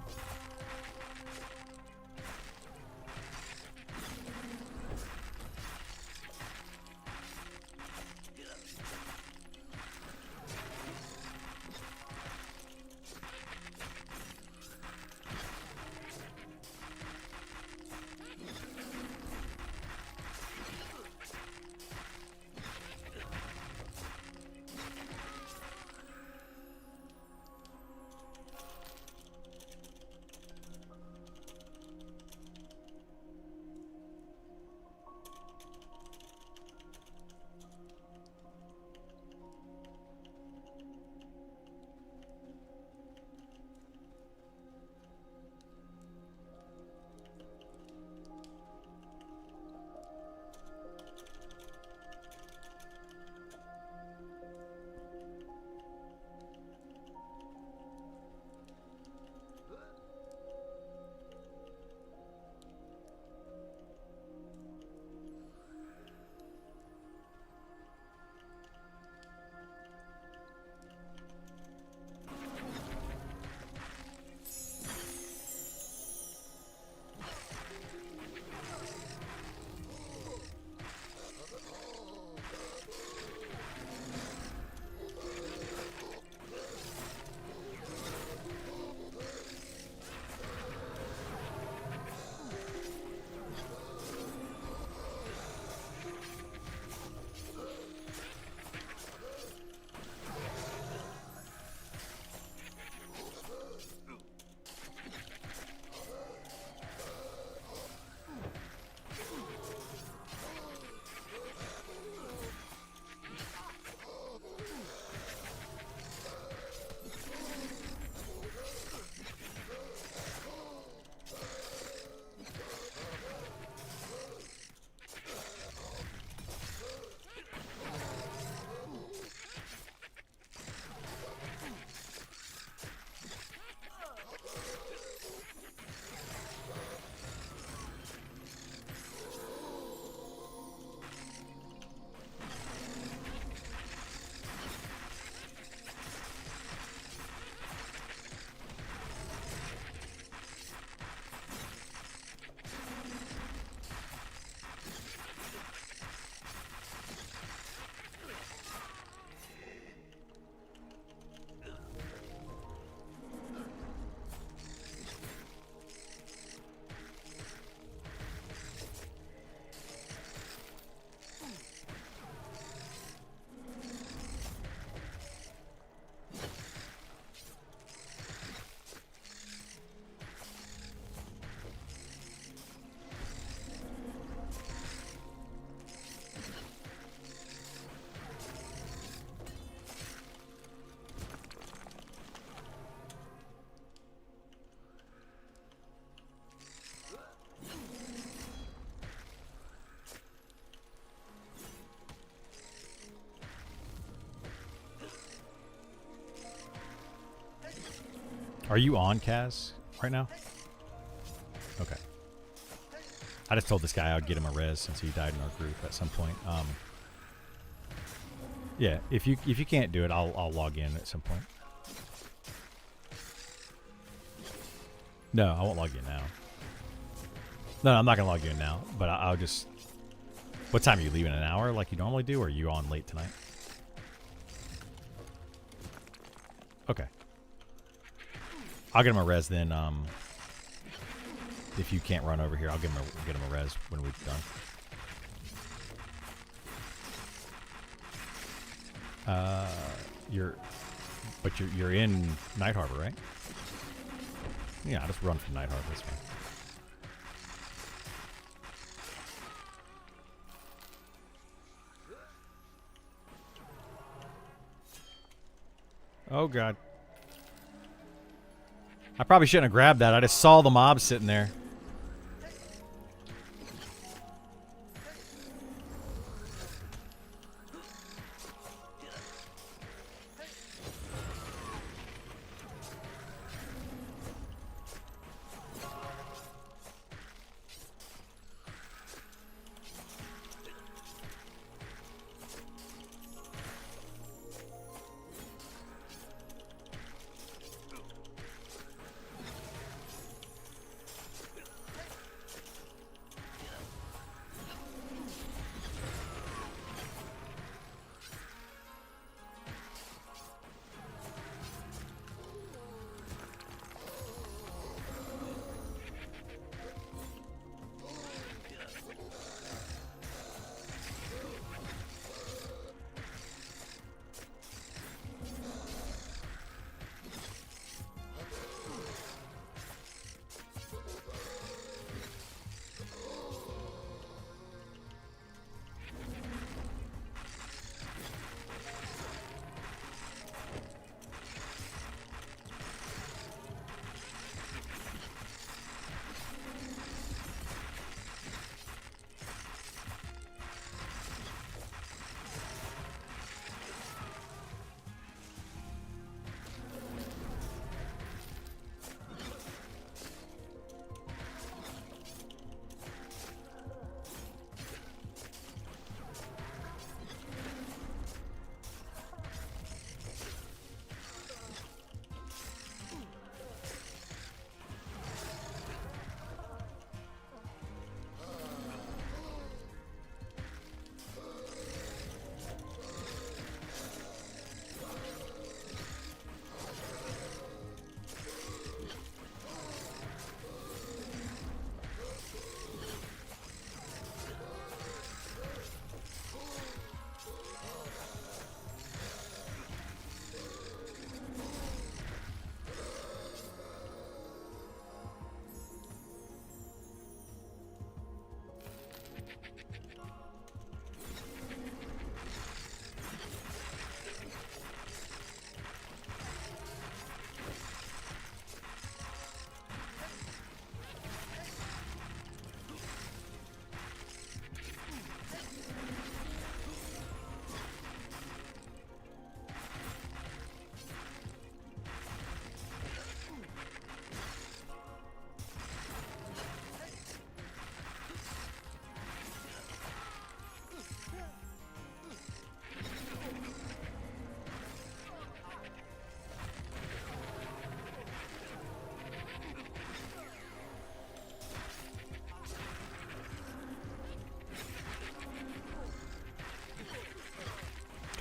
Are you on, Kaz, right now? Okay. I just told this guy I'd get him a res since he died in our group at some point. Yeah, if you can't do it, I'll log in at some point. No, I won't log in now. No, I'm not gonna log you in now. But I'll just. What time are you leaving? An hour, like you normally do, or are you on late tonight? Okay. I'll get him a res then. If you can't run over here, I'll get him a res when we're done. You're in Night Harbor, right? Yeah, I'll just run from Night Harbor. That's fine. Oh god. I probably shouldn't have grabbed that. I just saw the mob sitting there.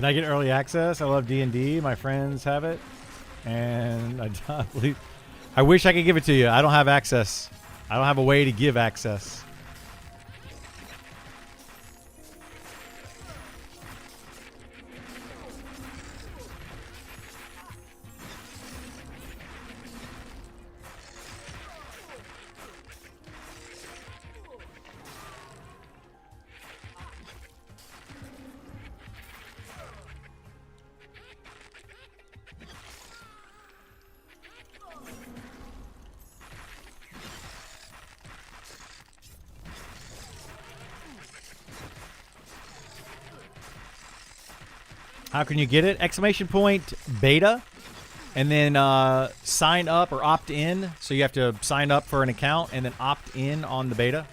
Can I get early access? I love D&D. My friends have it. And I don't believe... I wish I could give it to you. I don't have access. I don't have a way to give access. How can you get it? Exclamation point beta. and then sign up or opt in. So you have to sign up for an account and then opt in on the beta.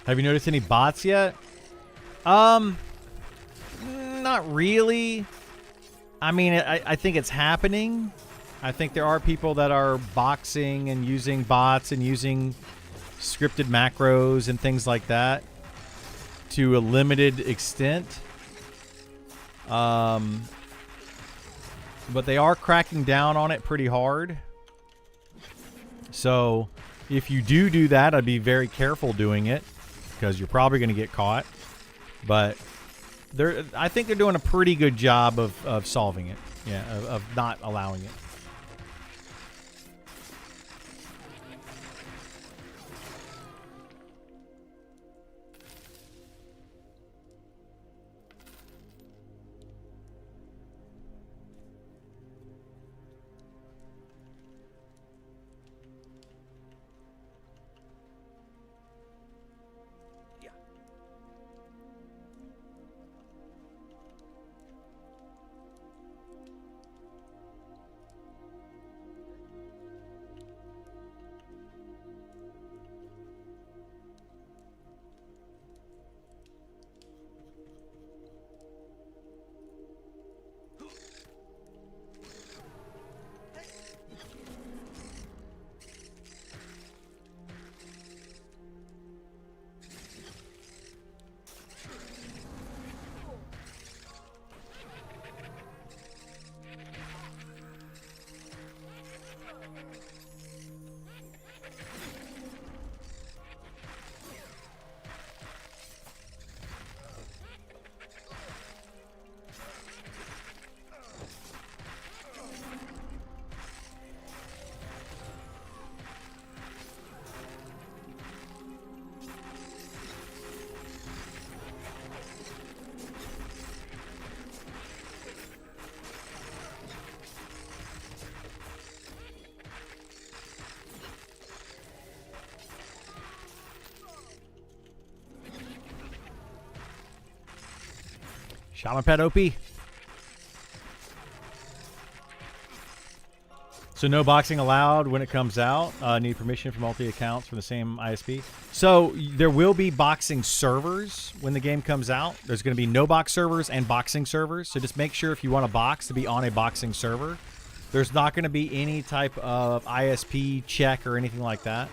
Have you noticed any bots yet? Not really. I mean, I think it's happening. I think there are people that are boxing and using bots and using scripted macros and things like that to a limited extent. But they are cracking down on it pretty hard. So if you do that, I'd be very careful doing it, because you're probably going to get caught. But I think they're doing a pretty good job of solving it. Yeah, of not allowing it. Shaman Pet OP. So no boxing allowed when it comes out. Need permission from multi accounts from the same ISP. So there will be boxing servers when the game comes out. There's going to be no box servers and boxing servers. So just make sure if you want a box to be on a boxing server. There's not going to be any type of ISP check or anything like that.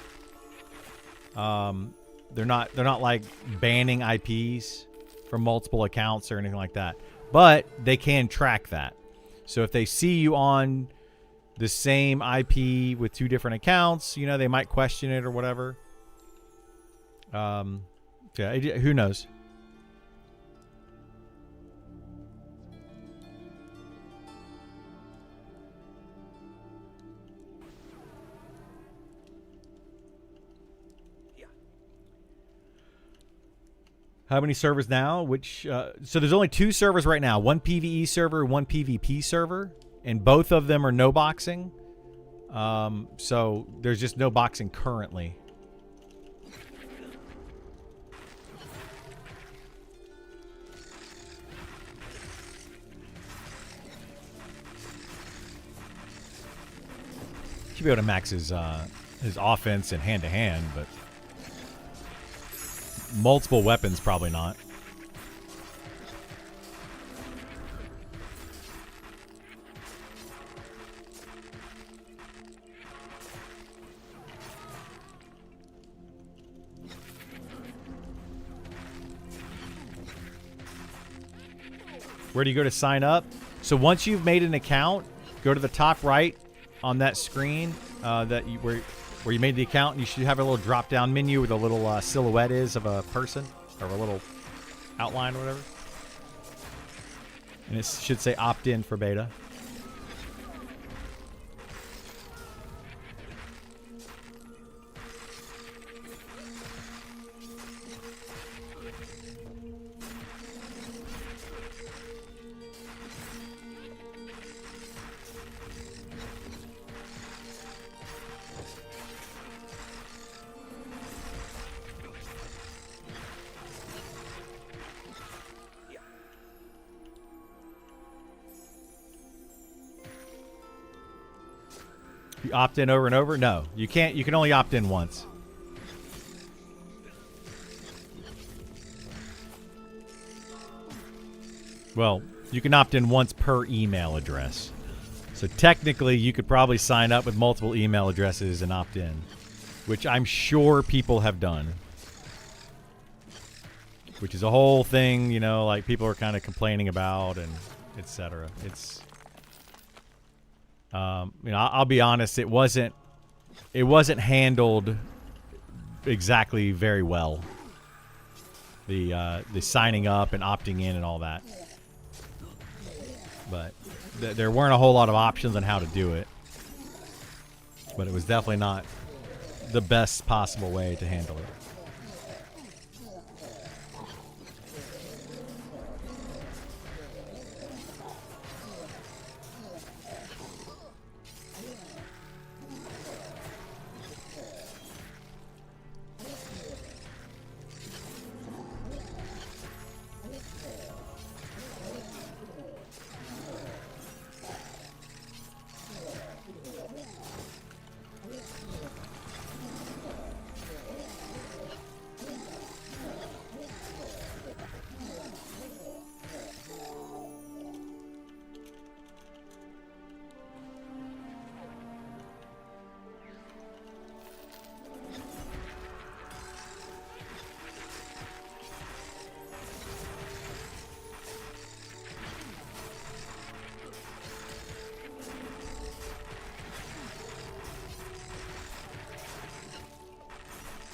They're not like banning IPs from multiple accounts or anything like that. But they can track that. So if they see you on the same IP with two different accounts, you know, they might question it or whatever. Yeah, who knows? How many servers now? Which so there's only 2 servers right now. One PvE server, one PvP server, and both of them are no boxing. So there's just no boxing currently. Should be able to max his offense and hand-to-hand, but multiple weapons, probably not. Where do you go to sign up? So once you've made an account, go to the top right on that screen where where you made the account, and you should have a little drop-down menu where the little silhouette is of a person, or a little outline or whatever. And it should say opt-in for beta. You opt in over and over? No, you can't. You can only opt in once. Well, you can opt in once per email address. So technically, you could probably sign up with multiple email addresses and opt in, which I'm sure people have done. Which is a whole thing, you know, like people are kind of complaining about and etc. It's you know, I'll be honest, it wasn't handled exactly very well. The signing up and opting in and all that. But there weren't a whole lot of options on how to do it. But it was definitely not the best possible way to handle it.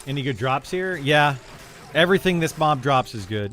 Any good drops here? Yeah. Everything this mob drops is good.